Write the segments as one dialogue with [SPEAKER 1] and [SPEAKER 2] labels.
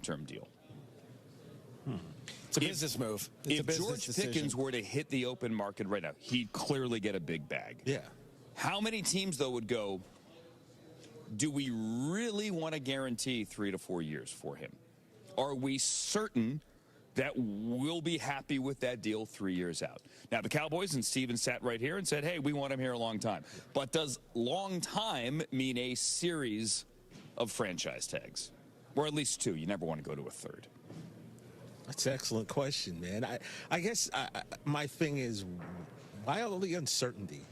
[SPEAKER 1] long-term deal.
[SPEAKER 2] It's a business move. It's
[SPEAKER 1] If George Pickens were to hit the open market right now, he'd clearly get a big bag.
[SPEAKER 2] Yeah.
[SPEAKER 1] How many teams, though, would go, do we really want to guarantee 3 to 4 years for him? Are we certain that we'll be happy with that deal 3 years out? Now, the Cowboys and Steven sat right here and said, hey, we want him here a long time. But does long time mean a series of franchise tags? Or at least 2. You never want to go to a third.
[SPEAKER 2] That's an excellent question, man. I guess my thing is, why all the uncertainty?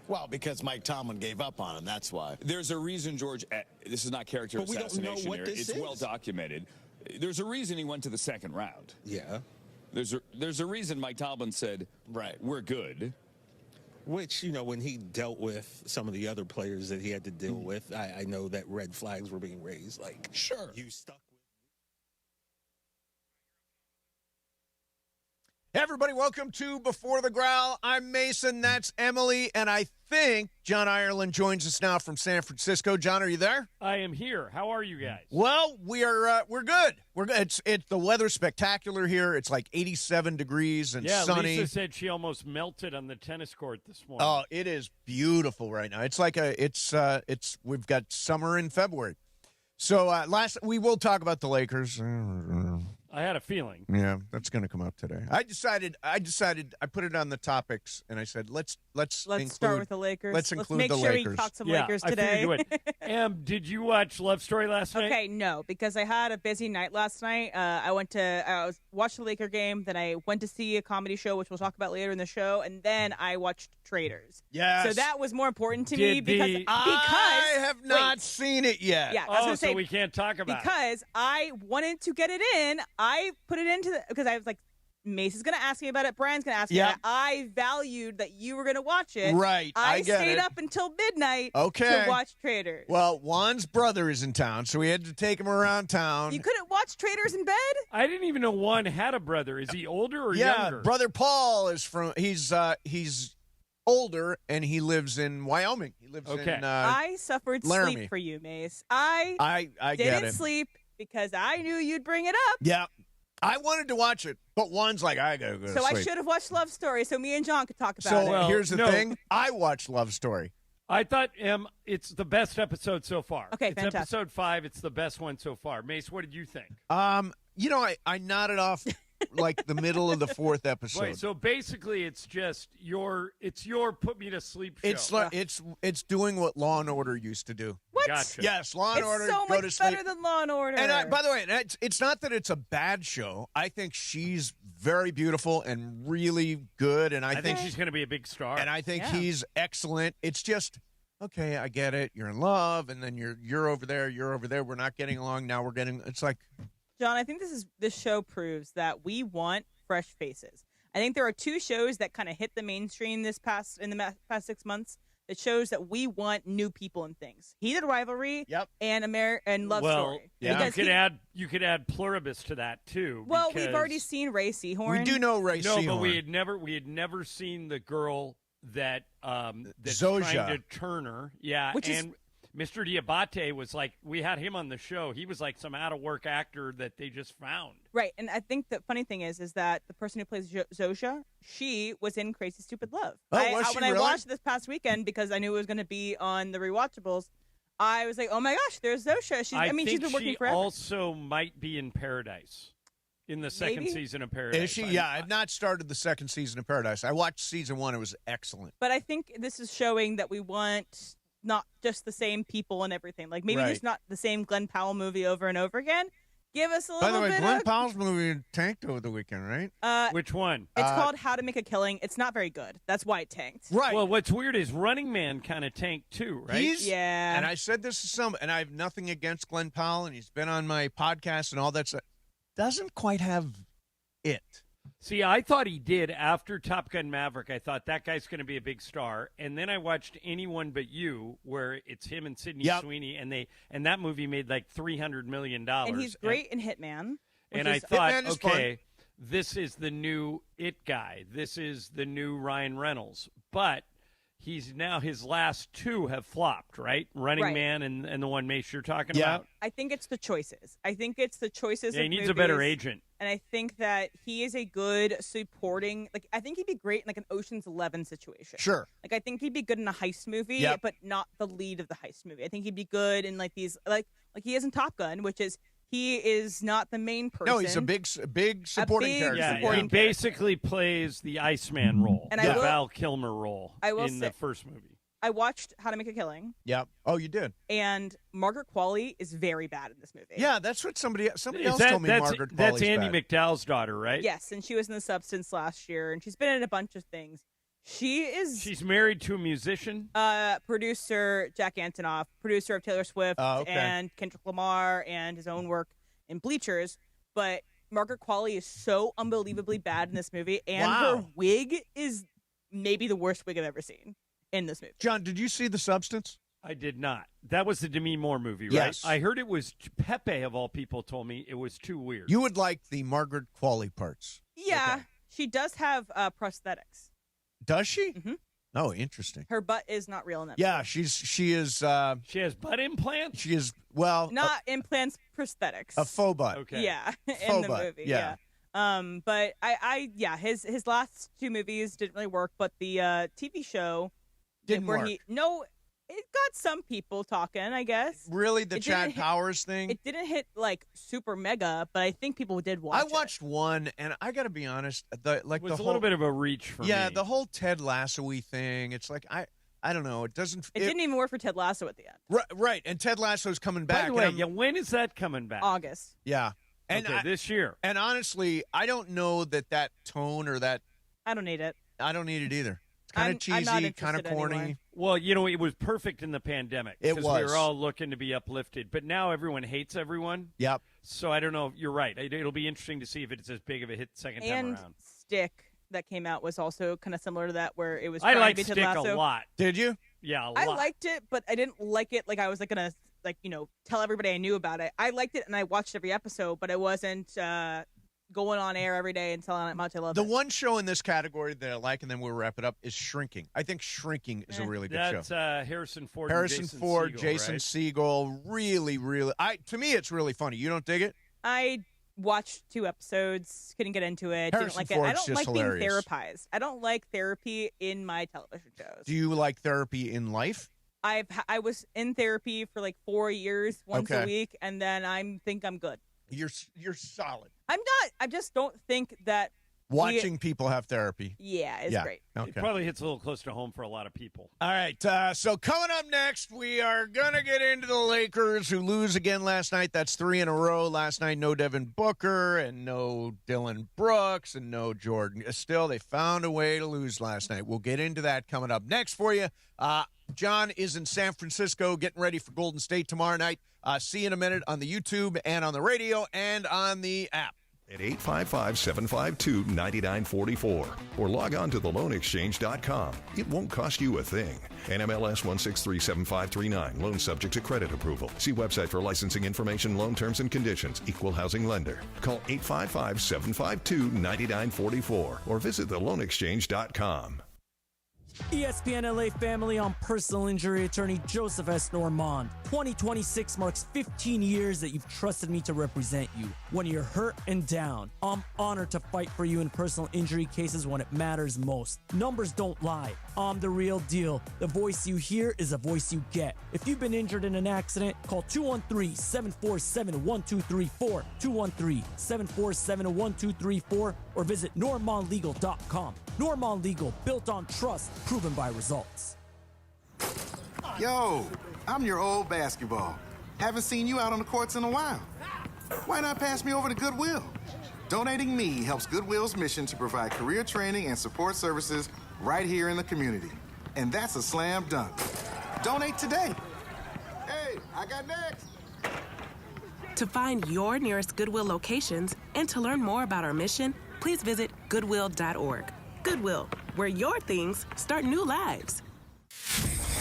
[SPEAKER 3] Well, because Mike Tomlin gave up on him. That's why.
[SPEAKER 1] There's a reason, George. This is not character
[SPEAKER 2] But we don't
[SPEAKER 1] assassination
[SPEAKER 2] know what
[SPEAKER 1] here.
[SPEAKER 2] this
[SPEAKER 1] It's
[SPEAKER 2] is.
[SPEAKER 1] well documented. There's a reason he went to the second round.
[SPEAKER 2] Yeah.
[SPEAKER 1] There's a reason Mike Tomlin said,
[SPEAKER 3] Right.
[SPEAKER 1] we're good.
[SPEAKER 2] Which, when he dealt with some of the other players that he had to deal with, I know that red flags were being raised. Like,
[SPEAKER 1] Sure.
[SPEAKER 2] you stuck with.
[SPEAKER 4] Hey, everybody, welcome to Before the Growl. I'm Mason, that's Emily, and I think John Ireland joins us now from San Francisco. John, are you there?
[SPEAKER 5] I am here. How are you guys?
[SPEAKER 4] Well, we're good. We're good. It's the weather's spectacular here. It's like 87 degrees and sunny.
[SPEAKER 5] Lisa said she almost melted on the tennis court this morning.
[SPEAKER 4] Oh, it is beautiful right now. It's like we've got summer in February. So we will talk about the Lakers.
[SPEAKER 5] I had a feeling.
[SPEAKER 4] Yeah, that's going to come up today. I decided. I put it on the topics, and I said, let's
[SPEAKER 6] start with the Lakers.
[SPEAKER 4] Let's include
[SPEAKER 6] make
[SPEAKER 4] the
[SPEAKER 6] sure
[SPEAKER 4] Lakers.
[SPEAKER 6] we talk some
[SPEAKER 5] Yeah,
[SPEAKER 6] Lakers
[SPEAKER 5] I
[SPEAKER 6] today.
[SPEAKER 5] figured you would. Did you watch Love Story last night?
[SPEAKER 6] Okay, no, because I had a busy night last night. I watched the Laker game, then I went to see a comedy show, which we'll talk about later in the show, and then I watched Traders.
[SPEAKER 4] Yes.
[SPEAKER 6] So that was more important to me because
[SPEAKER 4] I have not seen it yet.
[SPEAKER 6] Yeah, I was gonna
[SPEAKER 5] so
[SPEAKER 6] say,
[SPEAKER 5] we can't talk about it.
[SPEAKER 6] because I wanted to get it in. I put it into because I was like, Mace is going to ask me about it. Brian's going to ask me about it. I valued that you were going to watch it.
[SPEAKER 4] Right. I get
[SPEAKER 6] stayed
[SPEAKER 4] it.
[SPEAKER 6] up until midnight
[SPEAKER 4] Okay.
[SPEAKER 6] to watch Traders.
[SPEAKER 4] Well, Juan's brother is in town, so we had to take him around town.
[SPEAKER 6] You couldn't watch Traders in bed?
[SPEAKER 5] I didn't even know Juan had a brother. Is he older or younger?
[SPEAKER 4] Brother Paul is he's older, and he lives in Wyoming. He lives in
[SPEAKER 6] I suffered
[SPEAKER 4] Laramie.
[SPEAKER 6] sleep for you, Mace. I
[SPEAKER 4] get
[SPEAKER 6] didn't
[SPEAKER 4] it.
[SPEAKER 6] sleep because I knew you'd bring it up.
[SPEAKER 4] Yeah. I wanted to watch it, but Juan's like, I gotta go to
[SPEAKER 6] So
[SPEAKER 4] sleep.
[SPEAKER 6] I should have watched Love Story so me and John could talk about it.
[SPEAKER 4] So here's the
[SPEAKER 5] no.
[SPEAKER 4] thing. I watched Love Story.
[SPEAKER 5] I thought it's the best episode so far.
[SPEAKER 6] Okay,
[SPEAKER 5] it's
[SPEAKER 6] fantastic.
[SPEAKER 5] episode 5. It's the best one so far. Mace, what did you think?
[SPEAKER 4] I nodded off like the middle of the 4th episode.
[SPEAKER 5] Wait, so basically it's just your put me to sleep show.
[SPEAKER 4] It's like it's doing what Law and Order used to do.
[SPEAKER 6] What?
[SPEAKER 5] Gotcha.
[SPEAKER 4] Yes, Law and
[SPEAKER 6] It's
[SPEAKER 4] Order.
[SPEAKER 6] so
[SPEAKER 4] go to
[SPEAKER 6] much
[SPEAKER 4] sleep.
[SPEAKER 6] better than Law and Order.
[SPEAKER 4] And by the way, it's not that it's a bad show. I think she's very beautiful and really good, and
[SPEAKER 5] I think she's going to be a big star.
[SPEAKER 4] and I think he's excellent. It's just okay. I get it. You're in love, and then you're over there. You're over there. We're not getting along. Now we're getting. It's like
[SPEAKER 6] John, I think this show proves that we want fresh faces. I think there are 2 shows that kind of hit the mainstream in the past 6 months. It shows that we want new people and things. Heated Rivalry and Love Story.
[SPEAKER 5] Yeah.
[SPEAKER 6] Because
[SPEAKER 5] you could add Pluribus to that too.
[SPEAKER 6] Well,
[SPEAKER 5] because-
[SPEAKER 6] we've already seen Ray Seahorn.
[SPEAKER 4] we do know Ray
[SPEAKER 5] No,
[SPEAKER 4] Seahorn.
[SPEAKER 5] but we had never seen the girl that's
[SPEAKER 4] Zoja.
[SPEAKER 5] trying to turn her. Yeah,
[SPEAKER 6] Which is-
[SPEAKER 5] and Mr. Diabate was like, we had him on the show. He was like some out of work actor that they just found.
[SPEAKER 6] Right, and I think the funny thing is that the person who plays Zosha, she was in Crazy Stupid Love.
[SPEAKER 4] Oh, was she
[SPEAKER 6] when
[SPEAKER 4] really?
[SPEAKER 6] I watched this past weekend because I knew it was going to be on the rewatchables, I was like, oh my gosh, there's Zosha. She's been working
[SPEAKER 5] she
[SPEAKER 6] forever.
[SPEAKER 5] also might be in Paradise. In the second
[SPEAKER 6] Maybe?
[SPEAKER 5] season of Paradise.
[SPEAKER 4] Is she? Yeah, I've not started the 2nd season of Paradise. I watched season 1. It was excellent.
[SPEAKER 6] But I think this is showing that we want not just the same people and everything. Like maybe
[SPEAKER 4] Right.
[SPEAKER 6] just not the same Glenn Powell movie over and over again. Give us a little
[SPEAKER 4] By the way,
[SPEAKER 6] bit
[SPEAKER 4] Glenn
[SPEAKER 6] of...
[SPEAKER 4] Powell's movie tanked over the weekend, right?
[SPEAKER 5] Which one?
[SPEAKER 6] It's called How to Make a Killing. It's not very good. That's why it tanked.
[SPEAKER 4] Right.
[SPEAKER 5] Well, what's weird is Running Man kind of tanked too, right?
[SPEAKER 6] Yeah.
[SPEAKER 4] And I said this to some, and I have nothing against Glenn Powell, and he's been on my podcast and all that stuff. Doesn't quite have it.
[SPEAKER 5] See, I thought he did after Top Gun Maverick. I thought that guy's going to be a big star, and then I watched Anyone But You, where it's him and Sydney Sweeney, and that movie made like $300 million.
[SPEAKER 6] And he's great in Hitman.
[SPEAKER 5] And I thought, okay, this is the new It guy. This is the new Ryan Reynolds. But he's now his last two have flopped, right? Running
[SPEAKER 6] Right.
[SPEAKER 5] Man and the one Mace you're talking
[SPEAKER 4] Yeah.
[SPEAKER 5] about.
[SPEAKER 6] I think it's the choices. I think it's the choices.
[SPEAKER 5] Yeah,
[SPEAKER 6] of
[SPEAKER 5] he needs
[SPEAKER 6] movies,
[SPEAKER 5] a better agent.
[SPEAKER 6] And I think that he is a good supporting. Like, I think he'd be great in like an Ocean's 11 situation.
[SPEAKER 4] Sure.
[SPEAKER 6] Like, I think he'd be good in a heist movie,
[SPEAKER 4] Yep.
[SPEAKER 6] but not the lead of the heist movie. I think he'd be good in like these, like he is in Top Gun, which is he is not the main person.
[SPEAKER 4] No, he's a big supporting
[SPEAKER 6] big
[SPEAKER 4] character.
[SPEAKER 5] Yeah,
[SPEAKER 6] supporting
[SPEAKER 5] he
[SPEAKER 6] character.
[SPEAKER 5] basically plays the Iceman role,
[SPEAKER 6] And
[SPEAKER 5] the
[SPEAKER 6] I will-
[SPEAKER 5] Val Kilmer role
[SPEAKER 6] I will
[SPEAKER 5] in
[SPEAKER 6] say-
[SPEAKER 5] the first movie.
[SPEAKER 6] I watched How to Make a Killing,
[SPEAKER 4] Yep. Oh, you did.
[SPEAKER 6] and Margaret Qualley is very bad in this movie.
[SPEAKER 4] Yeah, that's what somebody else told me.
[SPEAKER 5] that's
[SPEAKER 4] Margaret
[SPEAKER 5] that's
[SPEAKER 4] Qualley's
[SPEAKER 5] Andy
[SPEAKER 4] bad.
[SPEAKER 5] McDowell's daughter, right?
[SPEAKER 6] Yes, and she was in The Substance last year, and she's been in a bunch of things.
[SPEAKER 5] She's married to a musician.
[SPEAKER 6] Producer Jack Antonoff, producer of Taylor Swift
[SPEAKER 4] okay.
[SPEAKER 6] and Kendrick Lamar and his own work in Bleachers. But Margaret Qualley is so unbelievably bad in this movie, and her
[SPEAKER 4] Wow.
[SPEAKER 6] wig is maybe the worst wig I've ever seen in this movie.
[SPEAKER 4] John, did you see The Substance?
[SPEAKER 5] I did not. That was the Demi Moore movie, right?
[SPEAKER 4] Yes.
[SPEAKER 5] I heard it was Pepe of all people told me it was too weird.
[SPEAKER 4] You would like the Margaret Qualley parts.
[SPEAKER 6] Yeah,
[SPEAKER 4] Okay.
[SPEAKER 6] she does have prosthetics.
[SPEAKER 4] Does she?
[SPEAKER 6] Mhm.
[SPEAKER 4] Oh, interesting.
[SPEAKER 6] Her butt is not real in that.
[SPEAKER 4] Yeah, she is.
[SPEAKER 5] She has butt implants?
[SPEAKER 4] She is. Well,
[SPEAKER 6] Not implants, prosthetics.
[SPEAKER 4] a faux butt.
[SPEAKER 5] Okay.
[SPEAKER 6] Yeah, in
[SPEAKER 4] Faux
[SPEAKER 6] the
[SPEAKER 4] butt,
[SPEAKER 6] movie.
[SPEAKER 4] yeah.
[SPEAKER 6] But yeah, his last two movies didn't really work, but the TV show
[SPEAKER 4] Didn't
[SPEAKER 6] where
[SPEAKER 4] work.
[SPEAKER 6] it got some people talking, I guess.
[SPEAKER 4] Really, the
[SPEAKER 6] It
[SPEAKER 4] Chad
[SPEAKER 6] didn't hit-
[SPEAKER 4] Powers thing.
[SPEAKER 6] It didn't hit like super mega, but I think people did watch
[SPEAKER 4] I watched one, and I got to be honest.
[SPEAKER 5] It was
[SPEAKER 4] the
[SPEAKER 5] a
[SPEAKER 4] whole,
[SPEAKER 5] little bit of a reach for me.
[SPEAKER 4] the whole Ted Lasso-y thing. It's like I don't know. It doesn't.
[SPEAKER 6] It didn't even work for Ted Lasso at the end.
[SPEAKER 4] Right, and Ted Lasso's coming
[SPEAKER 5] By
[SPEAKER 4] back.
[SPEAKER 5] the
[SPEAKER 4] and
[SPEAKER 5] way,
[SPEAKER 4] I'm-
[SPEAKER 5] yeah, when is that coming back?
[SPEAKER 6] August.
[SPEAKER 4] yeah. And
[SPEAKER 5] okay, this year.
[SPEAKER 4] and honestly, I don't know that tone or that.
[SPEAKER 6] I don't need it.
[SPEAKER 4] I don't need it either. It's kind of
[SPEAKER 6] I'm not
[SPEAKER 4] cheesy, kind of
[SPEAKER 6] interested
[SPEAKER 4] corny.
[SPEAKER 6] anymore.
[SPEAKER 5] Well, it was perfect in the pandemic.
[SPEAKER 4] It
[SPEAKER 5] because
[SPEAKER 4] was.
[SPEAKER 5] we were all looking to be uplifted. But now everyone hates everyone.
[SPEAKER 4] Yep.
[SPEAKER 5] So I don't know. You're right. It'll be interesting to see if it's as big of a hit second time
[SPEAKER 6] And
[SPEAKER 5] around.
[SPEAKER 6] Stick that came out was also kind of similar to that, where it was.
[SPEAKER 5] I
[SPEAKER 6] trying to
[SPEAKER 5] like
[SPEAKER 6] be Ted
[SPEAKER 5] Stick
[SPEAKER 6] Lasso.
[SPEAKER 5] a lot.
[SPEAKER 4] Did you?
[SPEAKER 5] Yeah, a
[SPEAKER 6] I
[SPEAKER 5] lot.
[SPEAKER 6] liked it, but I didn't like it like I was like gonna tell everybody I knew about it. I liked it and I watched every episode, but I wasn't going on air every day and telling how much I loved
[SPEAKER 4] The
[SPEAKER 6] it.
[SPEAKER 4] one show in this category that I like, and then we'll wrap it up, is Shrinking. I think Shrinking is a really good
[SPEAKER 5] That's
[SPEAKER 4] show.
[SPEAKER 5] Harrison Ford.
[SPEAKER 4] Harrison
[SPEAKER 5] and Jason
[SPEAKER 4] Ford,
[SPEAKER 5] Segel,
[SPEAKER 4] Jason
[SPEAKER 5] right?
[SPEAKER 4] Segel, really, really. To me, it's really funny. You don't dig it?
[SPEAKER 6] I watched 2 episodes, couldn't get into it, didn't
[SPEAKER 4] Harrison
[SPEAKER 6] like it.
[SPEAKER 4] Ford's
[SPEAKER 6] I don't
[SPEAKER 4] just
[SPEAKER 6] like
[SPEAKER 4] hilarious.
[SPEAKER 6] being therapized. I don't like therapy in my television shows.
[SPEAKER 4] Do you like therapy in life?
[SPEAKER 6] I was in therapy for like 4 years, once
[SPEAKER 4] Okay.
[SPEAKER 6] a week, and then I think I'm good.
[SPEAKER 4] You're solid.
[SPEAKER 6] I'm not. I just don't think that.
[SPEAKER 4] Watching people have therapy.
[SPEAKER 6] Yeah, is
[SPEAKER 4] Yeah.
[SPEAKER 6] great.
[SPEAKER 5] It
[SPEAKER 4] Okay.
[SPEAKER 5] probably hits a little close to home for a lot of people.
[SPEAKER 4] All right. So coming up next, we are going to get into the Lakers, who lose again last night. That's 3 in a row. Last night, no Devin Booker and no Dylan Brooks and no Jordan. Still, they found a way to lose last night. We'll get into that coming up next for you. John is in San Francisco getting ready for Golden State tomorrow night. See you in a minute on the YouTube and on the radio and on the app.
[SPEAKER 7] At 855-752-9944 or log on to theloanexchange.com. It won't cost you a thing. NMLS 1637539. Loan subject to credit approval. See website for licensing information, loan terms and conditions. Equal housing lender. Call 855-752-9944 or visit theloanexchange.com.
[SPEAKER 8] ESPN LA family, I'm personal injury attorney Joseph S. Normand. 2026 marks 15 years that you've trusted me to represent you. When you're hurt and down, I'm honored to fight for you in personal injury cases when it matters most. Numbers don't lie. I'm the real deal. The voice you hear is a voice you get. If you've been injured in an accident, call 213-747-1234, 213-747-1234, or visit normandlegal.com. Normand Legal, built on trust, proven by results.
[SPEAKER 9] Yo, I'm your old basketball. Haven't seen you out on the courts in a while. Why not pass me over to Goodwill? Donating me helps Goodwill's mission to provide career training and support services right here in the community. And that's a slam dunk. Donate today. Hey, I got next.
[SPEAKER 10] To find your nearest Goodwill locations and to learn more about our mission, please visit goodwill.org. Goodwill, where your things start new lives.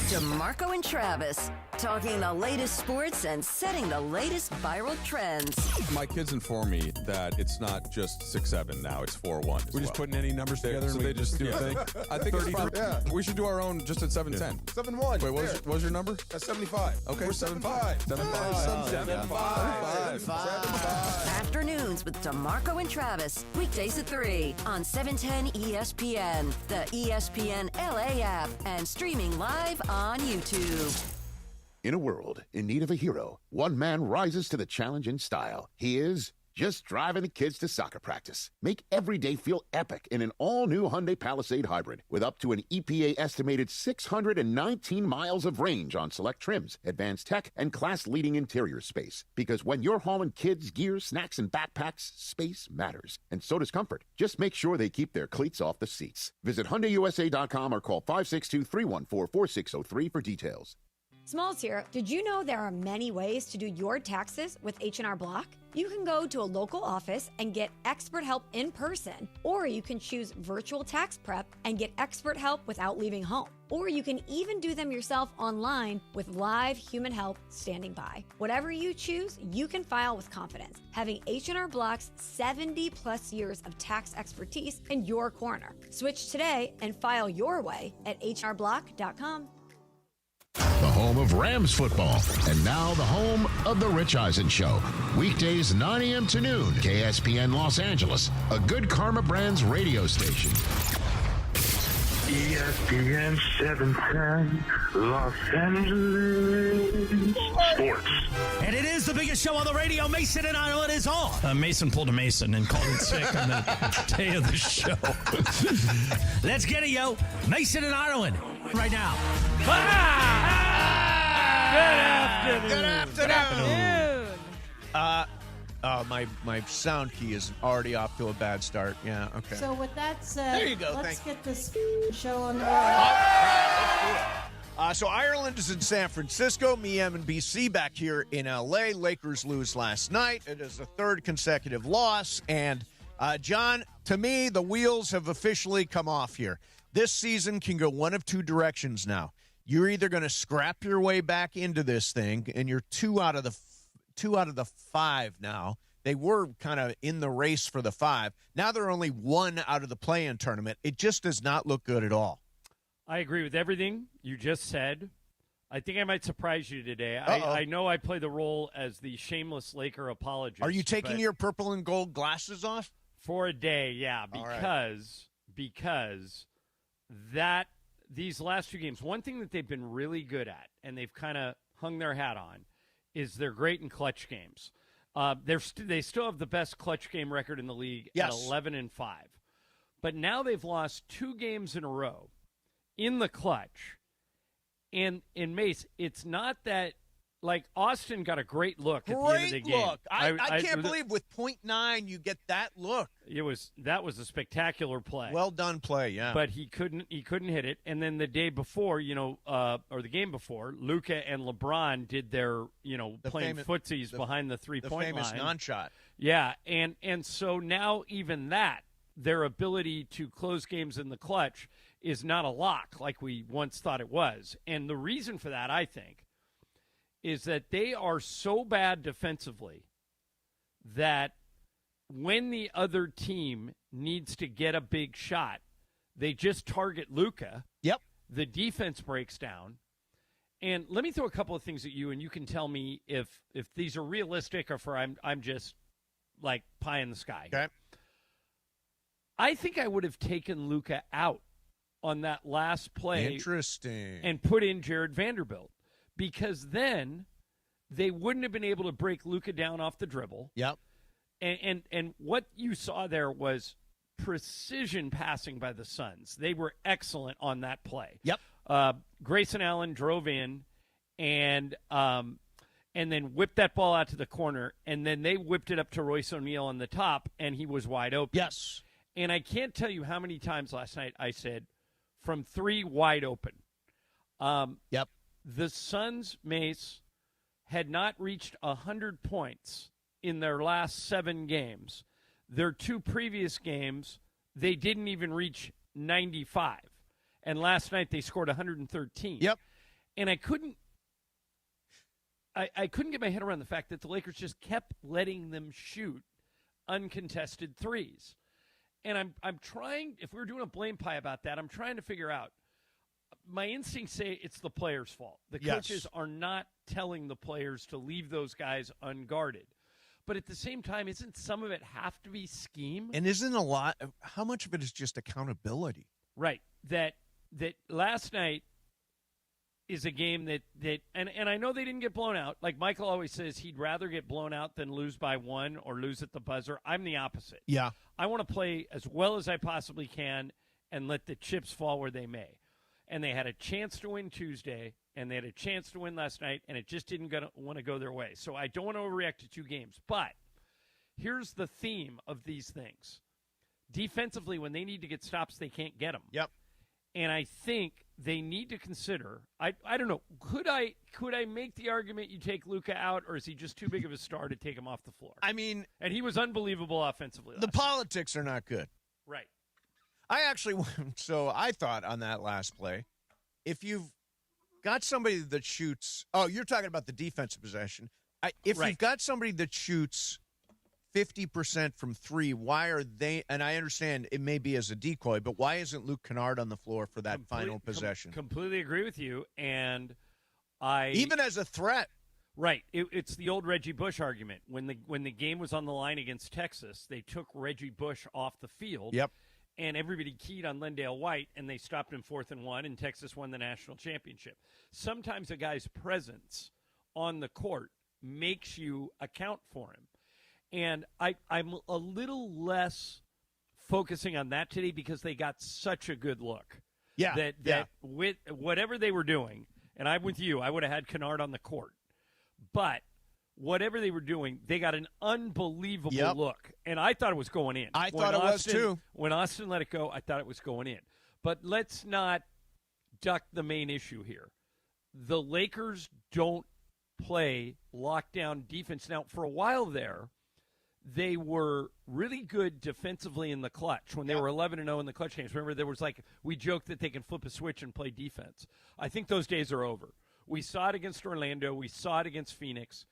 [SPEAKER 11] DeMarco and Travis, talking the latest sports and setting the latest viral trends.
[SPEAKER 12] My kids inform me that it's not just 6'7" now, it's 4'1".
[SPEAKER 13] We're just putting any numbers together,
[SPEAKER 12] so
[SPEAKER 13] and
[SPEAKER 12] they just do a thing. I think it's probably, we should do our own just at 7'10".
[SPEAKER 13] 7'1".
[SPEAKER 12] Wait, what was your number?
[SPEAKER 13] That's 75.
[SPEAKER 12] Okay,
[SPEAKER 13] We're
[SPEAKER 12] 7'5".
[SPEAKER 13] 7'5".
[SPEAKER 11] Afternoons with DeMarco and Travis, weekdays at 3 on 710 ESPN, the ESPN LA app, and streaming live on YouTube.
[SPEAKER 14] In a world in need of a hero, one man rises to the challenge in style. He is just driving the kids to soccer practice. Make every day feel epic in an all-new Hyundai Palisade Hybrid with up to an EPA-estimated 619 miles of range on select trims, advanced tech, and class-leading interior space. Because when you're hauling kids, gear, snacks, and backpacks, space matters. And so does comfort. Just make sure they keep their cleats off the seats. Visit HyundaiUSA.com or call 562-314-4603 for details.
[SPEAKER 15] Smalls here. Did you know there are many ways to do your taxes with H&R Block? You can go to a local office and get expert help in person, or you can choose virtual tax prep and get expert help without leaving home. Or you can even do them yourself online with live human help standing by. Whatever you choose, you can file with confidence, having H&R Block's 70-plus years of tax expertise in your corner. Switch today and file your way at hrblock.com.
[SPEAKER 16] The home of Rams football, and now the home of The Rich Eisen Show. Weekdays 9 a.m. to noon, KSPN Los Angeles, a Good Karma Brands radio station.
[SPEAKER 17] ESPN 710, Los Angeles. Sports.
[SPEAKER 18] And it is the biggest show on the radio. Mason and Ireland is on. Mason pulled a Mason and called in sick on the day of the show. Let's get it, yo. Mason and Ireland right now.
[SPEAKER 4] Good afternoon. My sound key is already off to a bad start. Yeah, okay.
[SPEAKER 19] So with that said,
[SPEAKER 4] there you go.
[SPEAKER 19] Let's get this show on the road.
[SPEAKER 4] So Ireland is in San Francisco. Me, M, and BC back here in L.A. Lakers lose last night. It is the third consecutive loss. And, John, to me, the wheels have officially come off here. This season can go one of two directions now. You're either going to scrap your way back into this thing, and you're two out of the five now. They were kind of in the race for the 5. Now they're only 1 out of the play-in tournament. It just does not look good at all.
[SPEAKER 5] I agree with everything you just said. I think I might surprise you today. I know I play the role as the shameless Laker apologist.
[SPEAKER 4] Are you taking your purple and gold glasses off?
[SPEAKER 5] For a day, yeah, because these last 2 games, one thing that they've been really good at, and they've kind of hung their hat on, is they're great in clutch games. They still have the best clutch game record in the league at 11-5. But now they've lost 2 games in a row in the clutch. And in Mace, it's not that, like, Austin got a great look at the end of the game.
[SPEAKER 4] Look. I can't believe with .9 you get that look.
[SPEAKER 5] That was a spectacular play.
[SPEAKER 4] Well done play, yeah.
[SPEAKER 5] But he couldn't hit it. And then the day before, or the game before, Luka and LeBron did their, playing footsies behind the 3-point line.
[SPEAKER 4] The famous non-shot.
[SPEAKER 5] Yeah, and so now even that, their ability to close games in the clutch is not a lock like we once thought it was. And the reason for that, I think, is that they are so bad defensively that when the other team needs to get a big shot, they just target Luka.
[SPEAKER 4] Yep.
[SPEAKER 5] The defense breaks down. And let me throw a couple of things at you, and you can tell me if these are realistic or if I'm just like pie in the sky.
[SPEAKER 4] Okay.
[SPEAKER 5] I think I would have taken Luka out on that last play.
[SPEAKER 4] Interesting.
[SPEAKER 5] And put in Jared Vanderbilt. Because then they wouldn't have been able to break Luka down off the dribble.
[SPEAKER 4] Yep.
[SPEAKER 5] And what you saw there was precision passing by the Suns. They were excellent on that play.
[SPEAKER 4] Yep.
[SPEAKER 5] Grayson Allen drove in and then whipped that ball out to the corner, and then they whipped it up to Royce O'Neal on the top, and he was wide open.
[SPEAKER 4] Yes.
[SPEAKER 5] And I can't tell you how many times last night I said, from 3 wide open.
[SPEAKER 4] Yep.
[SPEAKER 5] The Suns, Mace, had not reached 100 points in their last 7 games. Their 2 previous games, they didn't even reach 95. And last night they scored 113.
[SPEAKER 4] Yep.
[SPEAKER 5] And I couldn't get my head around the fact that the Lakers just kept letting them shoot uncontested threes. And I'm trying, if we were doing a blame pie about that, I'm trying to figure out. My instincts say it's the players' fault. The coaches are not telling the players to leave those guys unguarded. But at the same time, isn't some of it have to be scheme?
[SPEAKER 4] And isn't how much of it is just accountability?
[SPEAKER 5] Right. That last night is a game that and I know they didn't get blown out. Like Michael always says, he'd rather get blown out than lose by one or lose at the buzzer. I'm the opposite.
[SPEAKER 4] Yeah.
[SPEAKER 5] I want to play as well as I possibly can and let the chips fall where they may. And they had a chance to win Tuesday, and they had a chance to win last night, and it just didn't want to go their way. So I don't want to overreact to 2 games. But here's the theme of these things. Defensively, when they need to get stops, they can't get them.
[SPEAKER 4] Yep.
[SPEAKER 5] And I think they need to consider, I don't know, could I make the argument you take Luka out, or is he just too big of a star to take him off the floor?
[SPEAKER 4] I mean.
[SPEAKER 5] And he was unbelievable offensively last
[SPEAKER 4] The
[SPEAKER 5] night.
[SPEAKER 4] politics are not good.
[SPEAKER 5] Right.
[SPEAKER 4] I thought on that last play, if you've got somebody that shoots, you're talking about the defensive possession. If you've got somebody that shoots 50% from 3, why are they, and I understand it may be as a decoy, but why isn't Luke Kennard on the floor for that final possession?
[SPEAKER 5] Completely agree with you, and
[SPEAKER 4] even as a threat.
[SPEAKER 5] Right. It's the old Reggie Bush argument. When the game was on the line against Texas, they took Reggie Bush off the field.
[SPEAKER 4] Yep.
[SPEAKER 5] And everybody keyed on Lendale White, and they stopped him 4th and 1, and Texas won the national championship. Sometimes a guy's presence on the court makes you account for him. And I'm a little less focusing on that today because they got such a good look.
[SPEAKER 4] Yeah.
[SPEAKER 5] That with whatever they were doing, and I'm with you, I would have had Kennard on the court. But whatever they were doing, they got an unbelievable look. And I thought it was going in.
[SPEAKER 4] I thought it was too.
[SPEAKER 5] When Austin let it go, I thought it was going in. But let's not duck the main issue here. The Lakers don't play lockdown defense. Now, for a while there, they were really good defensively in the clutch when they were 11-0 in the clutch games. Remember, there was we joked that they can flip a switch and play defense. I think those days are over. We saw it against Orlando. We saw it against Phoenix.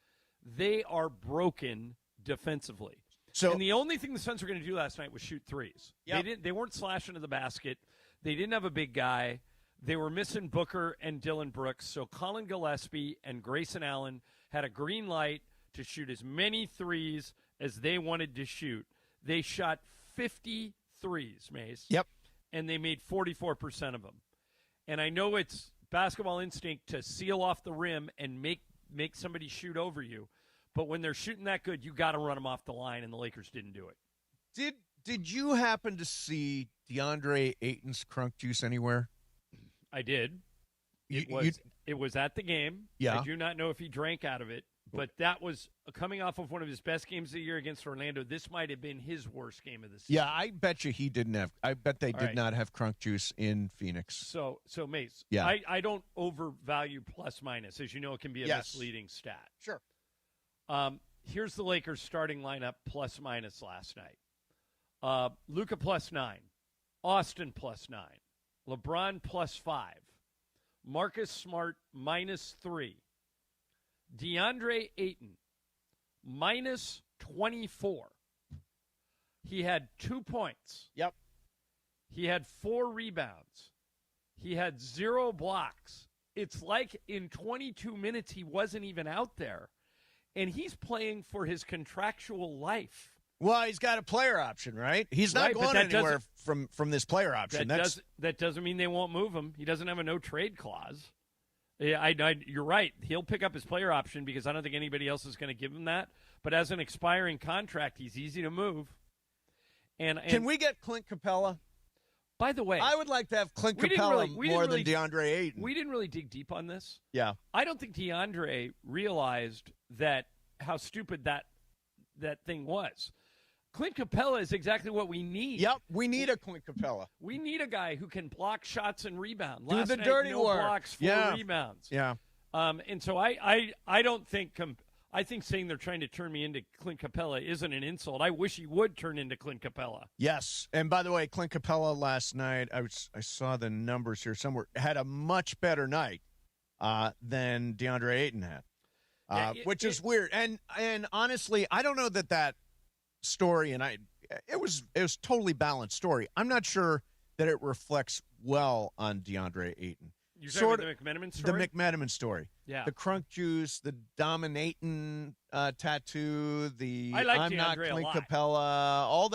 [SPEAKER 5] They are broken defensively. And the only thing the Suns were going to do last night was shoot threes.
[SPEAKER 4] Yep.
[SPEAKER 5] They weren't slashing to the basket. They didn't have a big guy. They were missing Booker and Dylan Brooks. So Colin Gillespie and Grayson Allen had a green light to shoot as many threes as they wanted to shoot. They shot 50 threes, Mace.
[SPEAKER 4] Yep.
[SPEAKER 5] And they made 44% of them. And I know it's basketball instinct to seal off the rim and make somebody shoot over you. But when they're shooting that good, you got to run them off the line, and the Lakers didn't do it.
[SPEAKER 4] Did you happen to see DeAndre Ayton's crunk juice anywhere?
[SPEAKER 5] I did. It was at the game.
[SPEAKER 4] Yeah.
[SPEAKER 5] I do not know if he drank out of it, but that was coming off of one of his best games of the year against Orlando. This might have been his worst game of the season.
[SPEAKER 4] Yeah, I bet you he didn't have. I bet they did not have crunk juice in Phoenix.
[SPEAKER 5] So Mace,
[SPEAKER 4] yeah.
[SPEAKER 5] I don't overvalue plus minus. As you know, it can be a misleading stat.
[SPEAKER 4] Sure.
[SPEAKER 5] Here's the Lakers starting lineup plus minus last night. Luka plus 9. Austin plus 9. LeBron plus 5. Marcus Smart minus 3. DeAndre Ayton minus 24. He had 2 points.
[SPEAKER 4] Yep.
[SPEAKER 5] He had 4 rebounds. He had 0 blocks. It's like in 22 minutes he wasn't even out there. And he's playing for his contractual life.
[SPEAKER 4] Well, he's got a player option, right? He's not going anywhere from this player option.
[SPEAKER 5] That doesn't mean they won't move him. He doesn't have a no-trade clause. Yeah, you're right. He'll pick up his player option because I don't think anybody else is going to give him that. But as an expiring contract, he's easy to move. And
[SPEAKER 4] can we get Clint Capella?
[SPEAKER 5] By the way,
[SPEAKER 4] I would like to have Clint Capella more than DeAndre Ayton.
[SPEAKER 5] We didn't really dig deep on this.
[SPEAKER 4] Yeah.
[SPEAKER 5] I don't think DeAndre realized how stupid that thing was. Clint Capella is exactly what we need.
[SPEAKER 4] Yep, we need a Clint Capella.
[SPEAKER 5] We need a guy who can block shots and rebound.
[SPEAKER 4] Do the dirty work.
[SPEAKER 5] Blocks, 4 rebounds.
[SPEAKER 4] Yeah.
[SPEAKER 5] And so I don't think I think saying they're trying to turn me into Clint Capella isn't an insult. I wish he would turn into Clint Capella.
[SPEAKER 4] Yes. And by the way, Clint Capella last night, I saw the numbers here somewhere, had a much better night than DeAndre Ayton had, which is
[SPEAKER 5] it-
[SPEAKER 4] weird. And honestly, I don't know that story, and it was totally balanced story. I'm not sure that it reflects well on DeAndre Ayton.
[SPEAKER 5] You're talking about the McMenamin story?
[SPEAKER 4] The McMenamin story.
[SPEAKER 5] Yeah.
[SPEAKER 4] The crunk juice, the dominating tattoo, the
[SPEAKER 5] I like
[SPEAKER 4] I'm not
[SPEAKER 5] DeAndre a
[SPEAKER 4] Clint
[SPEAKER 5] lot.
[SPEAKER 4] Capella, all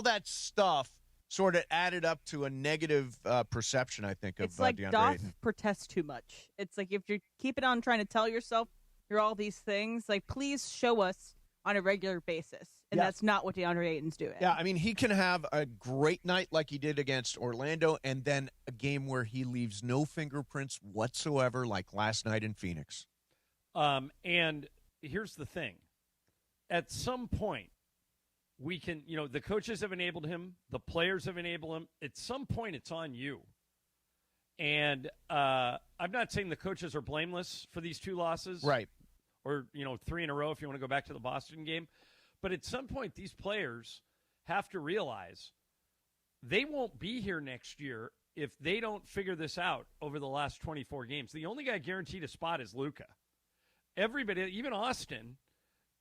[SPEAKER 4] that stuff sort of added up to a negative perception, I think, of
[SPEAKER 6] It's like
[SPEAKER 4] DeAndre
[SPEAKER 6] doth
[SPEAKER 4] Ayton.
[SPEAKER 6] protest too much. It's like if you keep it on trying to tell yourself you're all these things, like please show us on a regular basis. And
[SPEAKER 4] Yes.
[SPEAKER 6] that's not what DeAndre Ayton's doing.
[SPEAKER 4] Yeah, I mean, he can have a great night like he did against Orlando, and then a game where he leaves no fingerprints whatsoever, like last night in Phoenix.
[SPEAKER 5] And here's the thing. At some point, we can, the coaches have enabled him. The players have enabled him. At some point, it's on you. And I'm not saying the coaches are blameless for these 2 losses.
[SPEAKER 4] Right.
[SPEAKER 5] Or, 3 in a row if you want to go back to the Boston game. But at some point, these players have to realize they won't be here next year if they don't figure this out over the last 24 games. The only guy guaranteed a spot is Luka. Everybody, even Austin,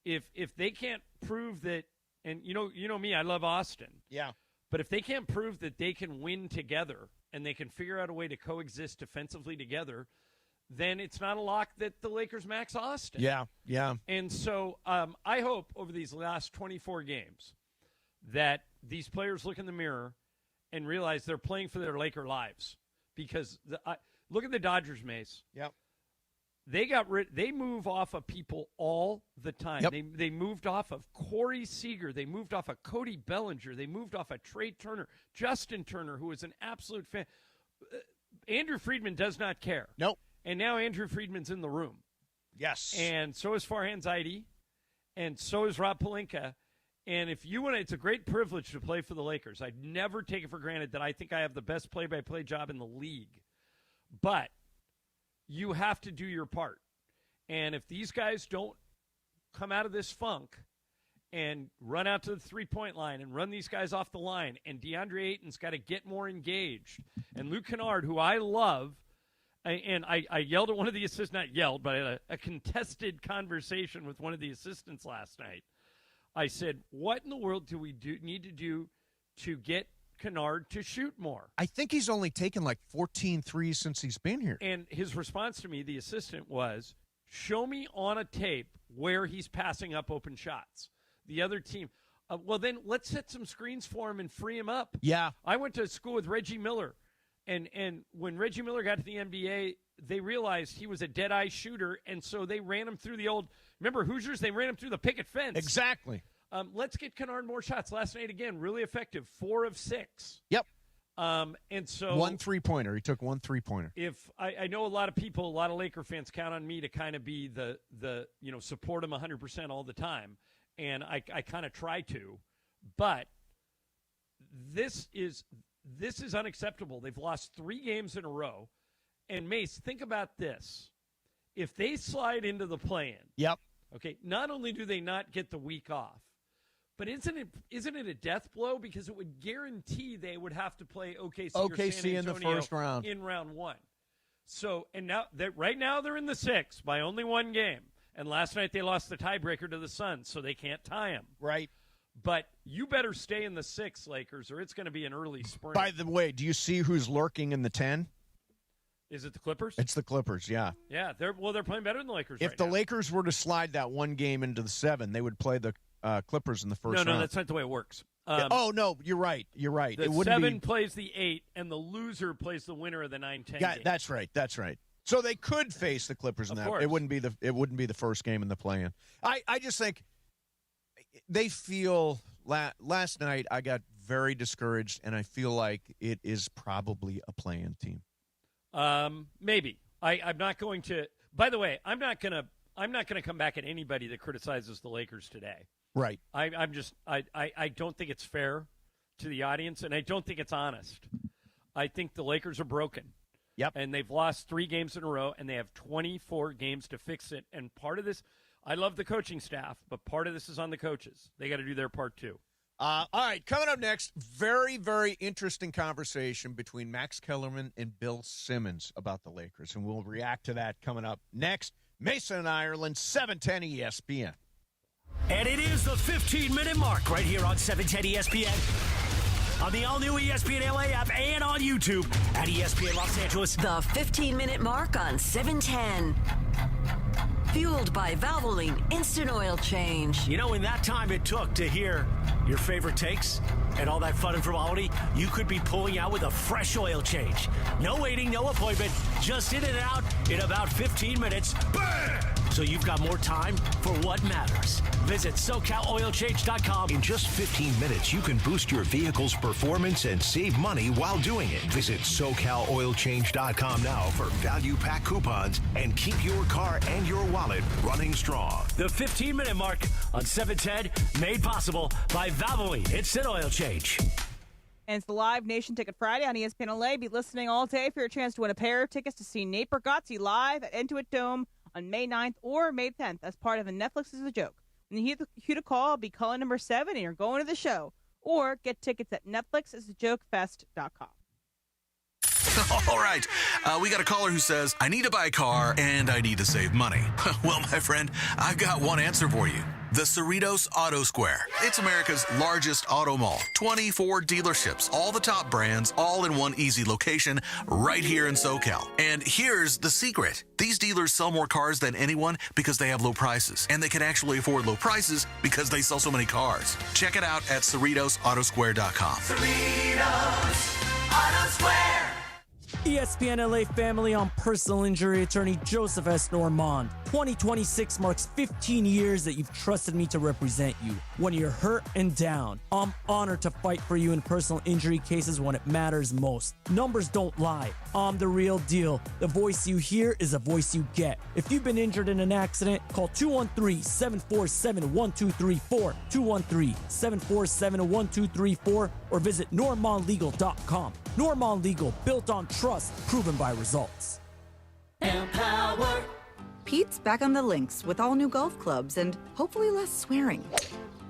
[SPEAKER 5] if they can't prove that, and you know me, I love Austin.
[SPEAKER 4] Yeah.
[SPEAKER 5] But if they can't prove that they can win together and they can figure out a way to coexist defensively together, then it's not a lock that the Lakers max Austin.
[SPEAKER 4] Yeah, yeah.
[SPEAKER 5] And so I hope over these last 24 games that these players look in the mirror and realize they're playing for their Laker lives. Because look at the Dodgers, Mace.
[SPEAKER 4] Yep.
[SPEAKER 5] They move off of people all the time.
[SPEAKER 4] Yep.
[SPEAKER 5] They moved off of Corey Seager. They moved off of Cody Bellinger. They moved off of Trey Turner, Justin Turner, who is an absolute fan. Andrew Friedman does not care.
[SPEAKER 4] Nope.
[SPEAKER 5] And now Andrew Friedman's in the room.
[SPEAKER 4] Yes.
[SPEAKER 5] And so is Farhan Zaidi. And so is Rob Pelinka. And if you want to, it's a great privilege to play for the Lakers. I'd never take it for granted that I think I have the best play-by-play job in the league. But you have to do your part. And if these guys don't come out of this funk and run out to the three-point line and run these guys off the line, and DeAndre Ayton's got to get more engaged, and Luke Kennard, who I love, and I yelled at one of the assistants, not yelled, but I had a contested conversation with one of the assistants last night. I said, what in the world do we need to do to get Kennard to shoot more?
[SPEAKER 4] I think he's only taken like 14 threes since he's been here.
[SPEAKER 5] And his response to me, the assistant, was, show me on a tape where he's passing up open shots. The other team, well, then let's set some screens for him and free him up.
[SPEAKER 4] Yeah.
[SPEAKER 5] I went to school with Reggie Miller. And when Reggie Miller got to the NBA, they realized he was a dead-eye shooter, and so they ran him through the old – remember Hoosiers? They ran him through the picket fence.
[SPEAKER 4] Exactly.
[SPEAKER 5] Let's get Kennard more shots. Last night, again, really effective, 4 of 6.
[SPEAKER 4] Yep.
[SPEAKER 5] And so –
[SPEAKER 4] 1 3-pointer. He took 1 3-pointer.
[SPEAKER 5] If I know a lot of people, a lot of Laker fans count on me to kind of be the support him 100% all the time, and I kind of try to. But this is unacceptable. They've lost 3 games in a row. And, Mace, think about this. If they slide into the play-in,
[SPEAKER 4] yep.
[SPEAKER 5] Okay, not only do they not get the week off, but isn't it a death blow? Because it would guarantee they would have to play OKC or San
[SPEAKER 4] in the
[SPEAKER 5] Antonio
[SPEAKER 4] first round.
[SPEAKER 5] in round 1. So, and now right now they're in the 6 by only 1 game. And last night they lost the tiebreaker to the Suns, so they can't tie them.
[SPEAKER 4] Right.
[SPEAKER 5] But you better stay in the 6, Lakers, or it's going to be an early spring.
[SPEAKER 4] By the way, do you see who's lurking in the 10?
[SPEAKER 5] Is it the Clippers?
[SPEAKER 4] It's the Clippers, yeah.
[SPEAKER 5] Yeah, they're playing better than the Lakers
[SPEAKER 4] If
[SPEAKER 5] right
[SPEAKER 4] the
[SPEAKER 5] now.
[SPEAKER 4] Lakers were to slide that 1 game into the 7, they would play the Clippers in the first round.
[SPEAKER 5] No, that's not the way it works.
[SPEAKER 4] No, you're right. You're right.
[SPEAKER 5] The
[SPEAKER 4] It wouldn't
[SPEAKER 5] 7
[SPEAKER 4] be...
[SPEAKER 5] plays the 8, and the loser plays the winner of the 9-10
[SPEAKER 4] Yeah,
[SPEAKER 5] game.
[SPEAKER 4] that's right. That's right. So they could face the Clippers in
[SPEAKER 5] Of
[SPEAKER 4] that.
[SPEAKER 5] course.
[SPEAKER 4] It wouldn't be the first game in the play-in. I just think they feel last night I got very discouraged, and I feel like it is probably a play-in team.
[SPEAKER 5] Maybe. I'm not going to. By the way, I'm not going to come back at anybody that criticizes the Lakers today.
[SPEAKER 4] Right.
[SPEAKER 5] I don't think it's fair to the audience, and I don't think it's honest. I think the Lakers are broken.
[SPEAKER 4] Yep.
[SPEAKER 5] And they've lost 3 games in a row, and they have 24 games to fix it. And part of this, I love the coaching staff, but part of this is on the coaches. They got to do their part too.
[SPEAKER 4] All right, coming up next, very, very interesting conversation between Max Kellerman and Bill Simmons about the Lakers, and we'll react to that coming up next. Mason and Ireland, 710 ESPN.
[SPEAKER 18] And it is the 15-minute mark right here on 710 ESPN. On the all-new ESPN LA app and on YouTube at ESPN Los Angeles.
[SPEAKER 11] The 15-minute mark on 710. Fueled by Valvoline Instant Oil Change.
[SPEAKER 18] You know, in that time it took to hear your favorite takes and all that fun and frivolity, you could be pulling out with a fresh oil change. No waiting, no appointment, just in and out in about 15 minutes. Bam! So you've got more time for what matters. Visit SoCalOilChange.com.
[SPEAKER 20] In just 15 minutes, you can boost your vehicle's performance and save money while doing it. Visit SoCalOilChange.com now for value pack coupons and keep your car and your wallet running strong.
[SPEAKER 18] The 15-minute mark on 710, made possible by Valvoline Instant Oil Change.
[SPEAKER 6] And it's the Live Nation Ticket Friday on ESPN LA. Be listening all day for your chance to win a pair of tickets to see Nate Bargatze live at Intuit Dome on May 9th or May 10th as part of the Netflix is a Joke. When you hear the call, be calling number 7 and you're going to the show. Or get tickets at netflixisajokefest.com.
[SPEAKER 21] All right, we got a caller who says, I need to buy a car and I need to save money. Well, my friend, I've got one answer for you. The Cerritos Auto Square. It's America's largest auto mall. 24 dealerships, all the top brands, all in one easy location right here in SoCal. And here's the secret. These dealers sell more cars than anyone because they have low prices. And they can actually afford low prices because they sell so many cars. Check it out at CerritosAutosquare.com.
[SPEAKER 22] Cerritos Auto Square.
[SPEAKER 8] ESPN LA family, I'm personal injury attorney Joseph S. Normand. 2026 marks 15 years that you've trusted me to represent you. When you're hurt and down, I'm honored to fight for you in personal injury cases when it matters most. Numbers don't lie. I'm the real deal. The voice you hear is a voice you get. If you've been injured in an accident, call 213-747-1234, 213-747-1234, or visit normandlegal.com. Normand Legal, built on trust, proven by results.
[SPEAKER 23] Empower. Pete's back on the links with all new golf clubs and hopefully less swearing.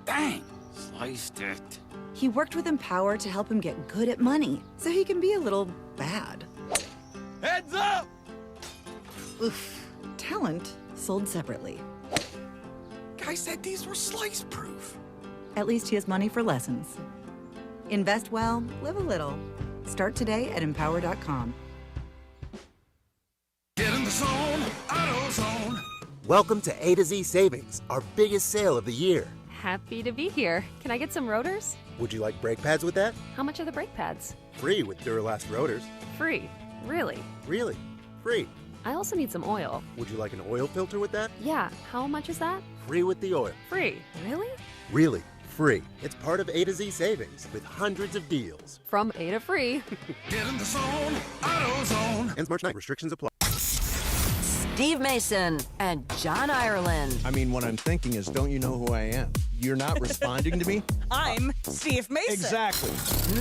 [SPEAKER 24] Dang, sliced it.
[SPEAKER 23] He worked with Empower to help him get good at money, so he can be a little bad.
[SPEAKER 24] Heads up!
[SPEAKER 23] Oof. Talent sold separately.
[SPEAKER 24] Guy said these were slice proof.
[SPEAKER 23] At least he has money for lessons. Invest well, live a little. Start today at Empower.com.
[SPEAKER 22] Get in the zone, AutoZone.
[SPEAKER 25] Welcome to A to Z Savings, our biggest sale of the year.
[SPEAKER 26] Happy to be here. Can I get some rotors?
[SPEAKER 25] Would you like brake pads with that?
[SPEAKER 26] How much are the brake pads?
[SPEAKER 25] Free with Duralast rotors.
[SPEAKER 26] Free. Really?
[SPEAKER 25] Really? Free.
[SPEAKER 26] I also need some oil.
[SPEAKER 25] Would you like an oil filter with that?
[SPEAKER 26] Yeah. How much is that?
[SPEAKER 25] Free with the oil.
[SPEAKER 26] Free. Really?
[SPEAKER 25] Really. Free. It's part of A to Z Savings with hundreds of deals.
[SPEAKER 26] From A to free.
[SPEAKER 22] Get in the zone, AutoZone.
[SPEAKER 25] Ends March 9th. Restrictions apply.
[SPEAKER 11] Steve Mason and John Ireland.
[SPEAKER 4] I mean, what I'm thinking is, don't you know who I am? You're not responding to me?
[SPEAKER 6] I'm Steve Mason.
[SPEAKER 4] Exactly.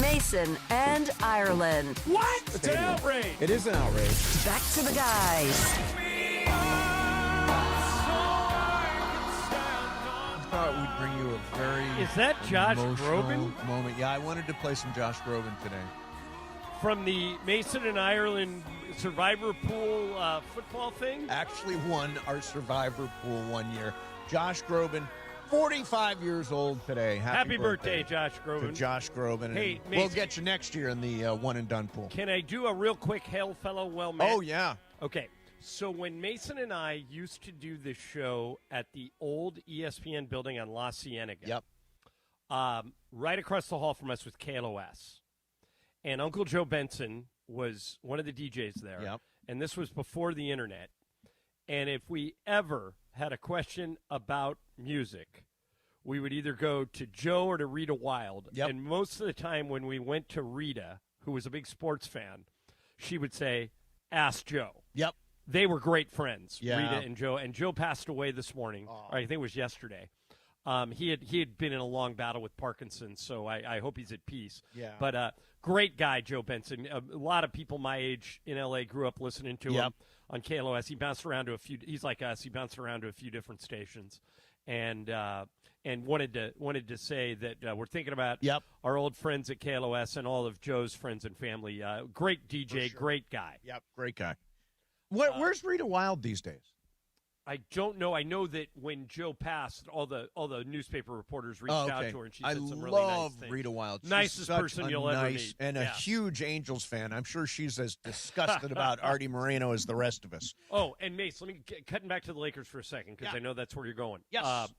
[SPEAKER 11] Mason and Ireland.
[SPEAKER 5] What? It's an outrage.
[SPEAKER 4] It is an outrage.
[SPEAKER 11] Back to the guys.
[SPEAKER 4] I thought we'd bring you a very
[SPEAKER 5] Is that Josh
[SPEAKER 4] emotional
[SPEAKER 5] Groban?
[SPEAKER 4] moment. Yeah, I wanted to play some Josh Groban today.
[SPEAKER 5] From the Mason and Ireland Survivor Pool football thing?
[SPEAKER 4] Actually won our Survivor Pool one year. Josh Groban, 45 years old today.
[SPEAKER 5] Happy birthday, Josh
[SPEAKER 4] to
[SPEAKER 5] Groban.
[SPEAKER 4] Josh Groban.
[SPEAKER 5] Hey,
[SPEAKER 4] And we'll
[SPEAKER 5] Mason.
[SPEAKER 4] get you next year in the one and done pool.
[SPEAKER 5] Can I do a real quick hail fellow well met?
[SPEAKER 4] Oh, yeah.
[SPEAKER 5] Okay. So when Mason and I used to do this show at the old ESPN building on La Cienega.
[SPEAKER 4] Yep.
[SPEAKER 5] Right across the hall from us was KLOS. And Uncle Joe Benson was one of the DJs there.
[SPEAKER 4] Yep.
[SPEAKER 5] And this was before the internet. And if we ever had a question about music, we would either go to Joe or to Rita Wild.
[SPEAKER 4] Yep.
[SPEAKER 5] And most of the time when we went to Rita, who was a big sports fan, she would say, ask Joe.
[SPEAKER 4] Yep.
[SPEAKER 5] They were great friends,
[SPEAKER 4] Yeah.
[SPEAKER 5] Rita and Joe. And Joe passed away this morning, or I think it was yesterday. He had been in a long battle with Parkinson's, so I hope he's at peace.
[SPEAKER 4] Yeah.
[SPEAKER 5] But great guy, Joe Benson. A lot of people my age in L.A. grew up listening to him on KLOS. He bounced around to a few. He's like us. He bounced around to a few different stations, and and wanted to say that we're thinking about
[SPEAKER 4] Yep.
[SPEAKER 5] our old friends at KLOS and all of Joe's friends and family. Great DJ,
[SPEAKER 4] sure.
[SPEAKER 5] great guy.
[SPEAKER 4] Yep, great guy. Where's Rita Wilde these days?
[SPEAKER 5] I don't know. I know that when Joe passed, all the newspaper reporters reached out to her, and she said some really nice
[SPEAKER 4] love
[SPEAKER 5] things.
[SPEAKER 4] Rita Wilde. She's
[SPEAKER 5] Nicest
[SPEAKER 4] such
[SPEAKER 5] person
[SPEAKER 4] a
[SPEAKER 5] you'll ever
[SPEAKER 4] nice-
[SPEAKER 5] meet.
[SPEAKER 4] and a
[SPEAKER 5] Yeah.
[SPEAKER 4] huge Angels fan. I'm sure she's as disgusted about Artie Moreno as the rest of us.
[SPEAKER 5] Oh, and Mace, let me cutting back to the Lakers for a second because I know that's where you're going.
[SPEAKER 4] Yes.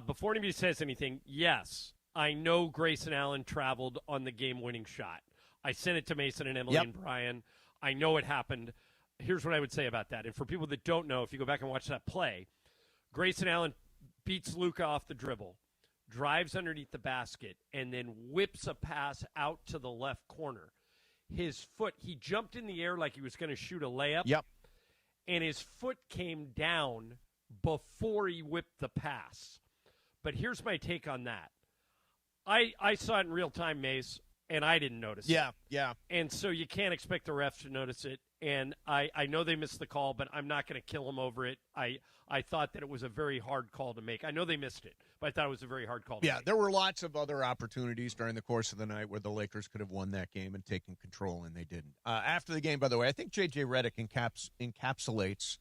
[SPEAKER 5] Before anybody says anything, yes, I know Grayson Allen traveled on the game-winning shot. I sent it to Mason and Emily and Brian. I know it happened. Here's what I would say about that. And for people that don't know, if you go back and watch that play, Grayson Allen beats Luka off the dribble, drives underneath the basket, and then whips a pass out to the left corner. His foot, he jumped in the air like he was going to shoot a layup.
[SPEAKER 4] Yep.
[SPEAKER 5] And his foot came down before he whipped the pass. But here's my take on that. I saw it in real time, Mace, and I didn't notice it.
[SPEAKER 4] Yeah.
[SPEAKER 5] And so you can't expect the refs to notice it. And I know they missed the call, but I'm not going to kill them over it. I thought that it was a very hard call to make. I know they missed it, but I thought it was a very hard call to make.
[SPEAKER 4] Yeah, there were lots of other opportunities during the course of the night where the Lakers could have won that game and taken control, and they didn't. After the game, by the way, I think J.J. Redick encapsulates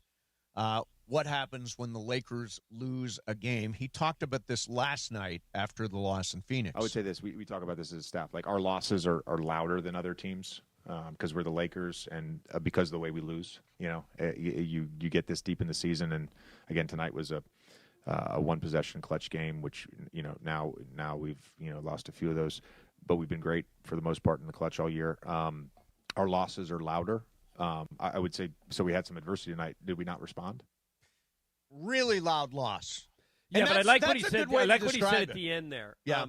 [SPEAKER 4] what happens when the Lakers lose a game. He talked about this last night after the loss in Phoenix.
[SPEAKER 1] I would say this. We talk about this as a staff. Like, our losses are louder than other teams because we're the Lakers and because of the way we lose. You know, you get this deep in the season. And, again, tonight was a one-possession clutch game, which, you know, now we've, you know, lost a few of those. But we've been great for the most part in the clutch all year. Our losses are louder. I would say, so we had some adversity tonight. Did we not respond?
[SPEAKER 4] Really loud loss.
[SPEAKER 5] Yeah,
[SPEAKER 4] And
[SPEAKER 5] but I
[SPEAKER 4] that's-
[SPEAKER 5] like what
[SPEAKER 4] that's
[SPEAKER 5] he
[SPEAKER 4] a
[SPEAKER 5] said.
[SPEAKER 4] good way
[SPEAKER 5] I like
[SPEAKER 4] to
[SPEAKER 5] what he said
[SPEAKER 4] describe
[SPEAKER 5] at
[SPEAKER 4] it.
[SPEAKER 5] the end there.
[SPEAKER 4] Yeah.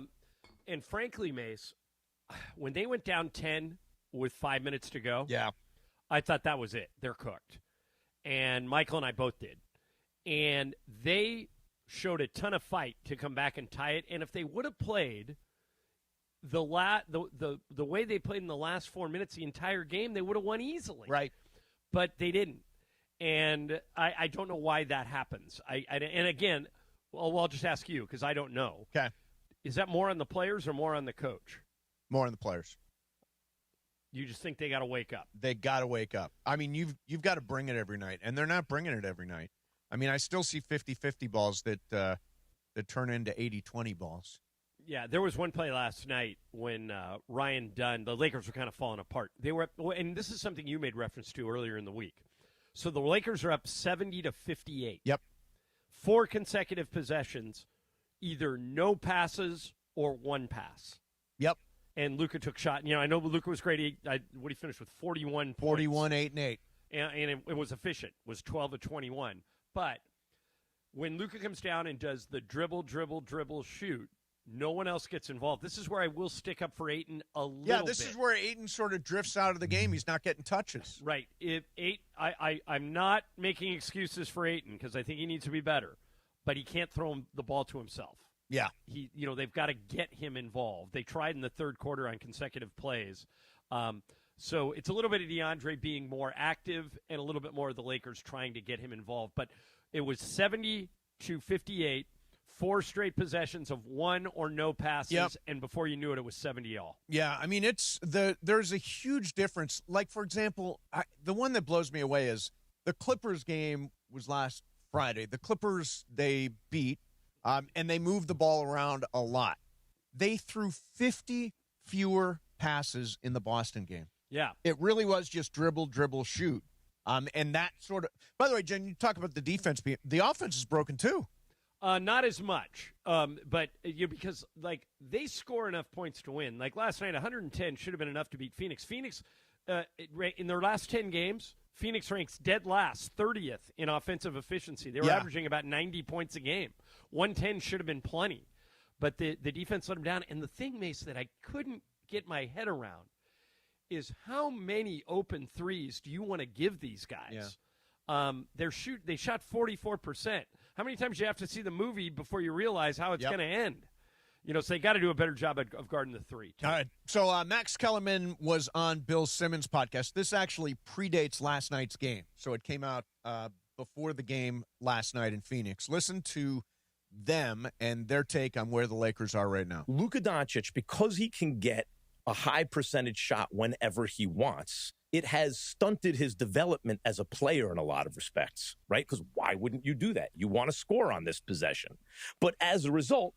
[SPEAKER 5] And frankly, Mace, when they went down 10 with 5 minutes to go, I thought that was it. They're cooked. And Michael and I both did. And they showed a ton of fight to come back and tie it. And if they would have played the way they played in the last 4 minutes the entire game, they would have won easily.
[SPEAKER 4] Right.
[SPEAKER 5] But they didn't. And I don't know why that happens. And again, well, I'll just ask you because I don't know.
[SPEAKER 4] Okay.
[SPEAKER 5] Is that more on the players or more on the coach?
[SPEAKER 4] More on the players.
[SPEAKER 5] You just think they got to wake up.
[SPEAKER 4] They got to wake up. I mean, you've got to bring it every night, and they're not bringing it every night. I mean, I still see 50-50 balls that turn into 80-20 balls.
[SPEAKER 5] Yeah, there was one play last night when Ryan Dunn, the Lakers were kind of falling apart. They were, and this is something you made reference to earlier in the week. So the Lakers are up 70-58.
[SPEAKER 4] Yep.
[SPEAKER 5] 4 consecutive possessions, either no passes or one pass.
[SPEAKER 4] Yep.
[SPEAKER 5] And Luka took shot. You know, I know Luka was great. What he finished with 41 points.
[SPEAKER 4] 41, 8, and 8.
[SPEAKER 5] And it was efficient. It was 12 of 21. But when Luka comes down and does the dribble, shoot, no one else gets involved. This is where I will stick up for Ayton a little bit.
[SPEAKER 4] Yeah, this is where Ayton sort of drifts out of the game. He's not getting touches.
[SPEAKER 5] Right. I'm not making excuses for Ayton because I think he needs to be better, but he can't throw the ball to himself.
[SPEAKER 4] Yeah.
[SPEAKER 5] They've got to get him involved. They tried in the third quarter on consecutive plays. So it's a little bit of DeAndre being more active and a little bit more of the Lakers trying to get him involved. But it was 70-58. 4 straight possessions of one or no passes, and before you knew it, it was 70 all.
[SPEAKER 4] Yeah, I mean, there's a huge difference. Like, for example, the one that blows me away is the Clippers game was last Friday. The Clippers, they beat, and they moved the ball around a lot. They threw 50 fewer passes in the Boston game.
[SPEAKER 5] Yeah.
[SPEAKER 4] It really was just dribble, shoot. And that sort of – by the way, Jen, you talk about the defense. The offense is broken too.
[SPEAKER 5] Not as much, but because like they score enough points to win. Like last night, 110 should have been enough to beat Phoenix. Phoenix, in their last 10 games, Phoenix ranks dead last, 30th in offensive efficiency. They were averaging about 90 points a game. 110 should have been plenty, but the defense let them down. And the thing, Mace, that I couldn't get my head around is how many open threes do you want to give these guys? Yeah. They shot 44%. How many times do you have to see the movie before you realize how it's going to end? So they got to do a better job of guarding the three.
[SPEAKER 4] All right. So Max Kellerman was on Bill Simmons' podcast. This actually predates last night's game. So it came out before the game last night in Phoenix. Listen to them and their take on where the Lakers are right now.
[SPEAKER 2] Luka Doncic, because he can get a high percentage shot whenever he wants, it has stunted his development as a player in a lot of respects, right? Because why wouldn't you do that? You want to score on this possession. But as a result,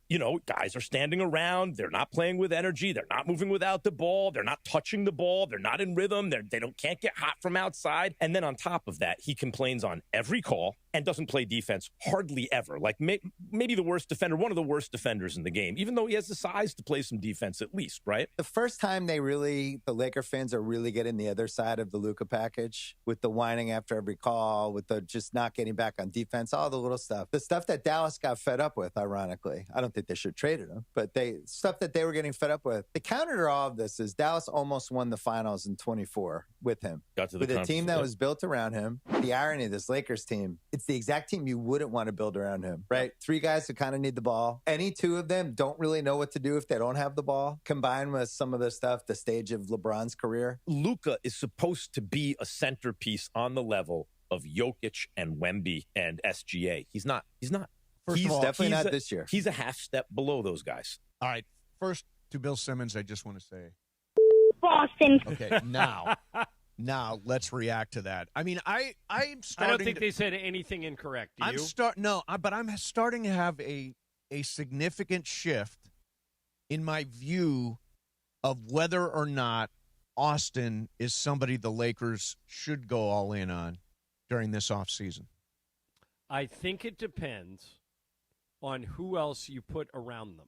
[SPEAKER 2] guys are standing around. They're not playing with energy. They're not moving without the ball. They're not touching the ball. They're not in rhythm. Can't get hot from outside. And then on top of that, he complains on every call and doesn't play defense hardly ever. Like maybe the worst defender, one of the worst defenders in the game, even though he has the size to play some defense at least, right?
[SPEAKER 3] The first time the Laker fans are really getting the other side of the Luka package with the whining after every call, with the just not getting back on defense, all the little stuff. The stuff that Dallas got fed up with, ironically. I don't think they should have traded him, but stuff that they were getting fed up with. The counter to all of this is Dallas almost won the finals in 24 with him. With a team that was built around him. The irony of this Lakers team, it's the exact team you wouldn't want to build around him, right? 3 guys who kind of need the ball. Any 2 of them don't really know what to do if they don't have the ball, combined with some of the stuff, the stage of LeBron's career.
[SPEAKER 2] Luka is supposed to be a centerpiece on the level of Jokic and Wemby and SGA. He's not.
[SPEAKER 3] He's definitely not this year.
[SPEAKER 2] He's a half step below those guys.
[SPEAKER 4] All right. First, to Bill Simmons, I just want to say,
[SPEAKER 7] Boston.
[SPEAKER 4] Okay, now let's react to that. I mean, I'm starting.
[SPEAKER 5] I don't think they said anything incorrect. Do you?
[SPEAKER 4] But I'm starting to have a significant shift in my view of whether or not Austin is somebody the Lakers should go all in on during this offseason.
[SPEAKER 5] I think it depends on who else you put around them.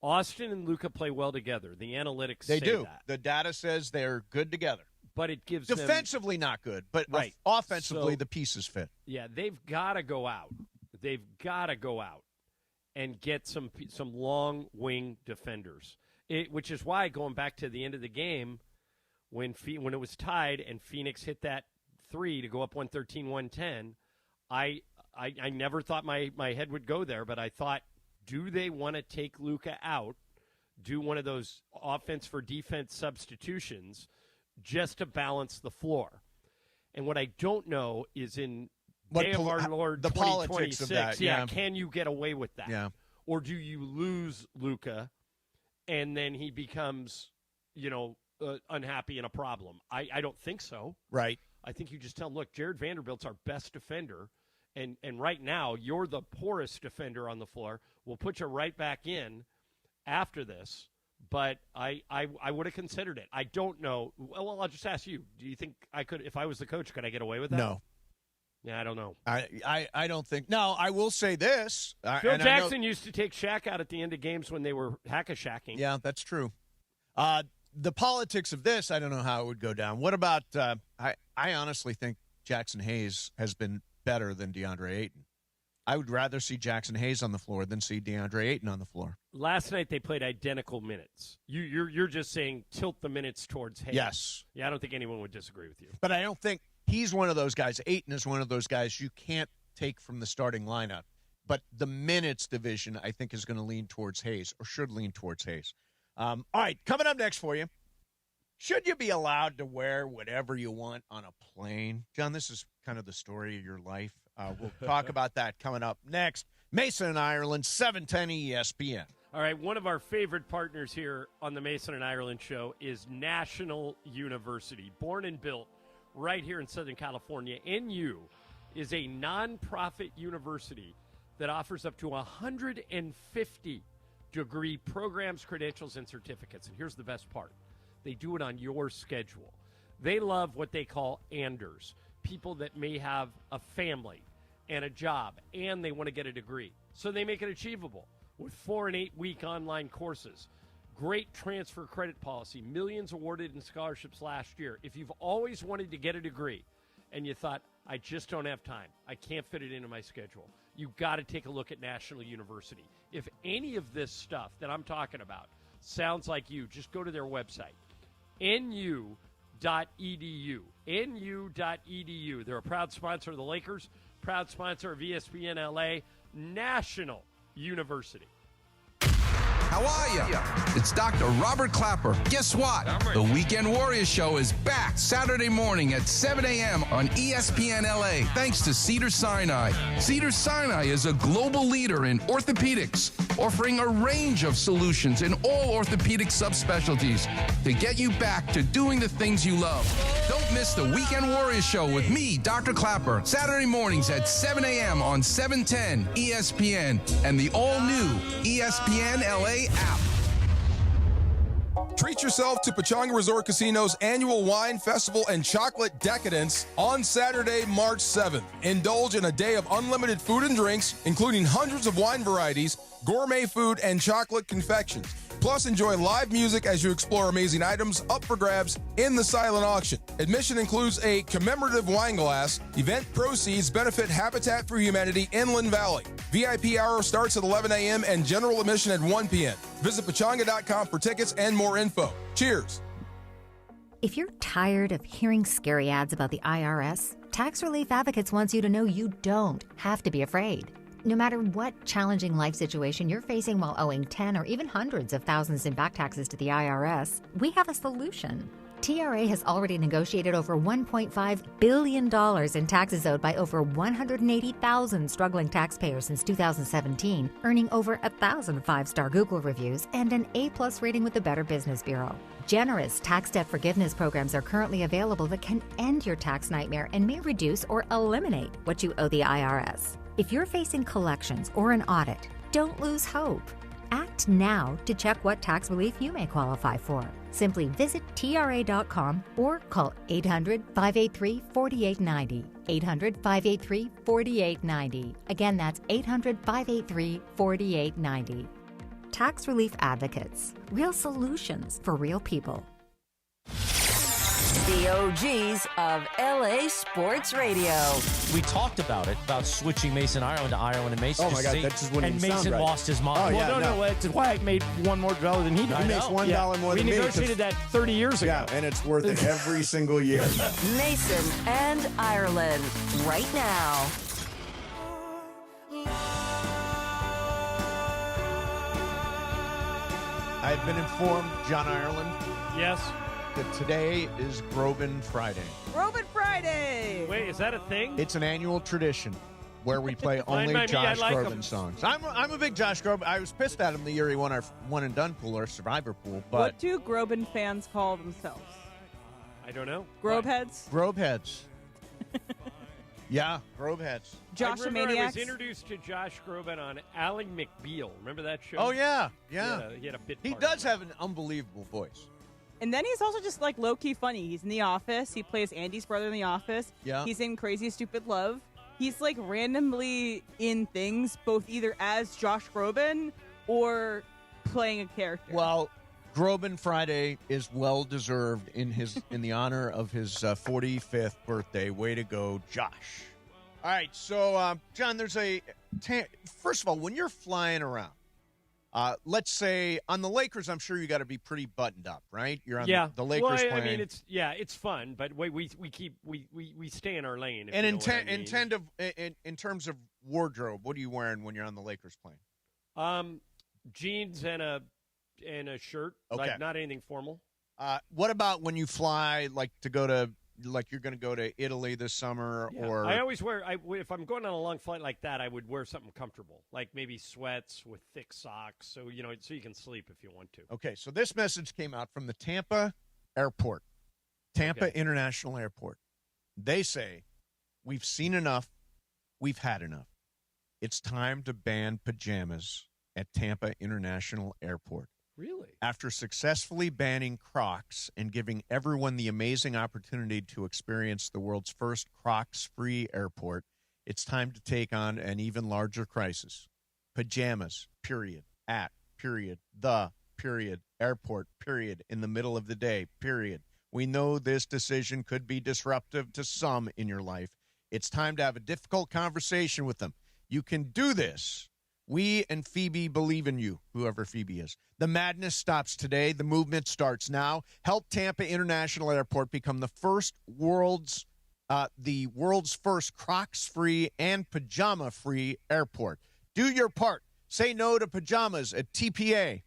[SPEAKER 5] Austin and Luka play well together. The analytics say
[SPEAKER 4] do.
[SPEAKER 5] that.
[SPEAKER 4] The data says they're good together.
[SPEAKER 5] But it gives
[SPEAKER 4] defensively not good, but
[SPEAKER 5] right.
[SPEAKER 4] Offensively the pieces fit.
[SPEAKER 5] Yeah, they've got to go out. They've got to go out and get some long wing defenders. Which is why, going back to the end of the game, when it was tied and Phoenix hit that 3 to go up 113-110, I never thought my head would go there, but I thought, do they want to take Luka out, do one of those offense for defense substitutions just to balance the floor? And what I don't know is in Day of Our Lord
[SPEAKER 4] the
[SPEAKER 5] 2026,
[SPEAKER 4] politics of that, yeah.
[SPEAKER 5] Can you get away with that?
[SPEAKER 4] Yeah.
[SPEAKER 5] Or do you lose Luka and then he becomes, unhappy and a problem? I don't think so.
[SPEAKER 4] Right.
[SPEAKER 5] I think you just tell him, look, Jared Vanderbilt's our best defender, and right now you're the poorest defender on the floor. We'll put you right back in after this, but I would have considered it. I don't know. Well, I'll just ask you. Do you think I could, if I was the coach, could I get away with that?
[SPEAKER 4] No.
[SPEAKER 5] Yeah, I don't know.
[SPEAKER 4] I don't think. No, I will say this.
[SPEAKER 5] Phil Jackson used to take Shaq out at the end of games when they were hack-a-shacking.
[SPEAKER 4] Yeah, that's true. The politics of this, I don't know how it would go down. What about, I honestly think Jackson Hayes has been better than DeAndre Ayton. I would rather see Jackson Hayes on the floor than see DeAndre Ayton on the floor.
[SPEAKER 5] Last night they played identical minutes. You're just saying tilt the minutes towards Hayes.
[SPEAKER 4] Yes.
[SPEAKER 5] Yeah, I don't think anyone would disagree with you.
[SPEAKER 4] But I don't think he's one of those guys. Ayton is one of those guys you can't take from the starting lineup. But the minutes division, I think, is going to lean towards Hayes, or should lean towards Hayes. All right, coming up next for you. Should you be allowed to wear whatever you want on a plane? John, this is kind of the story of your life. We'll talk about that coming up next. Mason and Ireland, 710 ESPN.
[SPEAKER 5] All right, one of our favorite partners here on the Mason and Ireland show is National University. Born and built right here in Southern California, NU is a nonprofit university that offers up to 150 degree programs, credentials, and certificates. And here's the best part. They do it on your schedule. They love what they call Anders, people that may have a family and a job, and they want to get a degree. So they make it achievable with 4 and 8 week online courses. Great transfer credit policy, millions awarded in scholarships last year. If you've always wanted to get a degree and you thought, I just don't have time, I can't fit it into my schedule, you've got to take a look at National University. If any of this stuff that I'm talking about sounds like you, just go to their website, nu.edu. nu.edu. They're a proud sponsor of the Lakers, proud sponsor of ESPN LA, National University.
[SPEAKER 9] How are you? It's Dr. Robert Clapper. Guess what? The Weekend Warriors Show is back Saturday morning at 7 a.m. on ESPN LA, thanks to Cedars-Sinai. Cedars-Sinai is a global leader in orthopedics, offering a range of solutions in all orthopedic subspecialties to get you back to doing the things you love. Don't miss the Weekend Warriors Show with me, Dr. Clapper, Saturday mornings at 7 a.m. on 710 ESPN and the all-new ESPN LA app.
[SPEAKER 10] Treat yourself to Pechanga Resort Casino's annual wine festival and chocolate decadence on Saturday, March 7th. Indulge in a day of unlimited food and drinks, including hundreds of wine varieties, gourmet food, and chocolate confections. Plus, enjoy live music as you explore amazing items up for grabs in the silent auction. Admission includes a commemorative wine glass. Event proceeds benefit Habitat for Humanity Inland Valley. VIP hour starts at 11 a.m. and general admission at 1 p.m. Visit pechanga.com for tickets and more info. Cheers.
[SPEAKER 12] If you're tired of hearing scary ads about the IRS, Tax Relief Advocates wants you to know you don't have to be afraid. No matter what challenging life situation you're facing while owing 10 or even hundreds of thousands in back taxes to the IRS, we have a solution. TRA has already negotiated over $1.5 billion in taxes owed by over 180,000 struggling taxpayers since 2017, earning over 1,000 5-star Google reviews and an A+ rating with the Better Business Bureau. Generous tax debt forgiveness programs are currently available that can end your tax nightmare and may reduce or eliminate what you owe the IRS. If you're facing collections or an audit, don't lose hope. Act now to check what tax relief you may qualify for. Simply visit TRA.com or call 800-583-4890. 800-583-4890. Again, that's 800-583-4890. Tax Relief Advocates. Real solutions for real people.
[SPEAKER 11] The OGs of LA Sports Radio.
[SPEAKER 13] We talked about it, about switching Mason Ireland to Ireland and Mason.
[SPEAKER 14] Oh my God, that just wouldn't
[SPEAKER 13] and
[SPEAKER 14] even
[SPEAKER 13] Mason
[SPEAKER 14] sound right.
[SPEAKER 13] lost his mind.
[SPEAKER 14] Oh, yeah,
[SPEAKER 13] well, no, that's why I made one more dollar than he did.
[SPEAKER 14] He makes $1 more than me.
[SPEAKER 13] We negotiated that 30 years ago.
[SPEAKER 14] Yeah, and it's worth it every single year.
[SPEAKER 11] Mason and Ireland, right now.
[SPEAKER 4] I've been informed, John Ireland.
[SPEAKER 5] Yes.
[SPEAKER 4] That today is Groban Friday.
[SPEAKER 6] Groban Friday.
[SPEAKER 5] Wait, is that a thing?
[SPEAKER 4] It's an annual tradition where we play only Josh Groban songs. I'm a big Josh Groban. I was pissed at him the year he won our one and done pool, our survivor pool. But
[SPEAKER 6] What do Groban fans call themselves?
[SPEAKER 5] I don't know.
[SPEAKER 6] Grobeheads?
[SPEAKER 4] Grobeheads. Yeah, Grobeheads.
[SPEAKER 5] I remember I
[SPEAKER 6] Josh-a-maniacs?
[SPEAKER 5] was introduced to Josh Groban on Ally McBeal. Remember that show?
[SPEAKER 4] Oh, yeah.
[SPEAKER 5] He had a bit
[SPEAKER 4] He
[SPEAKER 5] part
[SPEAKER 4] does have an unbelievable voice.
[SPEAKER 6] And then he's also just like low-key funny. He's in The Office. He plays Andy's brother in The Office.
[SPEAKER 4] Yeah.
[SPEAKER 6] He's in Crazy Stupid Love. He's like randomly in things, both either as Josh Groban or playing a character.
[SPEAKER 4] Well, Groban Friday is well deserved in the honor of his 45th birthday. Way to go, Josh! All right, so John, there's first of all, when you're flying around, let's say on the Lakers, I'm sure you got to be pretty buttoned up, right? You're on the Lakers
[SPEAKER 5] well,
[SPEAKER 4] playing.
[SPEAKER 5] I mean, it's fun, but we stay in our lane.
[SPEAKER 4] And in terms of wardrobe, what are you wearing when you're on the Lakers playing?
[SPEAKER 5] Jeans and a shirt,
[SPEAKER 4] Okay.
[SPEAKER 5] like not anything formal.
[SPEAKER 4] What about when you fly, like you're going to go to Italy this summer,
[SPEAKER 5] Yeah.
[SPEAKER 4] or
[SPEAKER 5] I always wear. If I'm going on a long flight like that, I would wear something comfortable, like maybe sweats with thick socks, so you can sleep if you want to.
[SPEAKER 4] Okay, so this message came out from the Tampa Airport, Tampa International Airport. They say, "We've seen enough. We've had enough. It's time to ban pajamas at Tampa International Airport."
[SPEAKER 5] Really?
[SPEAKER 4] After successfully banning Crocs and giving everyone the amazing opportunity to experience the world's first Crocs-free airport, it's time to take on an even larger crisis. Pajamas, period, at, period, the, period, airport, period, in the middle of the day, period. We know this decision could be disruptive to some in your life. It's time to have a difficult conversation with them. You can do this. We and Phoebe believe in you, whoever Phoebe is. The madness stops today. The movement starts now. Help Tampa International Airport become the world's first Crocs-free and pajama-free airport. Do your part. Say no to pajamas at TPA.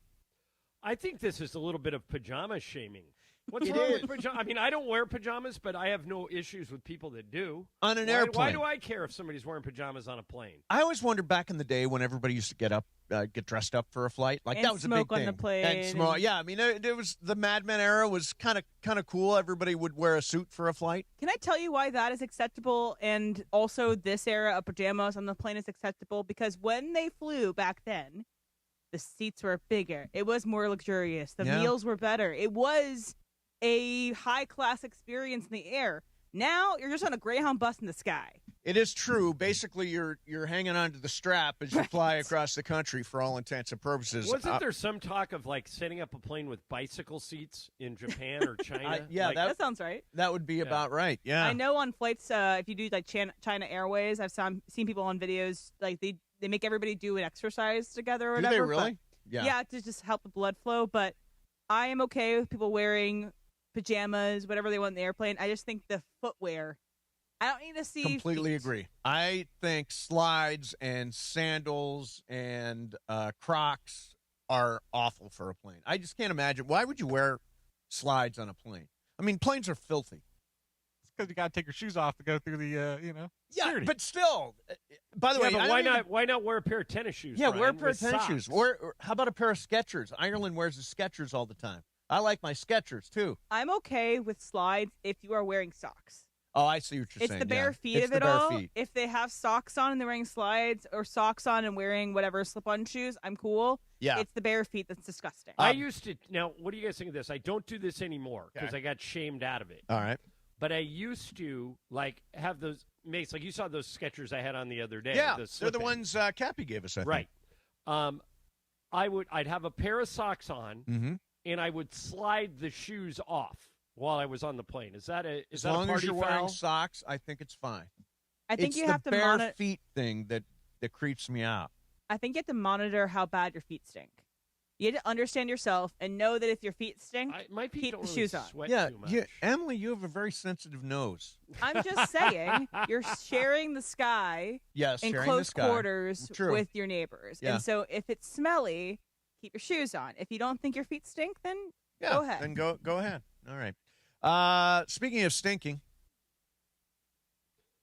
[SPEAKER 5] I think this is a little bit of pajama shaming. What's
[SPEAKER 4] It
[SPEAKER 5] wrong
[SPEAKER 4] is.
[SPEAKER 5] with pajamas? I mean, I don't wear pajamas, but I have no issues with people that do.
[SPEAKER 4] On an
[SPEAKER 5] Why
[SPEAKER 4] airplane.
[SPEAKER 5] do I care if somebody's wearing pajamas on a plane?
[SPEAKER 4] I always wondered back in the day when everybody used to get dressed up for a flight. Like
[SPEAKER 6] And
[SPEAKER 4] that was a
[SPEAKER 6] smoke
[SPEAKER 4] big
[SPEAKER 6] on
[SPEAKER 4] thing.
[SPEAKER 6] the plane
[SPEAKER 4] And smoke. Yeah, I mean, it was the Mad Men era was kind of cool. Everybody would wear a suit for a flight.
[SPEAKER 6] Can I tell you why that is acceptable and also this era of pajamas on the plane is acceptable? Because when they flew back then, the seats were bigger. It was more luxurious. The
[SPEAKER 4] Yeah.
[SPEAKER 6] meals were better. It was a high-class experience in the air. Now, you're just on a Greyhound bus in the sky.
[SPEAKER 4] It is true. Basically, you're hanging onto the strap as you fly across the country for all intents and purposes.
[SPEAKER 5] Wasn't there some talk of like setting up a plane with bicycle seats in Japan or China?
[SPEAKER 4] Yeah,
[SPEAKER 6] that sounds right.
[SPEAKER 4] That would be about right. Yeah.
[SPEAKER 6] I know on flights, if you do like China Airways, I've seen people on videos like they make everybody do an exercise together or
[SPEAKER 4] Do
[SPEAKER 6] whatever.
[SPEAKER 4] they really?
[SPEAKER 6] But,
[SPEAKER 4] Yeah.
[SPEAKER 6] to just help the blood flow. But I am okay with people wearing pajamas, whatever they want in the airplane. I just think the footwear. I don't need to see.
[SPEAKER 4] Completely
[SPEAKER 6] feet.
[SPEAKER 4] agree. I think slides and sandals and Crocs are awful for a plane. I just can't imagine. Why would you wear slides on a plane? I mean, planes are filthy.
[SPEAKER 15] It's because you got to take your shoes off to go through the,
[SPEAKER 4] Yeah,
[SPEAKER 15] security.
[SPEAKER 4] but still. By the way,
[SPEAKER 5] but
[SPEAKER 4] I
[SPEAKER 5] why
[SPEAKER 4] don't
[SPEAKER 5] not? Why not wear a pair of tennis shoes?
[SPEAKER 4] Yeah,
[SPEAKER 5] Brian,
[SPEAKER 4] wear a pair of
[SPEAKER 5] with
[SPEAKER 4] tennis shoes.
[SPEAKER 5] socks?
[SPEAKER 4] Or how about a pair of Skechers? Ireland wears the Skechers all the time. I like my Skechers, too.
[SPEAKER 6] I'm okay with slides if you are wearing socks.
[SPEAKER 4] Oh, I see what you're
[SPEAKER 6] It's
[SPEAKER 4] saying.
[SPEAKER 6] the bare
[SPEAKER 4] yeah.
[SPEAKER 6] feet
[SPEAKER 4] It's
[SPEAKER 6] of
[SPEAKER 4] the
[SPEAKER 6] it
[SPEAKER 4] bare
[SPEAKER 6] all.
[SPEAKER 4] feet.
[SPEAKER 6] If they have socks on and they're wearing slides or socks on and wearing whatever slip-on shoes, I'm cool.
[SPEAKER 4] Yeah.
[SPEAKER 6] It's the bare feet that's disgusting.
[SPEAKER 5] I used to. Now, what do you guys think of this? I don't do this anymore because I got shamed out of it.
[SPEAKER 4] All right.
[SPEAKER 5] But I used to like have those mates. Like you saw those Skechers I had on the other day.
[SPEAKER 4] Yeah,
[SPEAKER 5] the
[SPEAKER 4] they're the
[SPEAKER 5] slip-in.
[SPEAKER 4] ones Cappy gave us, I think.
[SPEAKER 5] Right. I'd have a pair of socks on,
[SPEAKER 4] Mm-hmm.
[SPEAKER 5] and I would slide the shoes off while I was on the plane. Is that a
[SPEAKER 4] As
[SPEAKER 5] that
[SPEAKER 4] long
[SPEAKER 5] a
[SPEAKER 4] as
[SPEAKER 5] party
[SPEAKER 4] you're
[SPEAKER 5] foul?
[SPEAKER 4] wearing socks, I think it's fine.
[SPEAKER 6] I think
[SPEAKER 4] it's
[SPEAKER 6] you
[SPEAKER 4] the
[SPEAKER 6] have to
[SPEAKER 4] bare
[SPEAKER 6] monitor.
[SPEAKER 4] feet thing that creeps me out.
[SPEAKER 6] I think you have to monitor how bad your feet stink. You have to understand yourself and know that if your feet stink,
[SPEAKER 5] my feet
[SPEAKER 6] keep
[SPEAKER 5] don't
[SPEAKER 6] the
[SPEAKER 5] really
[SPEAKER 6] shoes on.
[SPEAKER 5] sweat
[SPEAKER 4] Yeah,
[SPEAKER 5] too much.
[SPEAKER 4] Emily, you have a very sensitive nose.
[SPEAKER 6] I'm just saying, you're sharing the sky
[SPEAKER 4] Yes,
[SPEAKER 6] in
[SPEAKER 4] sharing
[SPEAKER 6] close
[SPEAKER 4] the sky.
[SPEAKER 6] quarters
[SPEAKER 4] True.
[SPEAKER 6] with your neighbors.
[SPEAKER 4] Yeah.
[SPEAKER 6] And so if it's smelly, keep your shoes on. If you don't think your feet stink, then
[SPEAKER 4] Yeah,
[SPEAKER 6] go ahead.
[SPEAKER 4] Then go ahead. All right. Speaking of stinking,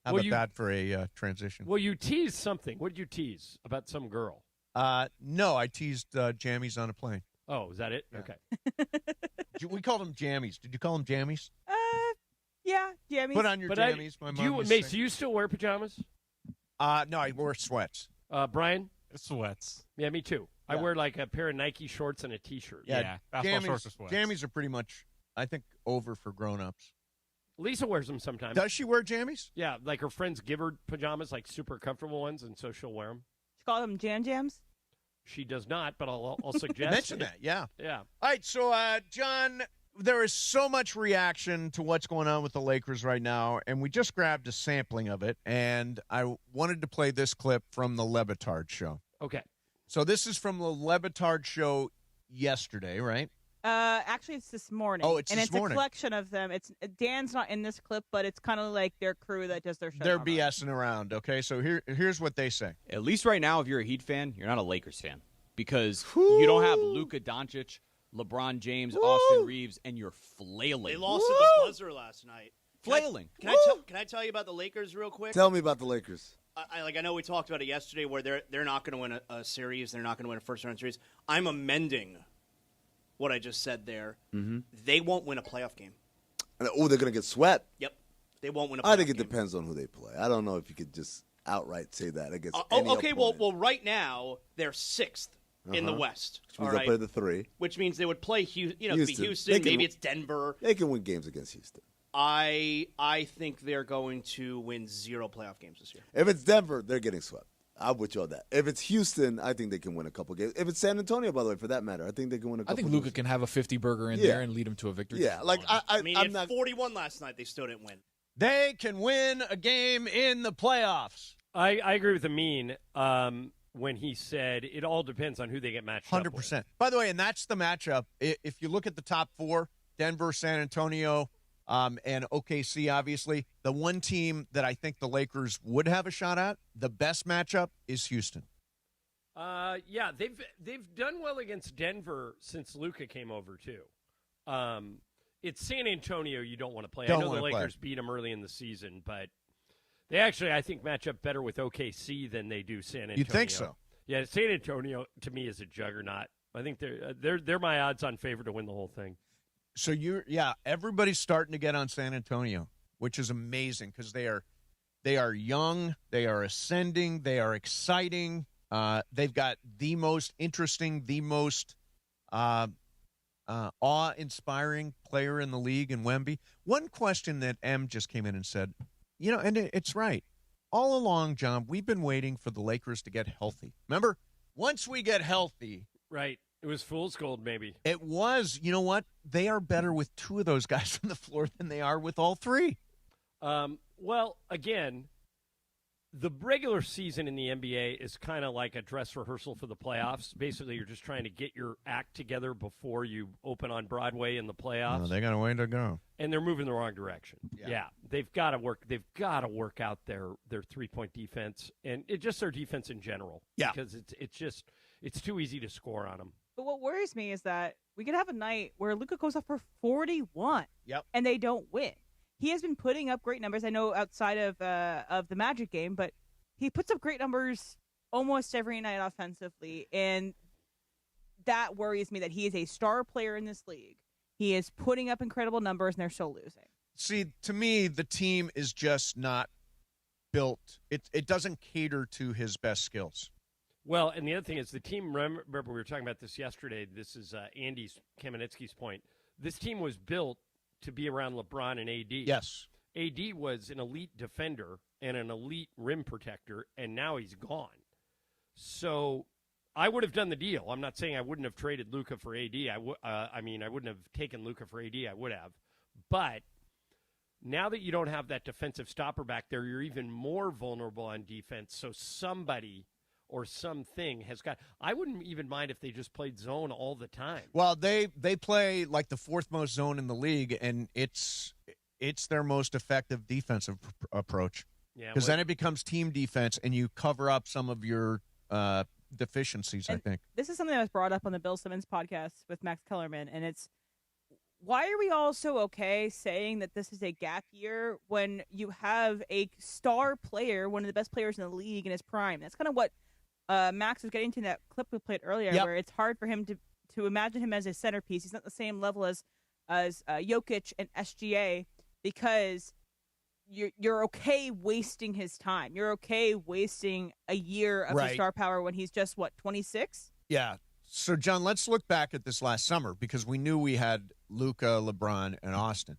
[SPEAKER 4] how
[SPEAKER 5] Well,
[SPEAKER 4] about
[SPEAKER 5] you-
[SPEAKER 4] that for a transition?
[SPEAKER 5] Well, you teased something. What did you tease about some girl?
[SPEAKER 4] No, I teased jammies on a plane.
[SPEAKER 5] Oh, is that it?
[SPEAKER 4] Yeah.
[SPEAKER 5] Okay.
[SPEAKER 4] We called them jammies. Did you call them jammies?
[SPEAKER 6] Yeah, jammies.
[SPEAKER 4] Put on your
[SPEAKER 5] But
[SPEAKER 4] jammies. My
[SPEAKER 5] do
[SPEAKER 4] mom
[SPEAKER 5] you,
[SPEAKER 4] was
[SPEAKER 5] Mace,
[SPEAKER 4] saying.
[SPEAKER 5] do you still wear pajamas?
[SPEAKER 4] No, I wore sweats.
[SPEAKER 5] Brian?
[SPEAKER 15] Sweats.
[SPEAKER 5] Yeah, me too. I
[SPEAKER 4] Yeah.
[SPEAKER 5] wear like a pair of Nike shorts and a T-shirt.
[SPEAKER 15] Yeah, basketball shorts or sweats.
[SPEAKER 4] Jammies are pretty much, I think, over for grown-ups.
[SPEAKER 5] Lisa wears them sometimes.
[SPEAKER 4] Does she wear jammies?
[SPEAKER 5] Yeah, like her friends give her pajamas, like super comfortable ones, and so she'll wear them.
[SPEAKER 6] You call them jams?
[SPEAKER 5] She does not, but I'll suggest.
[SPEAKER 4] Mention that, yeah.
[SPEAKER 5] Yeah.
[SPEAKER 4] All right, so, John, there is so much reaction to what's going on with the Lakers right now, and we just grabbed a sampling of it, and I wanted to play this clip from the Levitard show.
[SPEAKER 5] Okay.
[SPEAKER 4] So this is from the Levitard show yesterday, right?
[SPEAKER 6] Actually, it's this morning.
[SPEAKER 4] Oh, it's
[SPEAKER 6] and
[SPEAKER 4] this
[SPEAKER 6] it's
[SPEAKER 4] morning.
[SPEAKER 6] a collection of them. It's Dan's not in this clip, but it's kind of like their crew that does their show.
[SPEAKER 4] They're
[SPEAKER 6] normally.
[SPEAKER 4] BSing around, okay? So here's what they say.
[SPEAKER 16] At least right now, if you're a Heat fan, you're not a Lakers fan because you don't have Luka Doncic, LeBron James, Austin Reeves, and you're flailing.
[SPEAKER 17] They lost at the buzzer last night.
[SPEAKER 16] Flailing.
[SPEAKER 17] Can I tell you about the Lakers real quick?
[SPEAKER 18] Tell me about the Lakers.
[SPEAKER 17] I know we talked about it yesterday where they're not going to win a series. They're not going to win a first-round series. I'm amending what I just said there.
[SPEAKER 18] Mm-hmm.
[SPEAKER 17] They won't win a playoff game.
[SPEAKER 18] Oh, they're going to get swept?
[SPEAKER 17] Yep. They won't win a playoff
[SPEAKER 18] I think it
[SPEAKER 17] game.
[SPEAKER 18] depends on who they play. I don't know if you could just outright say that against
[SPEAKER 17] Okay, well, right now, they're sixth in the West.
[SPEAKER 18] Which means
[SPEAKER 17] all
[SPEAKER 18] they'll
[SPEAKER 17] right?
[SPEAKER 18] play the three.
[SPEAKER 17] Which means they would play Houston. It could be Houston.
[SPEAKER 18] They can-
[SPEAKER 17] Maybe it's Denver.
[SPEAKER 18] They can win games against Houston.
[SPEAKER 17] I think they're going to win 0 playoff games this year.
[SPEAKER 18] If it's Denver, they're getting swept. I'm with you on that. If it's Houston, I think they can win a couple games. If it's San Antonio, by the way, for that matter, I think they can win a couple
[SPEAKER 19] I think
[SPEAKER 18] games.
[SPEAKER 19] Luka can have a 50-burger in
[SPEAKER 18] Yeah.
[SPEAKER 19] there and lead him to a victory.
[SPEAKER 18] Yeah, like
[SPEAKER 17] I mean,
[SPEAKER 18] I'm
[SPEAKER 17] at
[SPEAKER 18] not
[SPEAKER 17] 41 last night, they still didn't win.
[SPEAKER 4] They can win a game in the playoffs.
[SPEAKER 5] I agree with Amin when he said it all depends on who they get matched up with.
[SPEAKER 4] 100%. By the way, and that's the matchup. If you look at the top four, Denver, San Antonio, and OKC, obviously, the one team that I think the Lakers would have a shot at, the best matchup is Houston.
[SPEAKER 5] Yeah, they've done well against Denver since Luka came over too. It's San Antonio you don't want to play. I know the Lakers beat them early in the season, but they actually, I think, match up better with OKC than they do San Antonio.
[SPEAKER 4] You think so?
[SPEAKER 5] Yeah, San Antonio to me is a juggernaut. I think they're my odds-on favorite to win the whole thing.
[SPEAKER 4] So everybody's starting to get on San Antonio, which is amazing because they are young, they are ascending, they are exciting. They've got the most interesting, the most awe-inspiring player in the league in Wemby. One question that M just came in and said, and it's right. All along, John, we've been waiting for the Lakers to get healthy. Remember, once we get healthy.
[SPEAKER 5] Right. It was fool's gold, maybe.
[SPEAKER 4] It was. You know what? They are better with two of those guys on the floor than they are with all three.
[SPEAKER 5] Well, again, the regular season in the NBA is kind of like a dress rehearsal for the playoffs. Basically, you're just trying to get your act together before you open on Broadway in the playoffs.
[SPEAKER 4] They got a way to go,
[SPEAKER 5] and they're moving the wrong direction. Yeah, they've got to work. They've got to work out their 3-point defense and just their defense in general.
[SPEAKER 4] Yeah,
[SPEAKER 5] because it's too easy to score on them.
[SPEAKER 6] But what worries me is that we could have a night where Luka goes off for 41.
[SPEAKER 4] Yep,
[SPEAKER 6] and they don't win. He has been putting up great numbers. I know outside of the Magic game, but he puts up great numbers almost every night offensively, and that worries me that he is a star player in this league. He is putting up incredible numbers, and they're still losing.
[SPEAKER 4] See, to me, the team is just not built. It doesn't cater to his best skills.
[SPEAKER 5] Well, and the other thing is the team, remember we were talking about this yesterday. This is Andy Kamenetsky's point. This team was built to be around LeBron and AD.
[SPEAKER 4] Yes.
[SPEAKER 5] AD was an elite defender and an elite rim protector, and now he's gone. So I would have done the deal. I'm not saying I wouldn't have traded Luka for AD. I wouldn't have taken Luka for AD. I would have. But now that you don't have that defensive stopper back there, you're even more vulnerable on defense. So somebody or something has got – I wouldn't even mind if they just played zone all the time.
[SPEAKER 4] Well, they play like the fourth most zone in the league, and it's their most effective defensive approach.
[SPEAKER 5] Yeah,
[SPEAKER 4] because then it becomes team defense, and you cover up some of your deficiencies, I think.
[SPEAKER 6] This is something that was brought up on the Bill Simmons podcast with Max Kellerman, and it's why are we all so okay saying that this is a gap year when you have a star player, one of the best players in the league in his prime? That's kind of what Max was getting to in that clip we played earlier, where it's hard for him to imagine him as a centerpiece. He's not the same level as Jokic and SGA because you're okay wasting his time. You're okay wasting a year of his star power when he's just, 26?
[SPEAKER 4] Yeah. So, John, let's look back at this last summer because we knew we had Luka, LeBron, and Austin.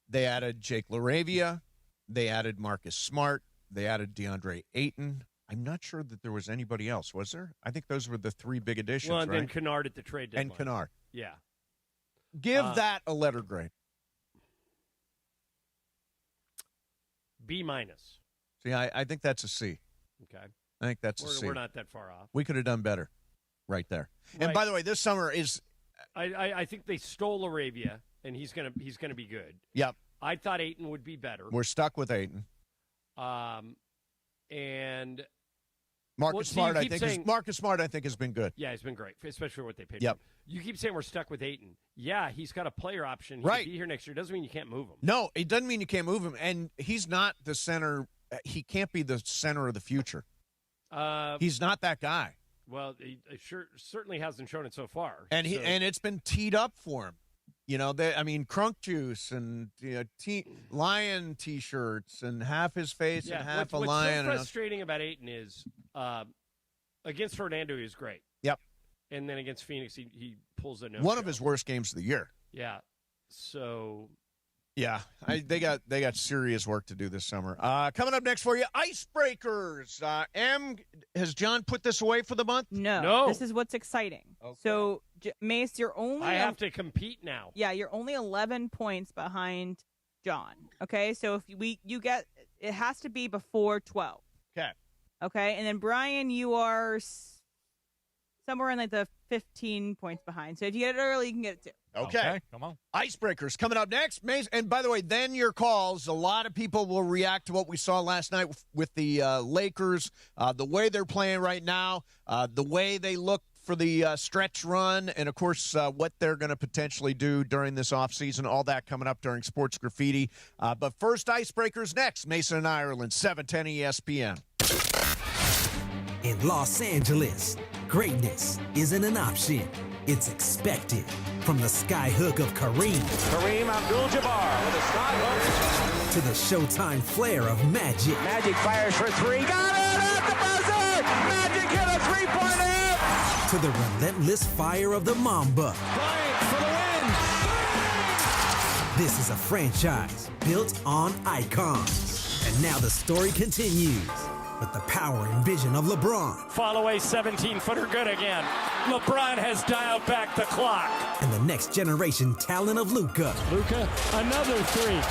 [SPEAKER 4] They added Jake LaRavia. They added Marcus Smart. They added DeAndre Ayton. I'm not sure that there was anybody else, was there? I think those were the three big additions,
[SPEAKER 5] well, and
[SPEAKER 4] right?
[SPEAKER 5] then Kennard at the trade deadline.
[SPEAKER 4] And Kennard.
[SPEAKER 5] Yeah.
[SPEAKER 4] Give that a letter grade.
[SPEAKER 5] B-.
[SPEAKER 4] See, I think that's a C.
[SPEAKER 5] Okay.
[SPEAKER 4] I think that's a C.
[SPEAKER 5] We're not that far off.
[SPEAKER 4] We could have done better right there.
[SPEAKER 5] Right.
[SPEAKER 4] And by the way, this summer is
[SPEAKER 5] I think they stole Arabia, and he's gonna be good.
[SPEAKER 4] Yep.
[SPEAKER 5] I thought Ayton would be better.
[SPEAKER 4] We're stuck with Ayton.
[SPEAKER 5] And
[SPEAKER 4] Marcus Smart, I think, has been good.
[SPEAKER 5] Yeah, he's been great, especially for what they paid.
[SPEAKER 4] Yep.
[SPEAKER 5] For him. You keep saying we're stuck with Ayton. Yeah, he's got a player option. He
[SPEAKER 4] right.
[SPEAKER 5] could be here next year. Doesn't mean you can't move him.
[SPEAKER 4] No, it doesn't mean you can't move him. And he's not the center. He can't be the center of the future. He's not that guy.
[SPEAKER 5] Well, he certainly hasn't shown it so far.
[SPEAKER 4] And it's been teed up for him. You know, Crunk Juice and lion T-shirts and half his face and half a lion.
[SPEAKER 5] What's so frustrating about Ayton is against Orlando, he was great.
[SPEAKER 4] Yep.
[SPEAKER 5] And then against Phoenix, he pulls a no.
[SPEAKER 4] One of his worst games of the year.
[SPEAKER 5] Yeah. So.
[SPEAKER 4] Yeah, they got serious work to do this summer. Coming up next for you, Icebreakers. Has John put this away for the month?
[SPEAKER 6] No. This is what's exciting. Okay. So, Mace, you're only...
[SPEAKER 5] I have to compete now.
[SPEAKER 6] Yeah, you're only 11 points behind John. Okay, so if you get... It has to be before 12.
[SPEAKER 4] Okay.
[SPEAKER 6] Okay, and then Brian, you are somewhere in like the 15 points behind. So if you get it early, you can get it too.
[SPEAKER 4] Okay.
[SPEAKER 15] Come on.
[SPEAKER 4] Icebreakers coming up next. And by the way, then your calls. A lot of people will react to what we saw last night with the Lakers, the way they're playing right now, the way they look for the stretch run, and, of course, what they're going to potentially do during this offseason. All that coming up during Sports Graffiti. But first, Icebreakers next. Mason and Ireland, 710 ESPN.
[SPEAKER 8] In Los Angeles, greatness isn't an option. It's expected. From the skyhook of Kareem
[SPEAKER 22] Abdul-Jabbar with a skyhook.
[SPEAKER 8] to the Showtime flair of Magic.
[SPEAKER 22] Magic fires for three. Got it at the buzzer. Magic hit a three-pointer.
[SPEAKER 8] To the relentless fire of the Mamba.
[SPEAKER 22] Bryant for the win.
[SPEAKER 8] This is a franchise built on icons. And now the story continues with the power and vision of LeBron.
[SPEAKER 5] Fall away 17-footer good again. LeBron has dialed back the clock.
[SPEAKER 8] And the next generation talent of Luka.
[SPEAKER 5] Luka, another three.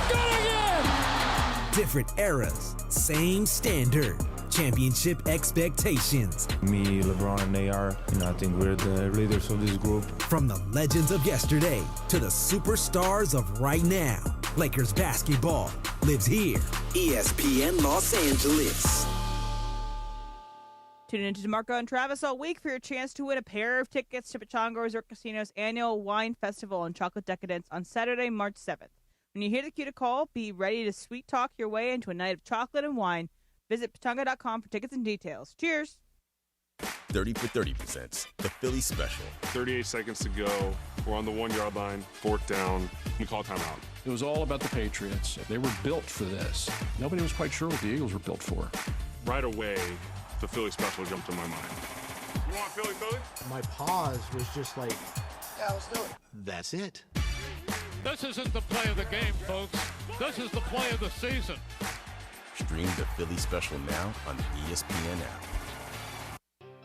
[SPEAKER 5] Good again!
[SPEAKER 8] Different eras, same standard. Championship expectations.
[SPEAKER 20] Me, LeBron, and AR, I think we're the leaders of this group.
[SPEAKER 8] From the legends of yesterday to the superstars of right now, Lakers basketball lives here. ESPN Los Angeles.
[SPEAKER 6] Tune in to DeMarco and Travis all week for your chance to win a pair of tickets to Pechanga Resort Casino's annual wine festival and chocolate decadence on Saturday, March 7th. When you hear the cue to call, be ready to sweet talk your way into a night of chocolate and wine. Visit Pechanga.com for tickets and details. Cheers.
[SPEAKER 21] 30 for 30 presents the Philly Special.
[SPEAKER 23] 38 seconds to go. We're on the 1-yard line, fourth down. We call timeout.
[SPEAKER 24] It was all about the Patriots. They were built for this. Nobody was quite sure what the Eagles were built for.
[SPEAKER 23] Right away, the Philly Special jumped in my mind. You want Philly, Philly?
[SPEAKER 26] My pause was just like,
[SPEAKER 22] Yeah, let's do it.
[SPEAKER 26] that's it.
[SPEAKER 27] This isn't the play of the game, folks. This is the play of the season.
[SPEAKER 21] Stream the Philly Special now on the ESPN app.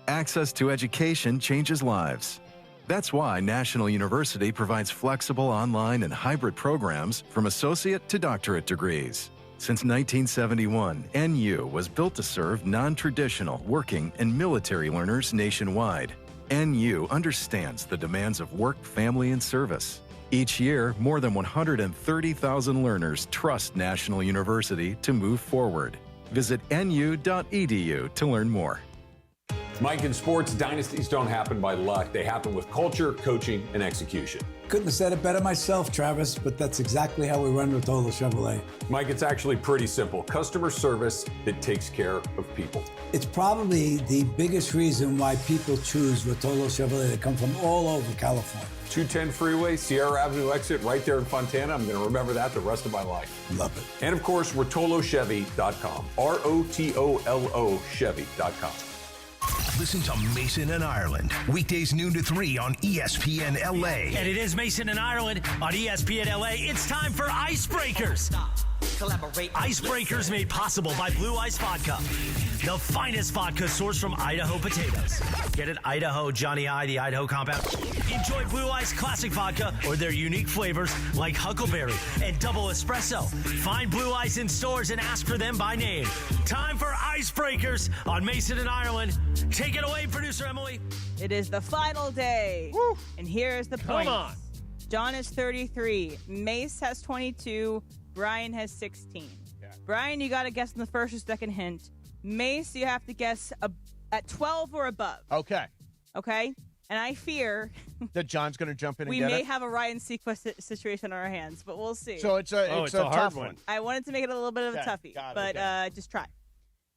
[SPEAKER 28] Access to education changes lives. That's why National University provides flexible online and hybrid programs from associate to doctorate degrees. Since 1971, NU was built to serve non-traditional working and military learners nationwide. NU understands the demands of work, family, and service. Each year, more than 130,000 learners trust National University to move forward. Visit nu.edu to learn more.
[SPEAKER 29] Mike, in sports, dynasties don't happen by luck. They happen with culture, coaching, and execution.
[SPEAKER 30] Couldn't have said it better myself, Travis, but that's exactly how we run Rotolo Chevrolet.
[SPEAKER 29] Mike, it's actually pretty simple. Customer service that takes care of people.
[SPEAKER 30] It's probably the biggest reason why people choose Rotolo Chevrolet. They come from all over California.
[SPEAKER 29] 210 freeway, Sierra Avenue exit, right there in Fontana. I'm going to remember that the rest of my life.
[SPEAKER 30] Love it.
[SPEAKER 29] And of course, RotoloChevy.com. ROTOLO Chevy.com.
[SPEAKER 22] Listen to Mason and Ireland, weekdays noon to 3 on ESPN LA.
[SPEAKER 31] And it is Mason and Ireland on ESPN LA. It's time for Icebreakers. Icebreakers made possible by Blue Ice Vodka, the finest vodka sourced from Idaho potatoes. Get it? Idaho, Johnny I, the Idaho compound. Enjoy Blue Ice Classic Vodka or their unique flavors like Huckleberry and Double Espresso. Find Blue Ice in stores and ask for them by name. Time for Icebreakers on Mason and Ireland. Take it away, producer Emily.
[SPEAKER 6] It is the final day. Woo. And here's the point.
[SPEAKER 5] Come on.
[SPEAKER 6] John is 33. Mace has 22. Brian has 16. Yeah. Brian, you got to guess in the first or second hint. Mace, you have to guess at 12 or above.
[SPEAKER 4] Okay.
[SPEAKER 6] Okay? And I fear
[SPEAKER 4] that John's going to jump in and
[SPEAKER 6] we
[SPEAKER 4] get it.
[SPEAKER 6] may have a Ryan Seacrest situation on our hands, but we'll see.
[SPEAKER 4] So it's a
[SPEAKER 5] hard
[SPEAKER 4] tough
[SPEAKER 5] one.
[SPEAKER 6] I wanted to make it a little bit of a toughie, but just try.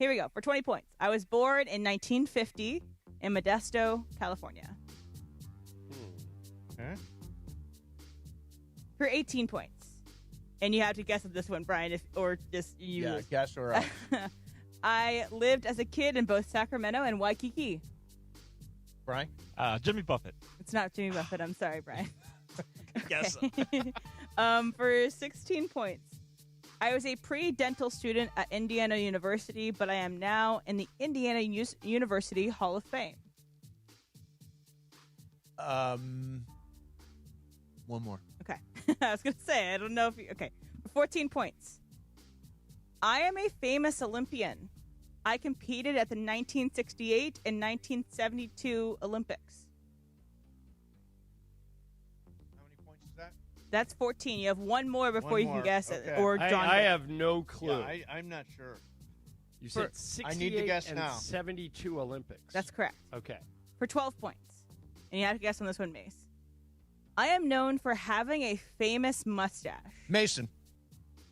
[SPEAKER 6] Here we go. For 20 points. I was born in 1950 in Modesto, California.
[SPEAKER 4] Okay.
[SPEAKER 6] For 18 points. And you have to guess at this one, Brian, or just you.
[SPEAKER 4] Yeah, guess or else.
[SPEAKER 6] I lived as a kid in both Sacramento and Waikiki.
[SPEAKER 4] Brian?
[SPEAKER 15] Jimmy Buffett.
[SPEAKER 6] It's not Jimmy Buffett. I'm sorry, Brian.
[SPEAKER 4] Guess.
[SPEAKER 6] For 16 points. I was a pre-dental student at Indiana University, but I am now in the Indiana University Hall of Fame.
[SPEAKER 4] One more.
[SPEAKER 6] Okay. I was going to say, I don't know if you... Okay. 14 points. I am a famous Olympian. I competed at the 1968 and 1972 Olympics.
[SPEAKER 4] that?
[SPEAKER 6] That's 14. You have one more before
[SPEAKER 4] One
[SPEAKER 6] you
[SPEAKER 4] more.
[SPEAKER 6] can guess it.
[SPEAKER 4] Okay.
[SPEAKER 6] Or John.
[SPEAKER 5] I have no clue.
[SPEAKER 4] Yeah, I'm not sure.
[SPEAKER 5] You said
[SPEAKER 4] I
[SPEAKER 5] 68
[SPEAKER 4] need to guess
[SPEAKER 5] and
[SPEAKER 4] now.
[SPEAKER 5] 72 Olympics.
[SPEAKER 6] That's correct.
[SPEAKER 5] Okay.
[SPEAKER 6] For 12 points. And you have to guess on this one, Mace. I am known for having a famous mustache.
[SPEAKER 4] Mason.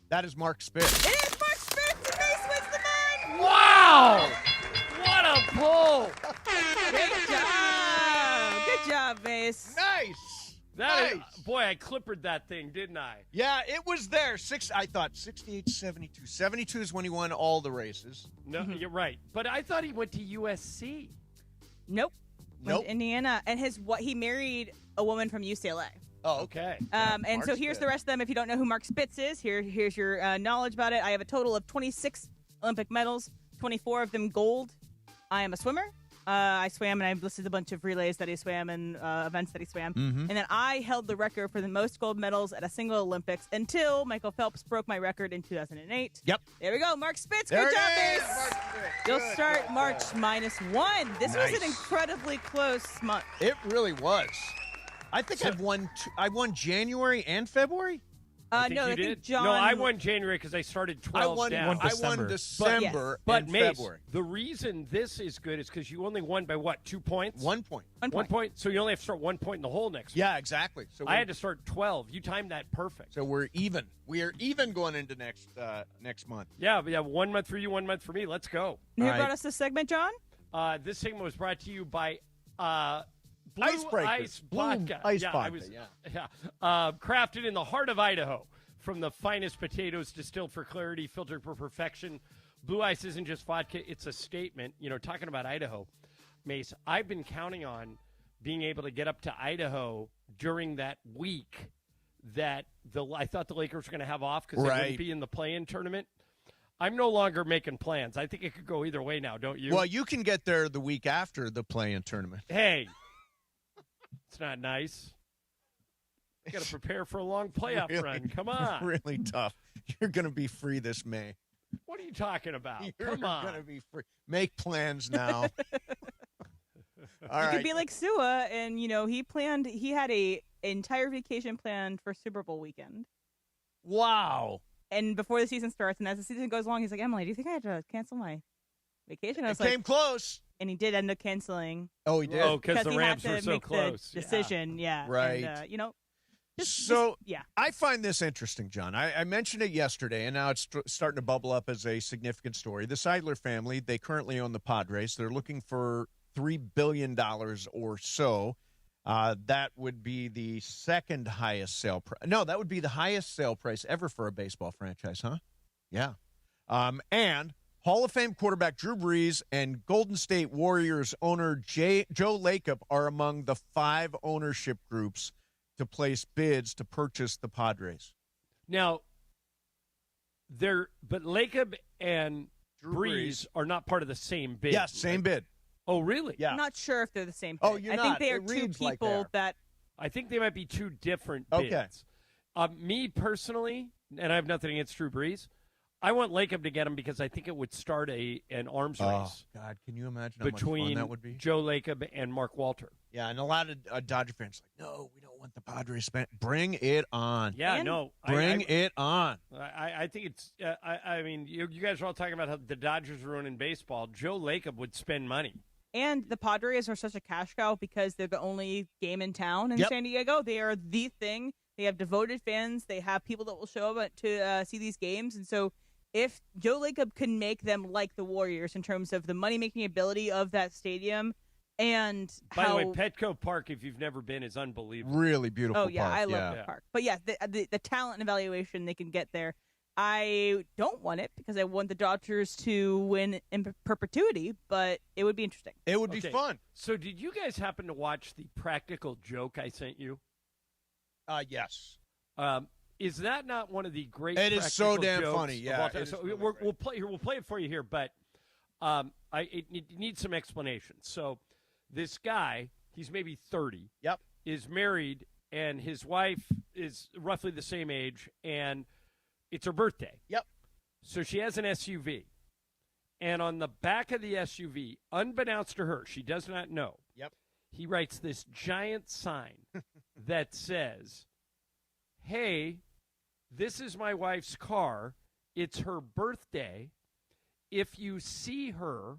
[SPEAKER 4] That is Mark Spitz.
[SPEAKER 6] It is Mark Spitz, and Mace wins the month.
[SPEAKER 5] Wow! What a pull!
[SPEAKER 6] Great job. Good job, Mace.
[SPEAKER 4] Nice.
[SPEAKER 5] That
[SPEAKER 4] nice.
[SPEAKER 5] is, boy, I clippered that thing, didn't I?
[SPEAKER 4] Yeah, it was there. I thought 68, 72. 72 is when he won all the races.
[SPEAKER 5] No, you're right. But I thought he went to USC.
[SPEAKER 6] Nope. Went to Indiana. And he married a woman from UCLA.
[SPEAKER 4] Oh, okay.
[SPEAKER 6] And
[SPEAKER 4] Mark
[SPEAKER 6] so here's
[SPEAKER 4] Spitz.
[SPEAKER 6] the rest of them. If you don't know who Mark Spitz is, here's your knowledge about it. I have a total of 26 Olympic medals, 24 of them gold. I am a swimmer. I swam, and I've listed a bunch of relays that he swam and events that he swam.
[SPEAKER 4] Mhm.
[SPEAKER 6] And then I held the record for the most gold medals at a single Olympics until Michael Phelps broke my record in 2008.
[SPEAKER 4] Yep.
[SPEAKER 6] There we go. Mark Spitz.
[SPEAKER 4] There
[SPEAKER 6] Good
[SPEAKER 4] it
[SPEAKER 6] job,
[SPEAKER 4] is,
[SPEAKER 6] Mace.
[SPEAKER 4] Mark Spitz.
[SPEAKER 6] You'll
[SPEAKER 4] Good,
[SPEAKER 6] start
[SPEAKER 4] good,
[SPEAKER 6] March -1. This was
[SPEAKER 4] Nice.
[SPEAKER 6] an incredibly close month.
[SPEAKER 4] It really was. I think I've won. I won January and February.
[SPEAKER 5] I think
[SPEAKER 6] No,
[SPEAKER 5] you
[SPEAKER 6] I think
[SPEAKER 5] did.
[SPEAKER 6] John.
[SPEAKER 5] No, I won January because I started 12 down.
[SPEAKER 4] I won December
[SPEAKER 5] But
[SPEAKER 4] and
[SPEAKER 5] Mace,
[SPEAKER 4] February.
[SPEAKER 5] the reason this is good is because you only won by what, 2 points?
[SPEAKER 4] 1 point.
[SPEAKER 6] 1 point.
[SPEAKER 5] So you only have to start 1 point in the whole next
[SPEAKER 4] Yeah, exactly. So
[SPEAKER 5] I had to start 12. You timed that perfect.
[SPEAKER 4] So we're even. We are even going into next month.
[SPEAKER 5] Yeah, we have 1 month for you, 1 month for me. Let's go.
[SPEAKER 6] Who brought us this segment, John?
[SPEAKER 5] This segment was brought to you by Blue
[SPEAKER 4] Icebreakers.
[SPEAKER 5] Ice
[SPEAKER 4] Blue
[SPEAKER 5] Vodka.
[SPEAKER 4] Ice
[SPEAKER 5] yeah,
[SPEAKER 4] Vodka,
[SPEAKER 5] crafted in the heart of Idaho from the finest potatoes distilled for clarity, filtered for perfection. Blue Ice isn't just vodka, it's a statement. You know, talking about Idaho, Mace, I've been counting on being able to get up to Idaho during that week that I thought the Lakers were going to have off because they wouldn't be in the play-in tournament. I'm no longer making plans. I think it could go either way now, don't you?
[SPEAKER 4] Well, you can get there the week after the play-in tournament.
[SPEAKER 5] Hey, it's not nice. Got to prepare for a long playoff run. Come on.
[SPEAKER 4] Really tough. You're going to be free this May.
[SPEAKER 5] What are you talking about?
[SPEAKER 4] You're
[SPEAKER 5] Come on.
[SPEAKER 4] going to be free. Make plans now. All
[SPEAKER 6] You
[SPEAKER 4] right.
[SPEAKER 6] could be like Sua, and he had a entire vacation planned for Super Bowl weekend.
[SPEAKER 4] Wow.
[SPEAKER 6] And before the season starts, and as the season goes along, he's like, Emily, do you think I had to cancel my vacation? I was
[SPEAKER 4] Came close.
[SPEAKER 6] And he did end up canceling.
[SPEAKER 4] Oh, he did.
[SPEAKER 5] Oh, because the
[SPEAKER 6] he
[SPEAKER 5] Rams
[SPEAKER 6] had to
[SPEAKER 5] were so
[SPEAKER 6] make
[SPEAKER 5] close.
[SPEAKER 6] The decision, yeah.
[SPEAKER 4] Right.
[SPEAKER 6] And,
[SPEAKER 4] So I find this interesting, John. I mentioned it yesterday, and now it's starting to bubble up as a significant story. The Seidler family, they currently own the Padres. They're looking for $3 billion or so. That would be the second highest sale price. No, that would be the highest sale price ever for a baseball franchise, huh? Yeah. And Hall of Fame quarterback Drew Brees and Golden State Warriors owner Joe Lacob are among the 5 ownership groups to place bids to purchase the Padres.
[SPEAKER 5] Now, but Lacob and Breeze are not part of the same bid.
[SPEAKER 4] Yes, same bid.
[SPEAKER 5] Oh, really?
[SPEAKER 4] Yeah.
[SPEAKER 6] I'm not sure if they're the same.
[SPEAKER 4] Oh,
[SPEAKER 6] bid.
[SPEAKER 4] you're
[SPEAKER 6] I
[SPEAKER 4] not.
[SPEAKER 6] think they are
[SPEAKER 4] It
[SPEAKER 6] two
[SPEAKER 4] reads like
[SPEAKER 6] people
[SPEAKER 4] they are.
[SPEAKER 6] that.
[SPEAKER 5] I think they might be two different bids.
[SPEAKER 4] Okay.
[SPEAKER 5] Me personally, and I have nothing against Drew Brees, I want Lacob to get him because I think it would start an arms race.
[SPEAKER 4] Oh, God, can you imagine how much
[SPEAKER 5] between
[SPEAKER 4] fun that would be?
[SPEAKER 5] Joe Lacob and Mark Walter.
[SPEAKER 4] Yeah, and a lot of Dodger fans are like, no, we don't want the Padres spent. Bring it on.
[SPEAKER 5] Yeah, no.
[SPEAKER 4] Bring it on.
[SPEAKER 5] I think it's I mean, you guys are all talking about how the Dodgers are ruining baseball. Joe Lacob would spend money.
[SPEAKER 6] And the Padres are such a cash cow because they're the only game in town in
[SPEAKER 4] Yep.
[SPEAKER 6] San Diego. They are the thing. They have devoted fans. They have people that will show up to see these games. And so if Joe Lacob can make them like the Warriors in terms of the money-making ability of that stadium and
[SPEAKER 5] By
[SPEAKER 6] how...
[SPEAKER 5] the way, Petco Park, if you've never been, is unbelievable.
[SPEAKER 4] Really beautiful
[SPEAKER 6] Oh, yeah,
[SPEAKER 4] park.
[SPEAKER 6] I love the park. But, yeah, the talent and evaluation they can get there. I don't want it because I want the Dodgers to win in perpetuity, but it would be interesting.
[SPEAKER 4] It would be fun.
[SPEAKER 5] So did you guys happen to watch the practical joke I sent you?
[SPEAKER 4] Yes.
[SPEAKER 5] Is that not one of the great
[SPEAKER 4] It is so
[SPEAKER 5] practical
[SPEAKER 4] damn
[SPEAKER 5] jokes
[SPEAKER 4] funny,
[SPEAKER 5] of
[SPEAKER 4] yeah,
[SPEAKER 5] all time?
[SPEAKER 4] it is
[SPEAKER 5] So
[SPEAKER 4] really
[SPEAKER 5] we'll play it for you here, but it needs some explanation. So this guy, he's maybe 30.
[SPEAKER 4] Yep.
[SPEAKER 5] Is married, and his wife is roughly the same age, and it's her birthday.
[SPEAKER 4] Yep.
[SPEAKER 5] So she has an SUV. And on the back of the SUV, unbeknownst to her, she does not know.
[SPEAKER 4] Yep.
[SPEAKER 5] He writes this giant sign that says, hey, this is my wife's car. It's her birthday. If you see her,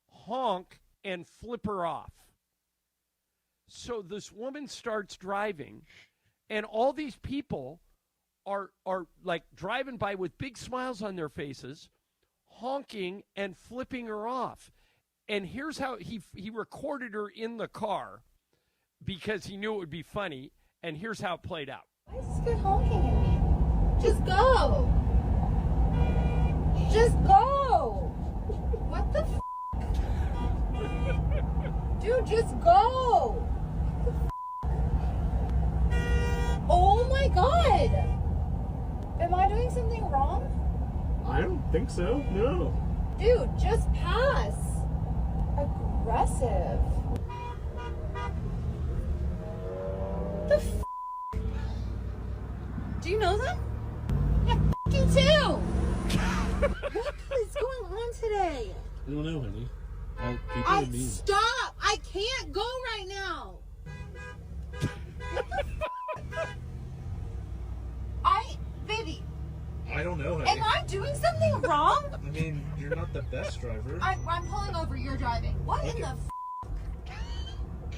[SPEAKER 5] honk and flip her off. So this woman starts driving, and all these people are like driving by with big smiles on their faces, honking and flipping her off. And here's how he recorded her in the car because he knew it would be funny, and here's how it played out.
[SPEAKER 1] Why is this guy honking at me? Just go. Just go. What the f***? Dude, just go. Oh my god. Am I doing something wrong?
[SPEAKER 2] I don't think so. No.
[SPEAKER 1] Dude, just pass. Aggressive. The f***? Do you know them? Yeah, f*** you too. What is going on today?
[SPEAKER 2] I don't know, honey.
[SPEAKER 1] Stop! I can't go right now. What the f***? Baby.
[SPEAKER 2] I don't know, honey.
[SPEAKER 1] Am I doing something wrong?
[SPEAKER 2] I mean, you're not the best driver.
[SPEAKER 1] I'm pulling over. You're driving. What in the f***?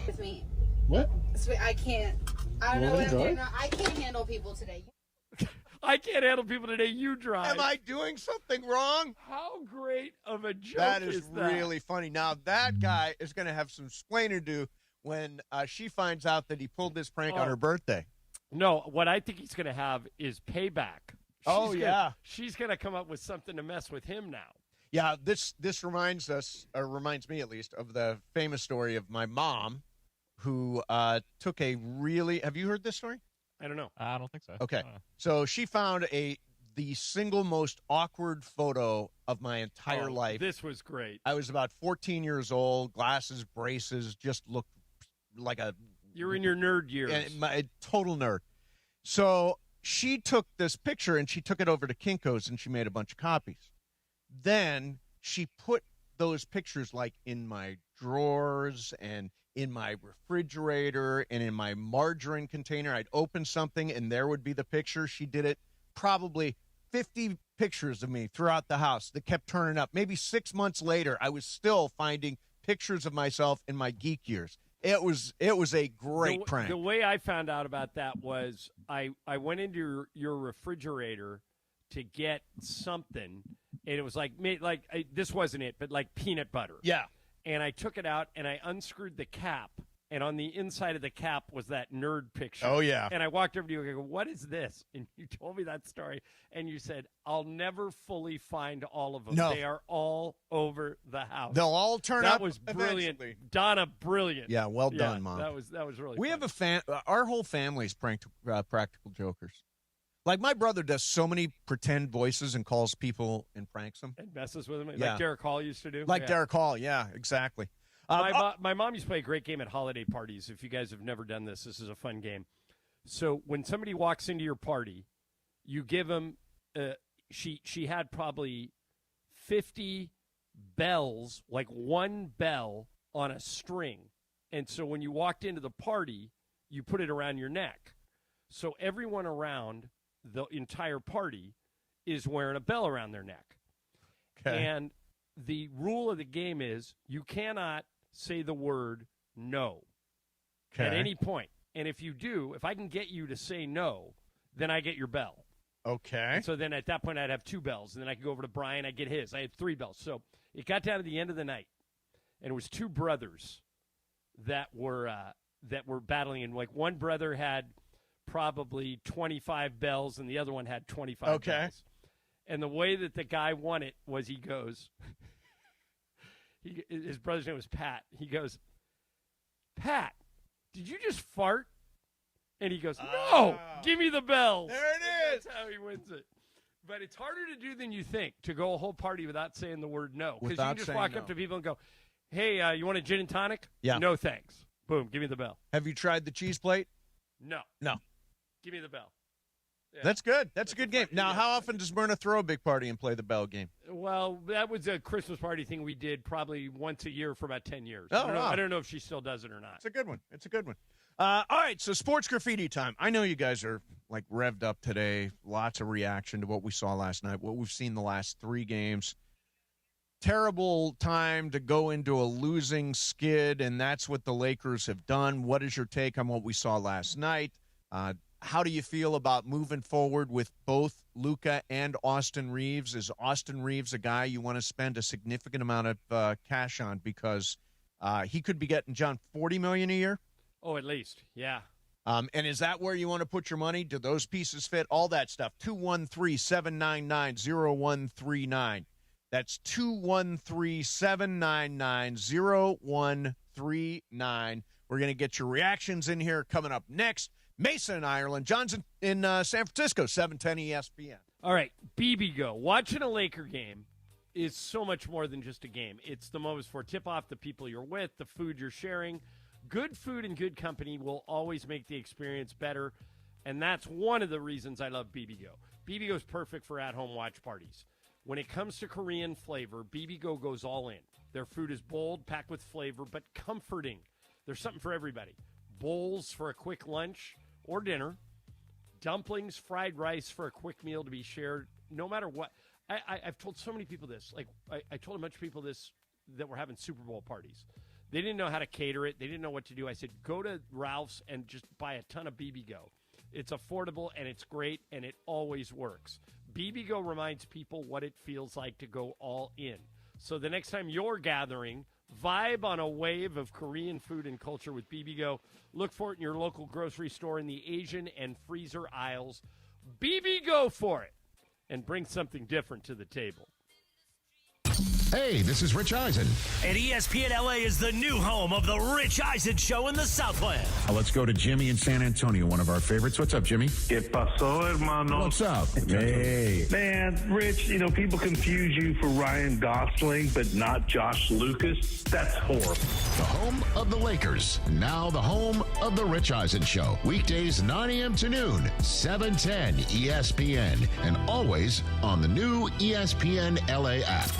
[SPEAKER 1] With me.
[SPEAKER 2] What?
[SPEAKER 1] Sweet, I can't. I don't know what I'm doing. I can't handle people today.
[SPEAKER 5] I can't handle people today. You drive.
[SPEAKER 4] Am I doing something wrong?
[SPEAKER 5] How great of a joke
[SPEAKER 4] That is
[SPEAKER 5] that?
[SPEAKER 4] really funny. Now, that guy is going to have some explaining to do when she finds out that he pulled this prank on her birthday.
[SPEAKER 5] No, what I think he's going to have is payback. She's going to come up with something to mess with him now.
[SPEAKER 4] Yeah, this reminds us, or reminds me at least, of the famous story of my mom who took a really – have you heard this story?
[SPEAKER 5] I don't know.
[SPEAKER 15] I don't think so.
[SPEAKER 4] Okay. So she found the single most awkward photo of my entire life.
[SPEAKER 5] This was great.
[SPEAKER 4] I was about 14 years old, glasses, braces, just looked like a –
[SPEAKER 5] you're in your nerd years.
[SPEAKER 4] A total nerd. So she took this picture and she took it over to Kinko's and she made a bunch of copies. Then she put those pictures like in my drawers and in my refrigerator and in my margarine container. I'd open something and there would be the picture. She did it probably 50 pictures of me throughout the house that kept turning up. Maybe 6 months later, I was still finding pictures of myself in my geek years. It was a great prank.
[SPEAKER 5] The way I found out about that was I went into your refrigerator to get something, and it was this wasn't it, but like peanut butter.
[SPEAKER 4] Yeah.
[SPEAKER 5] And I took it out, and I unscrewed the cap, and on the inside of the cap was that nerd picture.
[SPEAKER 4] Oh, yeah.
[SPEAKER 5] And I walked over to you and I go, what is this? And you told me that story, and you said, I'll never fully find all of them.
[SPEAKER 4] No.
[SPEAKER 5] They are all over the house.
[SPEAKER 4] They'll all turn up.
[SPEAKER 5] That was brilliant.
[SPEAKER 4] Eventually.
[SPEAKER 5] Donna, brilliant.
[SPEAKER 4] Yeah, well done, Mom.
[SPEAKER 5] That was really
[SPEAKER 4] We
[SPEAKER 5] fun.
[SPEAKER 4] have our whole family's practical jokers. Like my brother does so many pretend voices and calls people and pranks them.
[SPEAKER 5] And messes with them.
[SPEAKER 4] Yeah.
[SPEAKER 5] Like Derek Hall used to do.
[SPEAKER 4] Like Derek Hall, yeah, exactly.
[SPEAKER 5] My mom used to play a great game at holiday parties. If you guys have never done this is a fun game. So when somebody walks into your party, you give them she had probably 50 bells, like one bell on a string. And so when you walked into the party, you put it around your neck. So everyone around the entire party is wearing a bell around their neck.
[SPEAKER 4] Okay.
[SPEAKER 5] And the rule of the game is you cannot say the word no at any point. And if you do, if I can get you to say no, then I get your bell.
[SPEAKER 4] Okay.
[SPEAKER 5] And so then at that point, I'd have 2 bells. And then I could go over to Brian, I'd get his. I had 3 bells. So it got down to the end of the night, and it was 2 brothers that were battling. And like one brother had probably 25 bells, and the other one had 25 bells. And the way that the guy won it was he goes, his brother's name was Pat. He goes, Pat, did you just fart? And he goes, no, give me the bells.
[SPEAKER 4] There it is.
[SPEAKER 5] That's how he wins it. But it's harder to do than you think, to go a whole party without saying the word no. Because you can just walk up to people and go, hey, you want a gin and tonic?
[SPEAKER 4] Yeah.
[SPEAKER 5] No, thanks. Boom, give me the bell.
[SPEAKER 4] Have you tried the cheese plate?
[SPEAKER 5] No.
[SPEAKER 4] No.
[SPEAKER 5] Give me the bell. Yeah.
[SPEAKER 4] That's good. That's a good game. Now, how often does Myrna throw a big party and play the bell game?
[SPEAKER 5] Well, that was a Christmas party thing we did probably once a year for about 10 years.
[SPEAKER 4] Oh,
[SPEAKER 5] I don't know if she still does it or not.
[SPEAKER 4] It's a good one. All right, so sports graffiti time. I know you guys are like revved up today. Lots of reaction to what we saw last night, what we've seen the last 3 games. Terrible time to go into a losing skid, and that's what the Lakers have done. What is your take on what we saw last night? How do you feel about moving forward with both Luka and Austin Reeves? Is Austin Reeves a guy you want to spend a significant amount of cash on because he could be getting, John, $40 million a year?
[SPEAKER 5] Oh, at least, yeah.
[SPEAKER 4] And is that where you want to put your money? Do those pieces fit? All that stuff. 213-799-0139. That's 213-799-0139. We're going to get your reactions in here coming up next. Mason in Ireland. John's in San Francisco, 710 ESPN.
[SPEAKER 5] All right, BBGO. Watching a Laker game is so much more than just a game. It's the moments for tip-off, the people you're with, the food you're sharing. Good food and good company will always make the experience better, and that's one of the reasons I love BBGO. BBGO is perfect for at-home watch parties. When it comes to Korean flavor, BBGO goes all in. Their food is bold, packed with flavor, but comforting. There's something for everybody. Bowls for a quick lunch or dinner. Dumplings, fried rice for a quick meal to be shared, no matter what. I've told so many people this. Like, I told a bunch of people this that were having Super Bowl parties. They didn't know how to cater it. They didn't know what to do. I said, go to Ralph's and just buy a ton of BBGO. It's affordable, and it's great, and it always works. BBGO reminds people what it feels like to go all in. So the next time you're gathering, vibe on a wave of Korean food and culture with BBGO. Look for it in your local grocery store in the Asian and freezer aisles. BBGO for it, and bring something different to the table.
[SPEAKER 22] Hey, this is Rich Eisen.
[SPEAKER 31] And ESPN LA is the new home of the Rich Eisen Show in the Southland.
[SPEAKER 22] Let's go to Jimmy in San Antonio, one of our favorites. What's up, Jimmy?
[SPEAKER 3] ¿Qué pasó, hermano?
[SPEAKER 22] What's up? Hey.
[SPEAKER 3] Man, Rich, people confuse you for Ryan Gosling, but not Josh Lucas. That's horrible.
[SPEAKER 22] The home of the Lakers. Now the home of the Rich Eisen Show. Weekdays 9 a.m. to noon, 710 ESPN. And always on the new ESPN LA app.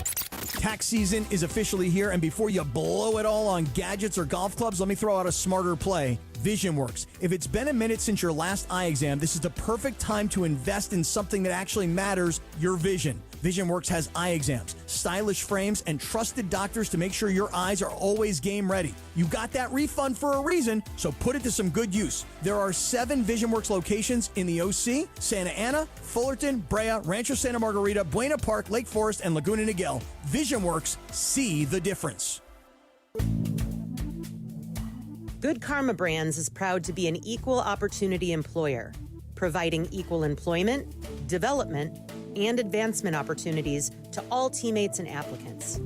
[SPEAKER 7] Tax season is officially here, and before you blow it all on gadgets or golf clubs, let me throw out a smarter play. VisionWorks. If it's been a minute since your last eye exam, this is the perfect time to invest in something that actually matters, your vision. VisionWorks has eye exams, stylish frames, and trusted doctors to make sure your eyes are always game ready. You got that refund for a reason, so put it to some good use. There are 7 VisionWorks locations in the OC, Santa Ana, Fullerton, Brea, Rancho Santa Margarita, Buena Park, Lake Forest, and Laguna Niguel. VisionWorks, see the difference.
[SPEAKER 9] Good Karma Brands is proud to be an equal opportunity employer, providing equal employment, development, and advancement opportunities to all teammates and applicants.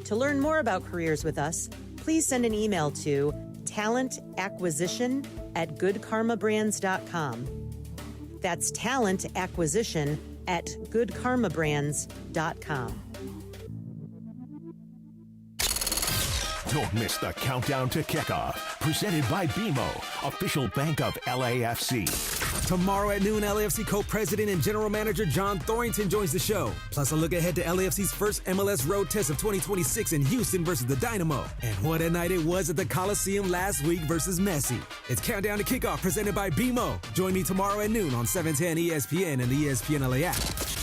[SPEAKER 9] To learn more about careers with us, please send an email to talentacquisition@goodkarmabrands.com. That's talentacquisition@goodkarmabrands.com.
[SPEAKER 22] Don't miss the countdown to kickoff. Presented by BMO, official bank of LAFC.
[SPEAKER 8] Tomorrow at noon, LAFC co-president and general manager John Thorrington joins the show. Plus a look ahead to LAFC's first MLS road test of 2026 in Houston versus the Dynamo. And what a night it was at the Coliseum last week versus Messi. It's Countdown to Kickoff presented by BMO. Join me tomorrow at noon on 710 ESPN and the ESPN LA app.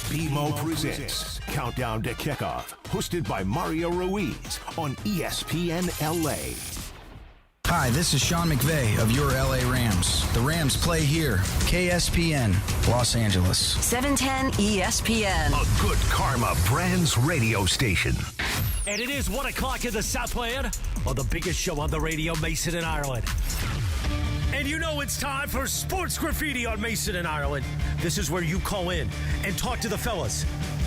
[SPEAKER 22] BMO presents Countdown to Kickoff, hosted by Mario Ruiz on ESPN LA.
[SPEAKER 10] Hi, this is Sean McVay of your LA Rams. The Rams play here. KSPN, Los Angeles.
[SPEAKER 31] 710 ESPN.
[SPEAKER 22] A Good Karma Brands radio station.
[SPEAKER 31] And it is 1 o'clock in the Southland on the biggest show on the radio, Mason and Ireland. And you know it's time for Sports Graffiti on Mason and Ireland. This is where you call in and talk to the fellas.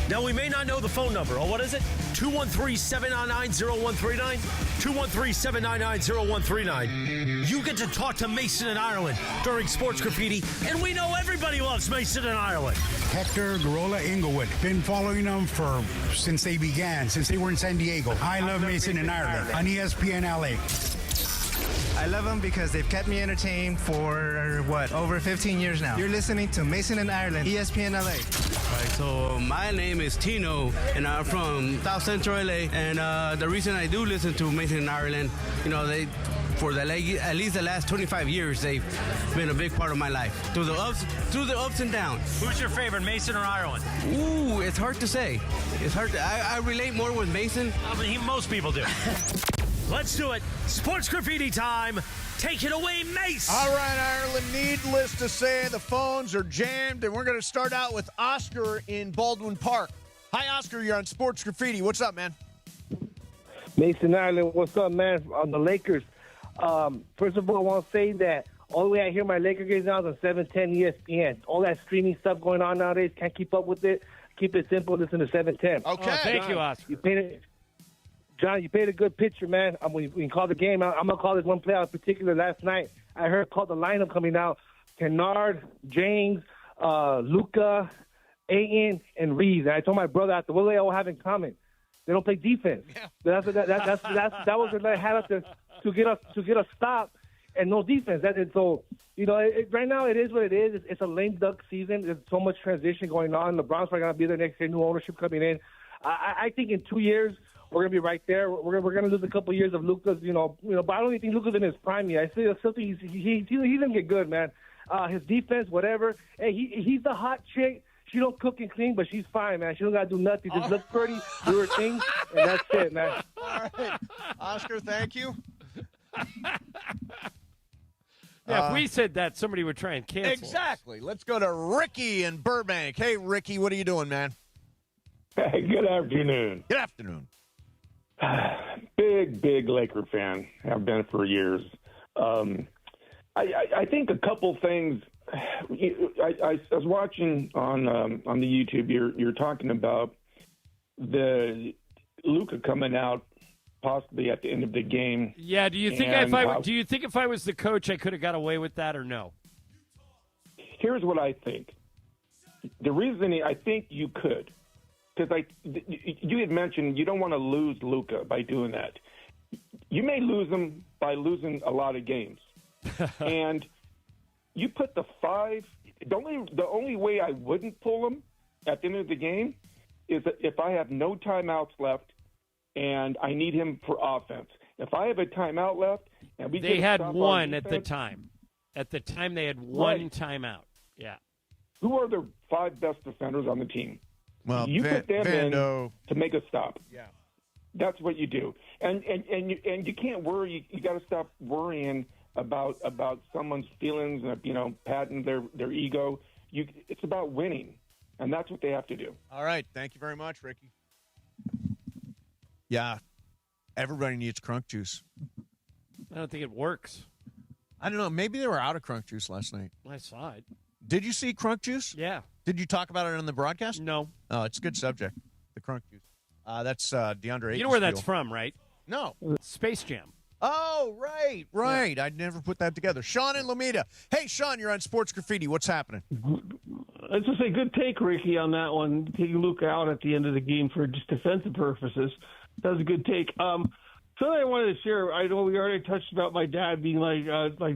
[SPEAKER 31] Now, we may not know the phone number. Oh, what is it? 213-799-0139? 213-799-0139. You get to talk to Mason and Ireland during Sports Graffiti, and we know everybody loves Mason and Ireland.
[SPEAKER 11] Hector Garola Inglewood. Been following them since they began, since they were in San Diego. I love Mason and Ireland on ESPN LA.
[SPEAKER 12] I love them because they've kept me entertained for, over 15 years now. You're listening to Mason and Ireland, ESPN LA.
[SPEAKER 13] All right, so my name is Tino, and I'm from South Central LA. And the reason I do listen to Mason and Ireland, for at least the last 25 years. They've been a big part of my life through the ups and downs.
[SPEAKER 31] Who's your favorite, Mason or Ireland?
[SPEAKER 13] Ooh, it's hard to say. It's hard to. I relate more with Mason.
[SPEAKER 31] Most people do. Let's do it. Sports graffiti time. Take it away, Mace.
[SPEAKER 4] All right, Ireland, needless to say, the phones are jammed, and we're going to start out with Oscar in Baldwin Park. Hi, Oscar. You're on Sports Graffiti. What's up, man?
[SPEAKER 14] Mason Ireland, what's up, man? On the Lakers. First of all, I want to say that all the way I hear my Laker games now is on 710 ESPN. All that streaming stuff going on nowadays, can't keep up with it. Keep it simple. Listen to 710.
[SPEAKER 4] Okay.
[SPEAKER 31] Thank you, Oscar.
[SPEAKER 14] John, you paid a good picture, man. We can call the game. I'm going to call this one play out in particular last night. I heard called the lineup coming out. Kennard, James, Luka, Ayton, and Reeves. And I told my brother after, what do they all have in common? They don't play defense. Yeah. That was what they had up to get us stopped and no defense. So, right now it is what it is. It's a lame duck season. There's so much transition going on. LeBron's probably going to be there next year, new ownership coming in. I think in 2 years, we're going to be right there. We're going to lose a couple of years of Luka's, but I don't even think Luka's in his prime yet. I still think he's going to get good, man. His defense, whatever. Hey, he's the hot chick. She don't cook and clean, but she's fine, man. She don't got to do nothing. Just look pretty, do her thing, and that's it, man.
[SPEAKER 4] All right. Oscar, thank you.
[SPEAKER 5] Yeah, if we said that, somebody would try and cancel
[SPEAKER 4] Exactly. Let's go to Ricky in Burbank. Hey, Ricky, what are you doing, man?
[SPEAKER 16] Hey, good afternoon.
[SPEAKER 4] Good afternoon.
[SPEAKER 16] Big Laker fan. Have been for years. I think a couple things. I was watching on the YouTube. You're talking about the Luka coming out possibly at the end of the game.
[SPEAKER 5] Yeah. Do you think if I was the coach, I could have got away with that or no?
[SPEAKER 16] Here's what I think. The reason I think you could, because you had mentioned you don't want to lose Luka by doing that. You may lose him by losing a lot of games, and you put the five. The only way I wouldn't pull him at the end of the game is that if I have no timeouts left and I need him for offense. If I have a timeout left, and
[SPEAKER 5] they had one at the time. At the time, they had one timeout. Yeah.
[SPEAKER 16] Who are the five best defenders on the team?
[SPEAKER 4] Well,
[SPEAKER 16] you put them in to make a stop.
[SPEAKER 4] Yeah.
[SPEAKER 16] That's what you do, and you can't worry. You got to stop worrying about someone's feelings, patting their ego. It's about winning, and that's what they have to do.
[SPEAKER 4] All right, thank you very much, Ricky. Yeah, everybody needs crunk juice.
[SPEAKER 5] I don't think it works.
[SPEAKER 4] I don't know. Maybe they were out of crunk juice last night.
[SPEAKER 5] I saw it.
[SPEAKER 4] Did you see crunk juice?
[SPEAKER 5] Yeah.
[SPEAKER 4] Did you talk about it on the broadcast?
[SPEAKER 5] No.
[SPEAKER 4] Oh, it's a good subject. The crunk juice. That's DeAndre.
[SPEAKER 5] You know where that's from, right?
[SPEAKER 4] No.
[SPEAKER 5] Space Jam.
[SPEAKER 4] Oh, right. Yeah. I'd never put that together. Sean in Lomita. Hey, Sean, you're on Sports Graffiti. What's happening?
[SPEAKER 17] Let's just say good take, Ricky, on that one. Taking Luke out at the end of the game for just defensive purposes. That was a good take. Something I wanted to share. I know we already touched about my dad being like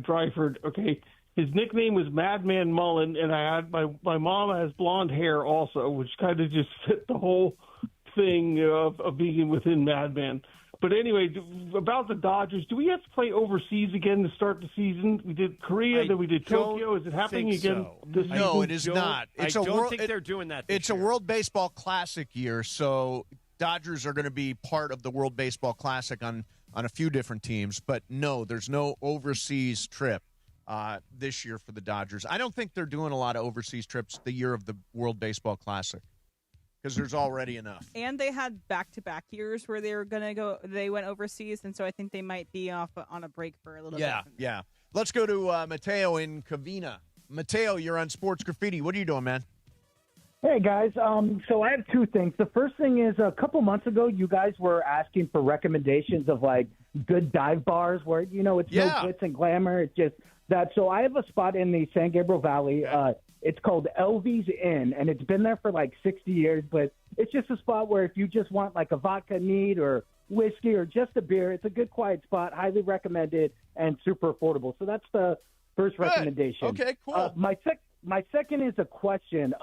[SPEAKER 17] Dryford. Okay, his nickname was Madman Mullen, and I had my mom has blonde hair also, which kind of just fit the whole thing of being within Madman. But anyway, about the Dodgers, do we have to play overseas again to start the season? We did Korea, then we did Tokyo. Is it happening again this season?
[SPEAKER 4] No, it is not.
[SPEAKER 5] I don't think they're doing that this
[SPEAKER 4] It's
[SPEAKER 5] year.
[SPEAKER 4] a World Baseball Classic year, so Dodgers are going to be part of the World Baseball Classic on a few different teams. But no, there's no overseas trip this year for the Dodgers. I don't think they're doing a lot of overseas trips the year of the World Baseball Classic because there's already enough.
[SPEAKER 6] And they had back-to-back years where they were going to go. They went overseas, and so I think they might be off on a break for a little bit.
[SPEAKER 4] Yeah. Let's go to Mateo in Covina. Mateo, you're on Sports Graffiti. What are you doing, man?
[SPEAKER 18] Hey, guys. So I have two things. The first thing is a couple months ago, you guys were asking for recommendations of, good dive bars where, it's no glitz and glamour. It's just that. So I have a spot in the San Gabriel Valley. It's called Elvie's Inn, and it's been there for 60 years. But it's just a spot where if you just want a vodka neat or whiskey or just a beer, it's a good, quiet spot, highly recommended, and super affordable. So that's the first recommendation.
[SPEAKER 4] Okay, cool.
[SPEAKER 18] My second is a question.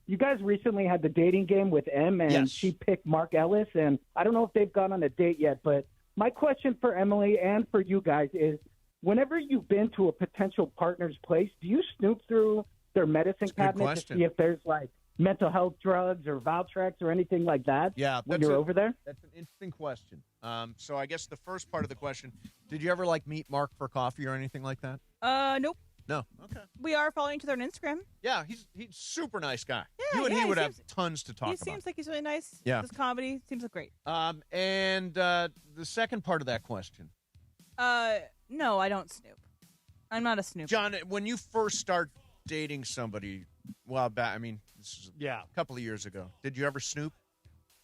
[SPEAKER 18] You guys recently had the dating game with M, and she picked Mark Ellis, and I don't know if they've gone on a date yet, but My question for Emily and for you guys is, whenever you've been to a potential partner's place, do you snoop through their medicine cabinet to see if there's like mental health drugs or Valtrex or anything like that?
[SPEAKER 4] Yeah,
[SPEAKER 18] when you're over there.
[SPEAKER 4] That's an interesting question. So I guess the first part of the question: did you ever like meet Mark for coffee or anything like that?
[SPEAKER 6] Nope.
[SPEAKER 4] No. Okay.
[SPEAKER 6] We are following each other on Instagram.
[SPEAKER 4] Yeah, he's a super nice guy.
[SPEAKER 6] Yeah,
[SPEAKER 4] you and he would
[SPEAKER 6] seems,
[SPEAKER 4] have tons to talk
[SPEAKER 6] He
[SPEAKER 4] about.
[SPEAKER 6] seems like he's really nice.
[SPEAKER 4] Yeah.
[SPEAKER 6] His comedy seems like great.
[SPEAKER 4] And the second part of that question.
[SPEAKER 6] No, I don't snoop. I'm not a snooper.
[SPEAKER 4] John, when you first start dating somebody, well, back, I mean, this is a couple of years ago. Did you ever snoop?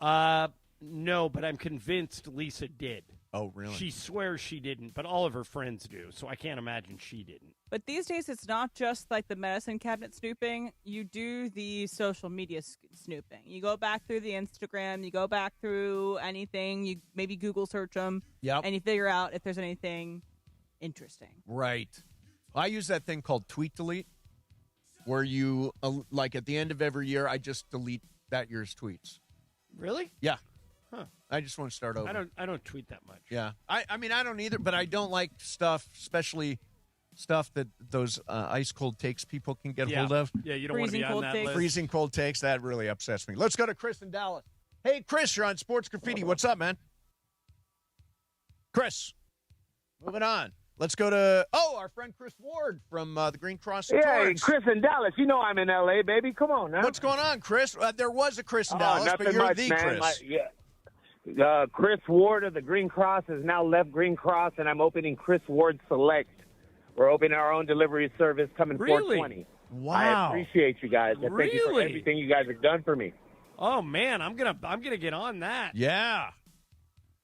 [SPEAKER 5] No, but I'm convinced Lisa did.
[SPEAKER 4] Oh, really?
[SPEAKER 5] She swears she didn't, but all of her friends do, so I can't imagine she didn't.
[SPEAKER 6] But these days, it's not just like the medicine cabinet snooping. You do the social media snooping. You go back through the Instagram. You go back through anything. You maybe Google search them.
[SPEAKER 4] Yep.
[SPEAKER 6] And you figure out if there's anything interesting.
[SPEAKER 4] Right. I use that thing called Tweet Delete, where you, like at the end of every year, I just delete that year's tweets.
[SPEAKER 5] Really?
[SPEAKER 4] Yeah.
[SPEAKER 5] Huh.
[SPEAKER 4] I just want to start over.
[SPEAKER 5] I don't tweet that much.
[SPEAKER 4] Yeah. I mean, I don't either, but I don't like stuff, especially stuff that those ice cold takes people can get hold of.
[SPEAKER 5] Yeah, you don't want to be on that list.
[SPEAKER 4] Freezing cold takes, that really upsets me. Let's go to Chris in Dallas. Hey, Chris, you're on Sports Graffiti. What's up, man? Chris, moving on. Let's go to, our friend Chris Ward from the Green Cross.
[SPEAKER 19] Hey, Chris in Dallas. You know I'm in L.A., baby. Come on now.
[SPEAKER 4] What's going on, Chris? There was a Chris in Dallas,
[SPEAKER 19] nothing
[SPEAKER 4] but you're
[SPEAKER 19] much,
[SPEAKER 4] the
[SPEAKER 19] man.
[SPEAKER 4] Chris.
[SPEAKER 19] Chris Ward of the Green Cross has now left Green Cross, and I'm opening Chris Ward Select. We're opening our own delivery service coming 420.
[SPEAKER 4] Wow.
[SPEAKER 19] I appreciate you guys. I thank you for
[SPEAKER 5] Really?
[SPEAKER 19] everything you guys have done for me.
[SPEAKER 5] Oh man, I'm gonna get on that.
[SPEAKER 4] Yeah.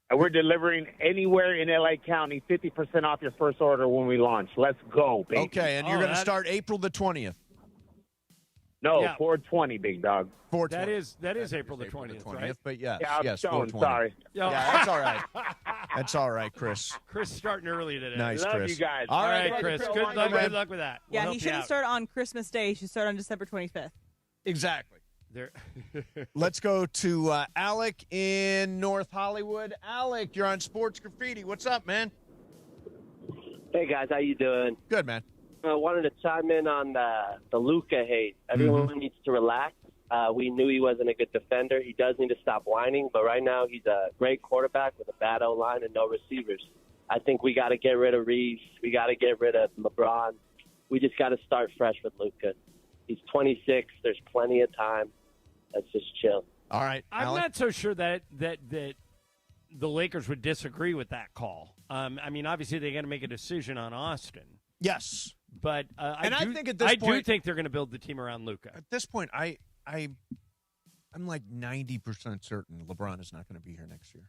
[SPEAKER 19] And we're delivering anywhere in L.A. County, 50% off your first order when we launch. Let's go, baby.
[SPEAKER 4] Okay, and you're going to start April the 20th.
[SPEAKER 19] No,
[SPEAKER 5] Yeah.
[SPEAKER 19] 420, big dog.
[SPEAKER 4] 420.
[SPEAKER 5] That is April the 20th, right?
[SPEAKER 4] But yes,
[SPEAKER 19] Yeah, I'm
[SPEAKER 4] yes,
[SPEAKER 19] stoned,
[SPEAKER 4] 420.
[SPEAKER 19] sorry.
[SPEAKER 5] Yeah.
[SPEAKER 4] Yeah, that's all right. That's all right, Chris.
[SPEAKER 5] Chris starting early today.
[SPEAKER 4] Nice,
[SPEAKER 19] Love
[SPEAKER 4] Chris.
[SPEAKER 19] you guys.
[SPEAKER 4] All
[SPEAKER 5] All
[SPEAKER 4] right,
[SPEAKER 5] right, Chris.
[SPEAKER 19] Chris.
[SPEAKER 5] Good luck with that.
[SPEAKER 6] Yeah,
[SPEAKER 5] We'll
[SPEAKER 6] he
[SPEAKER 5] help you
[SPEAKER 6] shouldn't
[SPEAKER 5] out.
[SPEAKER 6] start on Christmas Day. He should start on December 25th.
[SPEAKER 4] Exactly.
[SPEAKER 5] There.
[SPEAKER 4] Let's go to Alec in North Hollywood. Alec, you're on Sports Graffiti. What's up, man?
[SPEAKER 20] Hey guys, how you doing?
[SPEAKER 4] Good, man.
[SPEAKER 20] I wanted to chime in on the Luka hate. Everyone needs to relax. We knew he wasn't a good defender. He does need to stop whining, but right now he's a great quarterback with a bad O-line and no receivers. I think we got to get rid of Reeves. We got to get rid of LeBron. We just got to start fresh with Luka. He's 26. There's plenty of time. Let's just chill.
[SPEAKER 4] All right,
[SPEAKER 5] I'm
[SPEAKER 4] Alec?
[SPEAKER 5] not so sure that the Lakers would disagree with that call. I mean, obviously they got to make a decision on Austin.
[SPEAKER 4] Yes,
[SPEAKER 5] but
[SPEAKER 4] I think at this point,
[SPEAKER 5] I do think they're going to build the team around Luka.
[SPEAKER 4] At this point, I'm like 90% certain LeBron is not going to be here next year.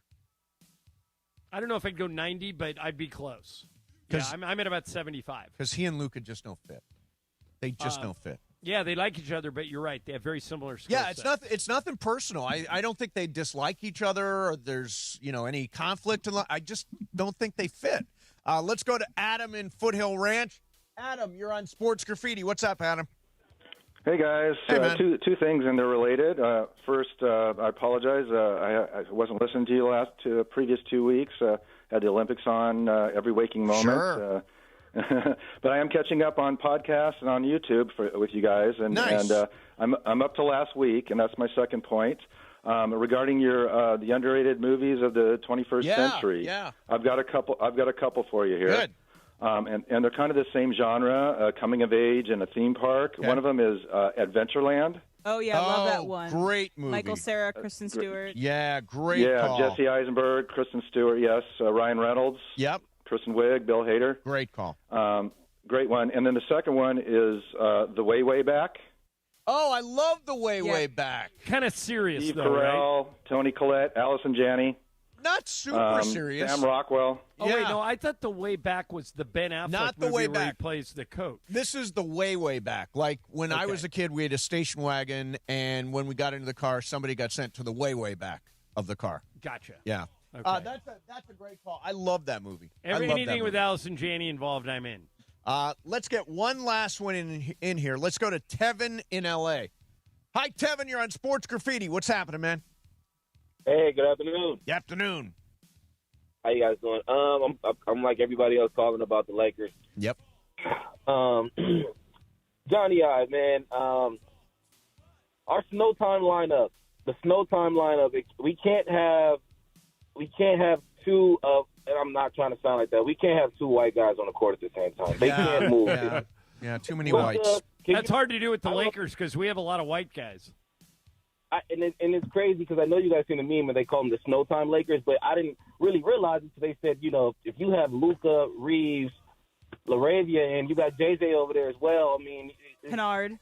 [SPEAKER 5] I don't know if I'd go 90, but I'd be close. Yeah, I'm at about 75.
[SPEAKER 4] Because he and Luka just don't fit. They just don't fit.
[SPEAKER 5] Yeah, they like each other, but you're right. They have very similar skill
[SPEAKER 4] Yeah, it's nothing personal. I don't think they dislike each other or there's, any conflict. I just don't think they fit. Let's go to Adam in Foothill Ranch. Adam, you're on Sports Graffiti. What's up, Adam?
[SPEAKER 21] Hey, guys.
[SPEAKER 4] Hey, man.
[SPEAKER 21] Two things, and they're related. First, I apologize. I wasn't listening to you the previous 2 weeks. Had the Olympics on every waking moment.
[SPEAKER 4] Sure.
[SPEAKER 21] But I am catching up on podcasts and on YouTube with you guys, and
[SPEAKER 4] Nice.
[SPEAKER 21] and I'm up to last week, and that's my second point. Regarding your the underrated movies of the 21st century, I've got a couple for you here.
[SPEAKER 4] Good.
[SPEAKER 21] And they're kind of the same genre, coming of age and a theme park.
[SPEAKER 4] Okay.
[SPEAKER 21] One of them is Adventureland.
[SPEAKER 6] Oh, yeah, I love that one.
[SPEAKER 4] Great movie.
[SPEAKER 6] Michael Cera, Kristen Stewart.
[SPEAKER 4] Yeah, great call.
[SPEAKER 21] Jesse Eisenberg, Kristen Stewart, yes, Ryan Reynolds.
[SPEAKER 4] Yep.
[SPEAKER 21] Kristen Wiig, Bill Hader.
[SPEAKER 4] Great call.
[SPEAKER 21] Great one. And then the second one is The Way, Way Back.
[SPEAKER 4] Oh, I love The Way Back.
[SPEAKER 5] Kind of serious,
[SPEAKER 21] Steve
[SPEAKER 5] though,
[SPEAKER 21] Carell,
[SPEAKER 5] right?
[SPEAKER 21] Toni Collette, Allison Janney.
[SPEAKER 4] Not super serious.
[SPEAKER 21] Sam Rockwell.
[SPEAKER 5] Oh, wait, no, I thought The Way Back was the Ben Affleck
[SPEAKER 4] Not The
[SPEAKER 5] movie
[SPEAKER 4] Way
[SPEAKER 5] where he
[SPEAKER 4] Back.
[SPEAKER 5] plays the coach.
[SPEAKER 4] This is the way back. Like when I was a kid, we had a station wagon, and when we got into the car, somebody got sent to the way back of the car.
[SPEAKER 5] Gotcha.
[SPEAKER 4] Yeah.
[SPEAKER 5] Okay.
[SPEAKER 4] That's a great call. I love that movie.
[SPEAKER 5] Anything with Allison Janney involved, I'm in.
[SPEAKER 4] Let's get one last one in here. Let's go to Tevin in L.A. Hi, Tevin. You're on Sports Graffiti. What's happening, man?
[SPEAKER 23] Hey, good afternoon.
[SPEAKER 4] Good afternoon.
[SPEAKER 1] How you guys doing? I'm like everybody else calling about the Lakers.
[SPEAKER 4] Yep.
[SPEAKER 1] Johnny I, man, our snow time lineup. The snow time lineup. We can't have two of. And I'm not trying to sound like that. We can't have two white guys on the court at the same time. They can't move.
[SPEAKER 4] Yeah, too many whites.
[SPEAKER 5] That's hard to do with the Lakers because we have a lot of white guys.
[SPEAKER 1] And it's crazy because I know you guys seen the meme and they call them the snow time Lakers, but I didn't really realize it until they said, if you have Luka, Reeves, Laravia, and you got JJ over there as well, I mean,
[SPEAKER 6] Kennard.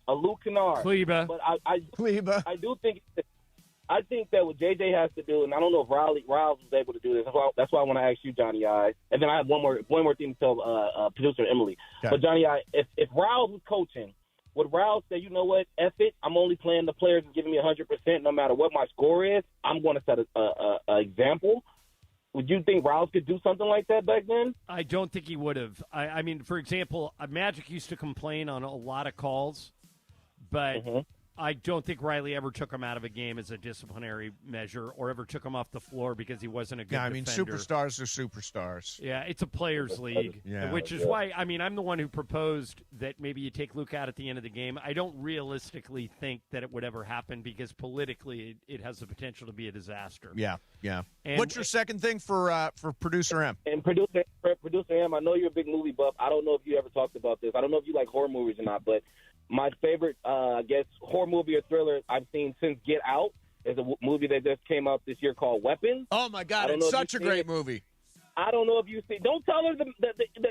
[SPEAKER 1] A Luke Kennard.
[SPEAKER 5] Kleba.
[SPEAKER 1] But I do think that what JJ has to do, and I don't know if Riles was able to do this. That's why I want to ask you, Johnny I. And then I have one more thing to tell producer Emily.
[SPEAKER 4] Okay.
[SPEAKER 1] But Johnny I, if Riles was coaching, would Riles say, you know what, F it, I'm only playing the players and giving me 100% no matter what my score is? I'm going to set an example. Would you think Riles could do something like that back then?
[SPEAKER 5] I don't think he would have. I mean, for example, Magic used to complain on a lot of calls, but I don't think Riley ever took him out of a game as a disciplinary measure or ever took him off the floor because he wasn't a good defender.
[SPEAKER 4] Superstars are superstars.
[SPEAKER 5] Yeah, it's a players' league, which is why, I mean, I'm the one who proposed that maybe you take Luke out at the end of the game. I don't realistically think that it would ever happen because politically it has the potential to be a disaster.
[SPEAKER 4] Yeah.
[SPEAKER 5] And
[SPEAKER 4] what's your second thing for Producer M?
[SPEAKER 1] And Producer M, I know you're a big movie buff. I don't know if you ever talked about this. I don't know if you like horror movies or not, but my favorite, horror movie or thriller I've seen since Get Out is a movie that just came out this year called Weapons.
[SPEAKER 4] Oh, my God, it's such a great movie.
[SPEAKER 1] I don't know if you see. Don't tell her the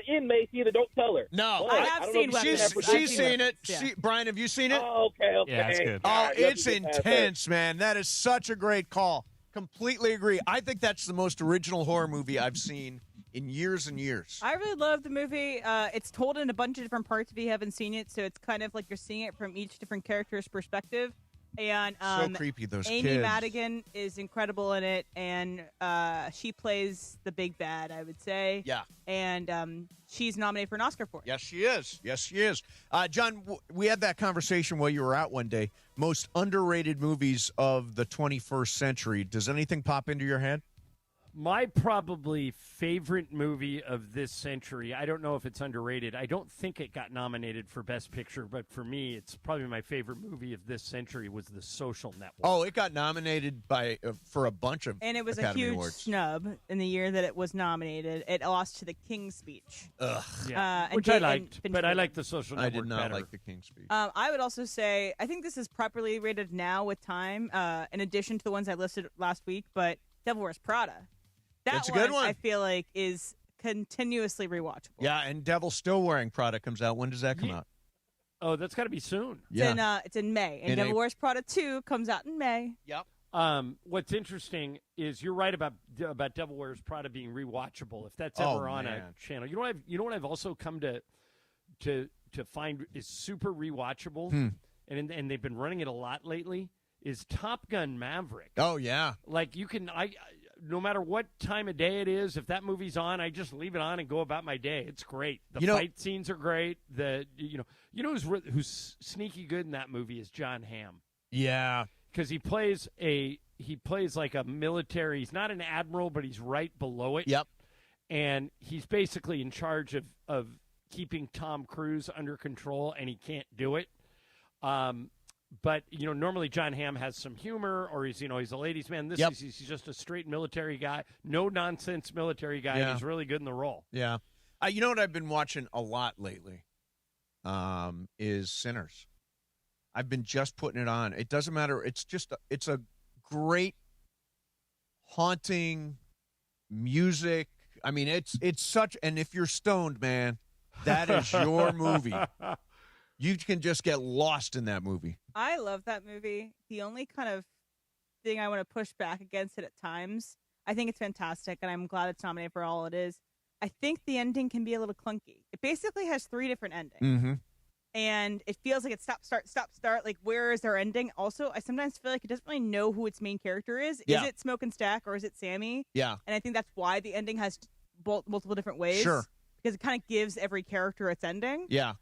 [SPEAKER 1] inmates either. Don't tell her.
[SPEAKER 4] No,
[SPEAKER 6] I have seen Weapons.
[SPEAKER 4] She's seen it. Brian, have you seen it?
[SPEAKER 1] Oh, okay.
[SPEAKER 5] Yeah, it's good.
[SPEAKER 4] Oh, it's intense, man. That is such a great call. Completely agree. I think that's the most original horror movie I've seen in years and years.
[SPEAKER 6] I really love the movie. It's told in a bunch of different parts if you haven't seen it, so it's kind of like you're seeing it from each different character's perspective. And
[SPEAKER 4] so creepy, those
[SPEAKER 6] Amy
[SPEAKER 4] kids.
[SPEAKER 6] Madigan is incredible in it, and she plays the big bad, I would say.
[SPEAKER 4] Yeah.
[SPEAKER 6] And she's nominated for an Oscar for it.
[SPEAKER 4] Yes, she is. John, we had that conversation while you were out one day. Most underrated movies of the 21st century. Does anything pop into your head?
[SPEAKER 5] My probably favorite movie of this century, I don't know if it's underrated. I don't think it got nominated for Best Picture, but for me, it's probably my favorite movie of this century was The Social Network.
[SPEAKER 4] Oh, it got nominated for a bunch of
[SPEAKER 6] And it was
[SPEAKER 4] Academy
[SPEAKER 6] a huge
[SPEAKER 4] Awards.
[SPEAKER 6] snub in the year that it was nominated. It lost to The King's Speech.
[SPEAKER 4] Ugh.
[SPEAKER 5] Yeah. Which I liked, but I liked The Social Network
[SPEAKER 4] I did not
[SPEAKER 5] better.
[SPEAKER 4] like The King's Speech.
[SPEAKER 6] I would also say, I think this is properly rated now with time, in addition to the ones I listed last week, but Devil Wears Prada.
[SPEAKER 4] That's a good one.
[SPEAKER 6] I feel like is continuously rewatchable.
[SPEAKER 4] Yeah, and Devil Still Wearing Prada comes out. When does that come out?
[SPEAKER 5] Oh, that's got to be soon.
[SPEAKER 6] It's in May. And Devil Wears Prada 2 comes out in May.
[SPEAKER 4] Yep.
[SPEAKER 5] What's interesting is you're right about Devil Wears Prada being rewatchable if that's ever on a channel. You know what I've also come to find is super rewatchable, and they've been running it a lot lately. Is Top Gun Maverick?
[SPEAKER 4] Oh yeah.
[SPEAKER 5] Like you can no matter what time of day it is, if that movie's on, I just leave it on and go about my day. It's great. The fight scenes are great. Who's sneaky good in that movie is John Hamm.
[SPEAKER 4] Yeah,
[SPEAKER 5] because he plays like a military. He's not an admiral, but he's right below it.
[SPEAKER 4] Yep,
[SPEAKER 5] and he's basically in charge of keeping Tom Cruise under control, and he can't do it. But, normally John Hamm has some humor or he's a ladies' man. He's just a straight military guy, no-nonsense military guy.
[SPEAKER 4] Yeah.
[SPEAKER 5] He's really good in the role.
[SPEAKER 4] Yeah. You know what I've been watching a lot lately is Sinners. I've been just putting it on. It doesn't matter. It's a great, haunting music. I mean, it's such – and if you're stoned, man, that is your movie. You can just get lost in that movie.
[SPEAKER 6] I love that movie. The only kind of thing I want to push back against it at times, I think it's fantastic, and I'm glad it's nominated for all it is. I think the ending can be a little clunky. It basically has 3 different endings.
[SPEAKER 4] Mm-hmm.
[SPEAKER 6] And it feels like it's stop, start. Like, where is their ending? Also, I sometimes feel like it doesn't really know who its main character is.
[SPEAKER 4] Yeah.
[SPEAKER 6] Is it Smoke and Stack or is it Sammy?
[SPEAKER 4] Yeah.
[SPEAKER 6] And I think that's why the ending has multiple different ways.
[SPEAKER 4] Sure.
[SPEAKER 6] Because it kind of gives every character its ending.
[SPEAKER 4] Yeah.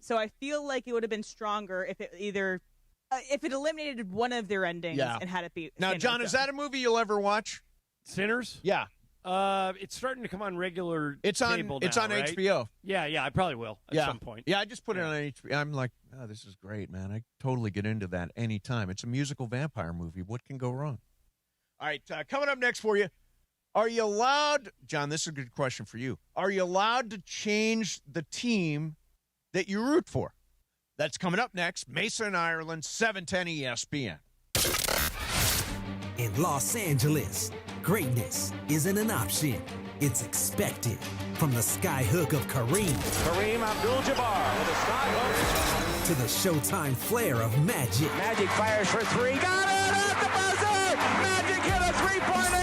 [SPEAKER 6] So I feel like it would have been stronger if it if it eliminated one of their endings and had it be.
[SPEAKER 4] Now, John, is that a movie you'll ever watch?
[SPEAKER 5] Sinners?
[SPEAKER 4] Yeah.
[SPEAKER 5] It's starting to come on regular
[SPEAKER 4] It's on
[SPEAKER 5] cable
[SPEAKER 4] it's
[SPEAKER 5] now,
[SPEAKER 4] on
[SPEAKER 5] right?
[SPEAKER 4] HBO.
[SPEAKER 5] Yeah, I probably will at some point.
[SPEAKER 4] Yeah, I just put it on HBO. I'm like, oh, this is great, man. I totally get into that anytime. It's a musical vampire movie. What can go wrong? All right, coming up next for you. Are you allowed, John, this is a good question for you. Are you allowed to change the team that you root for? That's coming up next. Mason, Ireland, 710 ESPN.
[SPEAKER 8] In Los Angeles, greatness isn't an option. It's expected. From the skyhook of Kareem
[SPEAKER 2] Abdul-Jabbar with a skyhook
[SPEAKER 8] to the Showtime flair of Magic.
[SPEAKER 2] Magic fires for three. Got it at the buzzer. Magic hit a three-pointer.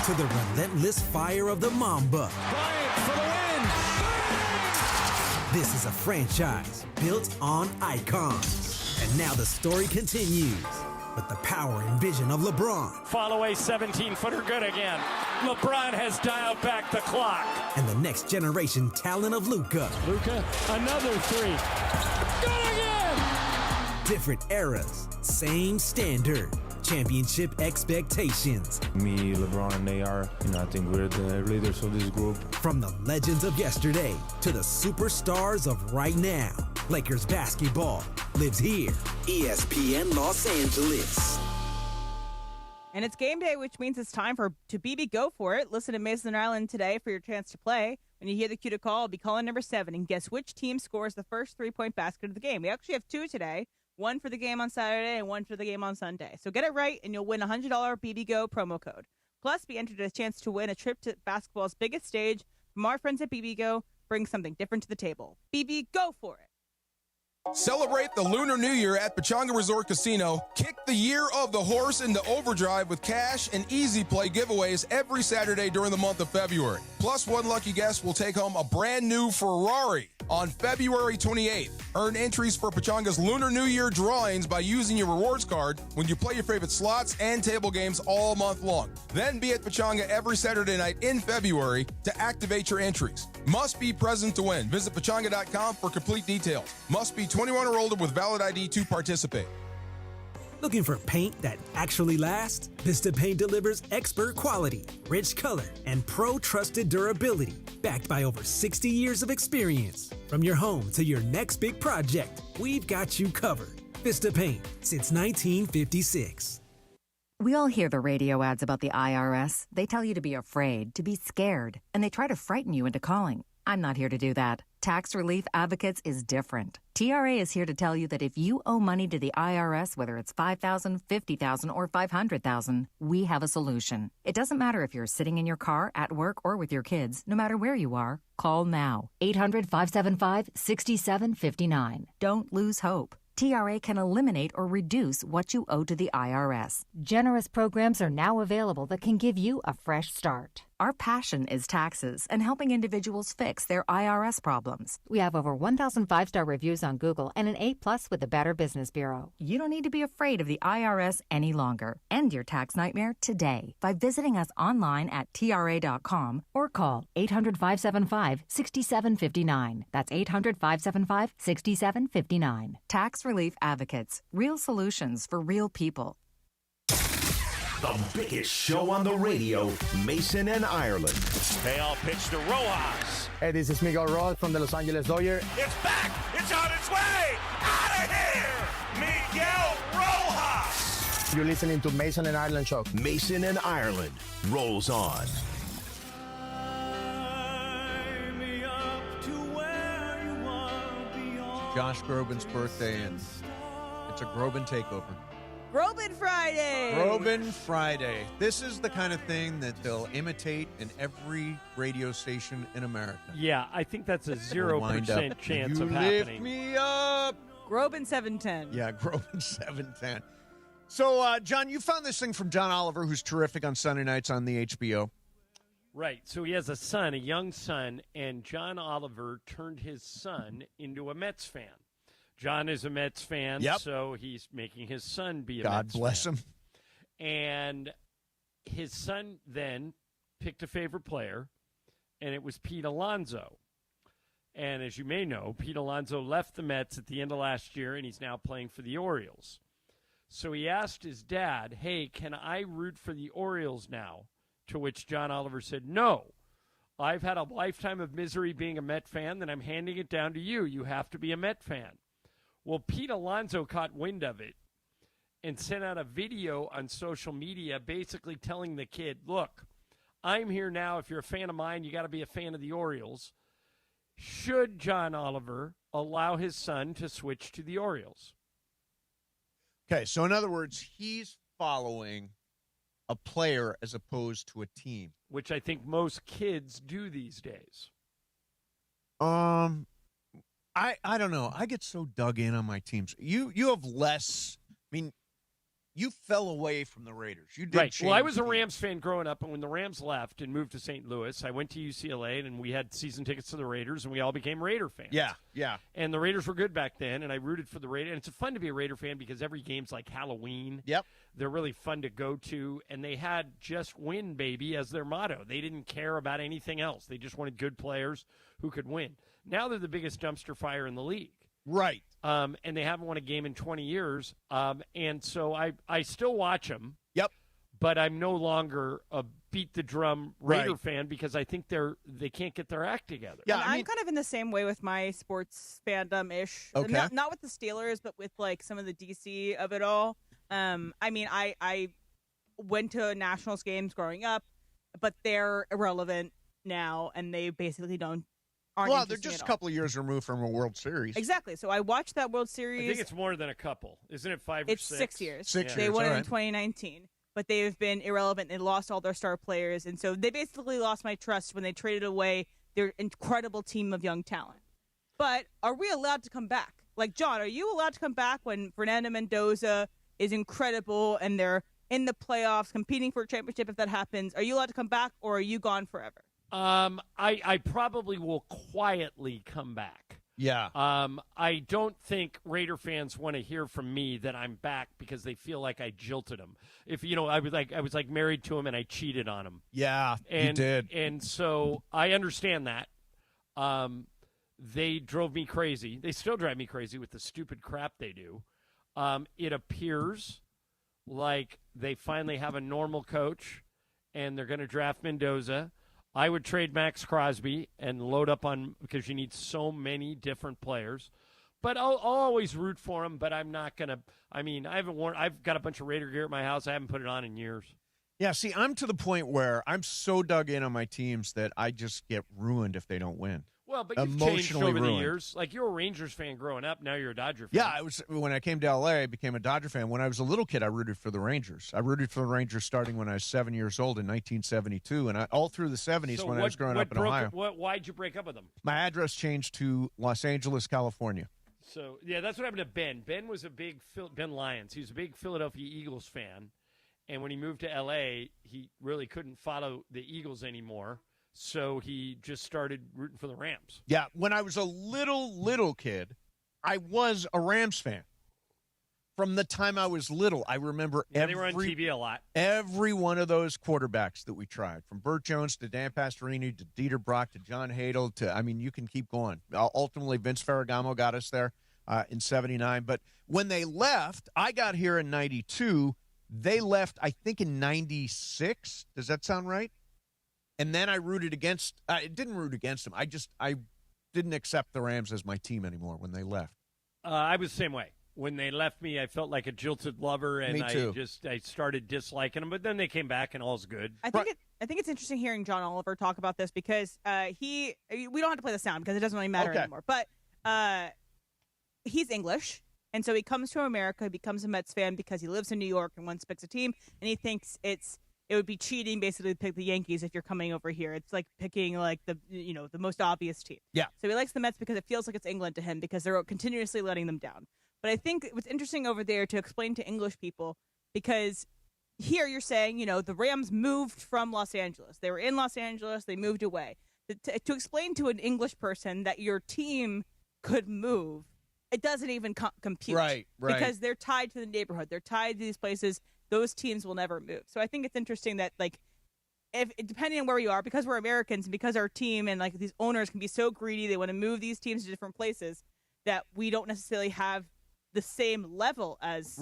[SPEAKER 8] To the relentless fire of the Mamba.
[SPEAKER 2] Bryant for the win.
[SPEAKER 8] This is a franchise built on icons. And now the story continues with the power and vision of LeBron.
[SPEAKER 5] Follow a 17-footer good again. LeBron has dialed back the clock.
[SPEAKER 8] And the next generation talent of Luka.
[SPEAKER 5] Luka, another three. Good again!
[SPEAKER 8] Different eras, same standard. Championship expectations.
[SPEAKER 3] Me, LeBron, and AR, I think we're the leaders of this group.
[SPEAKER 8] From the legends of yesterday to the superstars of right now. Lakers basketball lives here. ESPN Los Angeles.
[SPEAKER 6] And it's game day, which means it's time to BB Go For It. Listen to Mason Ireland today for your chance to play. When you hear the cue to call, I'll be calling number 7 and guess which team scores the first 3-point basket of the game. We actually have 2 today. One for the game on Saturday and one for the game on Sunday. So get it right and you'll win a $100 BB Go promo code. Plus, be entered a chance to win a trip to basketball's biggest stage from our friends at BB Go. Bring something different to the table. BB Go For It.
[SPEAKER 15] Celebrate the Lunar New Year at Pechanga Resort Casino. Kick the year of the horse into overdrive with cash and easy play giveaways every Saturday during the month of February. Plus, one lucky guest will take home a brand new Ferrari on February 28th. Earn entries for Pechanga's Lunar New Year drawings by using your rewards card when you play your favorite slots and table games all month long. Then be at Pechanga every Saturday night in February to activate your entries. Must be present to win. Visit pechanga.com for complete details. Must be 21 or older with valid ID to participate.
[SPEAKER 8] Looking for paint that actually lasts? Vista Paint delivers expert quality, rich color, and pro-trusted durability, backed by over 60 years of experience. From your home to your next big project, we've got you covered. Vista Paint, since 1956.
[SPEAKER 23] We all hear the radio ads about the IRS. They tell you to be afraid, to be scared, and they try to frighten you into calling. I'm not here to do that. Tax Relief Advocates is different. TRA is here to tell you that if you owe money to the IRS, whether it's $5,000, $50,000, or $500,000, we have a solution. It doesn't matter if you're sitting in your car, at work, or with your kids. No matter where you are, call now. 800-575-6759. Don't lose hope. TRA can eliminate or reduce what you owe to the IRS. Generous programs are now available that can give you a fresh start. Our passion is taxes and helping individuals fix their IRS problems. We have over 1,000 5-star reviews on Google and an A+ with the Better Business Bureau. You don't need to be afraid of the IRS any longer. End your tax nightmare today by visiting us online at TRA.com or call 800-575-6759. That's 800-575-6759. Tax Relief Advocates. Real solutions for real people.
[SPEAKER 24] The biggest show on the radio, Mason and Ireland.
[SPEAKER 2] They all pitch to Rojas.
[SPEAKER 25] Hey, this is Miguel Rojas from the Los Angeles Dodgers.
[SPEAKER 2] It's back. It's on its way. Out of here. Miguel Rojas.
[SPEAKER 25] You're listening to Mason and Ireland Show.
[SPEAKER 24] Mason and Ireland rolls on.
[SPEAKER 4] Josh Groban's birthday, and it's a Groban takeover.
[SPEAKER 6] Groban Friday!
[SPEAKER 4] Groban Friday. This is the kind of thing that they'll imitate in every radio station in America.
[SPEAKER 5] Yeah, I think that's a 0% chance of happening.
[SPEAKER 4] Lift me up!
[SPEAKER 6] Groban 710.
[SPEAKER 4] Yeah, Groban 710. So, John, you found this thing from John Oliver, who's terrific on Sunday nights on the HBO.
[SPEAKER 5] Right. So he has a son, a young son, and John Oliver turned his son into a Mets fan. John is a Mets fan, so he's making his son be a Mets fan.
[SPEAKER 4] God bless him.
[SPEAKER 5] And his son then picked a favorite player, and it was Pete Alonso. And as you may know, Pete Alonso left the Mets at the end of last year, and he's now playing for the Orioles. So he asked his dad, hey, can I root for the Orioles now To which John Oliver said, no, I've had a lifetime of misery being a Met fan, then I'm handing it down to you. You have to be a Met fan. Well, Pete Alonso caught wind of it and sent out a video on social media basically telling the kid, look, I'm here now. If you're a fan of mine, you got to be a fan of the Orioles. Should John Oliver allow his son to switch to the Orioles?
[SPEAKER 4] Okay, so in other words, he's following a player as opposed to a team,
[SPEAKER 5] which I think most kids do these days.
[SPEAKER 4] I don't know. I get so dug in on my teams. You have less. I mean, you fell away from the Raiders. You did.
[SPEAKER 5] Right. Well, I was a Rams fan growing up, and when the Rams left and moved to St. Louis, I went to UCLA, and we had season tickets to the Raiders, and we all became Raider fans.
[SPEAKER 4] Yeah.
[SPEAKER 5] And the Raiders were good back then, and I rooted for the Raiders. And it's fun to be a Raider fan because every game's like Halloween.
[SPEAKER 4] Yep.
[SPEAKER 5] They're really fun to go to, and they had just win, baby, as their motto. They didn't care about anything else. They just wanted good players who could win. Now they're the biggest dumpster fire in the league.
[SPEAKER 4] Right.
[SPEAKER 5] And they haven't won a game in 20 years. And so I still watch them.
[SPEAKER 4] Yep.
[SPEAKER 5] But I'm no longer a beat the drum Raider fan because I think they can't get their act together.
[SPEAKER 6] Yeah, I'm kind of in the same way with my sports fandom ish.
[SPEAKER 4] Okay.
[SPEAKER 6] Not with the Steelers, but with like some of the DC of it all. I mean, I went to Nationals games growing up, but they're irrelevant now, and they basically aren't
[SPEAKER 4] well, they're just a couple of years removed from a World Series.
[SPEAKER 6] Exactly. So I watched that World Series.
[SPEAKER 5] I think it's more than a couple. Isn't it 5 or 6?
[SPEAKER 6] It's 6 years.
[SPEAKER 4] 6 years.
[SPEAKER 6] They won it
[SPEAKER 4] right.
[SPEAKER 6] in 2019, but they've been irrelevant. They lost all their star players, and so they basically lost my trust when they traded away their incredible team of young talent. But are we allowed to come back? Like, John, are you allowed to come back when Fernando Mendoza is incredible and they're in the playoffs competing for a championship if that happens? Are you allowed to come back, or are you gone forever?
[SPEAKER 5] I probably will quietly come back.
[SPEAKER 4] Yeah.
[SPEAKER 5] I don't think Raider fans want to hear from me that I'm back because they feel like I jilted them. If I was like married to him and I cheated on him.
[SPEAKER 4] Yeah, you did.
[SPEAKER 5] And so I understand that. They drove me crazy. They still drive me crazy with the stupid crap they do. It appears like they finally have a normal coach, and they're going to draft Mendoza. I would trade Max Crosby and load up on because you need so many different players. But I'll always root for him. But I'm not going to. I mean, I've got a bunch of Raider gear at my house. I haven't put it on in years.
[SPEAKER 4] Yeah, see, I'm to the point where I'm so dug in on my teams that I just get ruined if they don't win.
[SPEAKER 5] Well, but you've changed over the years. Like, you were a Rangers fan growing up. Now you're a Dodger fan.
[SPEAKER 4] Yeah, when I came to L.A., I became a Dodger fan. When I was a little kid, I rooted for the Rangers. I rooted for the Rangers starting when I was 7 years old in 1972, and all through the 70s when I was growing up in Ohio.
[SPEAKER 5] Why'd you break up with them?
[SPEAKER 4] My address changed to Los Angeles, California.
[SPEAKER 5] So, yeah, that's what happened to Ben. Ben was Ben Lyons. He was a big Philadelphia Eagles fan, and when he moved to L.A., he really couldn't follow the Eagles anymore. So he just started rooting for the Rams.
[SPEAKER 4] Yeah, when I was a little kid, I was a Rams fan. From the time I was little, I remember
[SPEAKER 5] they were on TV a lot.
[SPEAKER 4] Every one of those quarterbacks that we tried, from Burt Jones to Dan Pastorini to Dieter Brock to John Hadel to, I mean, you can keep going. Ultimately, Vince Ferragamo got us there in 79. But when they left, I got here in 92. They left, I think, in 96. Does that sound right? And then I didn't root against them. I didn't accept the Rams as my team anymore when they left.
[SPEAKER 5] I was the same way. When they left me, I felt like a jilted lover, and
[SPEAKER 4] Me too.
[SPEAKER 5] I started disliking them. But then they came back, and all's good.
[SPEAKER 6] I think it's interesting hearing John Oliver talk about this because we don't have to play the sound because it doesn't really matter anymore. But he's English, and so he comes to America, becomes a Mets fan because he lives in New York and once picks a team, and he thinks it would be cheating basically to pick the Yankees if you're coming over here. It's like picking like the most obvious team.
[SPEAKER 4] Yeah.
[SPEAKER 6] So he likes the Mets because it feels like it's England to him because they're continuously letting them down. But I think what's interesting over there to explain to English people, because here you're saying, the Rams moved from Los Angeles. They were in Los Angeles. They moved away. To explain to an English person that your team could move, it doesn't even compute.
[SPEAKER 4] Right.
[SPEAKER 6] Because they're tied to the neighborhood. They're tied to these places. Those teams will never move. So I think it's interesting that, like, if depending on where you are, because we're Americans and because our team and, like, these owners can be so greedy, they want to move these teams to different places, that we don't necessarily have the same level as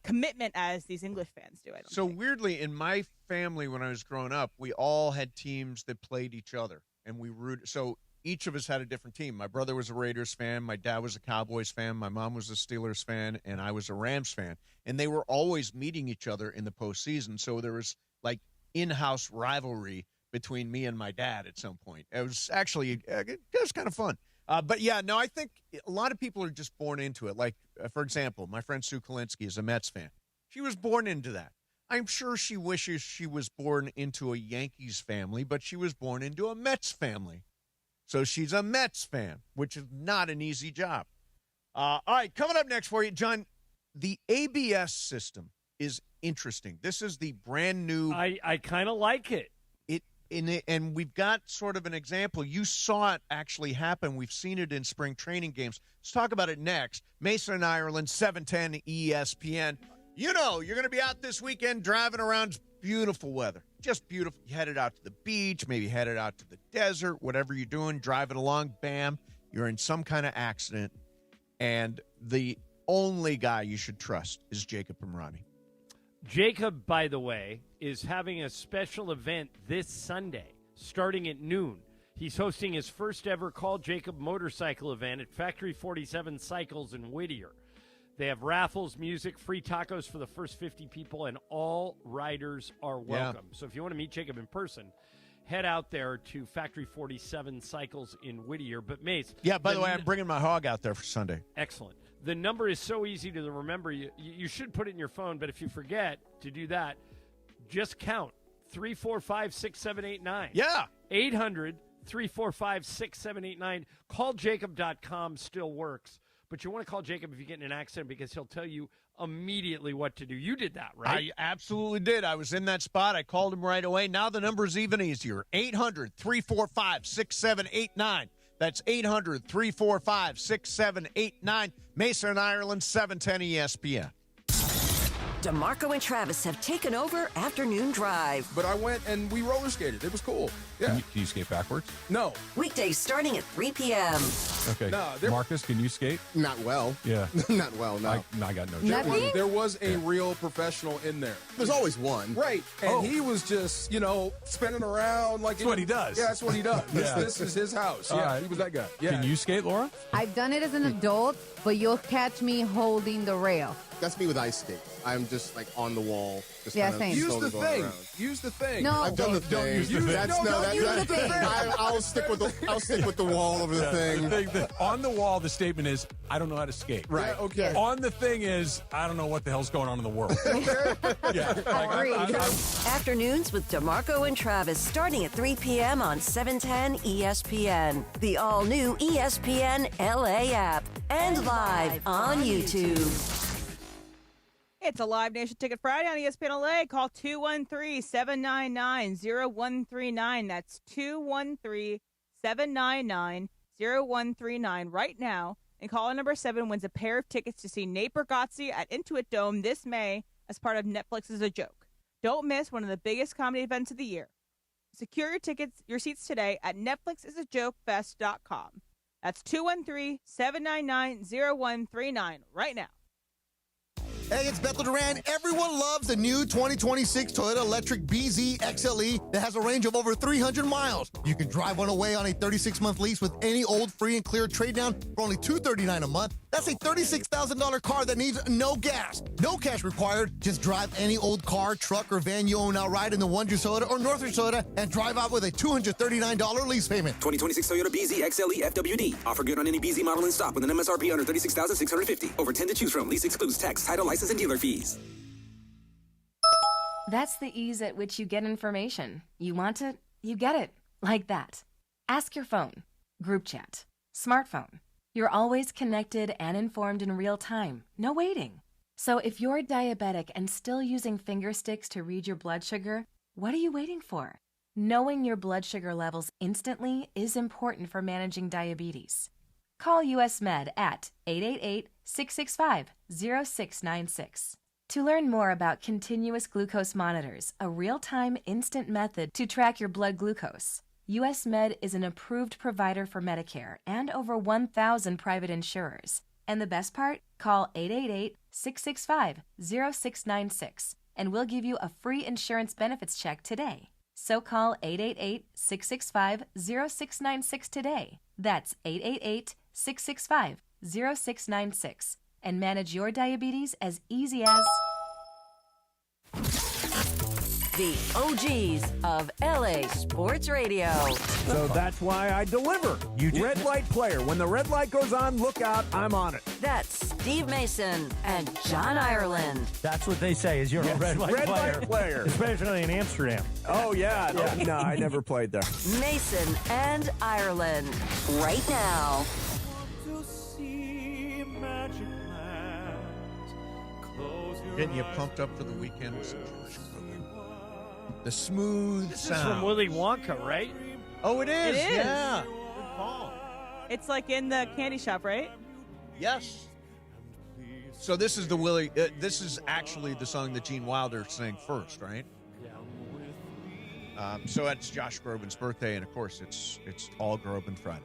[SPEAKER 6] commitment as these English fans do. I don't
[SPEAKER 4] So
[SPEAKER 6] think.
[SPEAKER 4] weirdly, in my family when I was growing up, we all had teams that played each other, and we rooted. So each of us had a different team. My brother was a Raiders fan, my dad was a Cowboys fan, my mom was a Steelers fan, and I was a Rams fan. And they were always meeting each other in the postseason. So there was like in-house rivalry between me and my dad at some point. It was actually it was kind of fun. But yeah, no, I think a lot of people are just born into it. Like, for example, my friend Sue Kalinsky is a Mets fan. She was born into that. I'm sure she wishes she was born into a Yankees family, but she was born into a Mets family. So she's a Mets fan, which is not an easy job. All right, coming up next for you, John, the ABS system is interesting. This is the brand new.
[SPEAKER 5] I kind of like it.
[SPEAKER 4] And we've got sort of an example. You saw it actually happen. We've seen it in spring training games. Let's talk about it next. Mason and Ireland, 710 ESPN. You know, you're going to be out this weekend driving around. It's beautiful weather. Just beautiful. You headed out to the beach, maybe headed out to the desert, whatever you're doing, driving along, bam, you're in some kind of accident. And the only guy you should trust is Jacob Imrani.
[SPEAKER 5] Jacob, by the way, is having a special event this Sunday, starting at noon. He's hosting his first ever Call Jacob motorcycle event at Factory 47 Cycles in Whittier. They have raffles, music, free tacos for the first 50 people, and all riders are welcome. So if you want to meet Jacob in person, head out there to Factory 47 Cycles in Whittier. But Mace.
[SPEAKER 4] Yeah, by the way, I'm bringing my hog out there for Sunday.
[SPEAKER 5] Excellent. The number is so easy to remember. You should put it in your phone, but if you forget to do that, just count 345-6789.
[SPEAKER 4] Yeah.
[SPEAKER 5] 800-345-6789. CallJacob.com still works, but you want to call Jacob if you get in an accident because he'll tell you immediately what to do. You did that, right?
[SPEAKER 4] I absolutely did. I was in that spot. I called him right away. Now the number is even easier. 800-345-6789. That's 800-345-6789. Mason, Ireland, 710 ESPN.
[SPEAKER 7] DeMarco and Travis have taken over Afternoon Drive.
[SPEAKER 15] But I went and we roller skated. It was cool. Yeah.
[SPEAKER 9] Can you skate backwards?
[SPEAKER 15] No.
[SPEAKER 7] Weekdays starting at 3 p.m.
[SPEAKER 9] Okay.
[SPEAKER 15] No,
[SPEAKER 9] Marcus, can you skate?
[SPEAKER 10] Not well.
[SPEAKER 9] Yeah.
[SPEAKER 10] Not well, no.
[SPEAKER 9] I got no
[SPEAKER 10] Nothing?
[SPEAKER 15] There was a real professional in there.
[SPEAKER 10] There's always one.
[SPEAKER 15] Right. And he was just, spinning around like...
[SPEAKER 9] That's what he does.
[SPEAKER 15] Yeah, that's what he does.
[SPEAKER 9] Yeah.
[SPEAKER 15] This is his house.
[SPEAKER 9] Right.
[SPEAKER 15] He was that guy. Yeah.
[SPEAKER 9] Can you skate, Laura?
[SPEAKER 11] I've done it as an adult, but you'll catch me holding the rail.
[SPEAKER 10] That's me with ice skate. I'm just like on the wall. Just
[SPEAKER 11] Yeah,
[SPEAKER 10] kind of
[SPEAKER 11] same.
[SPEAKER 15] Use
[SPEAKER 10] slowly
[SPEAKER 15] the
[SPEAKER 10] going
[SPEAKER 15] thing.
[SPEAKER 10] around.
[SPEAKER 15] Use the thing.
[SPEAKER 11] No.
[SPEAKER 10] I've done the thing.
[SPEAKER 9] Don't use the thing.
[SPEAKER 10] That's
[SPEAKER 11] use the thing.
[SPEAKER 10] I'll stick with the wall over the thing.
[SPEAKER 9] On the wall, the statement is, I don't know how to skate.
[SPEAKER 10] Right.
[SPEAKER 15] Yeah, okay.
[SPEAKER 9] On the thing is, I don't know what the hell's going on in the world. Yeah.
[SPEAKER 11] Agreed.
[SPEAKER 7] Afternoons with DeMarco and Travis starting at 3 p.m. on 710 ESPN. The all-new ESPN LA app. And live on YouTube.
[SPEAKER 6] It's a Live Nation Ticket Friday on ESPN LA. Call 213-799-0139. That's 213-799-0139 right now. And caller number 7 wins a pair of tickets to see Nate Bargatze at Intuit Dome this May as part of Netflix's A Joke. Don't miss one of the biggest comedy events of the year. Secure your seats today at NetflixIsAJokeFest.com. That's 213-799-0139 right now.
[SPEAKER 12] Hey, it's Bethel Duran. Everyone loves the new 2026 Toyota Electric BZ XLE that has a range of over 300 miles. You can drive one away on a 36-month lease with any old free and clear trade down for only $239 a month. That's a $36,000 car that needs no gas. No cash required. Just drive any old car, truck, or van you own outright in the Wonders Toyota or Northridge Toyota and drive out with a $239 lease payment.
[SPEAKER 22] 2026 Toyota BZ XLE FWD. Offer good on any BZ model in stock with an MSRP under $36,650. Over 10 to choose from. Lease excludes tax, title, license, and dealer fees.
[SPEAKER 26] That's the ease at which you get information. You want it, you get it. Like that. Ask your phone. Group chat. Smartphone. You're always connected and informed in real time. No waiting. So if you're diabetic and still using finger sticks to read your blood sugar, what are you waiting for? Knowing your blood sugar levels instantly is important for managing diabetes. Call US Med at 888-665-0696. To learn more about continuous glucose monitors, a real-time instant method to track your blood glucose, US Med is an approved provider for Medicare and over 1,000 private insurers And the best part? Call 888-665-0696 and we'll give you a free insurance benefits check today. So call 888-665-0696 today. That's 888-665-0696 and manage your diabetes as easy as...
[SPEAKER 7] The OGs of LA Sports Radio.
[SPEAKER 13] So that's why I deliver. Red light player. When the red light goes on, look out, I'm on it.
[SPEAKER 7] That's Steve Mason and John Ireland.
[SPEAKER 14] That's what they say is you're a red light player. Especially in Amsterdam.
[SPEAKER 13] Oh, yeah. No, I never played there.
[SPEAKER 7] Mason and Ireland. Right now.
[SPEAKER 4] Getting you pumped up for the weekend with some Jewish cooking. The smooth
[SPEAKER 5] This
[SPEAKER 4] sound.
[SPEAKER 5] is from Willy Wonka, right?
[SPEAKER 4] Oh, it is.
[SPEAKER 6] It is.
[SPEAKER 4] Yeah. Good call.
[SPEAKER 6] It's like in the candy shop, right?
[SPEAKER 4] Yes. So this is this is actually the song that Gene Wilder sang first, right? Yeah. So it's Josh Groban's birthday, and of course it's all Groban Friday.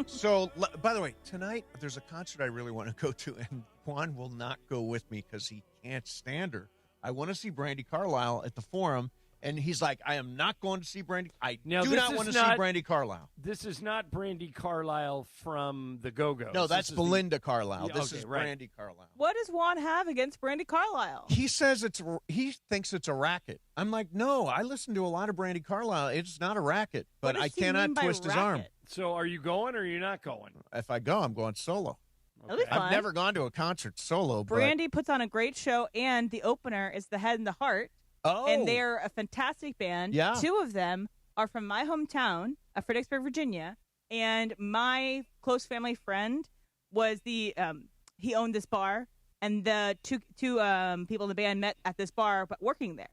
[SPEAKER 4] So, by the way, tonight there's a concert I really want to go to, and Juan will not go with me because he can't stand her. I want to see Brandi Carlile at the Forum, and he's like, I am not going to see Brandi. I do not want to see Brandi Carlile.
[SPEAKER 5] This is not Brandi Carlile from the Go-Go's.
[SPEAKER 4] No, that's Belinda Carlisle.
[SPEAKER 5] Yeah,
[SPEAKER 4] this
[SPEAKER 5] okay,
[SPEAKER 4] is
[SPEAKER 5] right.
[SPEAKER 4] Brandi Carlile.
[SPEAKER 6] What does Juan have against Brandi Carlile?
[SPEAKER 4] He says he thinks it's a racket. I'm like, no, I listen to a lot of Brandi Carlile. It's not a racket, but I cannot twist his arm.
[SPEAKER 5] So are you going or are you not going?
[SPEAKER 4] If I go, I'm going solo.
[SPEAKER 6] That'll be fun.
[SPEAKER 4] I've never gone to a concert solo.
[SPEAKER 6] Brandi puts on a great show, and the opener is The Head and the Heart.
[SPEAKER 4] Oh.
[SPEAKER 6] And they're a fantastic band.
[SPEAKER 4] Yeah.
[SPEAKER 6] 2 of them are from my hometown of Fredericksburg, Virginia. And my close family friend was he owned this bar, and the two people in the band met at this bar, but working there.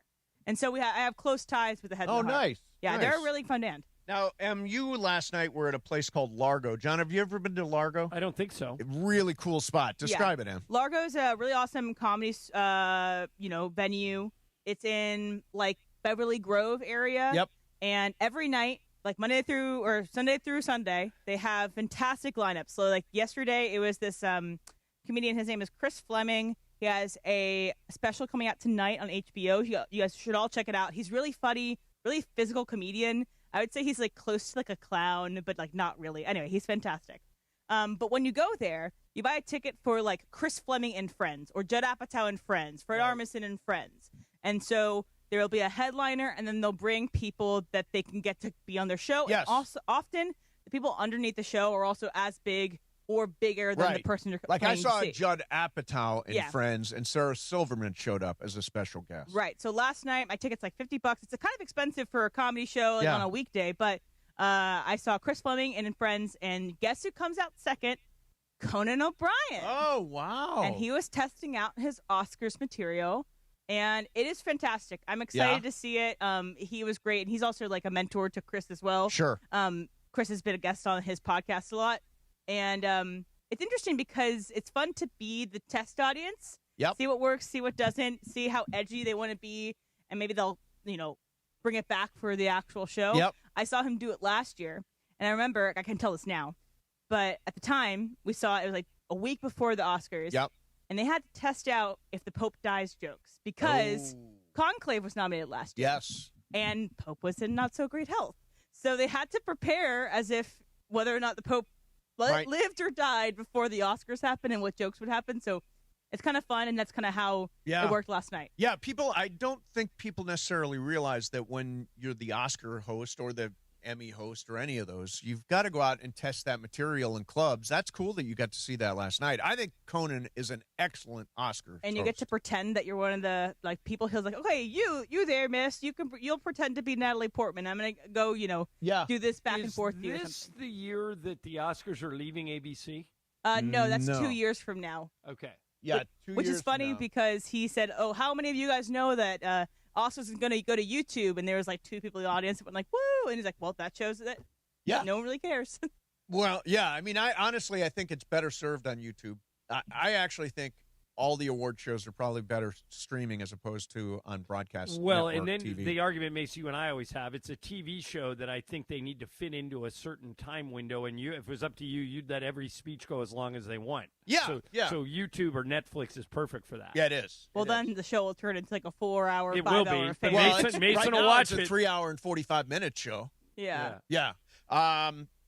[SPEAKER 6] And so I have close ties with The Head and the Heart.
[SPEAKER 4] Nice.
[SPEAKER 6] Yeah,
[SPEAKER 4] nice.
[SPEAKER 6] they're a really fun band.
[SPEAKER 4] Now, you last night were at a place called Largo. John, have you ever been to Largo?
[SPEAKER 5] I don't think so.
[SPEAKER 4] Really cool spot. Describe it, Em.
[SPEAKER 6] Largo's a really awesome comedy, venue. It's in like Beverly Grove area.
[SPEAKER 4] Yep.
[SPEAKER 6] And every night, like Sunday through Sunday, they have fantastic lineups. So like yesterday, it was this comedian. His name is Chris Fleming. He has a special coming out tonight on HBO. You guys should all check it out. He's really funny, really physical comedian. I would say he's like close to like a clown, but like not really. Anyway, he's fantastic. But when you go there, you buy a ticket for like Chris Fleming and Friends, or Judd Apatow and Friends, Fred Armisen and Friends. And so there will be a headliner, and then they'll bring people that they can get to be on their show.
[SPEAKER 4] Yes.
[SPEAKER 6] And also, often the people underneath the show are also as big or bigger than the person you're
[SPEAKER 4] like I
[SPEAKER 6] paying
[SPEAKER 4] saw
[SPEAKER 6] to see.
[SPEAKER 4] Judd Apatow in
[SPEAKER 6] Yeah.
[SPEAKER 4] Friends, and Sarah Silverman showed up as a special guest.
[SPEAKER 6] Right. So last night, my ticket's like $50. It's kind of expensive for a comedy show on a weekday, but I saw Chris Fleming and in Friends, and guess who comes out second? Conan O'Brien.
[SPEAKER 4] Oh, wow.
[SPEAKER 6] And he was testing out his Oscars material, and it is fantastic. I'm excited to see it. He was great, and he's also like a mentor to Chris as well.
[SPEAKER 4] Sure.
[SPEAKER 6] Chris has been a guest on his podcast a lot, and it's interesting because it's fun to be the test audience.
[SPEAKER 4] Yep.
[SPEAKER 6] See what works, see what doesn't, see how edgy they want to be, and maybe they'll, bring it back for the actual show.
[SPEAKER 4] Yep.
[SPEAKER 6] I saw him do it last year, and I remember, I can tell this now, but at the time, we saw it was like a week before the Oscars.
[SPEAKER 4] Yep.
[SPEAKER 6] And they had to test out if the Pope dies jokes because Conclave was nominated last year.
[SPEAKER 4] Yes.
[SPEAKER 6] And Pope was in not so great health. So they had to prepare as if whether or not the Pope lived or died before the Oscars happened and what jokes would happen. So it's kind of fun, and that's kind of how it worked last night.
[SPEAKER 4] Yeah, I don't think people necessarily realize that when you're the Oscar host or the Emmy host or any of those, you've got to go out and test that material in clubs. That's cool that you got to see that last night. I think Conan is an excellent Oscar
[SPEAKER 6] and you
[SPEAKER 4] host.
[SPEAKER 6] get to pretend that you're one of the people. He's like, okay, you there, miss. You'll pretend to be Natalie Portman. I'm gonna go, do this back and forth.
[SPEAKER 5] Is this the year that the Oscars are leaving ABC?
[SPEAKER 6] No, that's 2 years from now.
[SPEAKER 5] Okay.
[SPEAKER 4] Yeah,
[SPEAKER 6] which is funny because he said, "Oh, how many of you guys know that Oscars is going to go to YouTube?" And there was like 2 people in the audience that went like, "Woo!" And he's like, "Well, that shows that no one really cares."
[SPEAKER 4] Well, yeah. I mean, I honestly think it's better served on YouTube. I actually think all the award shows are probably better streaming as opposed to on broadcast.
[SPEAKER 5] Well,
[SPEAKER 4] network
[SPEAKER 5] and then
[SPEAKER 4] TV.
[SPEAKER 5] the argument makes you and I always have, it's a TV show that I think they need to fit into a certain time window, and if it was up to you, you'd let every speech go as long as they want.
[SPEAKER 4] Yeah,
[SPEAKER 5] so,
[SPEAKER 4] yeah.
[SPEAKER 5] So YouTube or Netflix is perfect for that.
[SPEAKER 4] Yeah, it is.
[SPEAKER 6] Well, then the show will turn into like a 4-hour,
[SPEAKER 5] It
[SPEAKER 6] 5-hour
[SPEAKER 5] will be.
[SPEAKER 6] thing.
[SPEAKER 4] Well,
[SPEAKER 5] Mason
[SPEAKER 4] right
[SPEAKER 5] will
[SPEAKER 4] now
[SPEAKER 5] watch
[SPEAKER 4] it's a
[SPEAKER 5] it.
[SPEAKER 4] 3-hour and 45-minute show.
[SPEAKER 6] Yeah.
[SPEAKER 4] Yeah.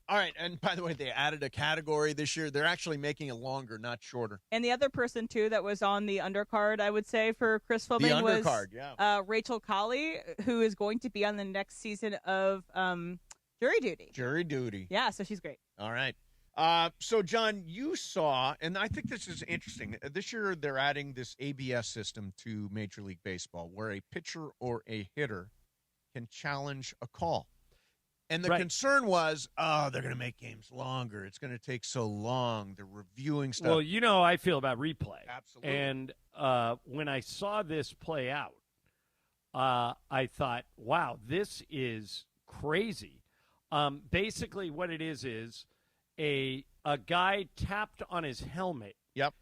[SPEAKER 4] All right, and by the way, they added a category this year. They're actually making it longer, not shorter.
[SPEAKER 6] And the other person, too, that was on the undercard, I would say, for Chris Philbin was Rachel Colley, who is going to be on the next season of Jury Duty.
[SPEAKER 4] Jury Duty.
[SPEAKER 6] Yeah, so she's great.
[SPEAKER 4] All right. So, John, you saw, and I think this is interesting. This year, they're adding this ABS system to Major League Baseball, where a pitcher or a hitter can challenge a call. And the concern was, they're going to make games longer. It's going to take so long. They're reviewing stuff.
[SPEAKER 5] Well, you know how I feel about replay.
[SPEAKER 4] Absolutely.
[SPEAKER 5] And when I saw this play out, I thought, wow, this is crazy. Basically, what it is a guy tapped on his helmet.
[SPEAKER 4] Yep.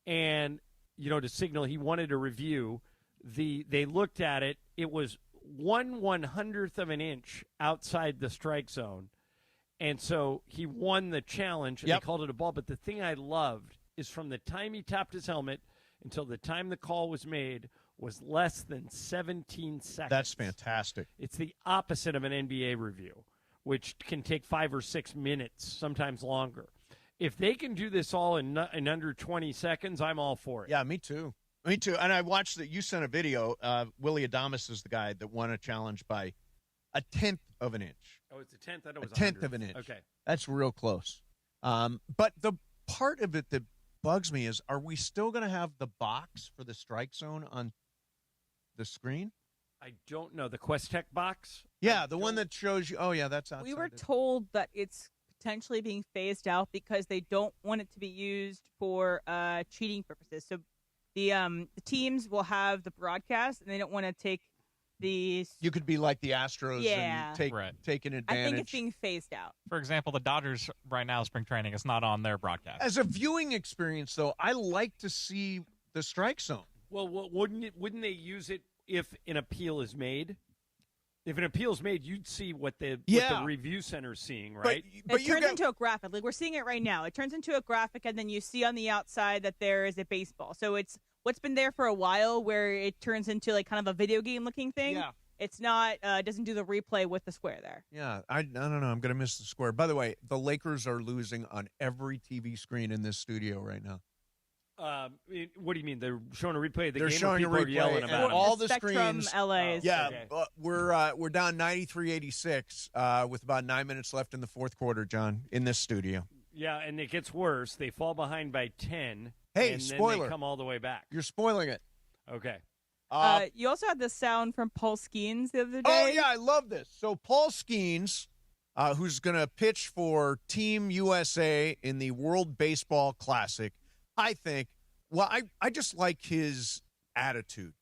[SPEAKER 5] And, to signal he wanted a review. They looked at it. It was 1/100th of an inch outside the strike zone. And so he won the challenge, and they called it a ball. But the thing I loved is from the time he tapped his helmet until the time the call was made was less than 17 seconds.
[SPEAKER 4] That's fantastic.
[SPEAKER 5] It's the opposite of an NBA review, which can take 5 or 6 minutes, sometimes longer. If they can do this all in under 20 seconds, I'm all for it.
[SPEAKER 4] Yeah, me too. Me too. And I watched that you sent a video. Willie Adames is the guy that won a challenge by 1/10 of an inch.
[SPEAKER 5] Oh, it's a 10th? I thought it was
[SPEAKER 4] 1/10 of an inch.
[SPEAKER 5] Okay.
[SPEAKER 4] That's real close. But the part of it that bugs me is, are we still going to have the box for the strike zone on the screen?
[SPEAKER 5] I don't know. The Quest-Tech box?
[SPEAKER 4] Yeah, the one that shows you. Oh, yeah, that's outside.
[SPEAKER 6] We were told that it's potentially being phased out because they don't want it to be used for cheating purposes. So the teams will have the broadcast, and they don't want to take these.
[SPEAKER 4] You could be like the Astros and take an advantage.
[SPEAKER 6] I think it's being phased out.
[SPEAKER 16] For example, the Dodgers right now, spring training is not on their broadcast.
[SPEAKER 4] As a viewing experience, though, I like to see the strike zone.
[SPEAKER 5] Well, wouldn't they use it if an appeal is made? If an appeal is made, you'd see what the review center's seeing, right?
[SPEAKER 6] But it turns into a graphic. Like, we're seeing it right now. It turns into a graphic, and then you see on the outside that there is a baseball. So it's what's been there for a while, where it turns into like kind of a video game looking thing.
[SPEAKER 4] Yeah.
[SPEAKER 6] It's not. It doesn't do the replay with the square there.
[SPEAKER 4] Yeah, I don't know. I'm going to miss the square. By the way, the Lakers are losing on every TV screen in this studio right now.
[SPEAKER 5] What do you mean? They're showing a replay of the
[SPEAKER 4] They're
[SPEAKER 5] game?
[SPEAKER 4] showing
[SPEAKER 5] or people
[SPEAKER 4] a
[SPEAKER 5] are
[SPEAKER 4] replay,
[SPEAKER 5] yelling
[SPEAKER 4] and
[SPEAKER 5] about
[SPEAKER 4] all
[SPEAKER 5] it?
[SPEAKER 4] the
[SPEAKER 6] Spectrum
[SPEAKER 4] screens.
[SPEAKER 6] LA is
[SPEAKER 4] we're down 93-86 with about 9 minutes left in the fourth quarter, John, in this studio.
[SPEAKER 5] Yeah, and it gets worse. They fall behind by 10.
[SPEAKER 4] Hey,
[SPEAKER 5] and
[SPEAKER 4] spoiler!
[SPEAKER 5] Then they come all the way back.
[SPEAKER 4] You're spoiling it.
[SPEAKER 5] Okay.
[SPEAKER 6] You also had the sound from Paul Skeens the other day.
[SPEAKER 4] Oh yeah, I love this. So Paul Skeens, who's going to pitch for Team USA in the World Baseball Classic, I think. Well, I just like his attitude.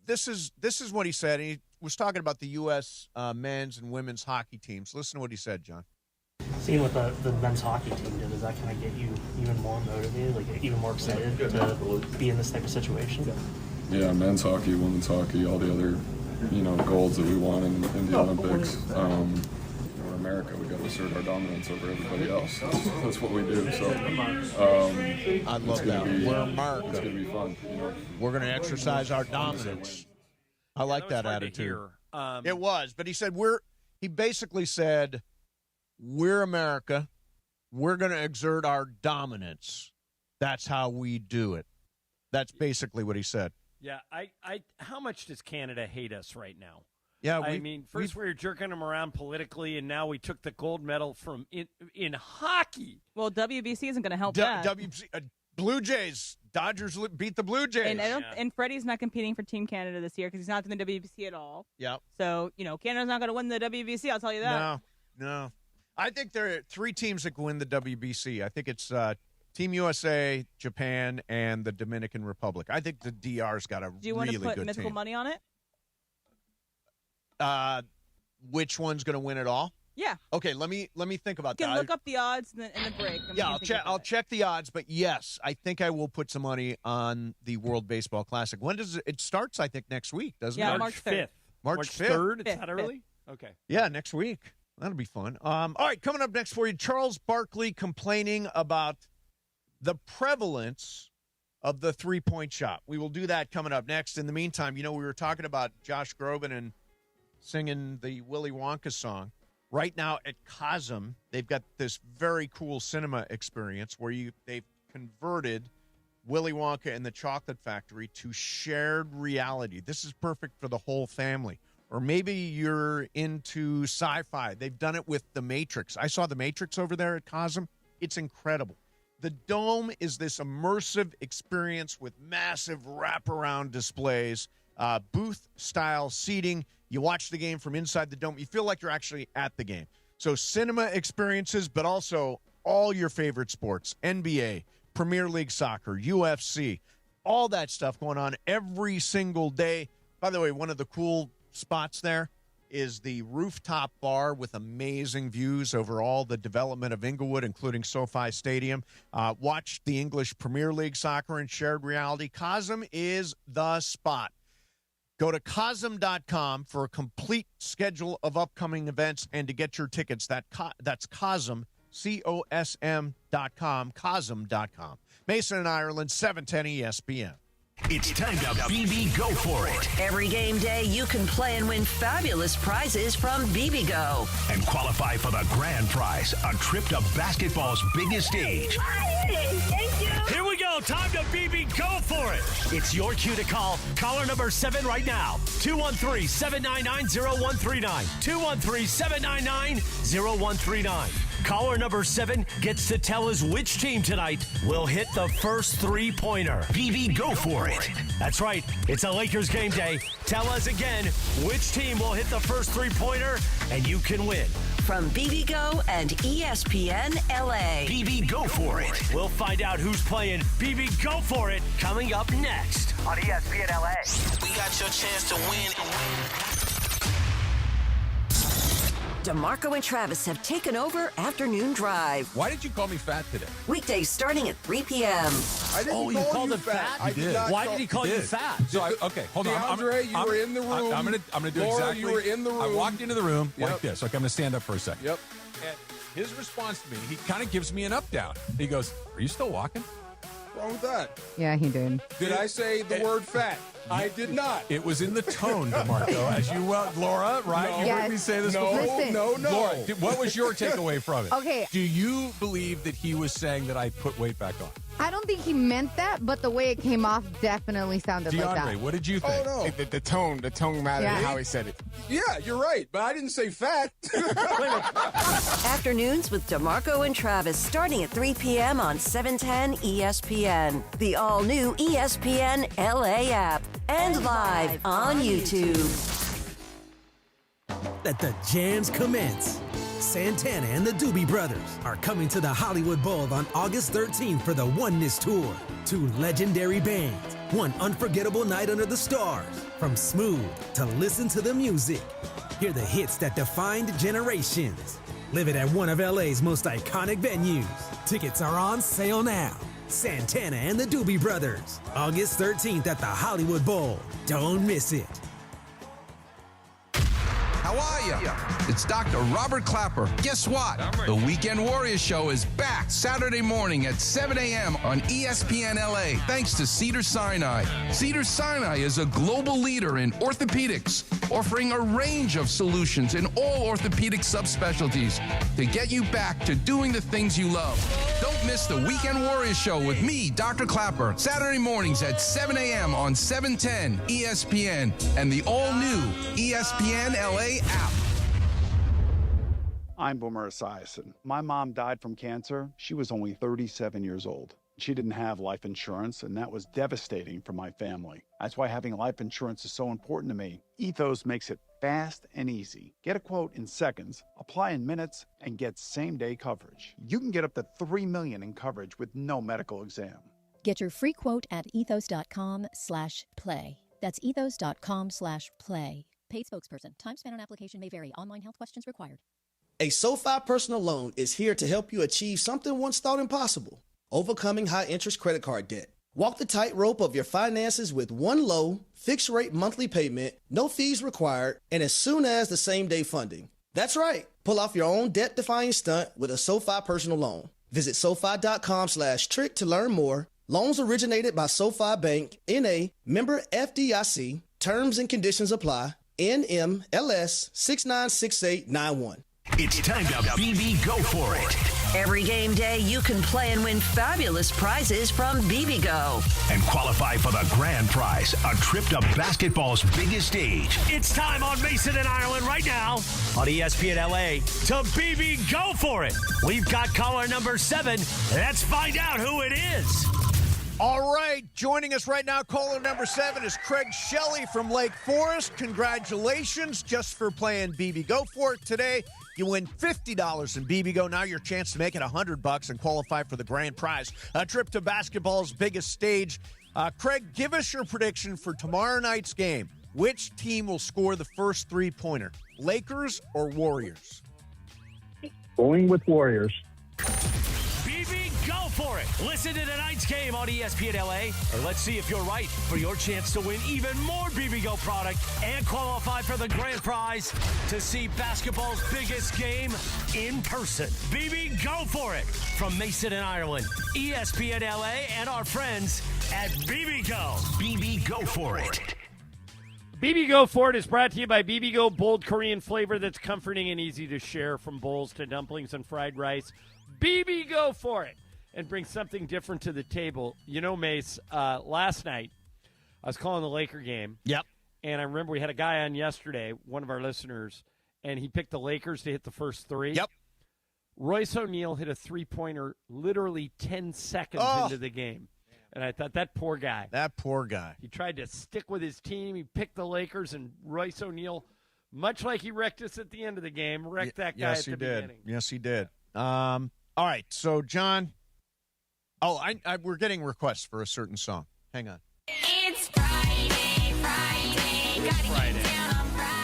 [SPEAKER 4] This is what he said. He was talking about the U.S. Men's and women's hockey teams. Listen to what he said, John.
[SPEAKER 17] Seeing what the men's hockey team did, does that kind of get you even more motivated, like even more excited to be in this type of situation?
[SPEAKER 18] Yeah, men's hockey, women's hockey, all the other, goals that we want in the Olympics. We're America, we got to assert our dominance over everybody else. That's what we do. So
[SPEAKER 4] I love that. We're America.
[SPEAKER 18] It's going to be fun.
[SPEAKER 4] We're going to exercise our dominance. I like that attitude. It was, but he said he basically said, we're America. We're going to exert our dominance. That's how we do it. That's basically what he said.
[SPEAKER 5] Yeah, how much does Canada hate us right now?
[SPEAKER 4] Yeah,
[SPEAKER 5] first we were jerking them around politically, and now we took the gold medal from in hockey.
[SPEAKER 6] Well, WBC isn't going to help that.
[SPEAKER 4] Blue Jays, Dodgers beat the Blue Jays.
[SPEAKER 6] And Freddie's not competing for Team Canada this year because he's not in the WBC at all.
[SPEAKER 4] Yeah.
[SPEAKER 6] So, Canada's not going to win the WBC, I'll tell you that.
[SPEAKER 4] No. I think there are 3 teams that can win the WBC. I think it's Team USA, Japan, and the Dominican Republic. I think the DR's got a really good team.
[SPEAKER 6] Do you want to put mythical money on it?
[SPEAKER 4] Which one's going to win it all?
[SPEAKER 6] Yeah.
[SPEAKER 4] Okay, let me think about
[SPEAKER 6] You
[SPEAKER 4] that.
[SPEAKER 6] can look up the odds in the break.
[SPEAKER 4] I'll check the odds, but yes, I think I will put some money on the World Baseball Classic. When does it starts? I think next week, doesn't it?
[SPEAKER 6] Yeah, March 3rd.
[SPEAKER 4] March
[SPEAKER 5] 3rd? It's that early? Okay.
[SPEAKER 4] Yeah, next week. That'll be fun. All right, coming up next for you, Charles Barkley complaining about the prevalence of the three-point shot. We will do that coming up next. In the meantime, we were talking about Josh Groban and singing the Willy Wonka song. Right now at Cosm, they've got this very cool cinema experience where they've converted Willy Wonka and the Chocolate Factory to shared reality. This is perfect for the whole family. Or maybe you're into sci-fi. They've done it with The Matrix. I saw The Matrix over there at Cosm. It's incredible. The Dome is this immersive experience with massive wraparound displays, booth-style seating. You watch the game from inside the Dome. You feel like you're actually at the game. So cinema experiences, but also all your favorite sports, NBA, Premier League Soccer, UFC, all that stuff going on every single day. By the way, one of the cool spots there is the rooftop bar with amazing views over all the development of Inglewood, including SoFi Stadium. Watch the English Premier League Soccer in shared reality. Cosm is the spot. Go to Cosm.com for a complete schedule of upcoming events and to get your tickets. That's Cosm, COSM.com, Cosm.com. Mason and Ireland, 710 ESPN.
[SPEAKER 24] It's time to BB Go For It.
[SPEAKER 7] Every game day, you can play and win fabulous prizes from BB Go.
[SPEAKER 24] And qualify for the grand prize, a trip to basketball's biggest stage.
[SPEAKER 2] Thank you.
[SPEAKER 24] Here we go. Time to BB Go For It. It's your cue to call. Caller number 7 right now. 213-799-0139. 213-799-0139. Caller number 7 gets to tell us which team tonight will hit the first three-pointer. BB Go For It. That's right. It's a Lakers game day. Tell us again which team will hit the first three-pointer, and you can win.
[SPEAKER 7] From BB Go and ESPN LA.
[SPEAKER 24] BB Go For It. We'll find out who's playing BB Go For It coming up next on ESPN LA.
[SPEAKER 2] We got your chance to win.
[SPEAKER 7] DeMarco and Travis have taken over Afternoon Drive.
[SPEAKER 9] Why did you call me fat today?
[SPEAKER 7] Weekdays starting at 3 p.m.
[SPEAKER 10] I didn't
[SPEAKER 14] you
[SPEAKER 10] call
[SPEAKER 14] called
[SPEAKER 10] you
[SPEAKER 14] him
[SPEAKER 10] fat.
[SPEAKER 14] fat?
[SPEAKER 10] I did not
[SPEAKER 14] Why
[SPEAKER 10] call-
[SPEAKER 14] did he call you fat?
[SPEAKER 9] So okay, hold on.
[SPEAKER 10] DeAndre, you were in the room.
[SPEAKER 9] I'm gonna do
[SPEAKER 10] Laura,
[SPEAKER 9] exactly.
[SPEAKER 10] you were in the room.
[SPEAKER 9] I walked into the room
[SPEAKER 10] Yep.
[SPEAKER 9] like this. Okay, I'm gonna stand up for a second.
[SPEAKER 10] Yep.
[SPEAKER 9] And his response to me, he kind of gives me an up down. He goes, "Are you still walking?"
[SPEAKER 10] What's wrong with that?
[SPEAKER 11] Yeah, he did.
[SPEAKER 10] Did I say the word fat? I did not.
[SPEAKER 9] It was in the tone, DeMarco, as you Laura, right? You heard me say this before.
[SPEAKER 11] Listen.
[SPEAKER 10] No.
[SPEAKER 9] Laura, what was your takeaway from it?
[SPEAKER 11] Okay.
[SPEAKER 9] Do you believe that he was saying that I put weight back on?
[SPEAKER 11] I don't think he meant that, but the way it came off definitely sounded like
[SPEAKER 9] DeAndre,
[SPEAKER 11] that.
[SPEAKER 9] what did you think?
[SPEAKER 10] Oh, no. The tone mattered.
[SPEAKER 11] Yeah.
[SPEAKER 10] How he said it. Yeah, you're right, but I didn't say fat.
[SPEAKER 7] Afternoons with DeMarco and Travis starting at 3 p.m. on 710 ESPN. The all-new ESPN LA app. And live on YouTube.
[SPEAKER 1] Let the jams commence. Santana and the Doobie Brothers are coming to the Hollywood Bowl on August 13th for the Oneness Tour. 2 legendary bands, 1 unforgettable night under the stars. From smooth to listen to the music. Hear the hits that defined generations. Live it at one of LA's most iconic venues. Tickets are on sale now. Santana and the Doobie Brothers, August 13th at the Hollywood Bowl. Don't miss it.
[SPEAKER 15] How are you? It's Dr. Robert Clapper. Guess what? The Weekend Warriors Show is back Saturday morning at 7 a.m. on ESPN LA, thanks to Cedars-Sinai. Cedars-Sinai is a global leader in orthopedics, offering a range of solutions in all orthopedic subspecialties to get you back to doing the things you love. Don't miss the Weekend Warriors Show with me, Dr. Clapper, Saturday mornings at 7 a.m. on 710 ESPN and the all-new ESPN LA app.
[SPEAKER 3] I'm Boomer Esiason. My mom died from cancer. She was only 37 years old. She didn't have life insurance, and that was devastating for my family. That's why having life insurance is so important to me. Ethos makes it fast and easy. Get a quote in seconds, apply in minutes, and get same-day coverage. You can get up to $3 million in coverage with no medical exam.
[SPEAKER 8] Get your free quote at ethos.com/play. That's ethos.com/play. Paid spokesperson. Time spent on application may vary. Online health questions required.
[SPEAKER 12] A SoFi personal loan is here to help you achieve something once thought impossible, overcoming high-interest credit card debt. Walk the tightrope of your finances with one low, fixed-rate monthly payment, no fees required, and as soon as the same-day funding. That's right. Pull off your own debt-defying stunt with a SoFi personal loan. Visit SoFi.com/trick to learn more. Loans originated by SoFi Bank, N.A., member FDIC. Terms and conditions apply. NMLS 696891.
[SPEAKER 24] It's time to BB Go For It.
[SPEAKER 7] Every game day, you can play and win fabulous prizes from BB Go.
[SPEAKER 24] And qualify for the grand prize, a trip to basketball's biggest stage. It's time on Mason and Ireland right now on ESPN LA to BB Go For It. We've got caller number 7. Let's find out who it is.
[SPEAKER 4] All right, joining us right now, caller number 7 is Craig Shelley from Lake Forest. Congratulations just for playing BB Go For It today. You win $50 in BB Go. Now your chance to make it $100 and qualify for the grand prize, a trip to basketball's biggest stage. Craig, give us your prediction for tomorrow night's game. Which team will score the first three-pointer, Lakers or Warriors?
[SPEAKER 19] Going with Warriors.
[SPEAKER 24] BB Go For It. Listen to tonight's game on ESPN LA, and let's see if you're right for your chance to win even more BB Go product and qualify for the grand prize to see basketball's biggest game in person. BB Go For It from Mason and Ireland, ESPN LA, and our friends at BB Go. BB Go For It.
[SPEAKER 5] BB Go For It is brought to you by BB Go, bold Korean flavor that's comforting and easy to share, from bowls to dumplings and fried rice. BB Go For It, and bring something different to the table. You know, Mace, last night I was calling the Laker game.
[SPEAKER 4] Yep.
[SPEAKER 5] And I remember we had a guy on yesterday, one of our listeners, and he picked the Lakers to hit the first three.
[SPEAKER 4] Yep.
[SPEAKER 5] Royce O'Neal hit a three-pointer literally 10 seconds into the game. And I thought, that poor guy.
[SPEAKER 4] That poor guy.
[SPEAKER 5] He tried to stick with his team. He picked the Lakers, and Royce O'Neal, much like he wrecked us at the end of the game, wrecked that guy at the beginning.
[SPEAKER 4] Yes, he did. All right, so, John. Oh, we're getting requests for a certain song. Hang on.
[SPEAKER 6] It's Friday.
[SPEAKER 5] Friday.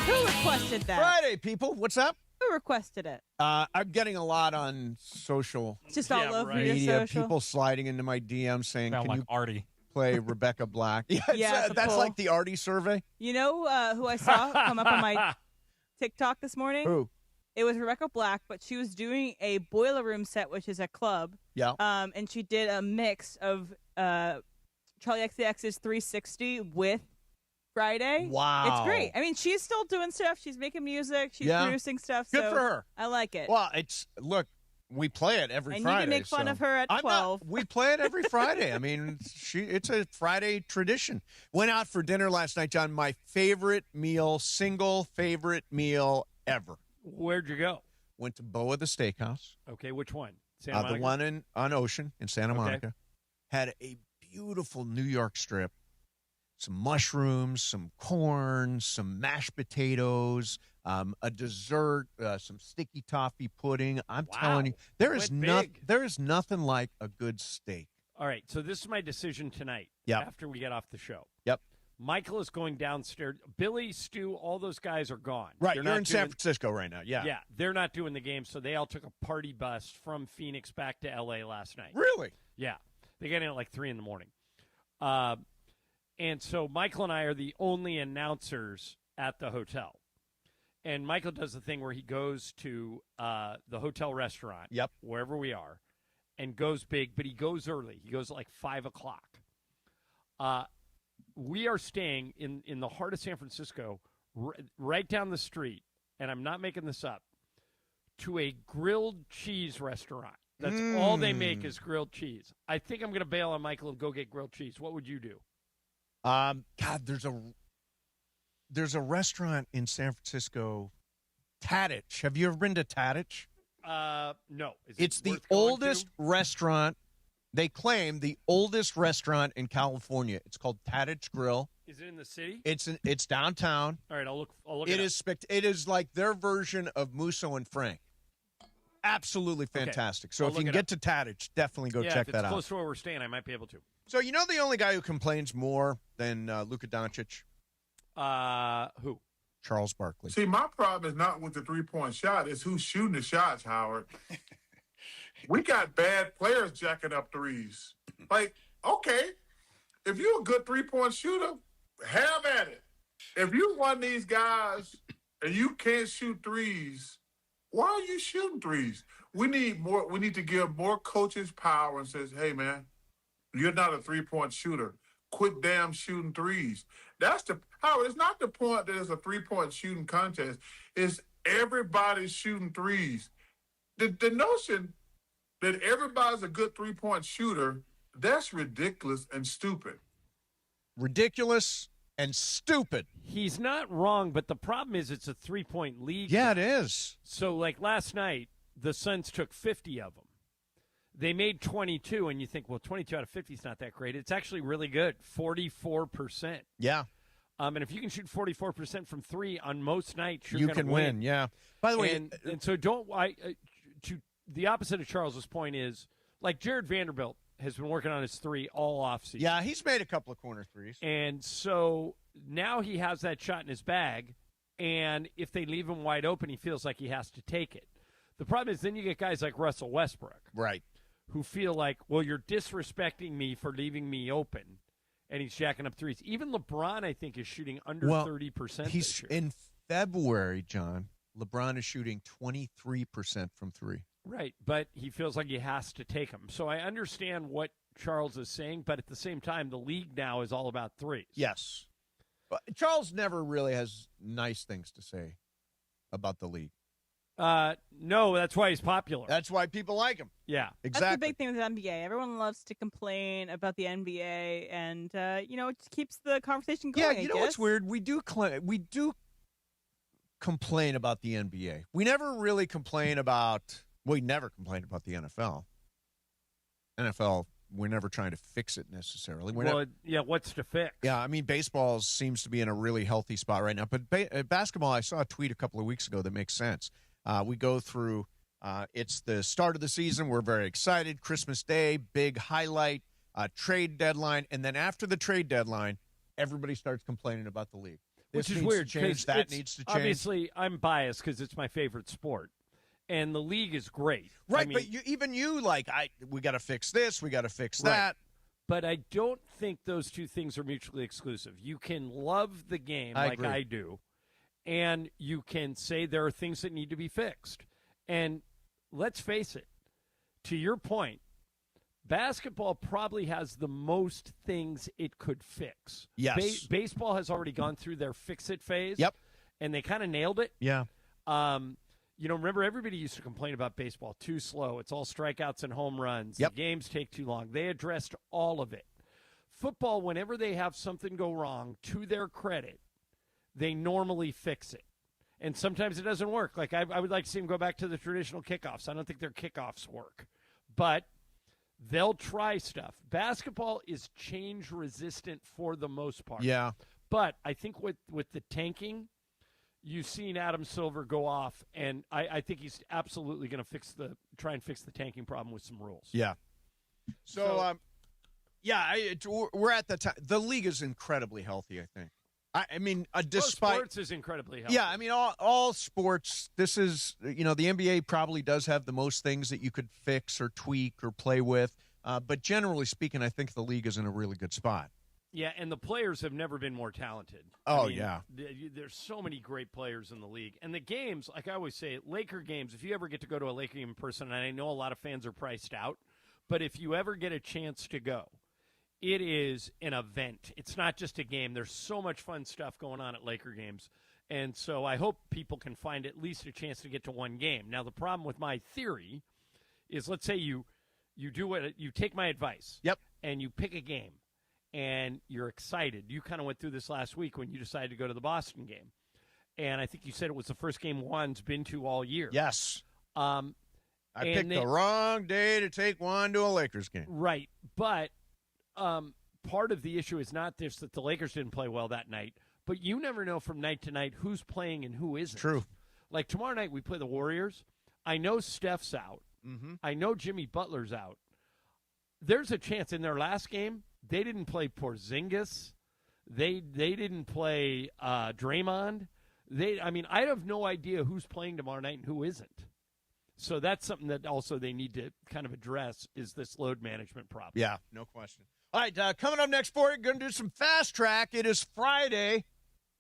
[SPEAKER 6] Who requested that?
[SPEAKER 4] Friday, people. What's up?
[SPEAKER 6] Who requested it?
[SPEAKER 4] I'm getting a lot on social
[SPEAKER 6] It's just all over your
[SPEAKER 4] media.
[SPEAKER 6] social.
[SPEAKER 4] People sliding into my DMs saying,
[SPEAKER 16] Sound
[SPEAKER 4] "Can
[SPEAKER 16] like
[SPEAKER 4] you
[SPEAKER 16] Artie
[SPEAKER 4] play Rebecca Black?"
[SPEAKER 6] Yeah, it's a
[SPEAKER 4] that's
[SPEAKER 6] poll.
[SPEAKER 4] like the Artie survey.
[SPEAKER 6] You know who I saw come up on my TikTok this morning?
[SPEAKER 4] Who?
[SPEAKER 6] It was Rebecca Black, but she was doing a Boiler Room set, which is a club.
[SPEAKER 4] Yeah.
[SPEAKER 6] And she did a mix of Charlie XCX's 360 with Friday.
[SPEAKER 4] Wow.
[SPEAKER 6] It's great. I mean, she's still doing stuff. She's making music. She's producing stuff.
[SPEAKER 4] Good
[SPEAKER 6] so
[SPEAKER 4] for her.
[SPEAKER 6] I like it.
[SPEAKER 4] Well, look, we play it every
[SPEAKER 6] and
[SPEAKER 4] Friday.
[SPEAKER 6] you can make fun of her at 12.
[SPEAKER 4] We play it every Friday. I mean, it's a Friday tradition. Went out for dinner last night, John. My favorite meal, single favorite meal ever.
[SPEAKER 5] Where'd you go?
[SPEAKER 4] Went to Boa the Steakhouse.
[SPEAKER 5] Okay, which one? Santa Monica?
[SPEAKER 4] The one on Ocean in Santa Monica. Had a beautiful New York strip. Some mushrooms, some corn, some mashed potatoes, a dessert, some sticky toffee pudding. I'm telling you, there is nothing like a good steak.
[SPEAKER 5] All right, so this is my decision tonight.
[SPEAKER 4] Yep.
[SPEAKER 5] After we get off the show.
[SPEAKER 4] Yep.
[SPEAKER 5] Michael is going downstairs. Billy, Stu, all those guys are gone.
[SPEAKER 4] Right,
[SPEAKER 5] They're
[SPEAKER 4] you're
[SPEAKER 5] not
[SPEAKER 4] in San Francisco right now. Yeah.
[SPEAKER 5] Yeah, they're not doing the game, so they all took a party bus from Phoenix back to L.A. last night.
[SPEAKER 4] Really?
[SPEAKER 5] Yeah. They got in at like 3 in the morning. And so Michael and I are the only announcers at the hotel. And Michael does the thing where he goes to the hotel restaurant, wherever we are, and goes big, but he goes early. He goes at like 5 o'clock. We are staying in the heart of San Francisco, right down the street, and I'm not making this up, to a grilled cheese restaurant. That's all they make is grilled cheese. I think I'm going to bail on Michael and go get grilled cheese. What would you do?
[SPEAKER 4] God, there's a restaurant in San Francisco, Tattich. Have you ever been to Tattich?
[SPEAKER 5] No.
[SPEAKER 4] It's the oldest restaurant. They claim the oldest restaurant in California. It's called Tattich Grill.
[SPEAKER 5] Is it in the city?
[SPEAKER 4] It's downtown.
[SPEAKER 5] All right, I'll look
[SPEAKER 4] it is it is like their version of Musso and Frank. Absolutely fantastic. So
[SPEAKER 5] I'll
[SPEAKER 4] if you can get to Tattich, definitely go check that out.
[SPEAKER 5] If it's close to where we're staying, I might be able to.
[SPEAKER 4] So you know the only guy who complains more than Luka Doncic?
[SPEAKER 5] Who?
[SPEAKER 4] Charles Barkley.
[SPEAKER 20] See, my problem is not with the three-point shot. It's who's shooting the shots, Howard. We got bad players jacking up threes. Like, okay, if you're a good three-point shooter, have at it. If you one of these guys and you can't shoot threes, why are you shooting threes? We need more. We need to give more coaches power and says, hey, man, you're not a three-point shooter. Quit damn shooting threes. That's the Howard. It's not the point that it's a three-point shooting contest. It's everybody's shooting threes. The notion that everybody's a good three-point shooter, that's ridiculous and stupid.
[SPEAKER 4] Ridiculous and stupid.
[SPEAKER 5] He's not wrong, but the problem is it's a three-point league.
[SPEAKER 4] Yeah, it is.
[SPEAKER 5] So, like last night, the Suns took 50 of them. They made 22, and you think, well, 22 out of 50 is not that great. It's actually really good, 44%.
[SPEAKER 4] Yeah.
[SPEAKER 5] And if you can shoot 44% from three on most nights, you're
[SPEAKER 4] you
[SPEAKER 5] going to
[SPEAKER 4] can win. Yeah. By the way,
[SPEAKER 5] and so to the opposite of Charles's point is, like Jared Vanderbilt has been working on his three all offseason.
[SPEAKER 4] Yeah, he's made a couple of corner threes.
[SPEAKER 5] And so now he has that shot in his bag, and if they leave him wide open, he feels like he has to take it. The problem is then you get guys like Russell Westbrook.
[SPEAKER 4] Right.
[SPEAKER 5] Who feel like, well, you're disrespecting me for leaving me open, and he's jacking up threes. Even LeBron, I think, is shooting under 30%.
[SPEAKER 4] He's in February, John. LeBron is shooting 23% from three.
[SPEAKER 5] Right, but he feels like he has to take them. So I understand what Charles is saying, but at the same time, the league now is all about threes.
[SPEAKER 4] Yes. But Charles never really has nice things to say about the league.
[SPEAKER 5] No, that's why he's popular.
[SPEAKER 4] That's why people like him.
[SPEAKER 5] Yeah,
[SPEAKER 4] exactly.
[SPEAKER 6] That's the big thing with the NBA. Everyone loves to complain about the NBA, and it just keeps the conversation going.
[SPEAKER 4] Yeah, you know what's weird? We do complain about the NBA. We never really complain about. We never complain about the NFL. NFL, we're never trying to fix it necessarily.
[SPEAKER 5] What's to fix?
[SPEAKER 4] Yeah, I mean, baseball seems to be in a really healthy spot right now. But basketball, I saw a tweet a couple of weeks ago that makes sense. We go through, it's the start of the season. We're very excited. Christmas Day, big highlight, trade deadline. And then after the trade deadline, everybody starts complaining about the league.
[SPEAKER 5] Which is weird.
[SPEAKER 4] That needs to change.
[SPEAKER 5] Obviously, I'm biased because it's my favorite sport. And the league is great.
[SPEAKER 4] Right,
[SPEAKER 5] I mean,
[SPEAKER 4] but you we got to fix this, we got to fix that.
[SPEAKER 5] Right. But I don't think those two things are mutually exclusive. You can love the game like I do, and you can say there are things that need to be fixed. And let's face it, to your point, basketball probably has the most things it could fix.
[SPEAKER 4] Yes.
[SPEAKER 5] Baseball has already gone through their fix-it phase.
[SPEAKER 4] Yep.
[SPEAKER 5] And they kind of nailed it.
[SPEAKER 4] Yeah.
[SPEAKER 5] Remember, everybody used to complain about baseball. Too slow. It's all strikeouts and home runs.
[SPEAKER 4] Yep.
[SPEAKER 5] The games take too long. They addressed all of it. Football, whenever they have something go wrong, to their credit, they normally fix it. And sometimes it doesn't work. Like, I would like to see them go back to the traditional kickoffs. I don't think their kickoffs work. But they'll try stuff. Basketball is change-resistant for the most part.
[SPEAKER 4] Yeah.
[SPEAKER 5] But I think with the tanking, you've seen Adam Silver go off, and I think he's absolutely going to try and fix the tanking problem with some rules.
[SPEAKER 4] Yeah. So we're at the time. The league is incredibly healthy, I think. I mean, despite
[SPEAKER 5] sports is incredibly healthy.
[SPEAKER 4] Yeah, I mean, all sports. This is, the NBA probably does have the most things that you could fix or tweak or play with. But generally speaking, I think the league is in a really good spot.
[SPEAKER 5] Yeah, and the players have never been more talented.
[SPEAKER 4] Yeah.
[SPEAKER 5] There's so many great players in the league. And the games, like I always say, Laker games, if you ever get to go to a Laker game in person, and I know a lot of fans are priced out, but if you ever get a chance to go, it is an event. It's not just a game. There's so much fun stuff going on at Laker games. And so I hope people can find at least a chance to get to one game. Now, the problem with my theory is, let's say you take my advice.
[SPEAKER 4] Yep.
[SPEAKER 5] And you pick a game. And you're excited. You kind of went through this last week when you decided to go to the Boston game. And I think you said it was the first game Juan's been to all year.
[SPEAKER 4] Yes. I picked the wrong day to take Juan to a Lakers game.
[SPEAKER 5] Right. But part of the issue is not just that the Lakers didn't play well that night, but you never know from night to night who's playing and who isn't.
[SPEAKER 4] True.
[SPEAKER 5] Like tomorrow night we play the Warriors. I know Steph's out.
[SPEAKER 4] Mm-hmm.
[SPEAKER 5] I know Jimmy Butler's out. There's a chance in their last game they didn't play Porzingis. They didn't play Draymond. I have no idea who's playing tomorrow night and who isn't. So that's something that also they need to kind of address is this load management problem.
[SPEAKER 4] Yeah, no question. All right, coming up next for you, going to do some fast track. It is Friday,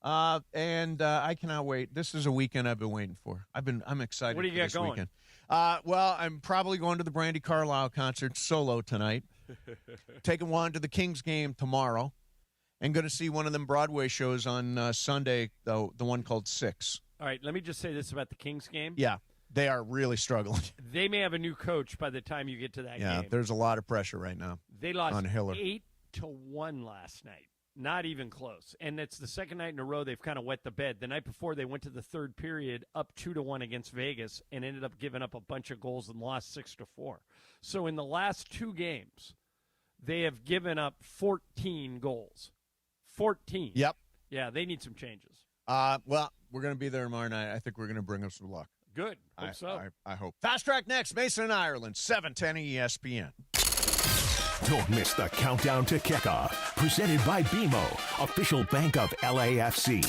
[SPEAKER 4] and I cannot wait. This is a weekend I've been waiting for. I'm excited.
[SPEAKER 5] What do you
[SPEAKER 4] for
[SPEAKER 5] got
[SPEAKER 4] this
[SPEAKER 5] going?
[SPEAKER 4] Weekend. Well, I'm probably going to the Brandi Carlile concert solo tonight. Taking Juan to the Kings game tomorrow, and going to see one of them Broadway shows on Sunday, the one called Six.
[SPEAKER 5] All right, let me just say this about the Kings game.
[SPEAKER 4] Yeah, they are really struggling.
[SPEAKER 5] They may have a new coach by the time you get to that game.
[SPEAKER 4] Yeah, there's a lot of pressure right now.
[SPEAKER 5] They lost
[SPEAKER 4] on Hiller.
[SPEAKER 5] 8-1 last night. Not even close. And it's the second night in a row they've kind of wet the bed. The night before they went to the third period up 2-1 against Vegas and ended up giving up a bunch of goals and lost 6-4. So in the last two games, they have given up 14 goals. 14.
[SPEAKER 4] Yep.
[SPEAKER 5] Yeah, they need some changes.
[SPEAKER 4] Well, we're going to be there tomorrow night. I think we're going to bring them some luck.
[SPEAKER 5] Good. Hope so.
[SPEAKER 4] I hope. Fast Track next, Mason and Ireland, 7:10 ESPN.
[SPEAKER 13] Don't miss the countdown to kickoff. Presented by BMO, official bank of LAFC.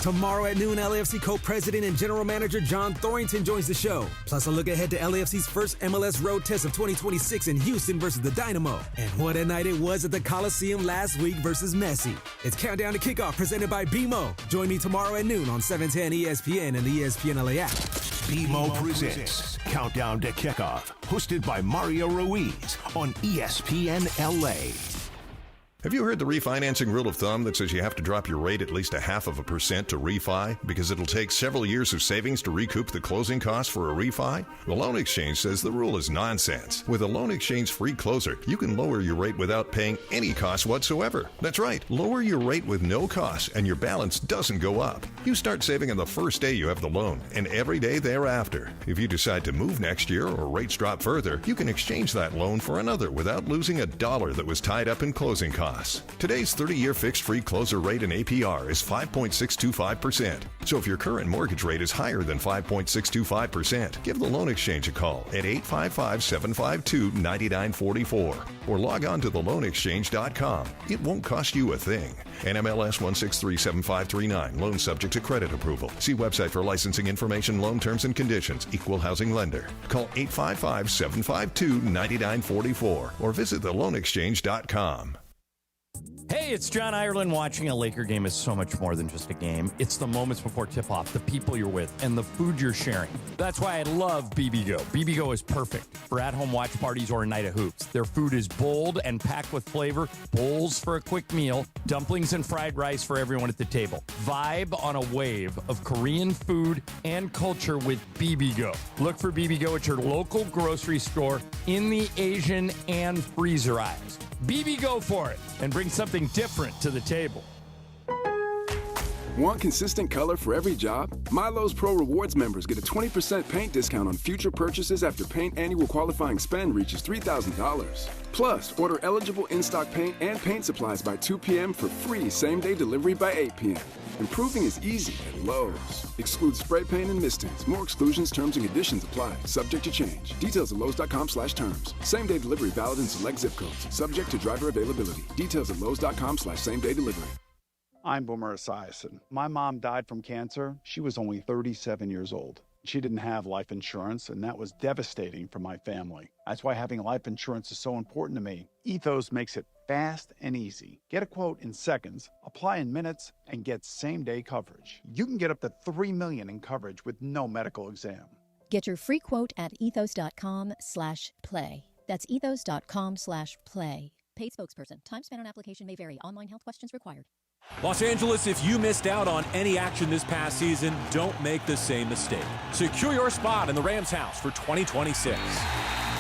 [SPEAKER 1] Tomorrow at noon, LAFC co-president and general manager John Thorrington joins the show. Plus a look ahead to LAFC's first MLS road test of 2026 in Houston versus the Dynamo. And what a night it was at the Coliseum last week versus Messi. It's Countdown to Kickoff presented by BMO. Join me tomorrow at noon on 710 ESPN and the ESPN LA app.
[SPEAKER 13] BMO presents Countdown to Kickoff, hosted by Mario Ruiz on ESPN LA.
[SPEAKER 21] Have you heard the refinancing rule of thumb that says you have to drop your rate at least 0.5% to refi because it'll take several years of savings to recoup the closing costs for a refi? The Loan Exchange says the rule is nonsense. With a Loan Exchange free closer, you can lower your rate without paying any cost whatsoever. That's right, lower your rate with no cost and your balance doesn't go up. You start saving on the first day you have the loan and every day thereafter. If you decide to move next year or rates drop further, you can exchange that loan for another without losing a dollar that was tied up in closing costs. Today's 30-year fixed-free closer rate in APR is 5.625%. So if your current mortgage rate is higher than 5.625%, give the Loan Exchange a call at 855-752-9944 or log on to theloanexchange.com. It won't cost you a thing. NMLS 1637539. Loan subject to credit approval. See website for licensing information, loan terms and conditions. Equal housing lender. Call 855-752-9944 or visit theloanexchange.com.
[SPEAKER 22] Hey, it's John Ireland. Watching a Laker game is so much more than just a game. It's the moments before tip-off, the people you're with, and the food you're sharing. That's why I love BBGO. BBGO is perfect for at-home watch parties or a night of hoops. Their food is bold and packed with flavor, bowls for a quick meal, dumplings and fried rice for everyone at the table. Vibe on a wave of Korean food and culture with BBGO. Look for BBGO at your local grocery store in the Asian and freezer aisles. BBGO for it and bring something different to the table.
[SPEAKER 23] Want consistent color for every job? Milo's Pro Rewards members get a 20% paint discount on future purchases after paint annual qualifying spend reaches $3,000. Plus, order eligible in-stock paint and paint supplies by 2 p.m. for free same-day delivery by 8 p.m. Improving is easy at Lowe's. Excludes spray paint and mistings. More exclusions, terms, and conditions apply. Subject to change. Details at Lowe's.com/terms. Same-day delivery valid in select zip codes. Subject to driver availability. Details at Lowe's.com/same-day delivery.
[SPEAKER 3] I'm Boomer Esiason. My mom died from cancer. She was only 37 years old. She didn't have life insurance, and that was devastating for my family. That's why having life insurance is so important to me. Ethos makes it fast and easy. Get a quote in seconds, apply in minutes, and get same-day coverage. You can get up to $3 million in coverage with no medical exam.
[SPEAKER 8] Get your free quote at ethos.com/play. That's ethos.com/play. Paid spokesperson. Time spent on application may vary. Online health questions required.
[SPEAKER 25] Los Angeles, if you missed out on any action this past season, don't make the same mistake. Secure your spot in the Rams house for 2026.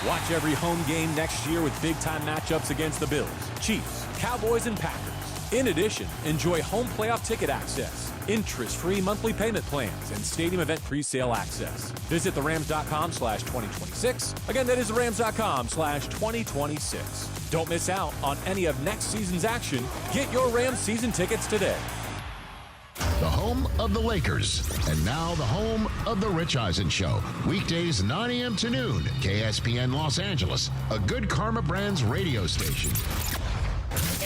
[SPEAKER 25] Watch every home game next year with big-time matchups against the Bills, Chiefs, Cowboys, and Packers. In addition, enjoy home playoff ticket access, interest-free monthly payment plans, and stadium event pre-sale access. Visit therams.com/2026. Again, that is therams.com/2026. Don't miss out on any of next season's action. Get your Rams season tickets today.
[SPEAKER 26] The home of the Lakers, and now the home of the Rich Eisen Show. Weekdays 9 a.m. to noon, KSPN Los Angeles, a Good Karma Brands radio station.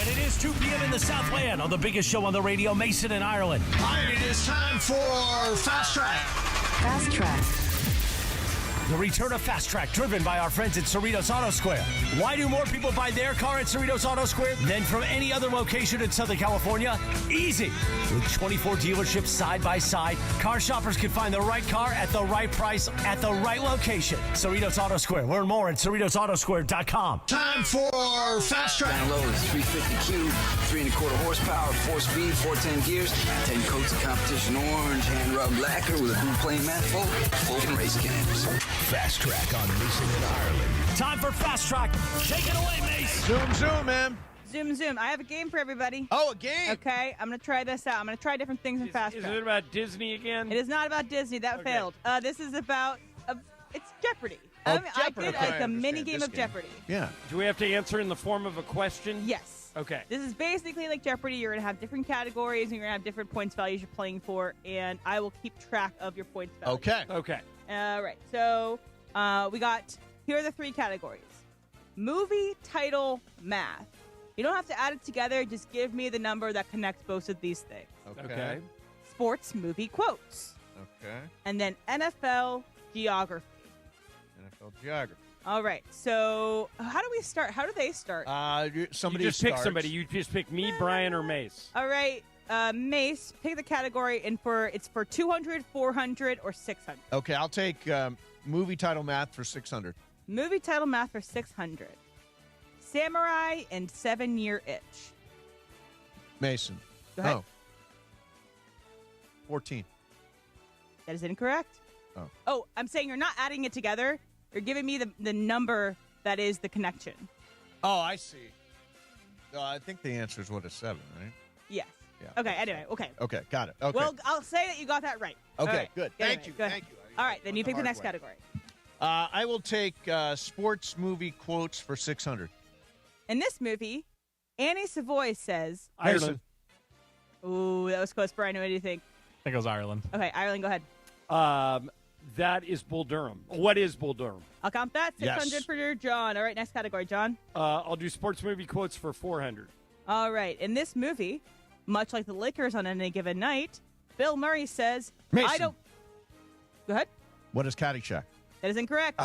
[SPEAKER 24] And it is 2 p.m. in the Southland on the biggest show on the radio, Mason in Ireland.
[SPEAKER 2] And it is time for Fast Track.
[SPEAKER 7] Fast Track.
[SPEAKER 24] The return of Fast Track, driven by our friends at Cerritos Auto Square. Why do more people buy their car at Cerritos Auto Square than from any other location in Southern California? Easy. With 24 dealerships side by side, car shoppers can find the right car at the right price at the right location. Cerritos Auto Square. Learn more at CerritosAutoSquare.com.
[SPEAKER 2] Time for Fast Track.
[SPEAKER 9] Down low is 350Q, 3.25 horsepower, 4-speed, 410 gears, 10 coats of competition orange, hand-rubbed lacquer with a blue plain mat full, open race cams.
[SPEAKER 13] Fast Track on Mason in Ireland.
[SPEAKER 24] Time for Fast Track. Take it away, Mace.
[SPEAKER 4] Zoom, man.
[SPEAKER 6] Zoom. I have a game for everybody.
[SPEAKER 4] Oh, a game.
[SPEAKER 6] Okay, I'm going to try this out. I'm going to try different things in Fast Track.
[SPEAKER 5] Is it about Disney again?
[SPEAKER 6] It is not about Disney. That failed. This is about, it's Jeopardy.
[SPEAKER 4] Oh,
[SPEAKER 6] I
[SPEAKER 4] Jeopardy.
[SPEAKER 6] did
[SPEAKER 4] Okay,
[SPEAKER 6] like
[SPEAKER 4] I
[SPEAKER 6] a mini
[SPEAKER 4] understand
[SPEAKER 6] game
[SPEAKER 4] this
[SPEAKER 6] of
[SPEAKER 4] game.
[SPEAKER 6] Jeopardy.
[SPEAKER 4] Yeah.
[SPEAKER 5] Do we have to answer in the form of a question?
[SPEAKER 6] Yes.
[SPEAKER 5] Okay.
[SPEAKER 6] This is basically like Jeopardy. You're going to have different categories, and you're going to have different points values you're playing for, and I will keep track of your points values.
[SPEAKER 4] Okay.
[SPEAKER 6] All right. So here are the 3 categories. Movie title math. You don't have to add it together. Just give me the number that connects both of these things.
[SPEAKER 4] Okay.
[SPEAKER 6] Sports movie quotes.
[SPEAKER 4] Okay.
[SPEAKER 6] And then NFL geography.
[SPEAKER 4] NFL geography.
[SPEAKER 6] All right. So how do we start? How do they start?
[SPEAKER 4] Somebody
[SPEAKER 5] you just pick
[SPEAKER 4] starts.
[SPEAKER 5] somebody. You just pick me, Brian, or Mace.
[SPEAKER 6] All right. Mace, pick the category, and it's for 200, 400, or 600.
[SPEAKER 4] Okay, I'll take movie title math for 600.
[SPEAKER 6] Movie title math for 600. Samurai and 7-Year Itch.
[SPEAKER 4] Mason.
[SPEAKER 6] Go ahead.
[SPEAKER 4] Oh. 14.
[SPEAKER 6] That is incorrect. Oh, I'm saying you're not adding it together. You're giving me the number that is the connection.
[SPEAKER 4] Oh, I see. I think the answer is a 7, right?
[SPEAKER 6] Yes.
[SPEAKER 4] Yeah.
[SPEAKER 6] Okay, anyway, okay.
[SPEAKER 4] Okay, got it. Okay.
[SPEAKER 6] Well, I'll say that you got that right.
[SPEAKER 4] Okay,
[SPEAKER 6] All right.
[SPEAKER 4] good.
[SPEAKER 6] Anyway,
[SPEAKER 4] Thank you.
[SPEAKER 6] go ahead. All right, then you pick the next category.
[SPEAKER 4] I will take sports movie quotes for 600.
[SPEAKER 6] In this movie, Annie Savoy says...
[SPEAKER 5] Ireland.
[SPEAKER 6] Ooh, that was close. Brian, what do you think?
[SPEAKER 16] I think it was Ireland.
[SPEAKER 6] Okay, Ireland, go ahead.
[SPEAKER 5] That is Bull Durham. What is Bull Durham?
[SPEAKER 6] I'll count that. 600 for John. All right, next category, John.
[SPEAKER 5] I'll do sports movie quotes for 400.
[SPEAKER 6] All right. In this movie, much like the Lakers on any given night, Bill Murray says,
[SPEAKER 4] Mason.
[SPEAKER 6] I don't... Go ahead.
[SPEAKER 4] What is Caddyshack?
[SPEAKER 6] That is incorrect.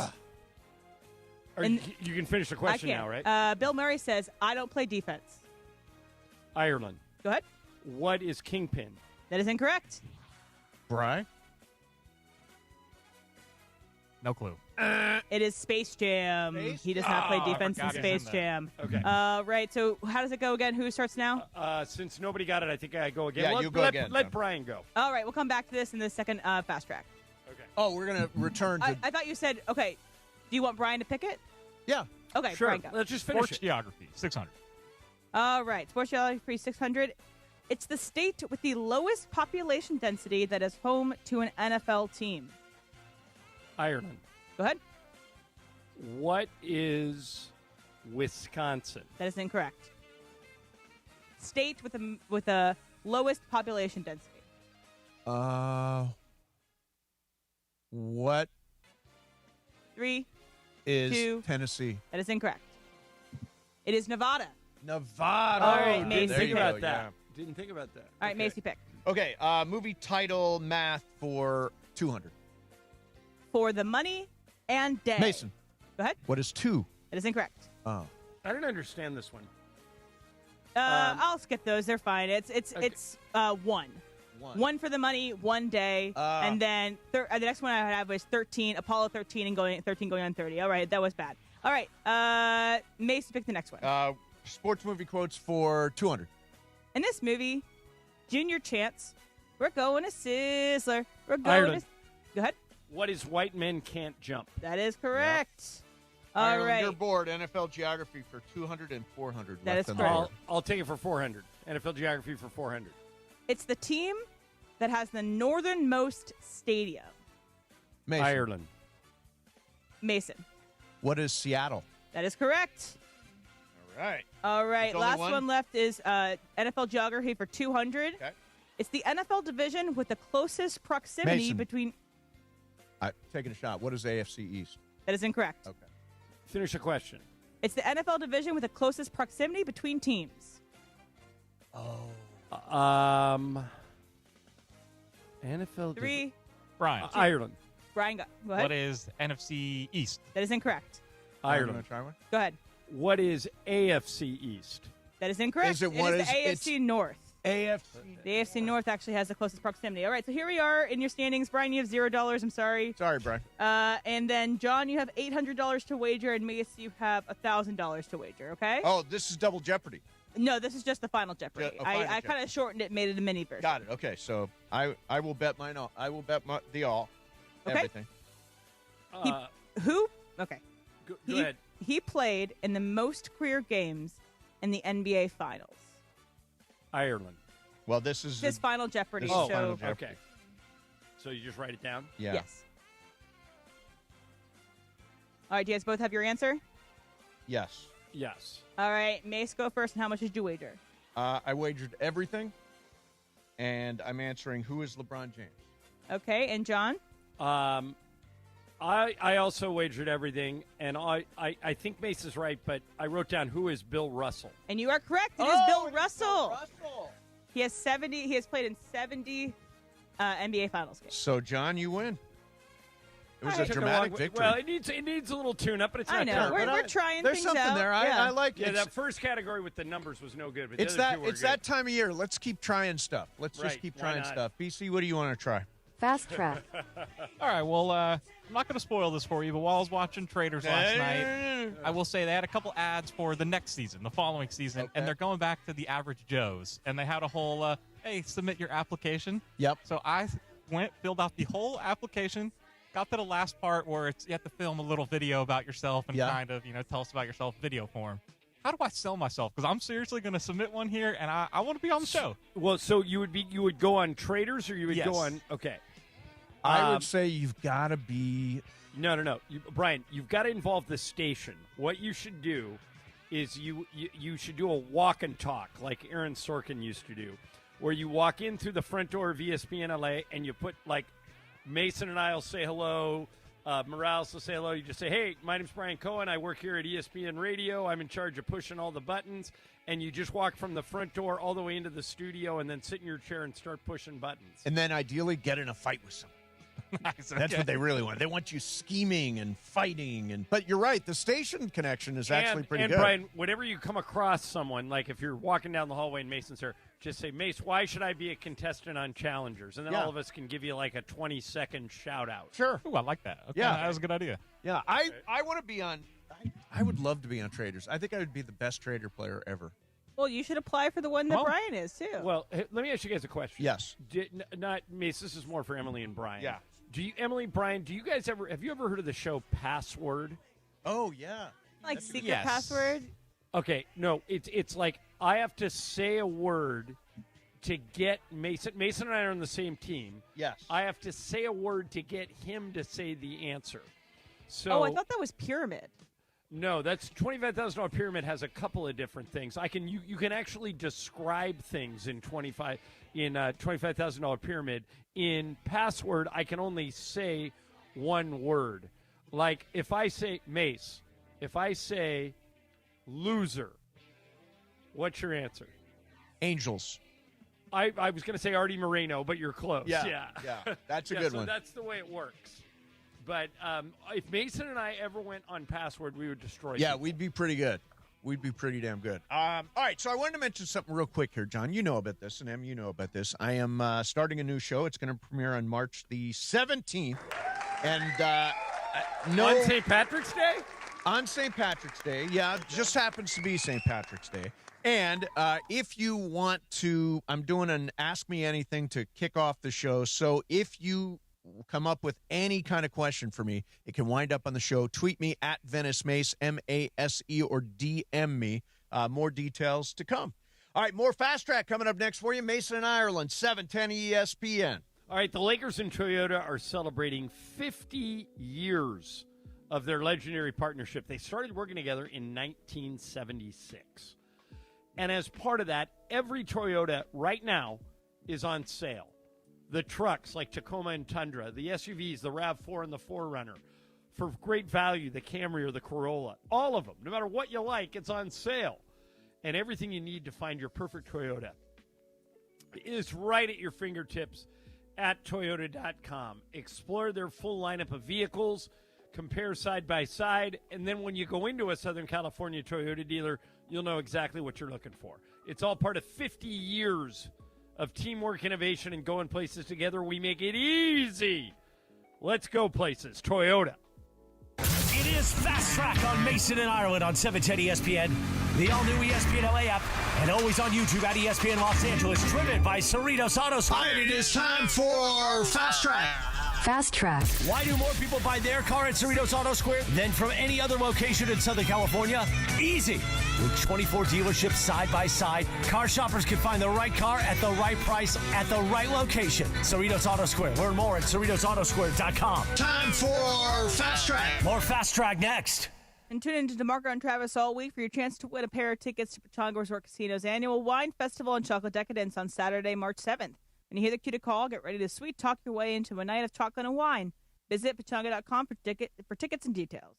[SPEAKER 5] You can finish the question now, right?
[SPEAKER 6] Bill Murray says, I don't play defense.
[SPEAKER 5] Ireland.
[SPEAKER 6] Go ahead.
[SPEAKER 5] What is Kingpin?
[SPEAKER 6] That is incorrect.
[SPEAKER 4] Brian?
[SPEAKER 16] No clue.
[SPEAKER 6] It is Space Jam. He does not play defense in Space Jam.
[SPEAKER 5] Okay.
[SPEAKER 6] Right, so how does it go again? Who starts now?
[SPEAKER 5] Since nobody got it, I think I go again.
[SPEAKER 4] Yeah, you go again.
[SPEAKER 5] Let Brian go.
[SPEAKER 6] All right, we'll come back to this in the second Fast Track.
[SPEAKER 5] Okay.
[SPEAKER 4] Oh, we're going to return to...
[SPEAKER 6] I thought you said, okay, do you want Brian to pick it?
[SPEAKER 4] Yeah.
[SPEAKER 6] Okay,
[SPEAKER 5] Sure.
[SPEAKER 6] Brian, go.
[SPEAKER 5] Let's just finish
[SPEAKER 16] Sports
[SPEAKER 5] it.
[SPEAKER 16] geography, 600.
[SPEAKER 6] All right, Sports Geography 600. It's the state with the lowest population density that is home to an NFL team.
[SPEAKER 5] Ireland.
[SPEAKER 6] Go ahead.
[SPEAKER 5] What is Wisconsin?
[SPEAKER 6] That is incorrect. State with the lowest population density.
[SPEAKER 4] What
[SPEAKER 6] 3
[SPEAKER 4] is
[SPEAKER 6] 2.
[SPEAKER 4] Tennessee?
[SPEAKER 6] That is incorrect. It is Nevada.
[SPEAKER 4] Nevada.
[SPEAKER 6] All right, Mace.
[SPEAKER 5] Didn't think
[SPEAKER 4] you
[SPEAKER 5] about
[SPEAKER 4] go,
[SPEAKER 5] that. Didn't think about that.
[SPEAKER 6] All right, Macy, pick.
[SPEAKER 4] Okay, movie title math for 200.
[SPEAKER 6] For the money and day.
[SPEAKER 4] Mason.
[SPEAKER 6] Go ahead.
[SPEAKER 4] What is 2?
[SPEAKER 6] That is incorrect.
[SPEAKER 4] Oh.
[SPEAKER 5] I don't understand this one.
[SPEAKER 6] I'll skip those. They're fine. It's 1. 1 for the money, 1 day, and then the next one I have was 13, Apollo 13 and going on 30. All right, that was bad. All right, Mace, pick the next one.
[SPEAKER 4] Sports movie quotes for 200.
[SPEAKER 6] In this movie, Junior Chance, we're going to Sizzler. We're going
[SPEAKER 5] Ireland.
[SPEAKER 6] to... Go ahead.
[SPEAKER 5] What is White Men Can't Jump?
[SPEAKER 6] That is correct. All
[SPEAKER 4] Ireland,
[SPEAKER 6] right.
[SPEAKER 4] You're bored. NFL geography for 200 and 400.
[SPEAKER 6] That
[SPEAKER 4] left
[SPEAKER 6] is
[SPEAKER 4] on the
[SPEAKER 6] correct.
[SPEAKER 4] board.
[SPEAKER 5] I'll take it for 400. NFL geography for 400.
[SPEAKER 6] It's the team that has the northernmost stadium.
[SPEAKER 4] Mason.
[SPEAKER 5] Ireland.
[SPEAKER 6] Mason.
[SPEAKER 4] What is Seattle?
[SPEAKER 6] That is correct.
[SPEAKER 4] All right.
[SPEAKER 6] All right.
[SPEAKER 4] There's only
[SPEAKER 6] Last
[SPEAKER 4] one?
[SPEAKER 6] one left is NFL geography for 200.
[SPEAKER 4] Okay.
[SPEAKER 6] It's the NFL division with the closest proximity
[SPEAKER 4] Mason.
[SPEAKER 6] between...
[SPEAKER 4] Taking a shot. What is AFC East?
[SPEAKER 6] That is incorrect.
[SPEAKER 4] Okay.
[SPEAKER 5] Finish the question.
[SPEAKER 6] It's the NFL division with the closest proximity between teams.
[SPEAKER 5] NFL.
[SPEAKER 6] 3.
[SPEAKER 16] Brian.
[SPEAKER 5] Ireland.
[SPEAKER 6] Brian, go ahead.
[SPEAKER 16] What is NFC East?
[SPEAKER 6] That is incorrect.
[SPEAKER 4] Ireland.
[SPEAKER 6] Go ahead.
[SPEAKER 5] What is AFC East?
[SPEAKER 6] That is incorrect.
[SPEAKER 4] Is it
[SPEAKER 6] It
[SPEAKER 4] what
[SPEAKER 6] is
[SPEAKER 4] is-
[SPEAKER 6] the
[SPEAKER 4] it's-
[SPEAKER 6] AFC North.
[SPEAKER 4] AFC.
[SPEAKER 6] The AFC North actually has the closest proximity. All right, so here we are in your standings. Brian, you have $0. I'm sorry.
[SPEAKER 4] Sorry, Brian.
[SPEAKER 6] And then, John, you have $800 to wager, and Mace, you have $1,000 to wager, okay?
[SPEAKER 4] Oh, this is double jeopardy.
[SPEAKER 6] No, this is just the final Jeopardy.
[SPEAKER 4] Yeah, final
[SPEAKER 6] I kind
[SPEAKER 4] Jeopardy.
[SPEAKER 6] of shortened it, made it a mini version.
[SPEAKER 4] Got it. Okay, so I will bet mine all. I will bet the all.
[SPEAKER 6] Okay.
[SPEAKER 4] Everything.
[SPEAKER 6] Who? Okay.
[SPEAKER 5] Go ahead.
[SPEAKER 6] He played in the most career games in the NBA Finals.
[SPEAKER 5] Ireland.
[SPEAKER 4] Well, this is
[SPEAKER 6] This Final Jeopardy
[SPEAKER 5] Oh,
[SPEAKER 6] show.
[SPEAKER 5] Final Jeopardy. Okay. So you just write it down?
[SPEAKER 4] Yeah.
[SPEAKER 6] Yes. All right, do you guys both have your answer?
[SPEAKER 4] Yes.
[SPEAKER 5] Yes.
[SPEAKER 6] All right, Mace, go first. And how much did you wager?
[SPEAKER 4] I wagered everything, and I'm answering who is LeBron James.
[SPEAKER 6] Okay, and John?
[SPEAKER 5] I also wagered everything, and I think Mace is right, but I wrote down who is Bill Russell.
[SPEAKER 6] And you are correct. It is Bill Russell. He has 70. He has played in 70 NBA Finals games.
[SPEAKER 4] So, John, you win. It was
[SPEAKER 5] I
[SPEAKER 4] a
[SPEAKER 5] took
[SPEAKER 4] dramatic
[SPEAKER 5] long-
[SPEAKER 4] victory.
[SPEAKER 5] Well, it needs a little tune-up, but it's
[SPEAKER 6] I
[SPEAKER 5] not
[SPEAKER 6] know.
[SPEAKER 5] terrible.
[SPEAKER 6] We're
[SPEAKER 5] But
[SPEAKER 6] trying
[SPEAKER 4] there's
[SPEAKER 6] things
[SPEAKER 4] something
[SPEAKER 6] out.
[SPEAKER 4] there.
[SPEAKER 6] Yeah.
[SPEAKER 4] I like
[SPEAKER 5] Yeah,
[SPEAKER 4] it.
[SPEAKER 5] that first category with the numbers was no good, but
[SPEAKER 4] It's
[SPEAKER 5] the other two were
[SPEAKER 4] it's
[SPEAKER 5] good.
[SPEAKER 4] that time of year. Let's keep trying stuff. Let's
[SPEAKER 5] Right,
[SPEAKER 4] just keep
[SPEAKER 5] why
[SPEAKER 4] trying
[SPEAKER 5] not?
[SPEAKER 4] stuff. BC, what do you want to try?
[SPEAKER 7] Fast track.
[SPEAKER 16] All right, well, I'm not going to spoil this for you, but while I was watching Traders last night, I will say they had a couple ads for the next season, the following season, and they're going back to the Average Joes. And they had a whole, hey, submit your application.
[SPEAKER 4] Yep.
[SPEAKER 16] So I filled out the whole application, got to the last part where you have to film a little video about yourself and kind of, tell us about yourself, video form. How do I sell myself? Because I'm seriously going to submit one here, and I want to be on the show.
[SPEAKER 5] Well, so you would go on Traders, or you would
[SPEAKER 16] Yes.
[SPEAKER 5] go on? Okay.
[SPEAKER 4] I would say you've got to be.
[SPEAKER 5] No. Brian, you've got to involve the station. What you should do is you should do a walk and talk like Aaron Sorkin used to do, where you walk in through the front door of ESPN LA and you put like Mason and I will say hello. Morales will say hello. You just say, hey, my name's Brian Cohen. I work here at ESPN Radio. I'm in charge of pushing all the buttons. And you just walk from the front door all the way into the studio and then sit in your chair and start pushing buttons.
[SPEAKER 4] And then ideally get in a fight with someone.
[SPEAKER 16] Nice,
[SPEAKER 4] That's
[SPEAKER 16] okay.
[SPEAKER 4] what they really want. They want you scheming and fighting. But you're right. The station connection is actually pretty
[SPEAKER 5] and
[SPEAKER 4] good.
[SPEAKER 5] Brian, whenever you come across someone, like if you're walking down the hallway and Mason's there, just say, Mace, why should I be a contestant on Challengers? And then all of us can give you like a 20-second shout-out.
[SPEAKER 4] Sure.
[SPEAKER 16] Ooh, I like that. Okay,
[SPEAKER 4] Yeah.
[SPEAKER 16] that was a good idea.
[SPEAKER 4] Yeah, I want to be on. I would love to be on Traders. I think I would be the best Trader player ever.
[SPEAKER 6] Well, you should apply for the one that
[SPEAKER 5] Oh.
[SPEAKER 6] Brian is, too.
[SPEAKER 5] Well, hey, let me ask you guys a question.
[SPEAKER 4] Yes.
[SPEAKER 5] Not Mace, this is more for Emily and Brian.
[SPEAKER 4] Yeah.
[SPEAKER 5] Emily, Brian, have you ever heard of the show Password?
[SPEAKER 4] Oh, yeah.
[SPEAKER 6] Like secret password?
[SPEAKER 5] Okay, no, it's like I have to say a word to get Mason. Mason and I are on the same team.
[SPEAKER 4] Yes.
[SPEAKER 5] I have to say a word to get him to say the answer. So,
[SPEAKER 6] I thought that was pyramid.
[SPEAKER 5] No, that's $25,000 pyramid has a couple of different things. You can actually describe things in $25,000 pyramid. In Password, I can only say one word. Like if I say Mace, if I say loser, what's your answer?
[SPEAKER 4] Angels.
[SPEAKER 5] I was going to say Artie Moreno, but you're close.
[SPEAKER 4] Yeah. That's a good
[SPEAKER 5] so
[SPEAKER 4] one.
[SPEAKER 5] That's the way it works. But if Mason and I ever went on Password, we would destroy
[SPEAKER 4] Yeah,
[SPEAKER 5] people.
[SPEAKER 4] we'd be pretty good. We'd be pretty damn good. All right, so I wanted to mention something real quick here, John. You know about this, and Em, you know about this. I am starting a new show. It's going to premiere on March the 17th. And
[SPEAKER 5] on St. Patrick's Day?
[SPEAKER 4] On St. Patrick's Day, yeah. Just happens to be St. Patrick's Day. And if you want to, I'm doing an Ask Me Anything to kick off the show. So if you come up with any kind of question for me, it can wind up on the show. Tweet me at Venice Mace, M-A-S-E, or DM me. More details to come. All right, more Fast Track coming up next for you. Mason and Ireland, 710 ESPN.
[SPEAKER 5] All right, the Lakers and Toyota are celebrating 50 years of their legendary partnership. They started working together in 1976. And as part of that, every Toyota right now is on sale. The trucks like Tacoma and Tundra, the SUVs, the RAV4 and the 4Runner, for great value, the Camry or the Corolla, all of them, no matter what you like, it's on sale. And everything you need to find your perfect Toyota is right at your fingertips at Toyota.com. Explore their full lineup of vehicles, compare side by side, and then when you go into a Southern California Toyota dealer, you'll know exactly what you're looking for. It's all part of 50 years of teamwork, innovation, and going places together. We make it easy. Let's go places. Toyota.
[SPEAKER 24] It is Fast Track on Mason and Ireland on 710 ESPN, the all-new ESPN LA app, and always on YouTube at ESPN Los Angeles, driven by Cerritos Auto Square.
[SPEAKER 2] It is time for Fast Track.
[SPEAKER 24] Fast Track. Why do more people buy their car at Cerritos Auto Square than from any other location in Southern California? Easy. With 24 dealerships side by side, car shoppers can find the right car at the right price at the right location. Cerritos Auto Square. Learn more at CerritosAutoSquare.com.
[SPEAKER 2] Time for Fast Track.
[SPEAKER 24] More Fast Track next.
[SPEAKER 6] And tune in to DeMarco and Travis all week for your chance to win a pair of tickets to Pechanga Resort Casino's annual Wine Festival and Chocolate Decadence on Saturday, March 7th. When you hear the cue to call, get ready to sweet talk your way into a night of chocolate and wine. Visit Pechanga.com for tickets and details.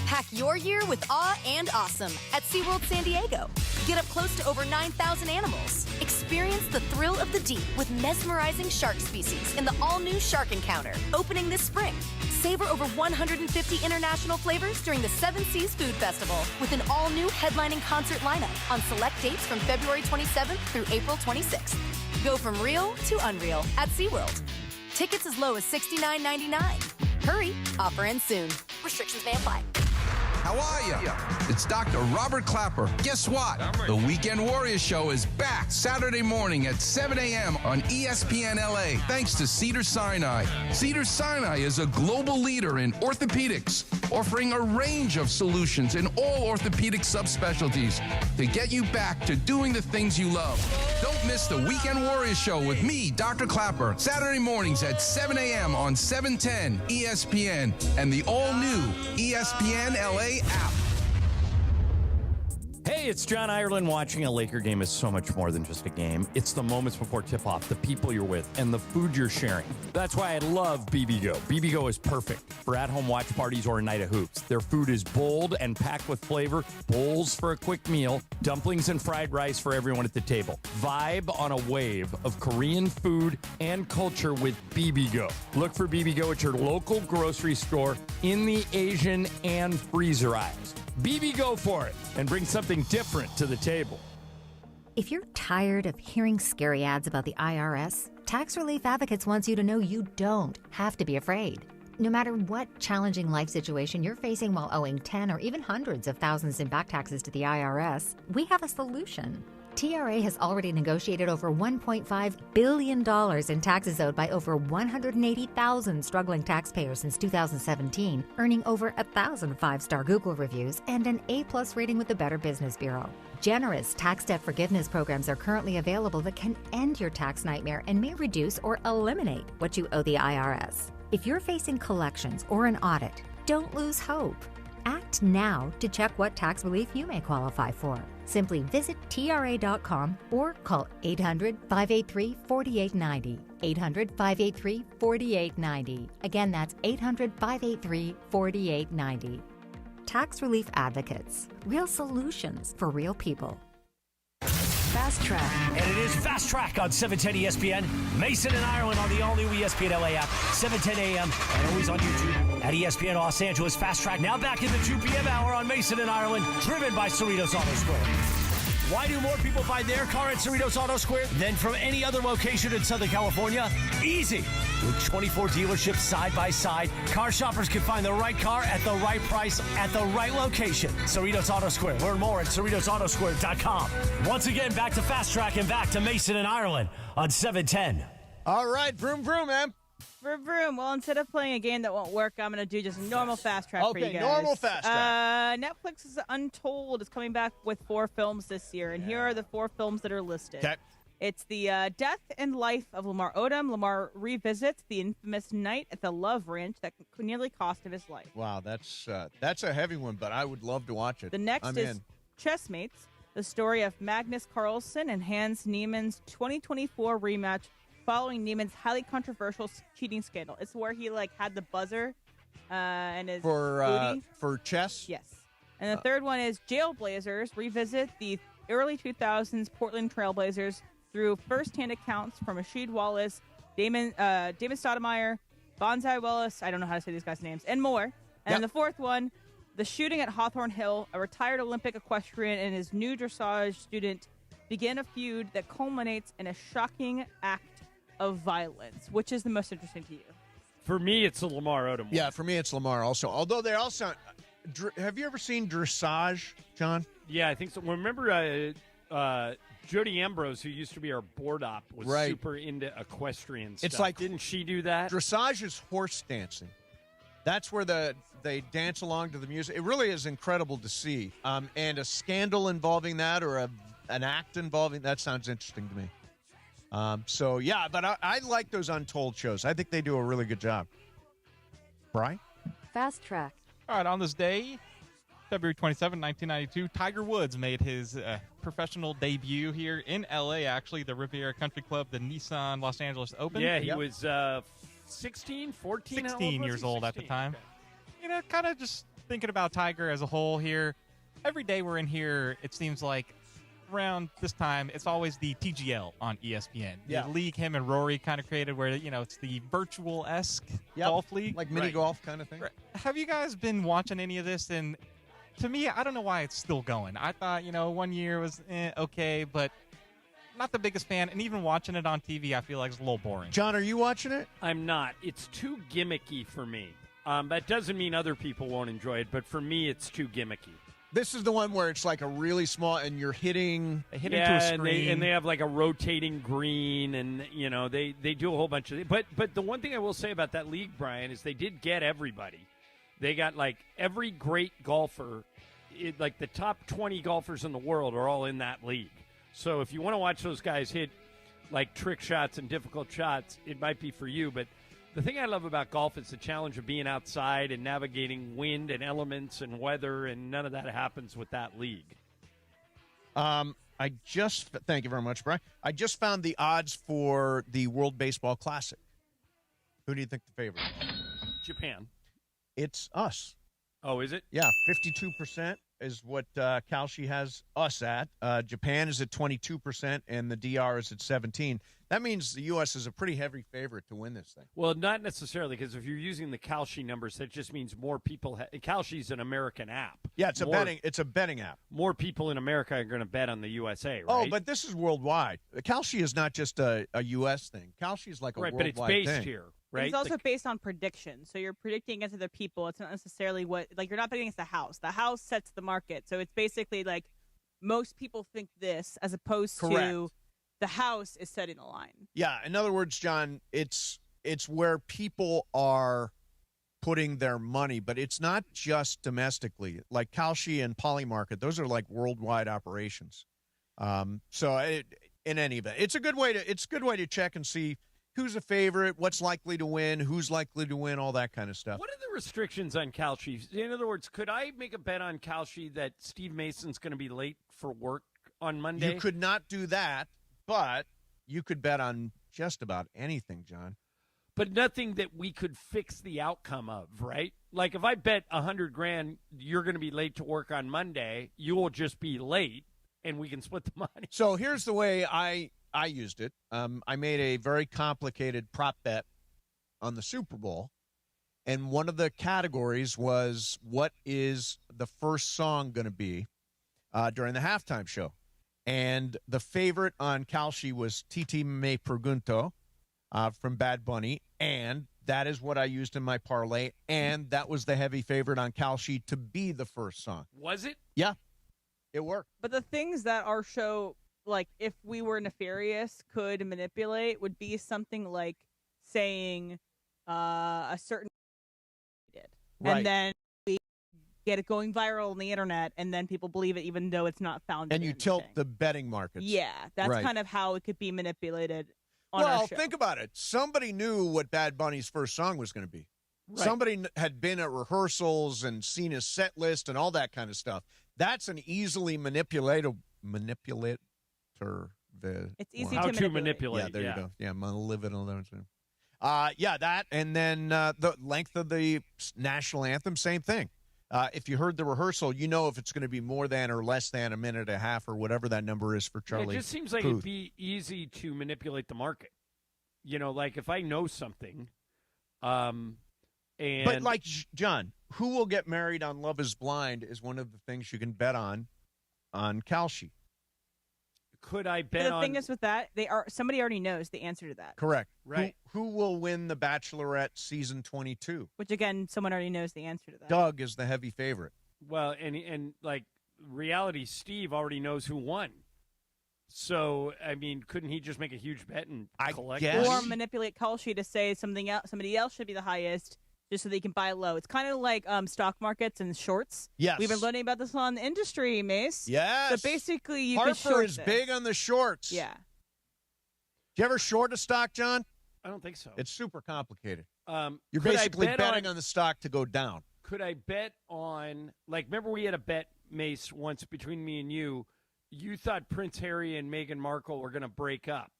[SPEAKER 10] Pack your year with awe and awesome at SeaWorld San Diego. Get up close to over 9,000 animals. Experience the thrill of the deep with mesmerizing shark species in the all-new Shark Encounter, opening this spring. Savor over 150 international flavors during the Seven Seas Food Festival with an all-new headlining concert lineup on select dates from February 27th through April 26th. Go from real to unreal at SeaWorld. Tickets as low as $69.99. Hurry, offer ends soon. Restrictions may apply.
[SPEAKER 11] How are you? It's Dr. Robert Clapper. Guess what? The Weekend Warriors Show is back Saturday morning at 7 a.m. on ESPN LA, thanks to Cedars-Sinai. Cedars-Sinai is a global leader in orthopedics, offering a range of solutions in all orthopedic subspecialties to get you back to doing the things you love. Don't miss the Weekend Warriors Show with me, Dr. Clapper, Saturday mornings at 7 a.m. on 710 ESPN and the all-new ESPN LA app.
[SPEAKER 22] Hey, it's John Ireland. Watching a Laker game is so much more than just a game. It's the moments before tip-off, the people you're with, and the food you're sharing. That's why I love BBGO. BBGO is perfect for at-home watch parties or a night of hoops. Their food is bold and packed with flavor, bowls for a quick meal, dumplings and fried rice for everyone at the table. Vibe on a wave of Korean food and culture with BBGO. Look for BBGO at your local grocery store in the Asian and freezer aisles. BB, go for it and bring something different to the table.
[SPEAKER 14] If you're tired of hearing scary ads about the IRS, Tax Relief Advocates wants you to know you don't have to be afraid. No matter what challenging life situation you're facing while owing 10 or even hundreds of thousands in back taxes to the IRS, we have a solution. TRA has already negotiated over $1.5 billion in taxes owed by over 180,000 struggling taxpayers since 2017, earning over 1,000 five-star Google reviews and an A+ rating with the Better Business Bureau. Generous tax debt forgiveness programs are currently available that can end your tax nightmare and may reduce or eliminate what you owe the IRS. If you're facing collections or an audit, don't lose hope. Act now to check what tax relief you may qualify for. Simply visit TRA.com or call 800-583-4890. 800-583-4890. Again, that's 800-583-4890. Tax Relief Advocates. Real solutions for real people.
[SPEAKER 24] Fast Track. And it is Fast Track on 710 ESPN. Mason and Ireland on the all-new ESPN LA app, 7:10 a.m. and always on YouTube at ESPN Los Angeles. Fast Track now back in the 2 p.m. hour on Mason and Ireland, driven by Cerritos Auto Square. Why do more people buy their car at Cerritos Auto Square than from any other location in Southern California? Easy. With 24 dealerships side by side, car shoppers can find the right car at the right price at the right location. Cerritos Auto Square. Learn more at CerritosAutoSquare.com. Once again, back to Fast Track and back to Mason and Ireland on 710.
[SPEAKER 4] All right, vroom, vroom, man.
[SPEAKER 6] Vroom, vroom. Well, instead of playing a game that won't work, I'm going to do just a normal fast track for you guys.
[SPEAKER 4] Okay, normal fast track.
[SPEAKER 6] Netflix's Untold is coming back with 4 films this year, and here are the 4 films that are listed.
[SPEAKER 4] Okay.
[SPEAKER 6] It's the death and life of Lamar Odom. Lamar revisits the infamous night at the Love Ranch that nearly cost him his life.
[SPEAKER 4] Wow, that's a heavy one, but I would love to watch it.
[SPEAKER 6] The next is Chessmates, the story of Magnus Carlsen and Hans Niemann's 2024 rematch following Niemann's highly controversial cheating scandal. It's where he had the buzzer and his booty.
[SPEAKER 4] For chess?
[SPEAKER 6] Yes. And the third one is Jailblazers revisit the early 2000s Portland Trailblazers through first-hand accounts from Rashid Wallace, Damon Stoudemire, Bonsai Wallace, I don't know how to say these guys' names, and more. And then the fourth one, the shooting at Hawthorne Hill, a retired Olympic equestrian and his new dressage student begin a feud that culminates in a shocking act of violence. Which is the most interesting to you?
[SPEAKER 5] For me, it's Lamar Odom.
[SPEAKER 4] Yeah, for me, it's Lamar also. Although they also... have you ever seen dressage, John?
[SPEAKER 5] Yeah, I think so. Remember Jody Ambrose, who used to be our board op, was super into equestrian stuff.
[SPEAKER 4] It's like,
[SPEAKER 5] didn't she do that?
[SPEAKER 4] Dressage is horse dancing. That's where they dance along to the music. It really is incredible to see. And a scandal involving that or an act involving that sounds interesting to me. But I like those Untold shows. I think they do a really good job. Brian?
[SPEAKER 7] Fast Track.
[SPEAKER 16] All right, on this day, February 27, 1992, Tiger Woods made his professional debut here in L.A., actually, the Riviera Country Club, the Nissan Los Angeles Open.
[SPEAKER 5] Yeah, he was 16, 14?
[SPEAKER 16] 16 years old at the time. Okay. You know, kind of just thinking about Tiger as a whole here. Every day we're in here, it seems like around this time, it's always the TGL on ESPN.
[SPEAKER 4] Yeah.
[SPEAKER 16] The league him and Rory kind of created where, you know, it's the virtual-esque golf league.
[SPEAKER 4] Like mini golf kind of thing.
[SPEAKER 16] Right. Have you guys been watching any of this? And to me, I don't know why it's still going. I thought, you know, 1 year was okay, but not the biggest fan. And even watching it on TV, I feel like it's a little boring.
[SPEAKER 4] John, are you watching it?
[SPEAKER 5] I'm not. It's too gimmicky for me. That doesn't mean other people won't enjoy it, but for me, it's too gimmicky.
[SPEAKER 4] This is the one where it's like a really small, and you're hitting
[SPEAKER 16] into a screen.
[SPEAKER 5] And they have like a rotating green, and you know they do a whole bunch of. But the one thing I will say about that league, Brian, is they did get everybody. They got like every great golfer, like the top 20 golfers in the world are all in that league. So if you want to watch those guys hit like trick shots and difficult shots, it might be for you. But the thing I love about golf is the challenge of being outside and navigating wind and elements and weather, and none of that happens with that league.
[SPEAKER 4] Thank you very much, Brian. I just found the odds for the World Baseball Classic. Who do you think the favorite is?
[SPEAKER 5] Japan.
[SPEAKER 4] It's us.
[SPEAKER 5] Oh, is it?
[SPEAKER 4] Yeah, 52% is what Kalshi has us at. Japan is at 22%, and the DR is at 17%. That means the U.S. is a pretty heavy favorite to win this thing.
[SPEAKER 5] Well, not necessarily, because if you're using the Kalshi numbers, that just means more people. Kalshi's an American app.
[SPEAKER 4] Yeah, it's a betting app.
[SPEAKER 5] More people in America are going to bet on the USA, right?
[SPEAKER 4] Oh, but this is worldwide. Kalshi is not just a U.S. thing. Kalshi is like a worldwide thing.
[SPEAKER 5] But it's based here, right?
[SPEAKER 6] It's also based on predictions. So you're predicting against other people. It's not necessarily you're not betting against the house. The house sets the market. So it's basically like most people think this, as opposed to the house is setting the line.
[SPEAKER 4] Yeah, in other words, John, it's where people are putting their money, but it's not just domestically. Like Kalshi and Polymarket, those are like worldwide operations. In any event, it's a good way to check and see who's a favorite, what's likely to win, who's likely to win, all that kind of stuff.
[SPEAKER 5] What are the restrictions on Kalshi? In other words, could I make a bet on Kalshi that Steve Mason's going to be late for work on Monday?
[SPEAKER 4] You could not do that. But you could bet on just about anything, John.
[SPEAKER 5] But nothing that we could fix the outcome of, right? Like if I bet $100,000, you're going to be late to work on Monday. You will just be late, and we can split the money.
[SPEAKER 4] So here's the way I used it. I made a very complicated prop bet on the Super Bowl, and one of the categories was what is the first song going to be during the halftime show. And the favorite on Kalshi was Titi Me Pregunto from Bad Bunny. And that is what I used in my parlay. And that was the heavy favorite on Kalshi to be the first song.
[SPEAKER 5] Was it?
[SPEAKER 4] Yeah, it worked.
[SPEAKER 6] But the things that our show, like if we were nefarious, could manipulate would be something like saying a certain did.
[SPEAKER 4] Right.
[SPEAKER 6] And then we get it going viral on the internet, and then people believe it even though it's not founded.
[SPEAKER 4] And you tilt the betting markets.
[SPEAKER 6] Yeah, that's
[SPEAKER 4] right.
[SPEAKER 6] kind of how it could be manipulated on our show.
[SPEAKER 4] Well, think about it. Somebody knew what Bad Bunny's first song was going to be. Right. Somebody had been at rehearsals and seen his set list and all that kind of stuff. That's an easily manipulator.
[SPEAKER 6] It's easy
[SPEAKER 5] to manipulate.
[SPEAKER 4] Yeah, there you go. Yeah, that, and then the length of the national anthem, same thing. If you heard the rehearsal, you know if it's going to be more than or less than a minute and a half or whatever that number is for Charlie.
[SPEAKER 5] It just seems like
[SPEAKER 4] Puth.
[SPEAKER 5] it'd be easy to manipulate the market. Like if I know something, and
[SPEAKER 4] but like John, who will get married on Love Is Blind is one of the things you can bet on Kalshi.
[SPEAKER 5] Could I bet
[SPEAKER 6] the thing is with that, somebody already knows the answer to that.
[SPEAKER 4] Correct.
[SPEAKER 5] Right.
[SPEAKER 4] Who will win The Bachelorette season 22?
[SPEAKER 6] Which again, someone already knows the answer to that.
[SPEAKER 4] Doug is the heavy favorite.
[SPEAKER 5] Well, and like reality, Steve already knows who won. So I mean, couldn't he just make a huge bet and collect
[SPEAKER 4] guess.
[SPEAKER 6] Or manipulate Kalshi to say something else? Somebody else should be the highest, just so they can buy low. It's kind of like stock markets and shorts.
[SPEAKER 4] Yes.
[SPEAKER 6] We've been learning about this on the industry, Mace.
[SPEAKER 4] Yes.
[SPEAKER 6] So basically, you
[SPEAKER 4] Harper
[SPEAKER 6] can short
[SPEAKER 4] is
[SPEAKER 6] this.
[SPEAKER 4] big on the shorts.
[SPEAKER 6] Yeah.
[SPEAKER 4] Do you ever short a stock, John?
[SPEAKER 5] I don't think so.
[SPEAKER 4] It's super complicated.
[SPEAKER 5] You're
[SPEAKER 4] You're basically betting on the stock to go down.
[SPEAKER 5] Could I bet on, like, remember we had a bet, Mace, once between me and you. You thought Prince Harry and Meghan Markle were going to break up.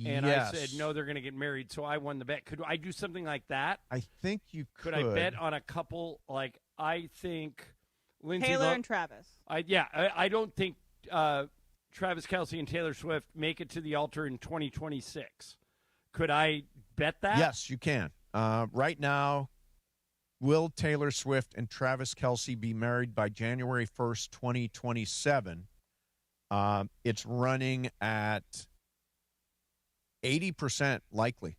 [SPEAKER 5] And
[SPEAKER 4] yes.
[SPEAKER 5] I said, no, they're going to get married, so I won the bet. Could I do something like that?
[SPEAKER 4] I think you could.
[SPEAKER 5] Could I bet on a couple, like, I think Lindsay
[SPEAKER 6] Taylor and Travis.
[SPEAKER 5] I don't think Travis Kelce and Taylor Swift make it to the altar in 2026. Could I bet that?
[SPEAKER 4] Yes, you can. Right now, will Taylor Swift and Travis Kelce be married by January 1st, 2027? It's running at 80% likely.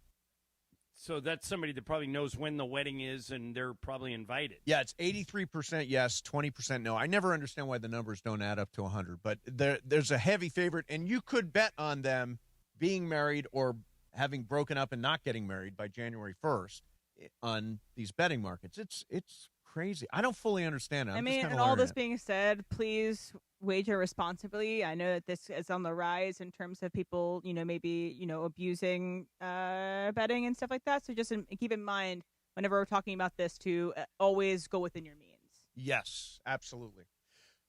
[SPEAKER 5] So that's somebody that probably knows when the wedding is, and they're probably invited.
[SPEAKER 4] Yeah, it's 83% yes, 20% no. I never understand why the numbers don't add up to 100, but there's a heavy favorite, and you could bet on them being married or having broken up and not getting married by January 1st on these betting markets. It's crazy. I don't fully understand it.
[SPEAKER 6] I mean, and all this being said, please wager responsibly. I know that this is on the rise in terms of people, maybe, abusing betting and stuff like that. So just keep in mind whenever we're talking about this to always go within your means.
[SPEAKER 4] Yes, absolutely.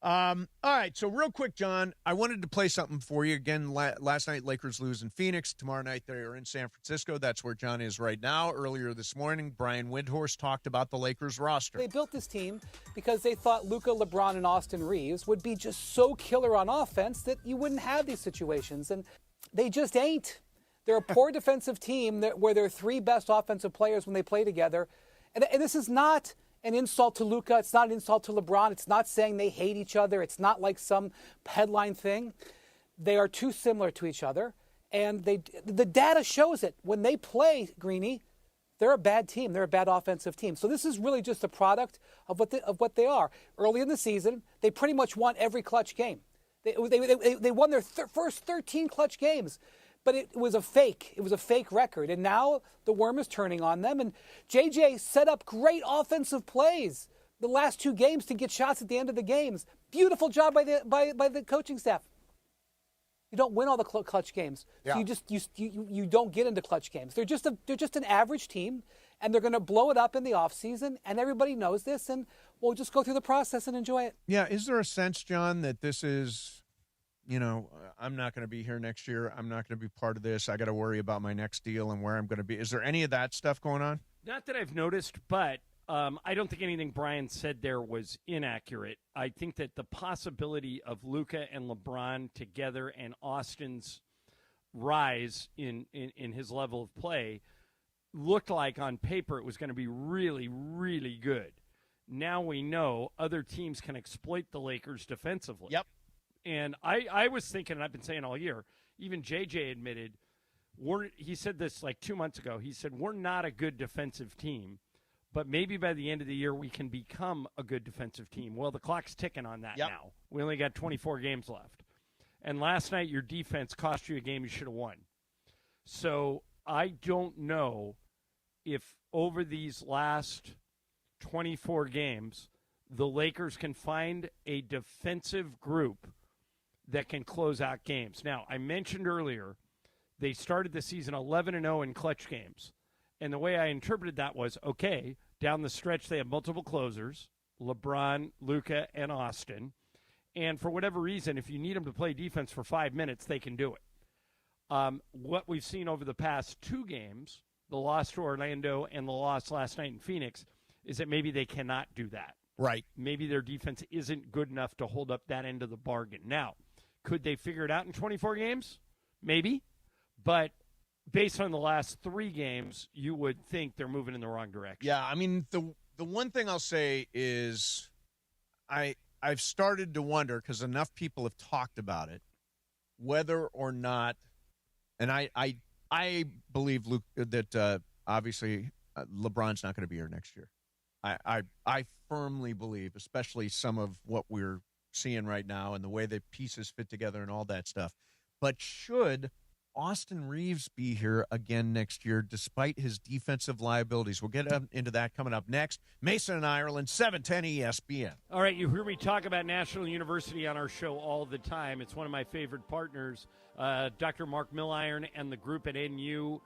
[SPEAKER 4] All right, so real quick, John, I wanted to play something for you. Again, last night, Lakers lose in Phoenix. Tomorrow night, they are in San Francisco. That's where John is right now. Earlier this morning, Brian Windhorst talked about the Lakers roster.
[SPEAKER 12] They built this team because they thought Luka, LeBron, and Austin Reeves would be just so killer on offense that you wouldn't have these situations, and they just ain't. They're a poor defensive team where their three best offensive players when they play together, and this is not an insult to Luka. It's not an insult to LeBron. It's not saying they hate each other. It's not like some headline thing. They are too similar to each other, and the data shows it. When they play, Greeny, they're a bad team. They're a bad offensive team. So this is really just a product of what they are. Early in the season, they pretty much won every clutch game. They won their first 13 clutch games. But it was a fake. It was a fake record. And now the worm is turning on them. And JJ set up great offensive plays the last two games to get shots at the end of the games. Beautiful job by the coaching staff. You don't win all the clutch games.
[SPEAKER 4] Yeah.
[SPEAKER 12] So you don't get into clutch games. They're just an average team, and they're going to blow it up in the offseason, and everybody knows this, and we'll just go through the process and enjoy it.
[SPEAKER 4] Yeah, is there a sense, John, that this is, I'm not going to be here next year. I'm not going to be part of this. I got to worry about my next deal and where I'm going to be. Is there any of that stuff going on?
[SPEAKER 5] Not that I've noticed, but I don't think anything Brian said there was inaccurate. I think that the possibility of Luka and LeBron together and Austin's rise in his level of play looked like on paper it was going to be really, really good. Now we know other teams can exploit the Lakers defensively.
[SPEAKER 4] Yep.
[SPEAKER 5] And I was thinking, and I've been saying all year, even JJ admitted, he said this like 2 months ago. He said, we're not a good defensive team, but maybe by the end of the year we can become a good defensive team. Well, the clock's ticking on that now. We only got 24 games left. And last night your defense cost you a game you should have won. So I don't know if over these last 24 games the Lakers can find a defensive group that can close out games. Now, I mentioned earlier they started the season 11-0 in clutch games. And the way I interpreted that was, okay, down the stretch they have multiple closers, LeBron, Luka, and Austin. And for whatever reason, if you need them to play defense for 5 minutes, they can do it. What we've seen over the past two games, the loss to Orlando and the loss last night in Phoenix, is that maybe they cannot do that.
[SPEAKER 4] Right.
[SPEAKER 5] Maybe their defense isn't good enough to hold up that end of the bargain. Now, could they figure it out in 24 games? Maybe. But based on the last 3 games, you would think they're moving in the wrong direction.
[SPEAKER 4] Yeah, I mean, the one thing I'll say is I've started to wonder, because enough people have talked about it, whether or not, and I believe, Luke, that obviously LeBron's not going to be here next year. I firmly believe, especially some of what we're seeing right now and the way the pieces fit together and all that stuff. But should Austin Reeves be here again next year despite his defensive liabilities? We'll get into that coming up next. Mason and Ireland, 710 ESPN.
[SPEAKER 5] All right, you hear me talk about National University on our show all the time. It's one of my favorite partners, Dr. Mark Milliron and the group at NU.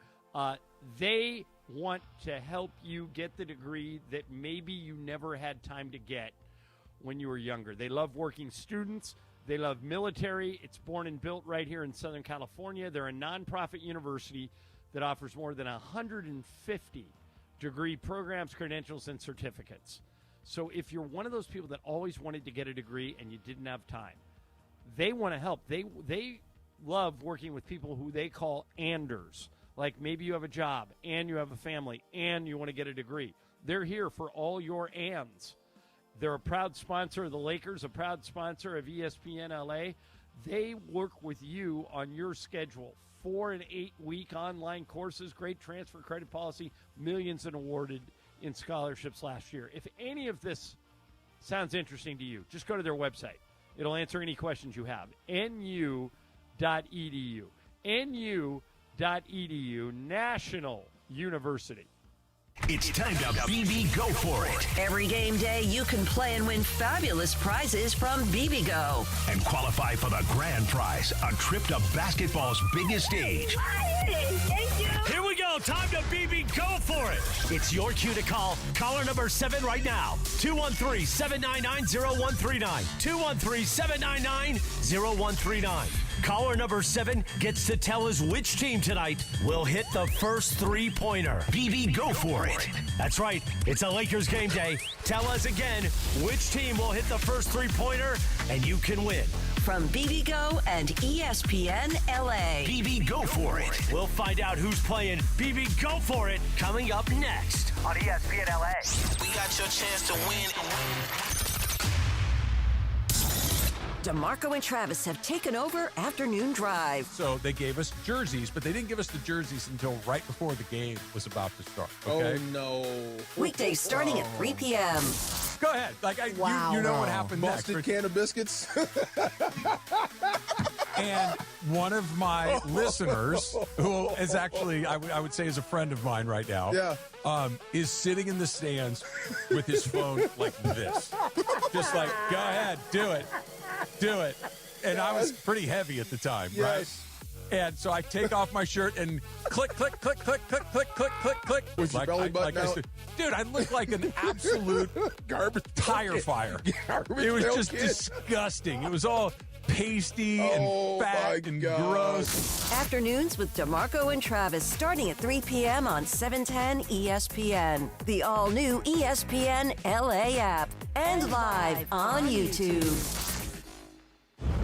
[SPEAKER 5] They want to help you get the degree that maybe you never had time to get when you were younger. They love working students. They love military. It's born and built right here in Southern California. They're a nonprofit university that offers more than 150 degree programs, credentials, and certificates. So if you're one of those people that always wanted to get a degree and you didn't have time, they want to help. They love working with people who they call anders. Like maybe you have a job and you have a family and you want to get a degree. They're here for all your ands. They're a proud sponsor of the Lakers, a proud sponsor of ESPN LA. They work with you on your schedule. 4 and 8 week online courses, great transfer credit policy, millions and awarded in scholarships last year. If any of this sounds interesting to you, just go to their website. It'll answer any questions you have. nu.edu. nu.edu, National University.
[SPEAKER 24] It's time to BB Go for it.
[SPEAKER 7] Every game day, you can play and win fabulous prizes from BB Go.
[SPEAKER 24] And qualify for the grand prize, a trip to basketball's biggest stage.
[SPEAKER 7] Thank you.
[SPEAKER 24] Here we go. Time to BB Go for it. It's your cue to call caller number 7 right now. 213-799-0139. 213-799-0139. Caller number 7 gets to tell us which team tonight will hit the first 3-pointer. BB Go for it. That's right. It's a Lakers game day. Tell us again which team will hit the first 3-pointer, and you can win.
[SPEAKER 7] From BB Go and ESPN LA.
[SPEAKER 24] BB Go for it. We'll find out who's playing BB Go for it coming up next on ESPN LA.
[SPEAKER 1] We got your chance to win.
[SPEAKER 7] DeMarco and Travis have taken over Afternoon Drive.
[SPEAKER 15] So they gave us jerseys, but they didn't give us the jerseys until right before the game was about to start. Okay?
[SPEAKER 4] Oh, no.
[SPEAKER 7] Weekdays starting at 3 p.m.
[SPEAKER 15] Go ahead. You know what happened next.
[SPEAKER 17] Busted can of biscuits.
[SPEAKER 15] And one of my listeners, who is actually, I would say is a friend of mine right now, is sitting in the stands with his phone like this. Just like, go ahead, do it. Do it. And I was pretty heavy at the time, right? And so I take off my shirt and click, click, click, click, click, click, click, click, click.
[SPEAKER 17] With your belly button out?
[SPEAKER 15] Dude, I look like an absolute
[SPEAKER 17] garbage
[SPEAKER 15] tire fire.
[SPEAKER 17] Garbage
[SPEAKER 15] it was
[SPEAKER 17] pail
[SPEAKER 15] just
[SPEAKER 17] kid.
[SPEAKER 15] disgusting. It was all pasty and fat and gross.
[SPEAKER 7] Afternoons with DeMarco and Travis starting at 3 p.m. on 710 ESPN. The all-new ESPN LA app. And live on YouTube.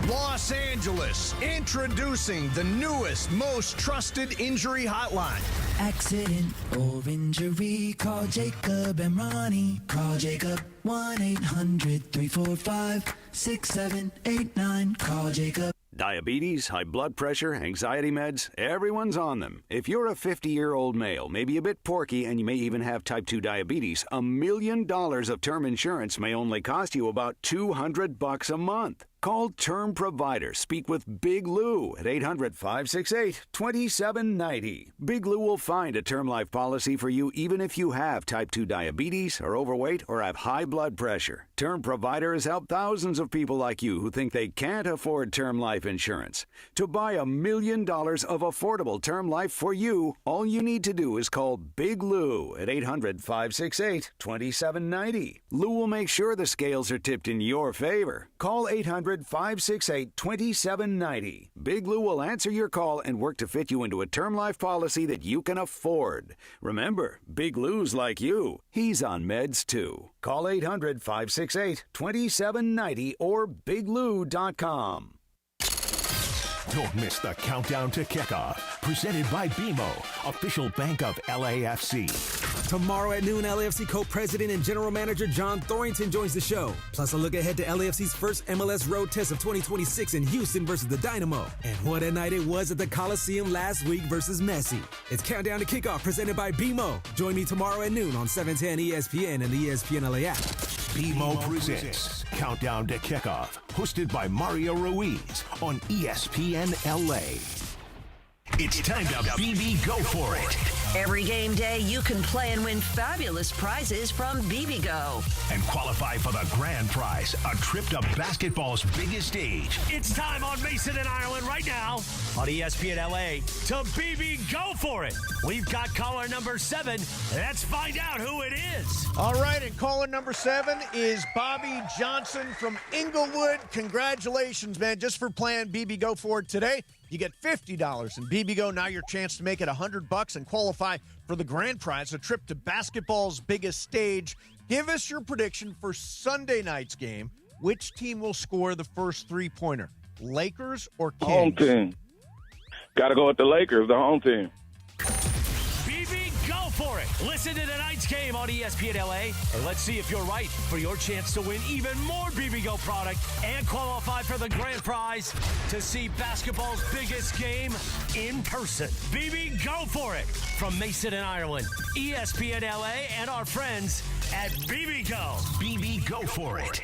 [SPEAKER 2] Los Angeles, introducing the newest, most trusted injury hotline.
[SPEAKER 18] Accident or injury, call Jacob and Ronnie. Call Jacob, 1-800-345-6789. Call Jacob.
[SPEAKER 19] Diabetes, high blood pressure, anxiety meds, everyone's on them. If you're a 50-year-old male, maybe a bit porky, and you may even have type 2 diabetes, $1 million of term insurance may only cost you about $200 a month. Call Term Provider. Speak with Big Lou at 800-568-2790. Big Lou will find a term life policy for you even if you have type 2 diabetes, are overweight, or have high blood pressure. Term Provider has helped thousands of people like you who think they can't afford term life insurance. To buy $1 million of affordable term life for you, all you need to do is call Big Lou at 800-568-2790. Lou will make sure the scales are tipped in your favor. Call 800-568-2790. Big Lou will answer your call and work to fit you into a term life policy that you can afford. Remember, Big Lou's like you. He's on meds too. Call 800-568-2790 or biglou.com.
[SPEAKER 13] Don't miss the countdown to kickoff. Presented by BMO, official bank of LAFC.
[SPEAKER 3] Tomorrow at noon, LAFC co-president and general manager John Thorrington joins the show. Plus a look ahead to LAFC's first MLS road test of 2026 in Houston versus the Dynamo. And what a night it was at the Coliseum last week versus Messi. It's Countdown to Kickoff presented by BMO. Join me tomorrow at noon on 710 ESPN and the ESPN LA app.
[SPEAKER 13] BMO presents Countdown to Kickoff, hosted by Mario Ruiz on ESPN LA.
[SPEAKER 24] It's time to BB Go For It.
[SPEAKER 7] Every game day, you can play and win fabulous prizes from BB Go.
[SPEAKER 13] And qualify for the grand prize, a trip to basketball's biggest stage.
[SPEAKER 24] It's time on Mason and Ireland right now on ESPN LA to BB Go For It. We've got caller number 7. Let's find out who it is.
[SPEAKER 4] All right, and caller number 7 is Bobby Johnson from Inglewood. Congratulations, man, just for playing BB Go For It today. You get $50 in BB Go. Now your chance to make it $100 and qualify for the grand prize, a trip to basketball's biggest stage. Give us your prediction for Sunday night's game. Which team will score the first three-pointer? Lakers or Kings?
[SPEAKER 8] Home team. Got to go with the Lakers, the home team.
[SPEAKER 24] BB Go For It. Listen to tonight's game on ESPN LA, and let's see if you're right for your chance to win even more BB Go product and qualify for the grand prize to see basketball's biggest game in person. BB Go For It from Mason and Ireland, ESPN LA, and our friends at BB Go. BB Go For It.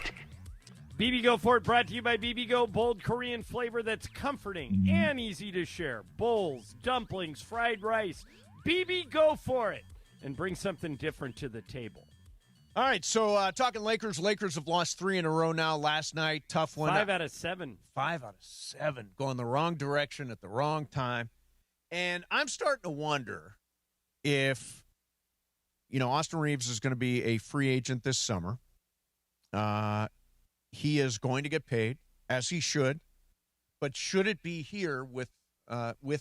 [SPEAKER 5] BB Go For It brought to you by BB Go, bold Korean flavor that's comforting and easy to share. Bowls, dumplings, fried rice. BB Go For It. And bring something different to the table.
[SPEAKER 4] All right, so talking Lakers. Lakers have lost 3 in a row now. Last night, tough one.
[SPEAKER 5] 5 out of 7.
[SPEAKER 4] 5 out of 7. Going the wrong direction at the wrong time. And I'm starting to wonder if, Austin Reeves is going to be a free agent this summer. He is going to get paid, as he should. But should it be here with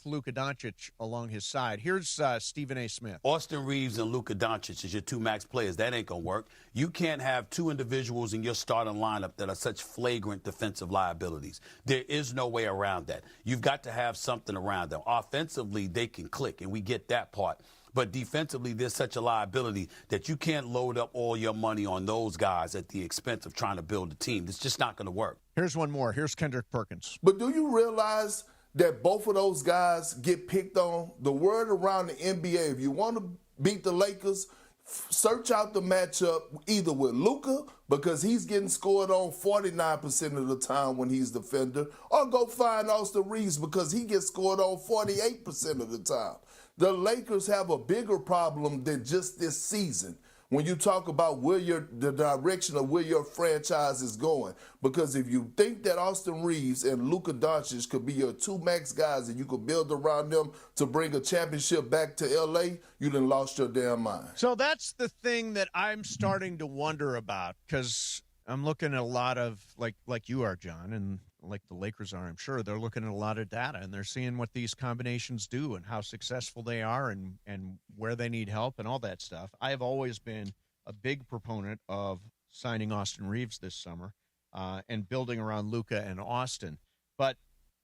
[SPEAKER 4] Luka Doncic along his side? Here's Stephen A. Smith.
[SPEAKER 20] Austin Reeves and Luka Doncic is your 2 max players. That ain't going to work. You can't have 2 individuals in your starting lineup that are such flagrant defensive liabilities. There is no way around that. You've got to have something around them. Offensively, they can click, and we get that part. But defensively, there's such a liability that you can't load up all your money on those guys at the expense of trying to build a team. It's just not going to work.
[SPEAKER 4] Here's one more. Here's Kendrick Perkins.
[SPEAKER 17] But do you realize that both of those guys get picked on? The word around the NBA, if you want to beat the Lakers, search out the matchup either with Luka, because he's getting scored on 49% of the time when he's defender, or go find Austin Reeves because he gets scored on 48% of the time. The Lakers have a bigger problem than just this season when you talk about the direction of where your franchise is going. Because if you think that Austin Reeves and Luka Doncic could be your 2 max guys and you could build around them to bring a championship back to L.A., you done lost your damn mind.
[SPEAKER 4] So that's the thing that I'm starting to wonder about, because I'm looking at a lot of, like you are, John, and like the Lakers are, I'm sure. They're looking at a lot of data, and they're seeing what these combinations do and how successful they are and where they need help and all that stuff. I have always been a big proponent of signing Austin Reeves this summer and building around Luka and Austin. But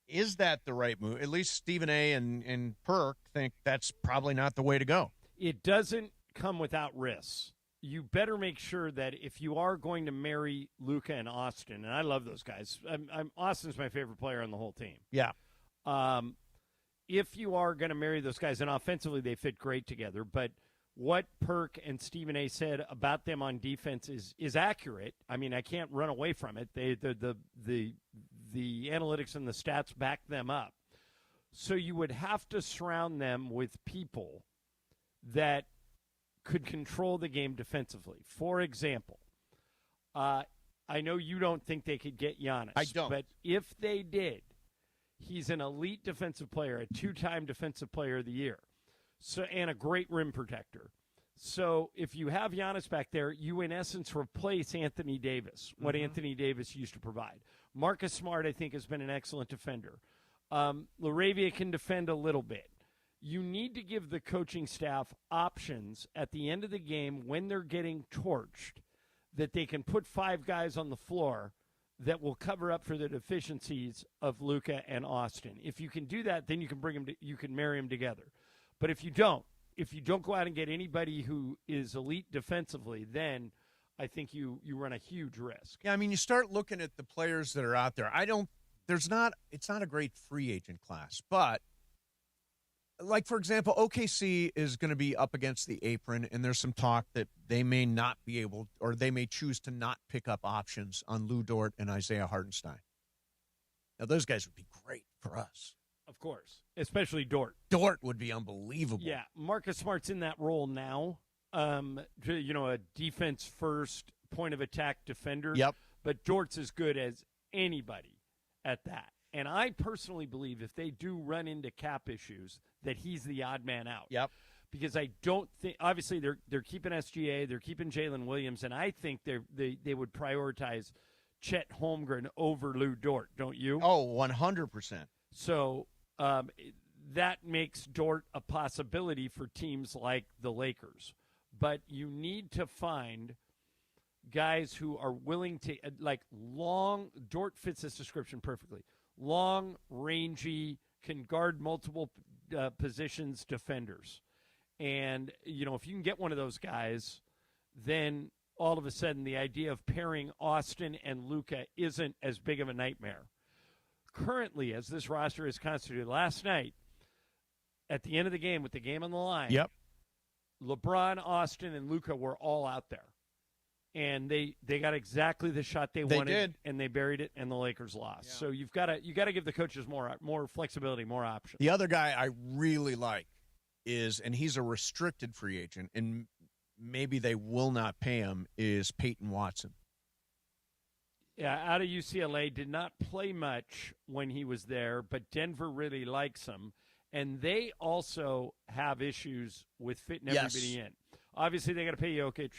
[SPEAKER 4] is that the right move? At least Stephen A. and Perk think that's probably not the way to go.
[SPEAKER 5] It doesn't come without risks. You better make sure that if you are going to marry Luka and Austin, and I love those guys. Austin's my favorite player on the whole team.
[SPEAKER 4] Yeah.
[SPEAKER 5] If you are going to marry those guys, and offensively they fit great together, but what Perk and Stephen A. said about them on defense is accurate. I mean, I can't run away from it. The analytics and the stats back them up. So you would have to surround them with people that could control the game defensively. For example, I know you don't think they could get Giannis.
[SPEAKER 4] I don't.
[SPEAKER 5] But if they did, he's an elite defensive player, a 2-time defensive player of the year, and a great rim protector. So if you have Giannis back there, you in essence replace Anthony Davis, what Anthony Davis used to provide. Marcus Smart, I think, has been an excellent defender. Laravia can defend a little bit. You need to give the coaching staff options at the end of the game when they're getting torched that they can put 5 guys on the floor that will cover up for the deficiencies of Luka and Austin. If you can do that, then you can bring them. You can marry them together. But if you don't go out and get anybody who is elite defensively, then I think you run a huge risk.
[SPEAKER 4] Yeah, I mean, you start looking at the players that are out there. It's not a great free agent class, but like, for example, OKC is going to be up against the apron, and there's some talk that they may not be able, or they may choose to not pick up options on Lou Dort and Isaiah Hartenstein. Now, those guys would be great for us.
[SPEAKER 5] Of course, especially Dort.
[SPEAKER 4] Dort would be unbelievable.
[SPEAKER 5] Yeah, Marcus Smart's in that role now. A defense-first, point-of-attack defender.
[SPEAKER 4] Yep.
[SPEAKER 5] But Dort's as good as anybody at that. And I personally believe if they do run into cap issues, that he's the odd man out.
[SPEAKER 4] Yep.
[SPEAKER 5] Because I don't think, obviously they're keeping SGA, they're keeping Jalen Williams, and I think they would prioritize Chet Holmgren over Lou Dort, don't you?
[SPEAKER 4] Oh, 100%.
[SPEAKER 5] So that makes Dort a possibility for teams like the Lakers. But you need to find guys who are willing to, Dort fits this description perfectly. Long, rangy, can guard multiple positions defenders. And, if you can get one of those guys, then all of a sudden the idea of pairing Austin and Luka isn't as big of a nightmare. Currently, as this roster is constituted, last night, at the end of the game, with the game on the line,
[SPEAKER 4] yep,
[SPEAKER 5] LeBron, Austin, and Luka were all out there. And they got exactly the shot they wanted,
[SPEAKER 4] did.
[SPEAKER 5] And they buried it, and the Lakers lost. Yeah. So you got to give the coaches more flexibility, more options.
[SPEAKER 4] The other guy I really like is, and he's a restricted free agent, and maybe they will not pay him, is Peyton Watson.
[SPEAKER 5] Yeah, out of UCLA, did not play much when he was there, but Denver really likes him. And they also have issues with fitting everybody in. Obviously, they got to pay Jokic.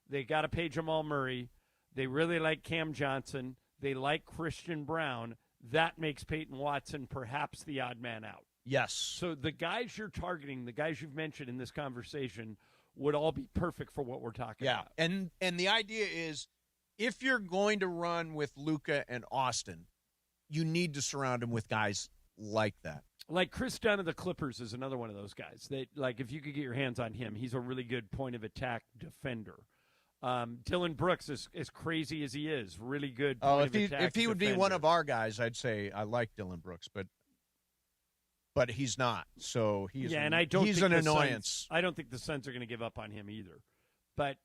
[SPEAKER 5] They got to pay Jamal Murray. They really like Cam Johnson. They like Christian Brown. That makes Peyton Watson perhaps the odd man out.
[SPEAKER 4] Yes.
[SPEAKER 5] So the guys you're targeting, the guys you've mentioned in this conversation, would all be perfect for what we're talking about.
[SPEAKER 4] And the idea is, if you're going to run with Luka and Austin, you need to surround him with guys like that.
[SPEAKER 5] Like Chris Dunn of the Clippers is another one of those guys. Like, if you could get your hands on him, he's a really good point-of-attack defender. Dylan Brooks, as crazy as he is, really good point-of-attack
[SPEAKER 4] if he would be one
[SPEAKER 5] defender.
[SPEAKER 4] of our guys, I'd say I like Dylan Brooks, but he's not. So he's
[SPEAKER 5] and I don't
[SPEAKER 4] he's
[SPEAKER 5] think
[SPEAKER 4] an
[SPEAKER 5] the
[SPEAKER 4] annoyance.
[SPEAKER 5] I don't think the Suns are going to give up on him either. But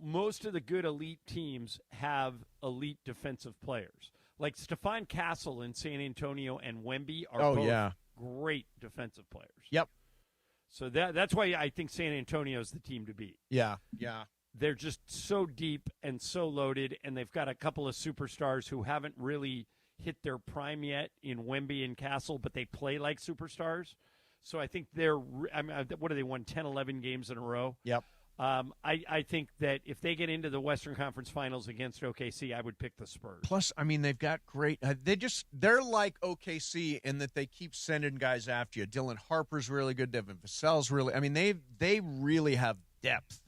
[SPEAKER 5] most of the good elite teams have elite defensive players. Like Stephon Castle in San Antonio and Wemby are both great defensive players.
[SPEAKER 4] Yep.
[SPEAKER 5] So that's why I think San Antonio is the team to beat.
[SPEAKER 4] Yeah.
[SPEAKER 5] They're just so deep and so loaded, and they've got a couple of superstars who haven't really hit their prime yet in Wemby and Castle, but they play like superstars. So I think what do they won, 10, 11 games in a row?
[SPEAKER 4] Yep.
[SPEAKER 5] I think that if they get into the Western Conference Finals against OKC, I would pick the Spurs.
[SPEAKER 4] Plus, I mean, they've got great. They're like OKC in that they keep sending guys after you. Dylan Harper's really good. Devin Vassell's really. I mean, they really have depth,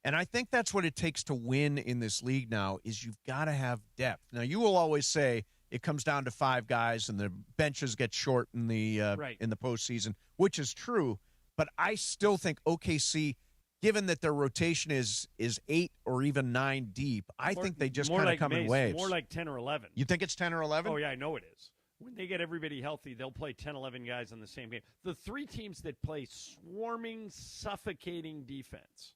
[SPEAKER 4] and I think that's what it takes to win in this league now. Is you've got to have depth. Now, you will always say it comes down to 5 guys, and the benches get short in the in the postseason, which is true. But I still think OKC, given that their rotation is 8 or even 9 deep, I think they just kind of come in waves.
[SPEAKER 5] More like 10 or 11.
[SPEAKER 4] You think it's 10 or 11?
[SPEAKER 5] Oh, yeah, I know it is. When they get everybody healthy, they'll play 10, 11 guys on the same game. The 3 teams that play swarming, suffocating defense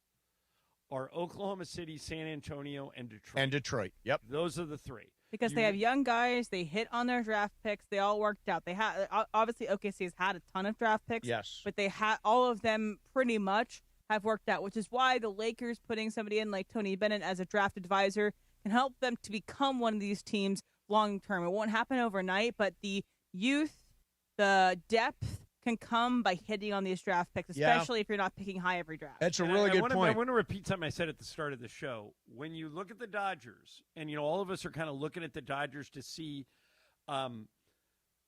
[SPEAKER 5] are Oklahoma City, San Antonio, and Detroit.
[SPEAKER 4] Yep.
[SPEAKER 5] Those are the 3.
[SPEAKER 6] Because they have young guys, they hit on their draft picks, they all worked out. They had obviously OKC has had a ton of draft picks.
[SPEAKER 4] Yes.
[SPEAKER 6] But they had all of them pretty much have worked out, which is why the Lakers putting somebody in like Tony Bennett as a draft advisor can help them to become one of these teams long term. It won't happen overnight, but the youth, the depth can come by hitting on these draft picks, especially if you're not picking high every draft.
[SPEAKER 4] That's a really good point.
[SPEAKER 5] I want to repeat something I said at the start of the show. When you look at the Dodgers, and all of us are kind of looking at the Dodgers to see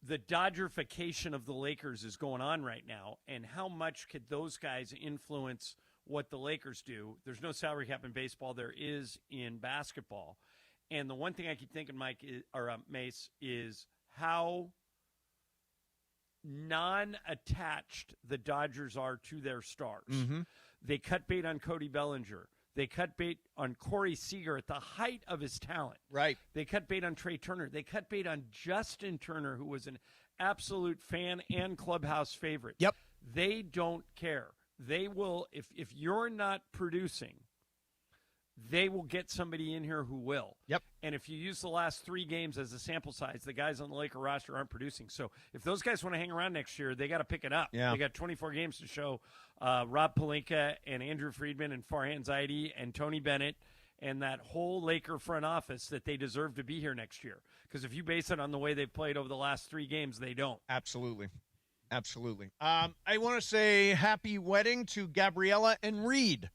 [SPEAKER 5] the Dodgerification of the Lakers is going on right now, and how much could those guys influence what the Lakers do? There's no salary cap in baseball. There is in basketball. And the one thing I keep thinking, Mike, Mace, is how non-attached the Dodgers are to their stars.
[SPEAKER 4] Mm-hmm.
[SPEAKER 5] They cut bait on Cody Bellinger. They cut bait on Corey Seager at the height of his talent.
[SPEAKER 4] Right.
[SPEAKER 5] They cut bait on Trey Turner. They cut bait on Justin Turner, who was an absolute fan and clubhouse favorite.
[SPEAKER 4] Yep.
[SPEAKER 5] They don't care. They will, if you're not producing, they will get somebody in here who will.
[SPEAKER 4] Yep.
[SPEAKER 5] And if you use the last 3 games as a sample size, the guys on the Laker roster aren't producing. So if those guys want to hang around next year, they got to pick it up.
[SPEAKER 4] Yeah.
[SPEAKER 5] They got 24 games to show Rob Pelinka and Andrew Friedman and Farhan Zaidi and Tony Bennett and that whole Laker front office that they deserve to be here next year. Because if you base it on the way they've played over the last 3 games, they don't.
[SPEAKER 4] Absolutely. Absolutely. I want to say happy wedding to Gabriella and Reed.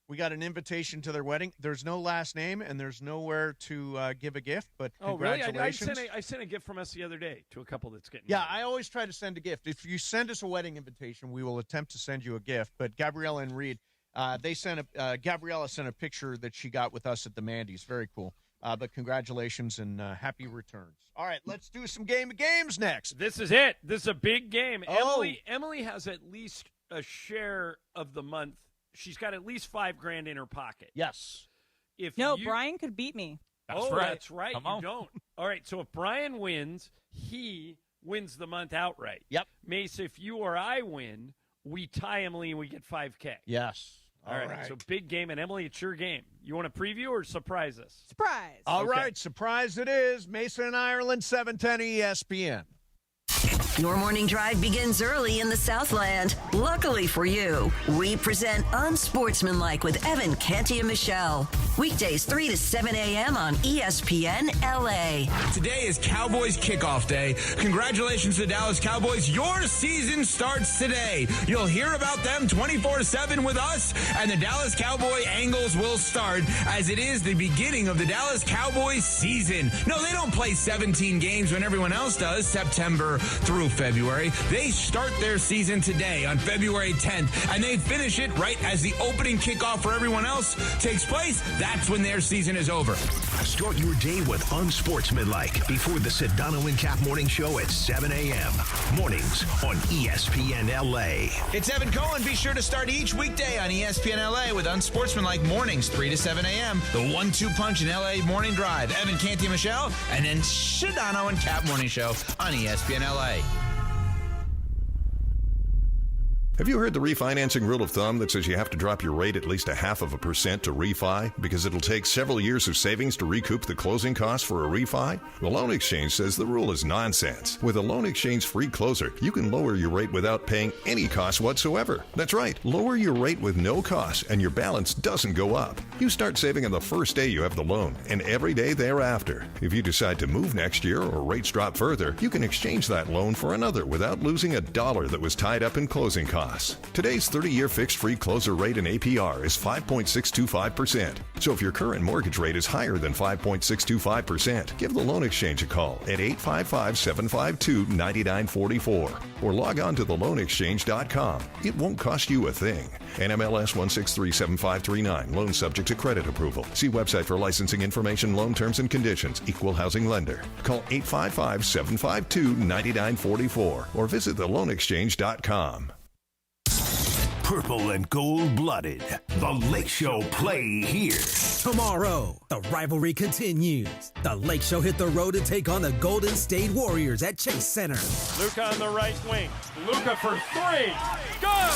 [SPEAKER 4] We got an invitation to their wedding. There's no last name, and there's nowhere to give a gift, but congratulations.
[SPEAKER 5] Oh, really? I sent a gift from us the other day to a couple that's getting
[SPEAKER 4] Yeah,
[SPEAKER 5] married.
[SPEAKER 4] I always try to send a gift. If you send us a wedding invitation, we will attempt to send you a gift. But Gabriella and Reed, Gabriella sent a picture that she got with us at the Mandy's. Very cool. But congratulations and happy returns. All right, let's do some game of games next.
[SPEAKER 5] This is it. This is a big game.
[SPEAKER 4] Oh.
[SPEAKER 5] Emily has at least a share of the month. She's got at least $5,000 in her pocket.
[SPEAKER 4] Yes.
[SPEAKER 6] Brian could beat me.
[SPEAKER 5] That's right.
[SPEAKER 16] Come
[SPEAKER 5] you
[SPEAKER 16] on.
[SPEAKER 5] don't. All right, so if Brian wins, he wins the month outright.
[SPEAKER 4] Yep.
[SPEAKER 5] Mace, if you or I win, we tie Emily and we get $5,000.
[SPEAKER 4] Yes.
[SPEAKER 5] All right. So big game. And Emily, it's your game. You want to preview or surprise us?
[SPEAKER 6] Surprise.
[SPEAKER 4] All right, surprise it is. Mason and Ireland, 710 ESPN.
[SPEAKER 7] Your morning drive begins early in the Southland. Luckily for you, we present Unsportsmanlike with Evan, Canty, and Michelle. Weekdays 3 to 7 a.m. on ESPN LA.
[SPEAKER 9] Today is Cowboys kickoff day. Congratulations to the Dallas Cowboys. Your season starts today. You'll hear about them 24/7 with us, and the Dallas Cowboy angles will start as it is the beginning of the Dallas Cowboys season. No, they don't play 17 games when everyone else does, September through February. They start their season today on February 10th, and they finish it right as the opening kickoff for everyone else takes place. That's when their season is over.
[SPEAKER 13] Start your day with Unsportsmanlike before the Sedano and Cap Morning Show at 7 a.m. Mornings on ESPN LA.
[SPEAKER 9] It's Evan Cohen. Be sure to start each weekday on ESPN LA with Unsportsmanlike mornings, 3 to 7 a.m. The 1-2 punch in LA Morning Drive. Evan, Canty, and Michelle, and then Sedano and Cap Morning Show on ESPN LA.
[SPEAKER 10] Have you heard the refinancing rule of thumb that says you have to drop your rate at least 0.5% to refi because it'll take several years of savings to recoup the closing costs for a refi? The Loan Exchange says the rule is nonsense. With a Loan Exchange free closer, you can lower your rate without paying any cost whatsoever. That's right, lower your rate with no cost and your balance doesn't go up. You start saving on the first day you have the loan and every day thereafter. If you decide to move next year or rates drop further, you can exchange that loan for another without losing $1 that was tied up in closing costs. Today's 30-year fixed-free closer rate in APR is 5.625%. So if your current mortgage rate is higher than 5.625%, give the Loan Exchange a call at 855-752-9944 or log on to theloanexchange.com. It won't cost you a thing. NMLS 1637539. Loan subject to credit approval. See website for licensing information, loan terms and conditions. Equal housing lender. Call 855-752-9944 or visit theloanexchange.com.
[SPEAKER 13] Purple and gold-blooded. The Lake Show play here.
[SPEAKER 3] Tomorrow, the rivalry continues. The Lake Show hit the road to take on the Golden State Warriors at Chase Center.
[SPEAKER 5] Luka on the right wing. Luka for 3. Good!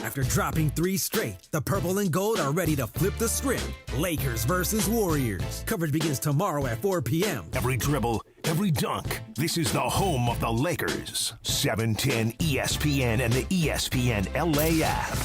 [SPEAKER 3] After dropping 3 straight, the Purple and Gold are ready to flip the script. Lakers versus Warriors. Coverage begins tomorrow at 4 p.m.
[SPEAKER 13] Every dribble, every dunk. This is the home of the Lakers. 710 ESPN and the ESPN LA app.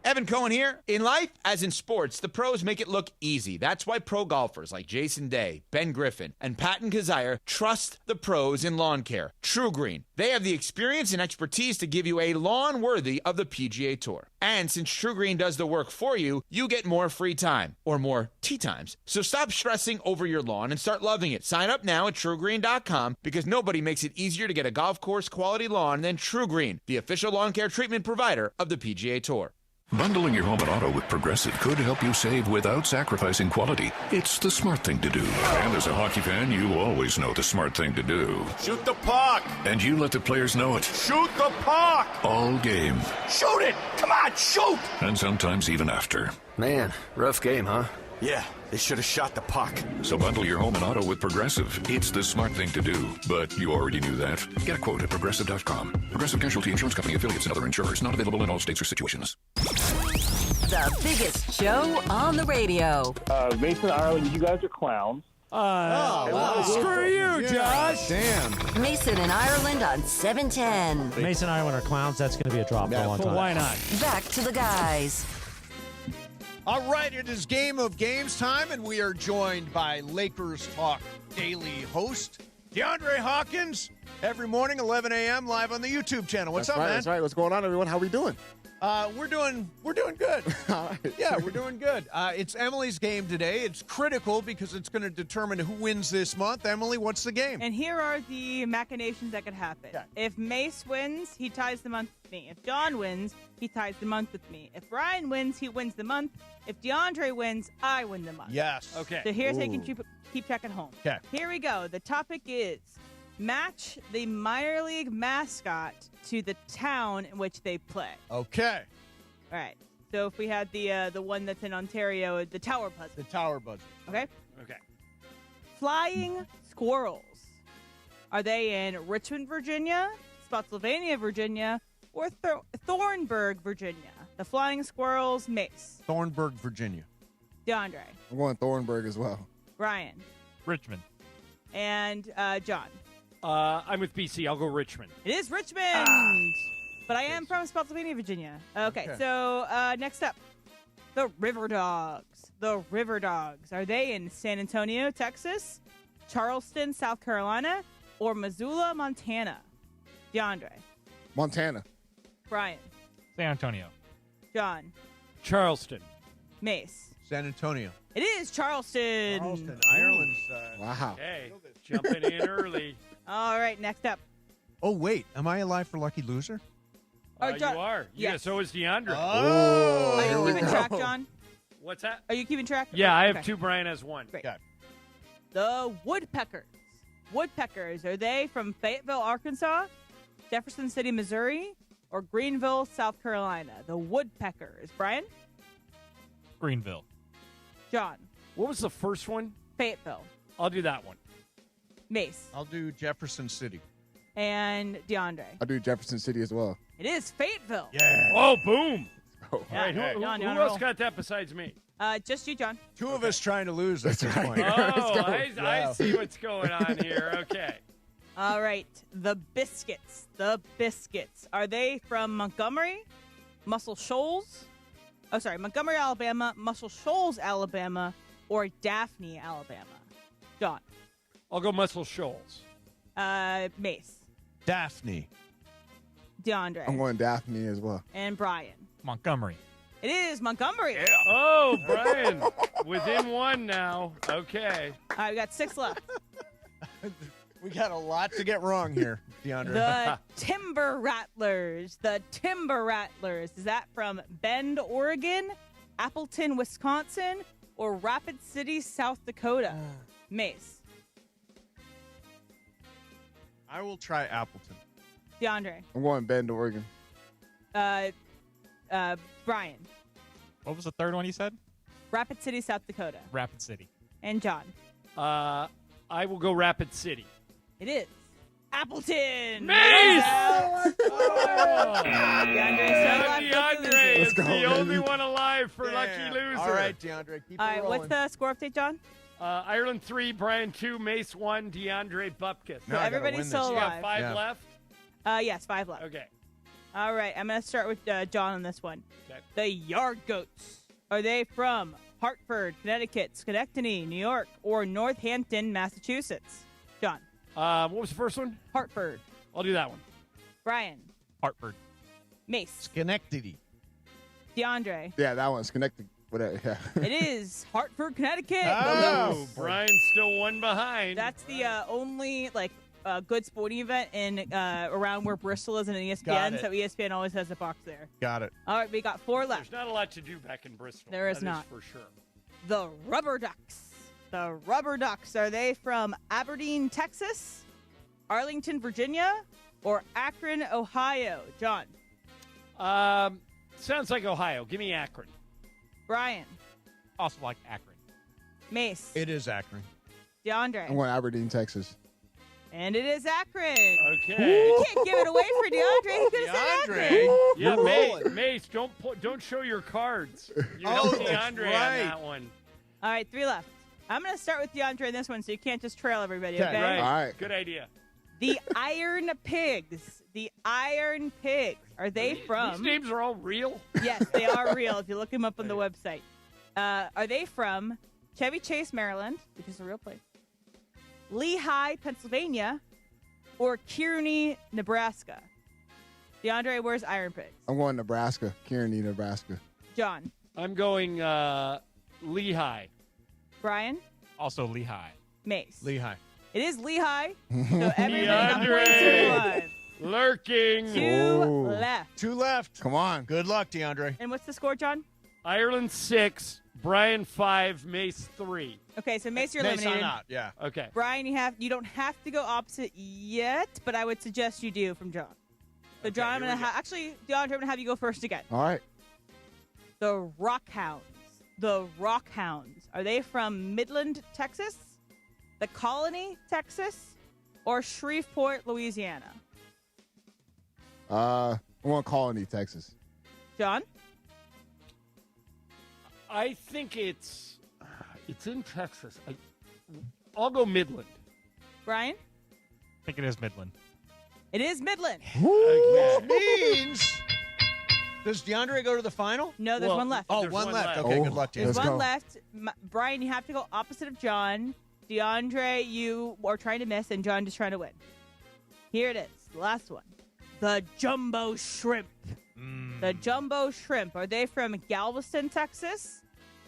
[SPEAKER 11] Evan Cohen here. In life, as in sports, the pros make it look easy. That's why pro golfers like Jason Day, Ben Griffin, and Patton Kazire trust the pros in lawn care. True Green. They have the experience and expertise to give you a lawn worthy of the PGA Tour. And since True Green does the work for you, you get more free time, or more tee times. So stop stressing over your lawn and start loving it. Sign up now at TrueGreen.com because nobody makes it easier to get a golf course quality lawn than True Green, the official lawn care treatment provider of the PGA Tour.
[SPEAKER 21] Bundling your home and auto with Progressive could help you save without sacrificing quality. It's the smart thing to do. And as a hockey fan, you always know the smart thing to do.
[SPEAKER 1] Shoot the puck!
[SPEAKER 21] And you let the players know it.
[SPEAKER 1] Shoot the puck!
[SPEAKER 21] All game.
[SPEAKER 1] Shoot it! Come on, shoot!
[SPEAKER 21] And sometimes even after.
[SPEAKER 22] Man, rough game, huh?
[SPEAKER 1] Yeah, they should have shot the puck.
[SPEAKER 21] So bundle your home and auto with Progressive. It's the smart thing to do. But you already knew that. Get a quote at Progressive.com. Progressive Casualty Insurance Company affiliates and other insurers. Not available in all states or situations.
[SPEAKER 7] The biggest show on the radio.
[SPEAKER 23] Mason, Ireland, you guys are clowns.
[SPEAKER 5] Wow. Screw you, Josh.
[SPEAKER 4] Damn.
[SPEAKER 7] Mason and Ireland on 710.
[SPEAKER 25] Mason and Ireland are clowns. That's going to be a drop for a long time.
[SPEAKER 5] Why not?
[SPEAKER 7] Back to the guys.
[SPEAKER 4] All right, it is Game of Games time, and we are joined by Lakers Talk Daily host DeAndre Hawkins every morning, 11 a.m., live on the YouTube channel. What's up, man?
[SPEAKER 26] That's right. What's going on, everyone? How we doing?
[SPEAKER 4] We're doing good.
[SPEAKER 26] All right.
[SPEAKER 4] Yeah, we're doing good. It's Emily's game today. It's critical because it's going to determine who wins this month. Emily, what's the game?
[SPEAKER 6] And here are the machinations that could happen.
[SPEAKER 4] Okay.
[SPEAKER 6] If Mace wins, he ties the month with me. If John wins, he ties the month with me. If Ryan wins, he wins the month. If DeAndre wins, I win the month.
[SPEAKER 4] Yes.
[SPEAKER 5] Okay.
[SPEAKER 6] So here's how you can keep track at home.
[SPEAKER 4] Okay.
[SPEAKER 6] Here we go. The topic is match the minor league mascot to the town in which they play.
[SPEAKER 4] Okay.
[SPEAKER 6] All right. So if we had the one that's in Ontario, the Tower Buzzard.
[SPEAKER 4] The Tower Buzzard.
[SPEAKER 6] Okay.
[SPEAKER 5] Okay.
[SPEAKER 6] Flying squirrels. Are they in Richmond, Virginia, Spotsylvania, Virginia, or Thornburg, Virginia? The flying squirrels, Mace.
[SPEAKER 4] Thornburg, Virginia.
[SPEAKER 6] DeAndre.
[SPEAKER 26] I'm going Thornburg as well.
[SPEAKER 6] Ryan.
[SPEAKER 16] Richmond.
[SPEAKER 6] And John.
[SPEAKER 5] I'm with BC. I'll go Richmond.
[SPEAKER 6] It is Richmond. But I am from Spotsylvania, Virginia. Okay. So next up, the River Dogs. The River Dogs. Are they in San Antonio, Texas, Charleston, South Carolina, or Missoula, Montana? DeAndre.
[SPEAKER 26] Montana.
[SPEAKER 6] Brian.
[SPEAKER 16] San Antonio.
[SPEAKER 6] John.
[SPEAKER 5] Charleston.
[SPEAKER 6] Mace.
[SPEAKER 4] San Antonio.
[SPEAKER 6] It is Charleston.
[SPEAKER 4] Charleston. Ireland's.
[SPEAKER 26] Wow.
[SPEAKER 5] Okay. Jumping in early.
[SPEAKER 6] All right. Next up.
[SPEAKER 4] Oh, wait. Am I alive for Lucky Loser?
[SPEAKER 5] You are. Yeah,
[SPEAKER 6] Yes.
[SPEAKER 5] so is DeAndre.
[SPEAKER 6] Are you keeping track, John?
[SPEAKER 5] What's that?
[SPEAKER 6] Are you keeping track?
[SPEAKER 5] Yeah, I have
[SPEAKER 6] Okay.
[SPEAKER 5] two. Brian has one.
[SPEAKER 6] Great.
[SPEAKER 4] Got it.
[SPEAKER 6] The Woodpeckers. Woodpeckers. Are they from Fayetteville, Arkansas, Jefferson City, Missouri, or Greenville, South Carolina? The Woodpeckers. Brian?
[SPEAKER 16] Greenville.
[SPEAKER 6] John?
[SPEAKER 5] What was the first one?
[SPEAKER 6] Fayetteville.
[SPEAKER 5] I'll do that one.
[SPEAKER 6] Mace.
[SPEAKER 4] I'll do Jefferson City.
[SPEAKER 6] And DeAndre.
[SPEAKER 26] I do Jefferson City as well.
[SPEAKER 6] It is Fayetteville.
[SPEAKER 4] Yeah.
[SPEAKER 5] Oh, boom.
[SPEAKER 26] Oh.
[SPEAKER 6] Yeah.
[SPEAKER 5] All right, who
[SPEAKER 6] John, you're on a
[SPEAKER 5] else
[SPEAKER 6] roll.
[SPEAKER 5] got that besides me?
[SPEAKER 6] Just you, John.
[SPEAKER 4] Two of us trying to lose at this point.
[SPEAKER 5] Oh, I see what's going on here. Okay.
[SPEAKER 6] All right. The Biscuits. The Biscuits. Are they from Montgomery, Muscle Shoals? Oh, sorry. Montgomery, Alabama, Muscle Shoals, Alabama, or Daphne, Alabama? John.
[SPEAKER 5] I'll go Muscle Shoals.
[SPEAKER 6] Mace.
[SPEAKER 4] Daphne.
[SPEAKER 6] DeAndre.
[SPEAKER 26] I'm going Daphne as well.
[SPEAKER 6] And Brian.
[SPEAKER 16] Montgomery.
[SPEAKER 6] It is Montgomery.
[SPEAKER 4] Yeah.
[SPEAKER 5] Oh, Brian. Within one now. Okay.
[SPEAKER 6] All right, we got 6 left.
[SPEAKER 4] We got a lot to get wrong here, DeAndre.
[SPEAKER 6] The Timber Rattlers. The Timber Rattlers. Is that from Bend, Oregon, Appleton, Wisconsin, or Rapid City, South Dakota? Mace.
[SPEAKER 4] I will try Appleton.
[SPEAKER 6] DeAndre.
[SPEAKER 26] I'm going Bend, Oregon.
[SPEAKER 6] Brian.
[SPEAKER 16] What was the third one you said?
[SPEAKER 6] Rapid City, South Dakota.
[SPEAKER 16] Rapid City.
[SPEAKER 6] And John.
[SPEAKER 5] I will go Rapid City.
[SPEAKER 6] It is Appleton.
[SPEAKER 5] Mace!
[SPEAKER 6] DeAndre
[SPEAKER 5] is the only one alive for Lucky Loser.
[SPEAKER 4] All right, DeAndre, keep
[SPEAKER 6] All
[SPEAKER 4] it
[SPEAKER 6] right,
[SPEAKER 4] rolling.
[SPEAKER 6] what's the score update, John?
[SPEAKER 5] Ireland 3, Brian 2, Mace 1, DeAndre Bupkis.
[SPEAKER 6] So everybody's still
[SPEAKER 5] You got
[SPEAKER 6] alive.
[SPEAKER 5] 5 left?
[SPEAKER 6] Yes, 5 left.
[SPEAKER 5] Okay.
[SPEAKER 6] All right, I'm going to start with John on this one.
[SPEAKER 5] Okay.
[SPEAKER 6] The Yard Goats. Are they from Hartford, Connecticut, Schenectady, New York, or Northampton, Massachusetts? John.
[SPEAKER 5] What was the first one?
[SPEAKER 6] Hartford.
[SPEAKER 5] I'll do that one.
[SPEAKER 6] Brian.
[SPEAKER 16] Hartford.
[SPEAKER 6] Mace.
[SPEAKER 4] Schenectady.
[SPEAKER 6] DeAndre.
[SPEAKER 26] Yeah, that one's connected. Whatever. Yeah.
[SPEAKER 6] It is Hartford, Connecticut.
[SPEAKER 5] Oh, Brian's still one behind.
[SPEAKER 6] That's the only good sporting event in around where Bristol is in ESPN.
[SPEAKER 4] Got it.
[SPEAKER 6] So ESPN always has a box there.
[SPEAKER 4] Got it.
[SPEAKER 6] All right, we got 4 left.
[SPEAKER 5] There's not a lot to do back in Bristol.
[SPEAKER 6] There is
[SPEAKER 5] That
[SPEAKER 6] not.
[SPEAKER 5] for sure.
[SPEAKER 6] The Rubber Ducks. The Rubber Ducks. Are they from Aberdeen, Texas, Arlington, Virginia, or Akron, Ohio? John.
[SPEAKER 5] Sounds like Ohio. Give me Akron.
[SPEAKER 6] Brian.
[SPEAKER 16] Also like Akron.
[SPEAKER 6] Mace.
[SPEAKER 4] It is Akron.
[SPEAKER 6] DeAndre.
[SPEAKER 26] I'm going Aberdeen, Texas.
[SPEAKER 6] And it is Akron.
[SPEAKER 5] Okay.
[SPEAKER 6] You can't give it away for DeAndre. He could have said Akron.
[SPEAKER 5] Yeah, Mace, don't show your cards. You know DeAndre on
[SPEAKER 4] right.
[SPEAKER 5] that one.
[SPEAKER 6] All right, 3 left. I'm going to start with DeAndre in this one, so you can't just trail everybody, okay?
[SPEAKER 5] Right.
[SPEAKER 26] All right.
[SPEAKER 5] Good idea.
[SPEAKER 6] The Iron Pigs. The Iron Pigs. Are they from?
[SPEAKER 5] These names are all real?
[SPEAKER 6] Yes, they are real if you look them up on the website. Are they from Chevy Chase, Maryland, which is a real place, Lehigh, Pennsylvania, or Kearney, Nebraska? DeAndre, where's Iron Pigs?
[SPEAKER 26] I'm going Nebraska, Kearney, Nebraska.
[SPEAKER 6] John.
[SPEAKER 5] I'm going Lehigh.
[SPEAKER 6] Brian.
[SPEAKER 16] Also Lehigh.
[SPEAKER 6] Mace.
[SPEAKER 4] Lehigh.
[SPEAKER 6] It is Lehigh. So everybody got points
[SPEAKER 5] DeAndre.
[SPEAKER 6] for 1.
[SPEAKER 5] Lurking.
[SPEAKER 6] 2 left.
[SPEAKER 4] 2 left.
[SPEAKER 26] Come on.
[SPEAKER 4] Good luck, DeAndre.
[SPEAKER 6] And what's the score, John?
[SPEAKER 5] Ireland 6, Brian 5, Mace 3.
[SPEAKER 6] Okay, so Mace, you're
[SPEAKER 4] Mace,
[SPEAKER 6] eliminated.
[SPEAKER 4] I'm out. Yeah.
[SPEAKER 5] Okay.
[SPEAKER 6] Brian, you don't have to go opposite yet, but I would suggest you do from John. So John, I'm gonna actually, DeAndre, I'm gonna have you go first again.
[SPEAKER 26] All right.
[SPEAKER 6] The Rockhounds. The Rockhounds. Are they from Midland, Texas, the Colony, Texas, or Shreveport, Louisiana?
[SPEAKER 26] I'm going Colony, Texas.
[SPEAKER 6] John.
[SPEAKER 5] I think it's in Texas. I'll go Midland.
[SPEAKER 6] Brian.
[SPEAKER 16] I think it is Midland.
[SPEAKER 6] It is Midland.
[SPEAKER 4] Which means, does DeAndre go to the final?
[SPEAKER 6] No, there's one left.
[SPEAKER 4] Oh,
[SPEAKER 5] There's
[SPEAKER 4] one
[SPEAKER 5] one
[SPEAKER 4] left.
[SPEAKER 5] left.
[SPEAKER 4] Okay,
[SPEAKER 26] Oh,
[SPEAKER 4] good luck to you.
[SPEAKER 6] There's
[SPEAKER 26] Let's
[SPEAKER 6] one
[SPEAKER 26] go.
[SPEAKER 6] left. Brian, you have to go opposite of John. DeAndre, you are trying to miss, and John just trying to win. Here it is. The last one. The Jumbo Shrimp. The Jumbo Shrimp. Are they from Galveston, Texas,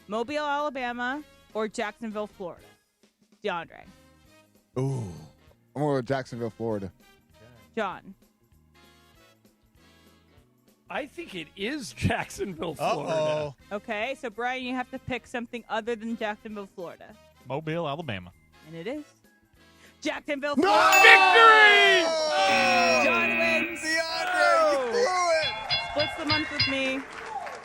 [SPEAKER 6] Mobile, Alabama, or Jacksonville, Florida? DeAndre.
[SPEAKER 26] Ooh. I'm going to Jacksonville, Florida.
[SPEAKER 6] John.
[SPEAKER 5] I think it is Jacksonville, Florida.
[SPEAKER 4] Uh-oh.
[SPEAKER 6] Okay, so Brian, you have to pick something other than Jacksonville, Florida.
[SPEAKER 16] Mobile, Alabama.
[SPEAKER 6] And it is Jacksonville,
[SPEAKER 26] No!
[SPEAKER 6] Florida.
[SPEAKER 5] Victory!
[SPEAKER 6] John wins.
[SPEAKER 4] DeAndre, you blew it.
[SPEAKER 6] Splits the month with me.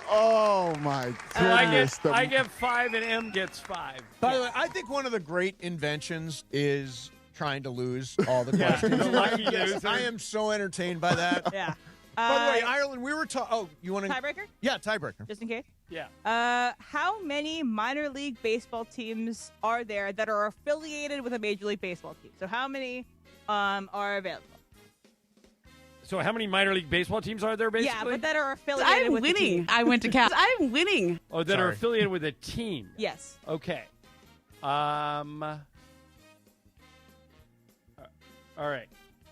[SPEAKER 26] Oh, my goodness.
[SPEAKER 5] I get 5 and M gets 5.
[SPEAKER 4] By the way, I think one of the great inventions is trying to lose all the questions.
[SPEAKER 5] the lucky loser.
[SPEAKER 4] I am so entertained by that.
[SPEAKER 6] Yeah.
[SPEAKER 4] By the way, Ireland, we were talking. Oh, you want to
[SPEAKER 6] tiebreaker?
[SPEAKER 4] Yeah, tiebreaker.
[SPEAKER 6] Just in case.
[SPEAKER 5] Yeah.
[SPEAKER 6] How many minor league baseball teams are there that are affiliated with a major league baseball team? So how many are available?
[SPEAKER 5] So how many minor league baseball teams are there, basically?
[SPEAKER 6] Yeah, but that are affiliated with the team.
[SPEAKER 2] I went to Cal. I'm winning.
[SPEAKER 5] Oh, that are affiliated with a team.
[SPEAKER 6] Yes.
[SPEAKER 5] Okay. All right.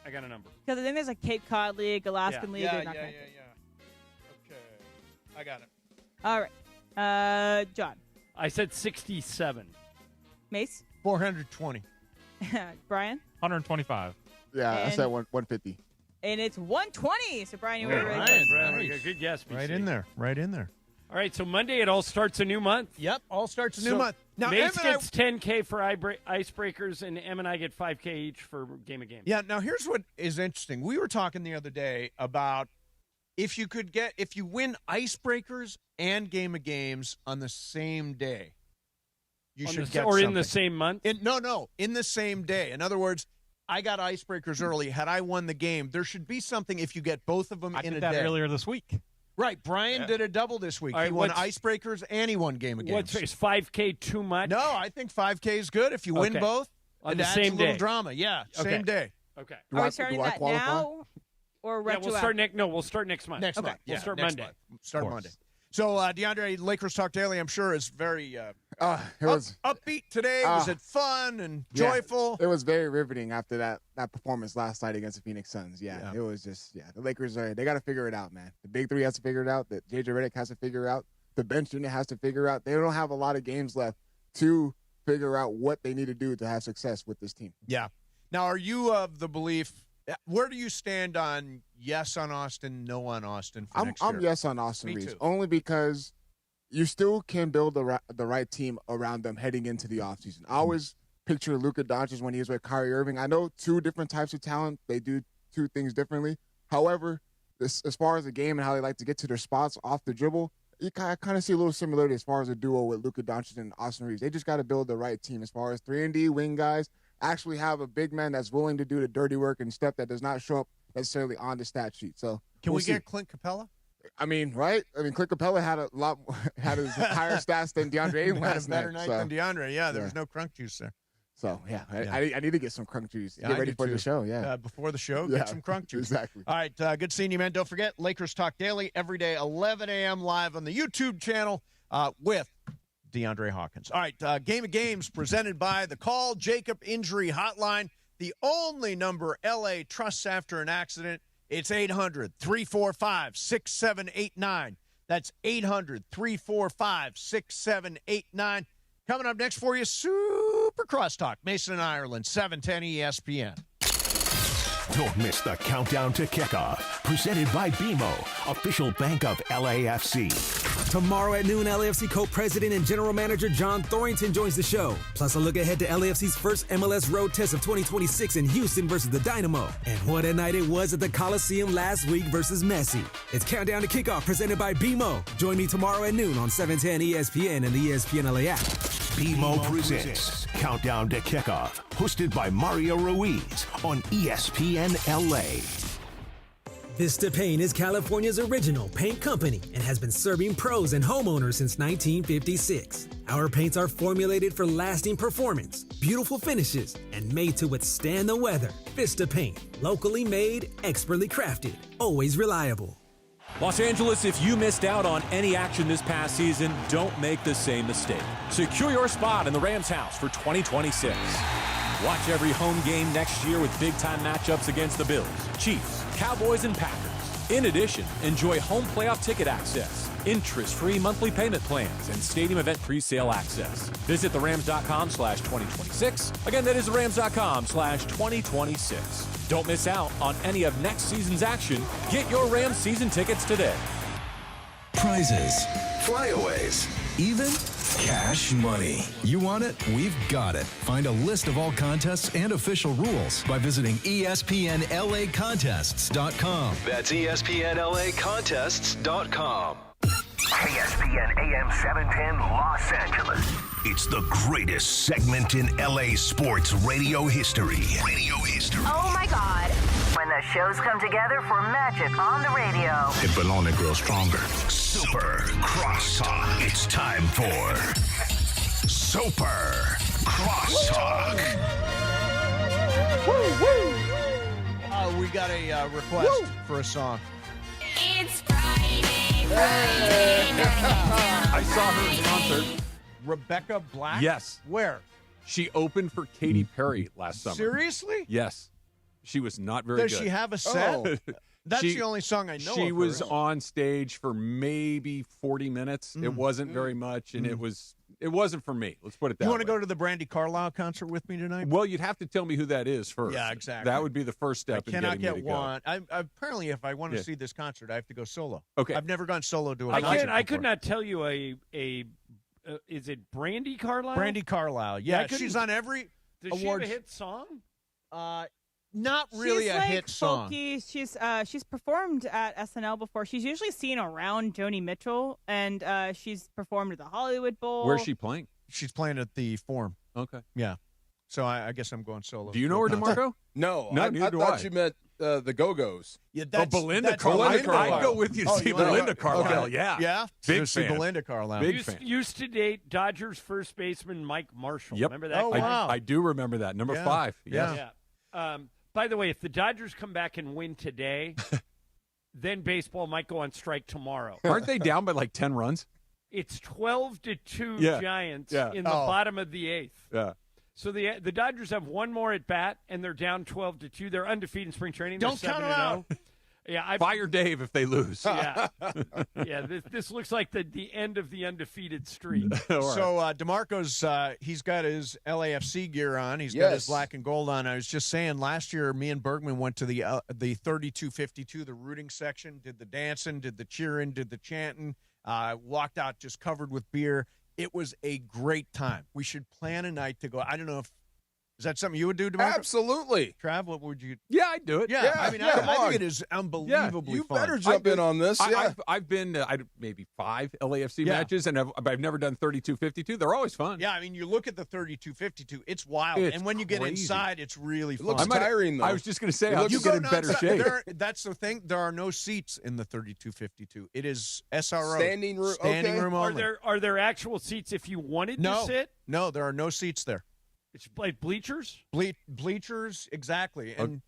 [SPEAKER 5] I got a number.
[SPEAKER 6] Because I think there's a Cape Cod League, Alaskan League.
[SPEAKER 4] Yeah,
[SPEAKER 6] or not
[SPEAKER 4] yeah.
[SPEAKER 6] connected.
[SPEAKER 4] Okay, I got it.
[SPEAKER 6] All right. John.
[SPEAKER 5] I said 67.
[SPEAKER 6] Mace.
[SPEAKER 4] 420.
[SPEAKER 6] Brian.
[SPEAKER 16] 125.
[SPEAKER 26] Yeah, I
[SPEAKER 6] And-
[SPEAKER 26] said 150.
[SPEAKER 6] And it's 120. So Brian, you were really
[SPEAKER 5] Right,
[SPEAKER 6] good.
[SPEAKER 5] right. Good guess, BC.
[SPEAKER 4] Right in there. Right in there.
[SPEAKER 5] All right, so Monday it all starts a new month.
[SPEAKER 4] Yep, all starts a new
[SPEAKER 5] So
[SPEAKER 4] month. Now,
[SPEAKER 5] Mace
[SPEAKER 4] Em and I-
[SPEAKER 5] gets 10K for icebreakers, and Em and I get 5K each for Game of Games.
[SPEAKER 4] Yeah, now here's what is interesting. We were talking the other day about if you win icebreakers and Game of Games on the same day, you
[SPEAKER 5] On
[SPEAKER 4] should
[SPEAKER 5] the-
[SPEAKER 4] get
[SPEAKER 5] or in
[SPEAKER 4] something.
[SPEAKER 5] the same month?
[SPEAKER 4] No, in the same day. In other words, I got icebreakers early. Had I won the game, there should be something if you get both of them
[SPEAKER 16] I
[SPEAKER 4] in
[SPEAKER 16] did
[SPEAKER 4] a
[SPEAKER 16] that
[SPEAKER 4] day.
[SPEAKER 16] earlier this week.
[SPEAKER 4] Right, Brian did a double this week.
[SPEAKER 5] All right,
[SPEAKER 4] he won
[SPEAKER 5] what's-
[SPEAKER 4] icebreakers and he won Game of Games.
[SPEAKER 5] Is 5K too much?
[SPEAKER 4] No, I think 5K is good if you win
[SPEAKER 5] Okay.
[SPEAKER 4] both.
[SPEAKER 5] On
[SPEAKER 4] it
[SPEAKER 5] the
[SPEAKER 4] adds
[SPEAKER 5] same
[SPEAKER 4] a little
[SPEAKER 5] day.
[SPEAKER 4] drama. Yeah,
[SPEAKER 5] Okay.
[SPEAKER 4] same day.
[SPEAKER 5] Okay.
[SPEAKER 6] Are we starting that now? or
[SPEAKER 5] Yeah,
[SPEAKER 6] retroactive?
[SPEAKER 5] we'll start next month.
[SPEAKER 4] Next
[SPEAKER 5] Okay.
[SPEAKER 4] month.
[SPEAKER 5] We'll
[SPEAKER 4] Yeah,
[SPEAKER 5] start
[SPEAKER 4] next
[SPEAKER 5] Monday.
[SPEAKER 4] month. Start Monday. So, DeAndre, Lakers Talk Daily, I'm sure, is very
[SPEAKER 26] It was
[SPEAKER 4] upbeat today. Was it fun and joyful?
[SPEAKER 26] It was very riveting after that performance last night against the Phoenix Suns. Yeah. It was just the Lakers they got to figure it out, man. The big three has to figure it out. That JJ Redick has to figure out. The bench unit has to figure out. They don't have a lot of games left to figure out what they need to do to have success with this team.
[SPEAKER 4] Yeah. Now, are you of the belief? Where do you stand on yes on Austin, no on Austin for next year?
[SPEAKER 26] I'm yes on Austin
[SPEAKER 4] Me
[SPEAKER 26] Reeves,
[SPEAKER 4] too.
[SPEAKER 26] only because you still can build the right team around them heading into the offseason. I always picture Luka Doncic when he was with Kyrie Irving. I know two different types of talent. They do two things differently. However, as far as the game and how they like to get to their spots off the dribble, you kind of see a little similarity as far as a duo with Luka Doncic and Austin Reeves. They just got to build the right team as far as 3-and-D wing guys. Actually have a big man that's willing to do the dirty work and stuff that does not show up necessarily on the stat sheet. So
[SPEAKER 4] Can
[SPEAKER 26] we'll
[SPEAKER 4] we
[SPEAKER 26] see.
[SPEAKER 4] get Clint Capella?
[SPEAKER 26] I mean, right? I mean, Clint Capella had his higher stats than DeAndre Ayton
[SPEAKER 4] Had a
[SPEAKER 26] last
[SPEAKER 4] better
[SPEAKER 26] night.
[SPEAKER 4] night than DeAndre. Yeah, there was no crunk juice there.
[SPEAKER 26] So, I need to get some crunk juice.
[SPEAKER 4] Yeah,
[SPEAKER 26] Get
[SPEAKER 4] I
[SPEAKER 26] ready
[SPEAKER 4] do
[SPEAKER 26] for
[SPEAKER 4] too.
[SPEAKER 26] the show, yeah.
[SPEAKER 4] Before the show,
[SPEAKER 26] Yeah,
[SPEAKER 4] get some crunk juice.
[SPEAKER 26] exactly.
[SPEAKER 4] All right, good seeing you, man. Don't forget, Lakers Talk Daily, every day, 11 a.m. live on the YouTube channel with DeAndre Hawkins. All right, Game of Games presented by the Call Jacob Injury Hotline, the only number L.A. trusts after an accident. It's 800-345-6789. That's 800-345-6789. Coming up next for you, Super Crosstalk, Mason and Ireland, 710 ESPN.
[SPEAKER 13] Don't miss the countdown to kickoff. Presented by BMO, official bank of LAFC.
[SPEAKER 3] Tomorrow at noon, LAFC co-president and general manager John Thornton joins the show. Plus a look ahead to LAFC's first MLS road test of 2026 in Houston versus the Dynamo. And what a night it was at the Coliseum last week versus Messi. It's Countdown to Kickoff presented by BMO. Join me tomorrow at noon on 710 ESPN and the ESPN LA app.
[SPEAKER 13] BMO presents Countdown to Kickoff, hosted by Mario Ruiz on ESPN LA.
[SPEAKER 3] Vista Paint is California's original paint company and has been serving pros and homeowners since 1956. Our paints are formulated for lasting performance, beautiful finishes, and made to withstand the weather. Vista Paint, locally made, expertly crafted, always reliable.
[SPEAKER 8] Los Angeles, if you missed out on any action this past season, don't make the same mistake. Secure your spot in the Rams house for 2026. Watch every home game next year with big-time matchups against the Bills, Chiefs, Cowboys, and Packers. In addition, enjoy home playoff ticket access, interest-free monthly payment plans, and stadium event pre-sale access. Visit therams.com/2026. Again, that is therams.com/2026. Don't miss out on any of next season's action. Get your Rams season tickets today.
[SPEAKER 12] Prizes, flyaways, even cash money. You want it? We've got it. Find a list of all contests and official rules by visiting ESPNLAcontests.com.
[SPEAKER 14] That's ESPNLAcontests.com.
[SPEAKER 13] ESPN AM 710 Los Angeles. It's the greatest segment in LA sports radio history.
[SPEAKER 15] Oh my God. When the shows come together for magic on the radio.
[SPEAKER 13] It will only grow stronger. Super Crosstalk. It's time for Super Crosstalk.
[SPEAKER 4] We got a request for a song.
[SPEAKER 15] It's Friday.
[SPEAKER 18] I saw her in concert.
[SPEAKER 4] Rebecca Black?
[SPEAKER 18] Yes.
[SPEAKER 4] Where?
[SPEAKER 18] She opened for Katy Perry last summer.
[SPEAKER 4] Seriously?
[SPEAKER 18] Yes. She was not very
[SPEAKER 4] Does
[SPEAKER 18] good.
[SPEAKER 4] she have a set? That's the only song I know
[SPEAKER 18] She
[SPEAKER 4] of
[SPEAKER 18] was
[SPEAKER 4] hers.
[SPEAKER 18] on stage for maybe 40 minutes. It wasn't very much, and it wasn't for me. Let's put it that
[SPEAKER 4] You
[SPEAKER 18] way.
[SPEAKER 4] want to go to the Brandy Carlisle concert with me tonight?
[SPEAKER 18] Well, you'd have to tell me who that is first.
[SPEAKER 4] Yeah, exactly.
[SPEAKER 18] That would be the first step
[SPEAKER 4] I
[SPEAKER 18] in
[SPEAKER 4] cannot
[SPEAKER 18] getting me
[SPEAKER 4] get
[SPEAKER 18] to go.
[SPEAKER 4] one. Apparently, if I want to
[SPEAKER 18] Yeah.
[SPEAKER 4] see this concert, I have to go solo.
[SPEAKER 18] Okay.
[SPEAKER 4] I've never gone solo to a
[SPEAKER 5] I
[SPEAKER 4] concert
[SPEAKER 5] could
[SPEAKER 4] before.
[SPEAKER 5] not tell you is it Brandy Carlisle?
[SPEAKER 4] Brandy Carlisle. Yeah,
[SPEAKER 5] I couldn't-
[SPEAKER 4] she's on every
[SPEAKER 5] Does she have
[SPEAKER 4] award.
[SPEAKER 5] a hit song?
[SPEAKER 4] Not really
[SPEAKER 6] she's
[SPEAKER 4] a
[SPEAKER 6] like
[SPEAKER 4] hit song.
[SPEAKER 6] folky. She's performed at SNL before. She's usually seen around Joni Mitchell, and she's performed at the Hollywood Bowl.
[SPEAKER 18] Where's she playing?
[SPEAKER 4] She's playing at the Forum.
[SPEAKER 18] Okay.
[SPEAKER 4] Yeah. So I guess I'm going solo.
[SPEAKER 18] Do you know her, DeMarco?
[SPEAKER 19] No,
[SPEAKER 18] No,
[SPEAKER 19] I
[SPEAKER 18] neither do
[SPEAKER 19] thought
[SPEAKER 18] I.
[SPEAKER 19] you meant the Go-Go's.
[SPEAKER 4] Yeah,
[SPEAKER 18] Belinda Carlisle. I'd go with you to see
[SPEAKER 19] you wanna
[SPEAKER 18] Belinda
[SPEAKER 19] go-
[SPEAKER 18] Carlisle.
[SPEAKER 19] okay.
[SPEAKER 18] Yeah.
[SPEAKER 4] Yeah?
[SPEAKER 18] Big
[SPEAKER 4] So see
[SPEAKER 18] fan.
[SPEAKER 4] Belinda Carlisle.
[SPEAKER 18] Big fan.
[SPEAKER 5] Used to date Dodgers first baseman Mike Marshall.
[SPEAKER 18] Yep.
[SPEAKER 5] Remember that
[SPEAKER 4] Oh,
[SPEAKER 5] guy?
[SPEAKER 4] wow.
[SPEAKER 18] I do remember that. Number 5. Yes.
[SPEAKER 5] Yeah. By the way, if the Dodgers come back and win today, then baseball might go on strike tomorrow.
[SPEAKER 18] Aren't they down by like 10 runs?
[SPEAKER 5] It's 12-2
[SPEAKER 18] Yeah.
[SPEAKER 5] Giants
[SPEAKER 18] Yeah.
[SPEAKER 5] in the bottom of the 8th.
[SPEAKER 18] Yeah.
[SPEAKER 5] So the Dodgers have one more at bat, and they're down 12-2. They're undefeated in spring training.
[SPEAKER 4] Don't
[SPEAKER 5] They're
[SPEAKER 4] count them
[SPEAKER 5] 7-0.
[SPEAKER 4] out.
[SPEAKER 5] Yeah,
[SPEAKER 18] Fire Dave if they lose.
[SPEAKER 5] Yeah, yeah. This looks like the end of the undefeated streak.
[SPEAKER 4] So DeMarco's he's got his LAFC gear on. He's got his black and gold on. I was just saying, last year me and Bergman went to the 3252, the rooting section, did the dancing, did the cheering, did the chanting, walked out just covered with beer. It was a great time. We should plan a night to go. I don't know if is that something you would do, DeMarco?
[SPEAKER 19] Absolutely.
[SPEAKER 4] Trav, what would you?
[SPEAKER 18] Yeah, I'd do it.
[SPEAKER 4] Yeah, I mean, I
[SPEAKER 19] come
[SPEAKER 4] think
[SPEAKER 19] on.
[SPEAKER 4] it is unbelievably
[SPEAKER 19] You
[SPEAKER 4] fun.
[SPEAKER 19] better jump in on this. Yeah.
[SPEAKER 18] I've been to maybe 5 LAFC
[SPEAKER 4] Yeah.
[SPEAKER 18] matches, and I've never done 32-52. They're always fun.
[SPEAKER 4] Yeah, I mean, you look at the 32-52, it's wild.
[SPEAKER 18] It's
[SPEAKER 4] and when you get
[SPEAKER 18] crazy.
[SPEAKER 4] inside, it's really fun.
[SPEAKER 19] looks tiring, though.
[SPEAKER 18] I was just going to say,
[SPEAKER 19] It
[SPEAKER 18] I'll
[SPEAKER 19] looks-
[SPEAKER 18] just
[SPEAKER 4] You
[SPEAKER 18] get
[SPEAKER 4] go
[SPEAKER 18] in better
[SPEAKER 4] nonstop.
[SPEAKER 18] shape.
[SPEAKER 4] That's the thing. There are no seats in the 32-52. It is SRO.
[SPEAKER 19] Standing room.
[SPEAKER 4] Standing
[SPEAKER 19] okay.
[SPEAKER 4] room only.
[SPEAKER 5] Are there actual seats if you wanted to sit?
[SPEAKER 4] No, there are no seats there.
[SPEAKER 5] It's like bleachers?
[SPEAKER 4] Bleachers, exactly. And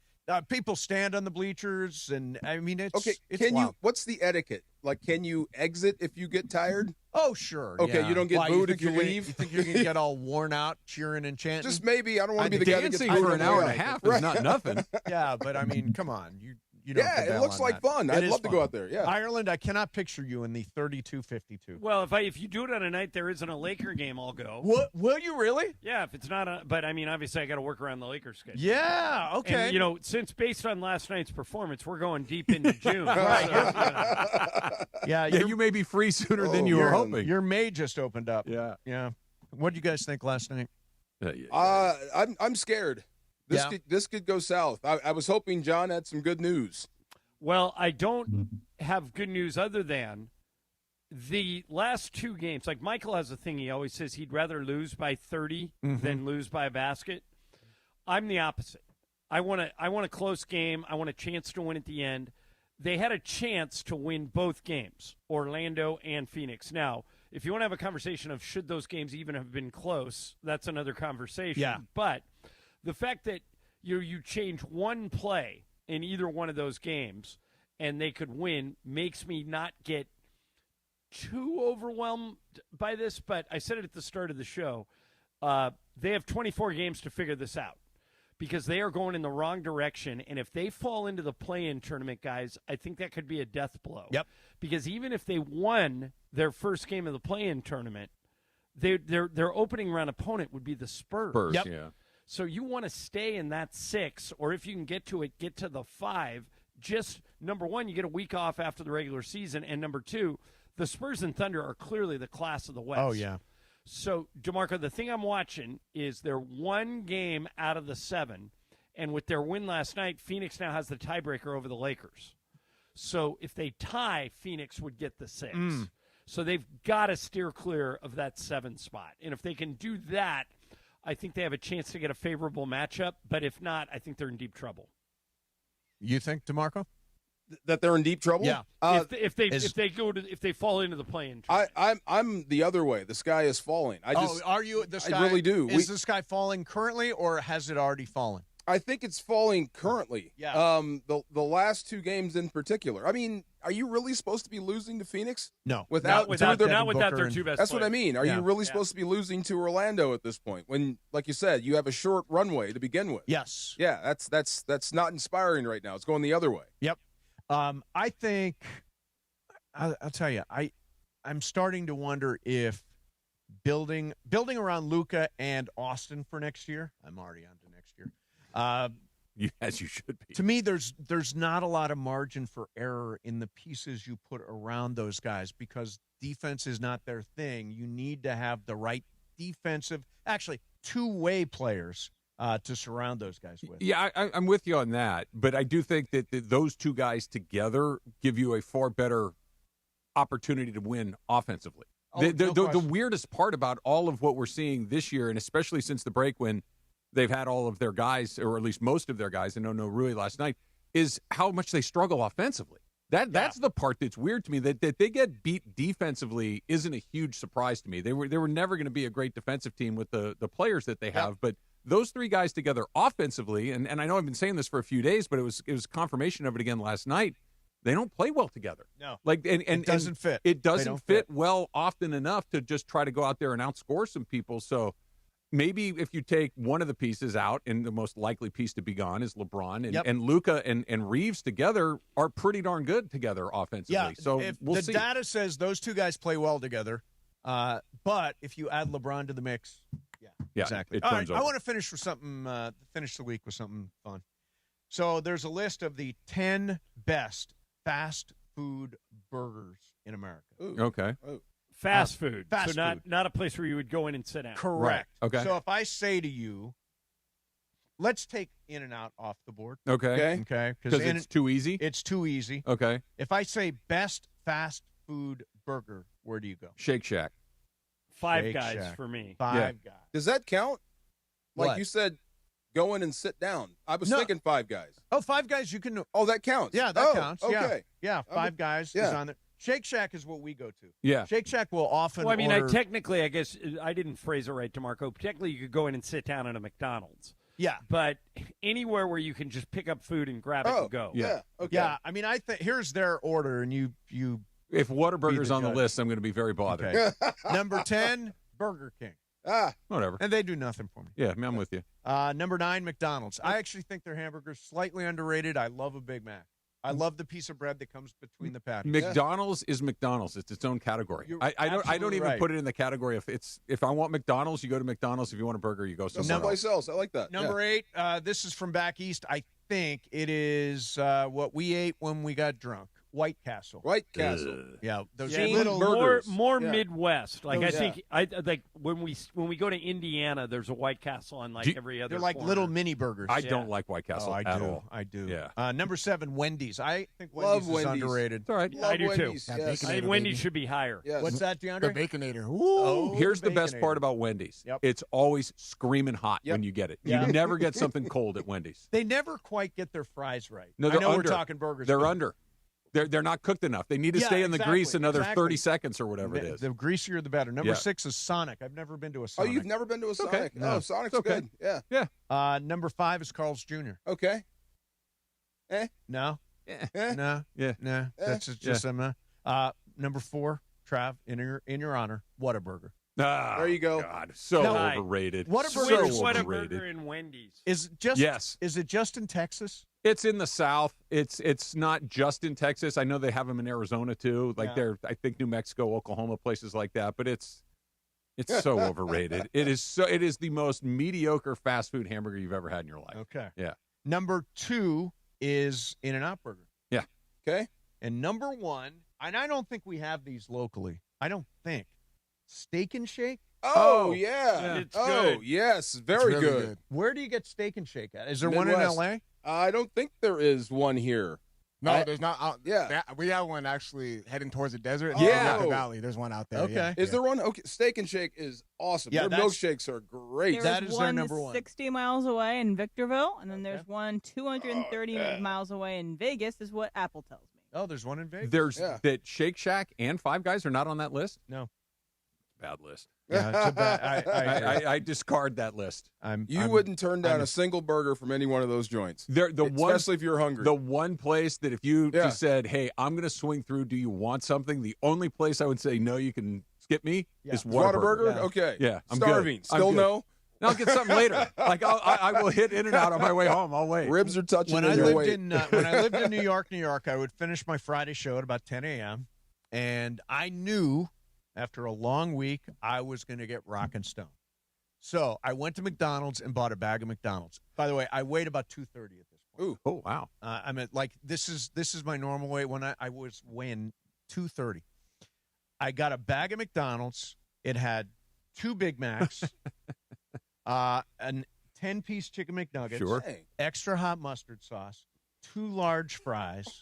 [SPEAKER 4] people stand on the bleachers, and I mean, it's
[SPEAKER 19] Okay,
[SPEAKER 4] it's
[SPEAKER 19] can
[SPEAKER 4] wild.
[SPEAKER 19] you? What's the etiquette? Like, can you exit if you get tired?
[SPEAKER 4] Oh, sure.
[SPEAKER 19] Okay,
[SPEAKER 4] yeah.
[SPEAKER 19] you don't get
[SPEAKER 4] Why,
[SPEAKER 19] booed
[SPEAKER 4] think
[SPEAKER 19] if you
[SPEAKER 4] you're gonna-
[SPEAKER 19] leave?
[SPEAKER 4] You think you're going to get all worn out cheering and chanting?
[SPEAKER 19] Just maybe. I don't want to be the guy that gets
[SPEAKER 18] Dancing
[SPEAKER 19] booed
[SPEAKER 18] for
[SPEAKER 19] on
[SPEAKER 18] an
[SPEAKER 19] the
[SPEAKER 18] hour
[SPEAKER 19] way
[SPEAKER 18] and a
[SPEAKER 19] out.
[SPEAKER 18] half is not nothing.
[SPEAKER 4] Yeah, but I mean, come on. You don't
[SPEAKER 19] Yeah,
[SPEAKER 4] put
[SPEAKER 19] it
[SPEAKER 4] that
[SPEAKER 19] looks
[SPEAKER 4] on
[SPEAKER 19] like
[SPEAKER 4] that.
[SPEAKER 19] fun.
[SPEAKER 4] It
[SPEAKER 19] I'd
[SPEAKER 4] is
[SPEAKER 19] love to go out there. Yeah.
[SPEAKER 4] Ireland, I cannot picture you in the 32-52.
[SPEAKER 5] Well, if you do it on a night there isn't a Laker game, I'll go.
[SPEAKER 4] What? Will you really?
[SPEAKER 5] Yeah, if it's not but I mean, obviously I got to work around the Lakers schedule.
[SPEAKER 4] Yeah, okay.
[SPEAKER 5] And, since based on last night's performance, we're going deep into June.
[SPEAKER 4] Right. Yeah,
[SPEAKER 18] Yeah, you may be free sooner than you were hoping.
[SPEAKER 4] Your May just opened up.
[SPEAKER 18] Yeah.
[SPEAKER 4] Yeah. What did you guys think last night?
[SPEAKER 19] I'm scared. This could go south. I was hoping John had some good news.
[SPEAKER 5] Well, I don't have good news other than the last 2 games. Like Michael has a thing he always says he'd rather lose by 30 than lose by a basket. I'm the opposite. I want a close game. I want a chance to win at the end. They had a chance to win both games, Orlando and Phoenix. Now, if you want to have a conversation of should those games even have been close, that's another conversation.
[SPEAKER 4] Yeah.
[SPEAKER 5] But the fact that you change one play in either one of those games and they could win makes me not get too overwhelmed by this. But I said it at the start of the show. They have 24 games to figure this out because they are going in the wrong direction. And if they fall into the play-in tournament, guys, I think that could be a death blow.
[SPEAKER 4] Yep.
[SPEAKER 5] Because even if they won their first game of the play-in tournament, their opening round opponent would be the Spurs.
[SPEAKER 18] Yep. Yeah.
[SPEAKER 5] So you want to stay in that 6, or if you can get to it, get to the 5. Just, number one, you get a week off after the regular season, and number 2, the Spurs and Thunder are clearly the class of the West.
[SPEAKER 4] Oh, yeah.
[SPEAKER 5] So, DeMarco, the thing I'm watching is they're 1 game out of the 7, and with their win last night, Phoenix now has the tiebreaker over the Lakers. So if they tie, Phoenix would get the 6. So they've got to steer clear of that 7 spot. And if they can do that, I think they have a chance to get a favorable matchup. But if not, I think they're in deep trouble.
[SPEAKER 4] You think, DeMarco?
[SPEAKER 19] That they're in deep trouble?
[SPEAKER 4] Yeah.
[SPEAKER 5] If they fall into the play-in tournament.
[SPEAKER 19] I'm the other way. The sky is falling.
[SPEAKER 4] Are you the sky?
[SPEAKER 19] I really do.
[SPEAKER 4] Is the sky falling currently, or has it already fallen?
[SPEAKER 19] I think it's falling currently.
[SPEAKER 4] Yeah.
[SPEAKER 19] The last 2 games in particular. I mean, are you really supposed to be losing to Phoenix?
[SPEAKER 4] No.
[SPEAKER 5] Not without their 2 best
[SPEAKER 19] That's what I
[SPEAKER 5] players.
[SPEAKER 19] mean. Are
[SPEAKER 4] Yeah.
[SPEAKER 19] you really supposed to be losing to Orlando at this point when, like you said, you have a short runway to begin with?
[SPEAKER 4] Yes.
[SPEAKER 19] Yeah, that's not inspiring right now. It's going the other way.
[SPEAKER 4] Yep. I think I'll tell you, I'm starting to wonder if building around Luka and Austin for next year. I'm already on to next year.
[SPEAKER 18] As you should be.
[SPEAKER 4] To me, there's not a lot of margin for error in the pieces you put around those guys because defense is not their thing. You need to have the right actually two-way players to surround those guys with.
[SPEAKER 18] Yeah, I'm with you on that, but I do think that those 2 guys together give you a far better opportunity to win offensively. The weirdest part about all of what we're seeing this year, and especially since the break when they've had all of their guys, or at least most of their guys, and no Rui last night, is how much they struggle offensively. That's the part that's weird to me. That they get beat defensively isn't a huge surprise to me. They were never going to be a great defensive team with the players that they have, but those three guys together offensively, and I know I've been saying this for a few days, but it was confirmation of it again last night. They don't play well together.
[SPEAKER 4] No.
[SPEAKER 18] It
[SPEAKER 4] doesn't fit.
[SPEAKER 18] It doesn't fit well often enough to just try to go out there and outscore some people. So maybe if you take one of the pieces out, and the most likely piece to be gone is LeBron, and Luka and Reeves together are pretty darn good together offensively.
[SPEAKER 4] Yeah,
[SPEAKER 18] so we'll
[SPEAKER 4] the
[SPEAKER 18] see.
[SPEAKER 4] data says those two guys play well together, but if you add LeBron to the mix, exactly.
[SPEAKER 18] It
[SPEAKER 4] All
[SPEAKER 18] turns
[SPEAKER 4] right,
[SPEAKER 18] over.
[SPEAKER 4] I want to finish with something. Finish the week with something fun. So there's a list of the 10 best fast food burgers in America.
[SPEAKER 18] Okay.
[SPEAKER 5] Fast food.
[SPEAKER 4] Fast
[SPEAKER 5] so
[SPEAKER 4] food.
[SPEAKER 5] not a place where you would go in and sit down.
[SPEAKER 4] Correct.
[SPEAKER 18] Right. Okay.
[SPEAKER 4] So if I say to you, let's take In-N-Out off the board.
[SPEAKER 18] Okay.
[SPEAKER 4] Okay.
[SPEAKER 18] Because it's too easy?
[SPEAKER 4] It's too easy.
[SPEAKER 18] Okay.
[SPEAKER 4] If I say best fast food burger, where do you go?
[SPEAKER 18] Shake Shack.
[SPEAKER 5] Five
[SPEAKER 4] Shake
[SPEAKER 5] Guys
[SPEAKER 4] Shack.
[SPEAKER 5] for me.
[SPEAKER 4] Five guys.
[SPEAKER 19] Does that count? Like
[SPEAKER 4] What?
[SPEAKER 19] you said, go in and sit down. I was
[SPEAKER 4] No.
[SPEAKER 19] thinking Five Guys.
[SPEAKER 4] Oh, Five Guys, you can.
[SPEAKER 19] Oh, that counts.
[SPEAKER 4] Yeah, that counts.
[SPEAKER 19] Okay.
[SPEAKER 4] Yeah, Five Guys is
[SPEAKER 19] yeah.
[SPEAKER 4] on there. Shake Shack is what we go to.
[SPEAKER 18] Yeah.
[SPEAKER 4] Shake Shack will often.
[SPEAKER 5] Well, I mean,
[SPEAKER 4] order,
[SPEAKER 5] I guess I didn't phrase it right, DeMarco. Technically, you could go in and sit down at a McDonald's.
[SPEAKER 4] Yeah.
[SPEAKER 5] But anywhere where you can just pick up food and grab it and go.
[SPEAKER 19] Yeah. Okay.
[SPEAKER 4] Yeah, I mean, I think here's their order, and you.
[SPEAKER 18] If Whataburger's
[SPEAKER 4] Be the
[SPEAKER 18] on the
[SPEAKER 4] judge.
[SPEAKER 18] list, I'm going to be very bothered.
[SPEAKER 4] Okay. Number 10, Burger King,
[SPEAKER 18] Whatever.
[SPEAKER 4] and they do nothing for me.
[SPEAKER 18] Yeah, I mean, I'm with you.
[SPEAKER 4] Number 9, McDonald's. I actually think their hamburgers slightly underrated. I love a Big Mac. I love the piece of bread that comes between the patties.
[SPEAKER 18] McDonald's is McDonald's. It's its own category.
[SPEAKER 4] You're
[SPEAKER 18] I don't
[SPEAKER 4] absolutely
[SPEAKER 18] even
[SPEAKER 4] right.
[SPEAKER 18] put it in the category of if I want McDonald's, you go to McDonald's. If you want a burger, you go somewhere
[SPEAKER 19] Someplace else. I like that.
[SPEAKER 4] Number 8, this is from back east. I think it is what we ate when we got drunk. White Castle.
[SPEAKER 19] White Castle.
[SPEAKER 4] Yeah, those
[SPEAKER 19] Chain
[SPEAKER 4] little
[SPEAKER 19] burgers.
[SPEAKER 5] more
[SPEAKER 19] Yeah.
[SPEAKER 5] Midwest. Like
[SPEAKER 4] Those-
[SPEAKER 5] I think I like when we go to Indiana, there's a White Castle on like every other.
[SPEAKER 4] They're like
[SPEAKER 5] corner.
[SPEAKER 4] little mini burgers.
[SPEAKER 18] I don't like White Castle
[SPEAKER 4] I
[SPEAKER 18] at
[SPEAKER 4] do.
[SPEAKER 18] all.
[SPEAKER 4] I do.
[SPEAKER 18] Yeah.
[SPEAKER 4] Number 7, Wendy's. I think
[SPEAKER 19] Love
[SPEAKER 4] Wendy's is
[SPEAKER 19] Wendy's.
[SPEAKER 4] underrated.
[SPEAKER 18] It's all right.
[SPEAKER 19] Love
[SPEAKER 5] I do
[SPEAKER 19] Wendy's.
[SPEAKER 5] too.
[SPEAKER 19] Yes.
[SPEAKER 5] I think Wendy's should be higher.
[SPEAKER 19] Yes.
[SPEAKER 4] What's that,
[SPEAKER 26] The
[SPEAKER 4] DeAndre?
[SPEAKER 26] Baconator.
[SPEAKER 4] Oh,
[SPEAKER 18] Here's the best
[SPEAKER 4] Baconator.
[SPEAKER 18] part about Wendy's.
[SPEAKER 4] Yep.
[SPEAKER 18] It's always screaming hot
[SPEAKER 19] Yep.
[SPEAKER 18] when you get it.
[SPEAKER 4] Yeah.
[SPEAKER 18] You never get something cold at Wendy's.
[SPEAKER 4] They never quite get their fries right.
[SPEAKER 18] No,
[SPEAKER 4] I
[SPEAKER 18] they're
[SPEAKER 4] know
[SPEAKER 18] under.
[SPEAKER 4] we're talking burgers.
[SPEAKER 18] They're
[SPEAKER 4] but
[SPEAKER 18] under. They're not cooked enough. They need to
[SPEAKER 4] Yeah,
[SPEAKER 18] stay in the grease
[SPEAKER 4] exactly,
[SPEAKER 18] another
[SPEAKER 4] exactly.
[SPEAKER 18] 30 seconds or whatever it
[SPEAKER 4] The,
[SPEAKER 18] is.
[SPEAKER 4] the greasier, the better. Number
[SPEAKER 18] Yeah.
[SPEAKER 4] 6 is Sonic. I've never been to a
[SPEAKER 19] Oh,
[SPEAKER 4] Sonic.
[SPEAKER 19] you've never been to a
[SPEAKER 18] okay.
[SPEAKER 19] Sonic?
[SPEAKER 4] No.
[SPEAKER 19] Oh, Sonic's
[SPEAKER 18] It's okay.
[SPEAKER 19] good. Yeah.
[SPEAKER 4] Number 5 is Carl's Jr.
[SPEAKER 19] Okay.
[SPEAKER 4] No,
[SPEAKER 18] Yeah.
[SPEAKER 4] no,
[SPEAKER 18] Yeah.
[SPEAKER 4] no. That's just number 4, Trav. In your honor, Whataburger.
[SPEAKER 18] Ah,
[SPEAKER 19] There you go.
[SPEAKER 18] God, so
[SPEAKER 4] No.
[SPEAKER 18] overrated.
[SPEAKER 4] Whataburger
[SPEAKER 18] so
[SPEAKER 4] is
[SPEAKER 18] overrated.
[SPEAKER 5] Whataburger and Wendy's.
[SPEAKER 4] Is it just
[SPEAKER 18] Yes.
[SPEAKER 4] Is it just in Texas?
[SPEAKER 18] It's in the South. It's not just in Texas. I know they have them in Arizona too. Like
[SPEAKER 4] Yeah.
[SPEAKER 18] they're, I think New Mexico, Oklahoma, places like that. But it's so overrated. It is the most mediocre fast food hamburger you've ever had in your life.
[SPEAKER 4] Okay.
[SPEAKER 18] Yeah.
[SPEAKER 4] Number 2 is In-N-Out Burger.
[SPEAKER 18] Yeah.
[SPEAKER 19] Okay.
[SPEAKER 4] And number 1, and I don't think we have these locally. I don't think. Steak and Shake.
[SPEAKER 19] Oh, yeah.
[SPEAKER 5] It's
[SPEAKER 19] Oh,
[SPEAKER 5] good.
[SPEAKER 19] yes.
[SPEAKER 26] It's
[SPEAKER 19] Very
[SPEAKER 26] really
[SPEAKER 19] good.
[SPEAKER 4] Where do you get Steak and Shake at? Is there one in
[SPEAKER 19] Midwest.
[SPEAKER 4] L.A.?
[SPEAKER 19] I don't think there is one here.
[SPEAKER 26] No, there's not.
[SPEAKER 19] Yeah.
[SPEAKER 26] We have one actually heading towards the desert.
[SPEAKER 19] Yeah.
[SPEAKER 26] in the valley. There's one out there.
[SPEAKER 4] Okay.
[SPEAKER 26] Yeah.
[SPEAKER 19] Is there one? Okay. Steak and Shake is awesome.
[SPEAKER 4] Yeah,
[SPEAKER 19] Their
[SPEAKER 4] that's-
[SPEAKER 19] milkshakes are great.
[SPEAKER 4] That
[SPEAKER 6] There's
[SPEAKER 4] is their
[SPEAKER 6] one
[SPEAKER 4] number 1.
[SPEAKER 6] 60 miles away in Victorville, and then there's one 230 miles away in Vegas, is what Apple tells me.
[SPEAKER 4] Oh, there's one in Vegas.
[SPEAKER 18] There's
[SPEAKER 19] Yeah.
[SPEAKER 18] that Shake Shack and Five Guys are not on that list.
[SPEAKER 4] No.
[SPEAKER 18] Bad list.
[SPEAKER 4] Yeah, it's a bad.
[SPEAKER 18] I discard that list.
[SPEAKER 19] You wouldn't turn down a single burger from any one of those joints. Especially if you're hungry.
[SPEAKER 18] The one place that if you
[SPEAKER 19] Yeah.
[SPEAKER 18] just said, "Hey, I'm going to swing through. Do you want something?" The only place I would say no, you can skip me is Whataburger.
[SPEAKER 19] Whataburger? Okay.
[SPEAKER 18] Yeah, I'm
[SPEAKER 19] Starving.
[SPEAKER 18] good. I'm
[SPEAKER 19] Still
[SPEAKER 18] good.
[SPEAKER 19] no?
[SPEAKER 18] No, I'll get something later. Like I will hit In-N-Out on my way home. I'll wait.
[SPEAKER 19] Ribs are touching
[SPEAKER 4] When
[SPEAKER 19] in
[SPEAKER 4] I
[SPEAKER 19] your
[SPEAKER 4] lived
[SPEAKER 19] weight.
[SPEAKER 4] in when I lived in New York, I would finish my Friday show at about 10 a.m. and I knew after a long week I was going to get Rockin' Stone. So I went to McDonald's and bought a bag of McDonald's. By the way, I weighed about 230 at this point.
[SPEAKER 19] Ooh.
[SPEAKER 18] Oh wow.
[SPEAKER 4] I mean, like this is my normal weight. When I was weighing 230, I got a bag of McDonald's. It had 2 Big Macs, an 10-piece chicken McNuggets,
[SPEAKER 18] Sure.
[SPEAKER 4] extra hot mustard sauce, 2 large fries,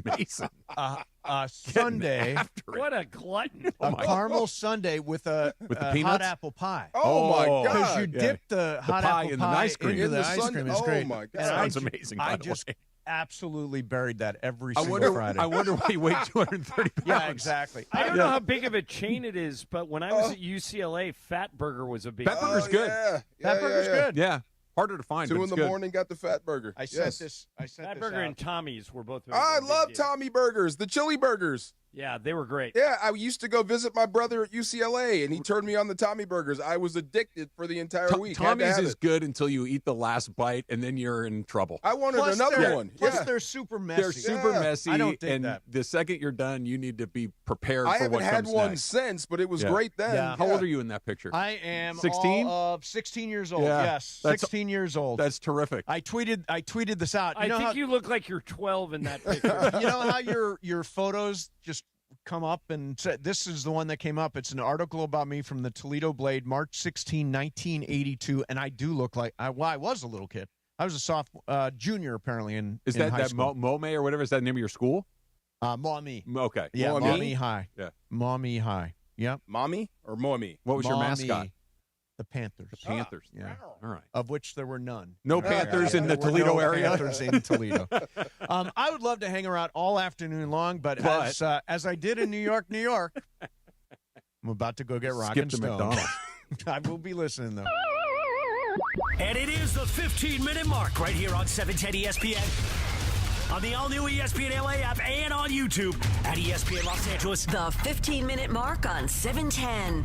[SPEAKER 18] Mason.
[SPEAKER 4] a sundae,
[SPEAKER 5] What a glutton!
[SPEAKER 4] a caramel sundae with a
[SPEAKER 18] With the
[SPEAKER 4] hot
[SPEAKER 18] peanuts?
[SPEAKER 4] apple pie.
[SPEAKER 19] Oh, my God.
[SPEAKER 4] Because you
[SPEAKER 18] Yeah.
[SPEAKER 4] dip the hot
[SPEAKER 18] pie
[SPEAKER 4] apple
[SPEAKER 18] in the
[SPEAKER 4] pie
[SPEAKER 18] ice cream.
[SPEAKER 4] into
[SPEAKER 19] In
[SPEAKER 4] the
[SPEAKER 19] the
[SPEAKER 4] ice
[SPEAKER 19] sun-
[SPEAKER 4] cream. It's
[SPEAKER 19] oh,
[SPEAKER 4] great.
[SPEAKER 19] my God.
[SPEAKER 4] And
[SPEAKER 18] Sounds
[SPEAKER 4] I ju-
[SPEAKER 18] amazing,
[SPEAKER 4] I
[SPEAKER 18] by the
[SPEAKER 4] just
[SPEAKER 18] way.
[SPEAKER 4] absolutely buried that every
[SPEAKER 18] I
[SPEAKER 4] single Friday.
[SPEAKER 18] I wonder why he weighed 230 pounds.
[SPEAKER 4] Yeah, exactly.
[SPEAKER 5] I don't know how big of a chain it is, but when I was at UCLA, Fat Burger was a big.
[SPEAKER 18] Fat Burger's good.
[SPEAKER 4] Fat Burger's good.
[SPEAKER 18] Yeah, harder to find.
[SPEAKER 19] 2
[SPEAKER 18] but
[SPEAKER 19] in
[SPEAKER 18] it's
[SPEAKER 19] the
[SPEAKER 18] good.
[SPEAKER 19] morning, got the Fat Burger.
[SPEAKER 4] I sent this
[SPEAKER 5] Fat Burger
[SPEAKER 4] out.
[SPEAKER 5] and Tommy's were both.
[SPEAKER 19] I
[SPEAKER 5] big
[SPEAKER 19] love
[SPEAKER 5] deal.
[SPEAKER 19] Tommy Burgers, the chili burgers.
[SPEAKER 5] Yeah, they were great.
[SPEAKER 19] Yeah, I used to go visit my brother at UCLA, and he turned me on the Tommy Burgers. I was addicted for the entire week. Had to
[SPEAKER 18] Tommy's
[SPEAKER 19] have
[SPEAKER 18] is
[SPEAKER 19] it.
[SPEAKER 18] good until you eat the last bite, and then you're in trouble.
[SPEAKER 19] I wanted another one.
[SPEAKER 4] Plus,
[SPEAKER 19] Yeah.
[SPEAKER 4] they're super messy.
[SPEAKER 18] They're super messy,
[SPEAKER 4] I don't dig
[SPEAKER 18] and
[SPEAKER 4] that.
[SPEAKER 18] the second you're done, you need to be prepared
[SPEAKER 19] I
[SPEAKER 18] for
[SPEAKER 19] haven't
[SPEAKER 18] what
[SPEAKER 19] had
[SPEAKER 18] comes
[SPEAKER 19] one
[SPEAKER 18] next.
[SPEAKER 19] since, but it was
[SPEAKER 18] Yeah.
[SPEAKER 19] great then.
[SPEAKER 4] Yeah.
[SPEAKER 18] How old are you in that picture?
[SPEAKER 4] I am
[SPEAKER 18] 16?
[SPEAKER 4] all of 16 years old.
[SPEAKER 18] Yeah,
[SPEAKER 4] Yes,
[SPEAKER 18] that's-
[SPEAKER 4] 16 years old.
[SPEAKER 18] That's terrific.
[SPEAKER 4] I tweeted this out.
[SPEAKER 5] I think you look like you're 12 in that picture.
[SPEAKER 4] You know how your photos just come up and say, this is the one that came up. It's an article about me from the Toledo Blade, March 16, 1982, and I do look like I was a little kid. I was a junior apparently in
[SPEAKER 18] Is
[SPEAKER 4] in
[SPEAKER 18] that
[SPEAKER 4] high
[SPEAKER 18] that
[SPEAKER 4] school.
[SPEAKER 18] Mome or whatever? Is that the name of your school?
[SPEAKER 4] Mommy.
[SPEAKER 18] Okay.
[SPEAKER 4] Yeah,
[SPEAKER 19] Mommy?
[SPEAKER 4] Mommy High.
[SPEAKER 18] Yeah.
[SPEAKER 4] Mommy High. Yep.
[SPEAKER 19] Mommy or Mommy?
[SPEAKER 18] What was your
[SPEAKER 4] Mommy.
[SPEAKER 18] mascot?
[SPEAKER 4] The Panthers.
[SPEAKER 18] The Panthers.
[SPEAKER 4] Yeah.
[SPEAKER 18] All right.
[SPEAKER 4] Of which there were none.
[SPEAKER 18] No Panthers in the
[SPEAKER 4] There were
[SPEAKER 18] Toledo
[SPEAKER 4] no
[SPEAKER 18] area?
[SPEAKER 4] Panthers in Toledo. I would love to hang around all afternoon long, but as I did in New York, I'm about to go get Rock
[SPEAKER 18] Skip
[SPEAKER 4] and
[SPEAKER 18] to
[SPEAKER 4] Stone.
[SPEAKER 18] McDonald's.
[SPEAKER 4] I will be listening, though.
[SPEAKER 9] And it is the 15-minute mark right here on 710 ESPN. On the all-new ESPN LA app and on YouTube at ESPN Los Angeles.
[SPEAKER 7] The 15-minute mark on 710.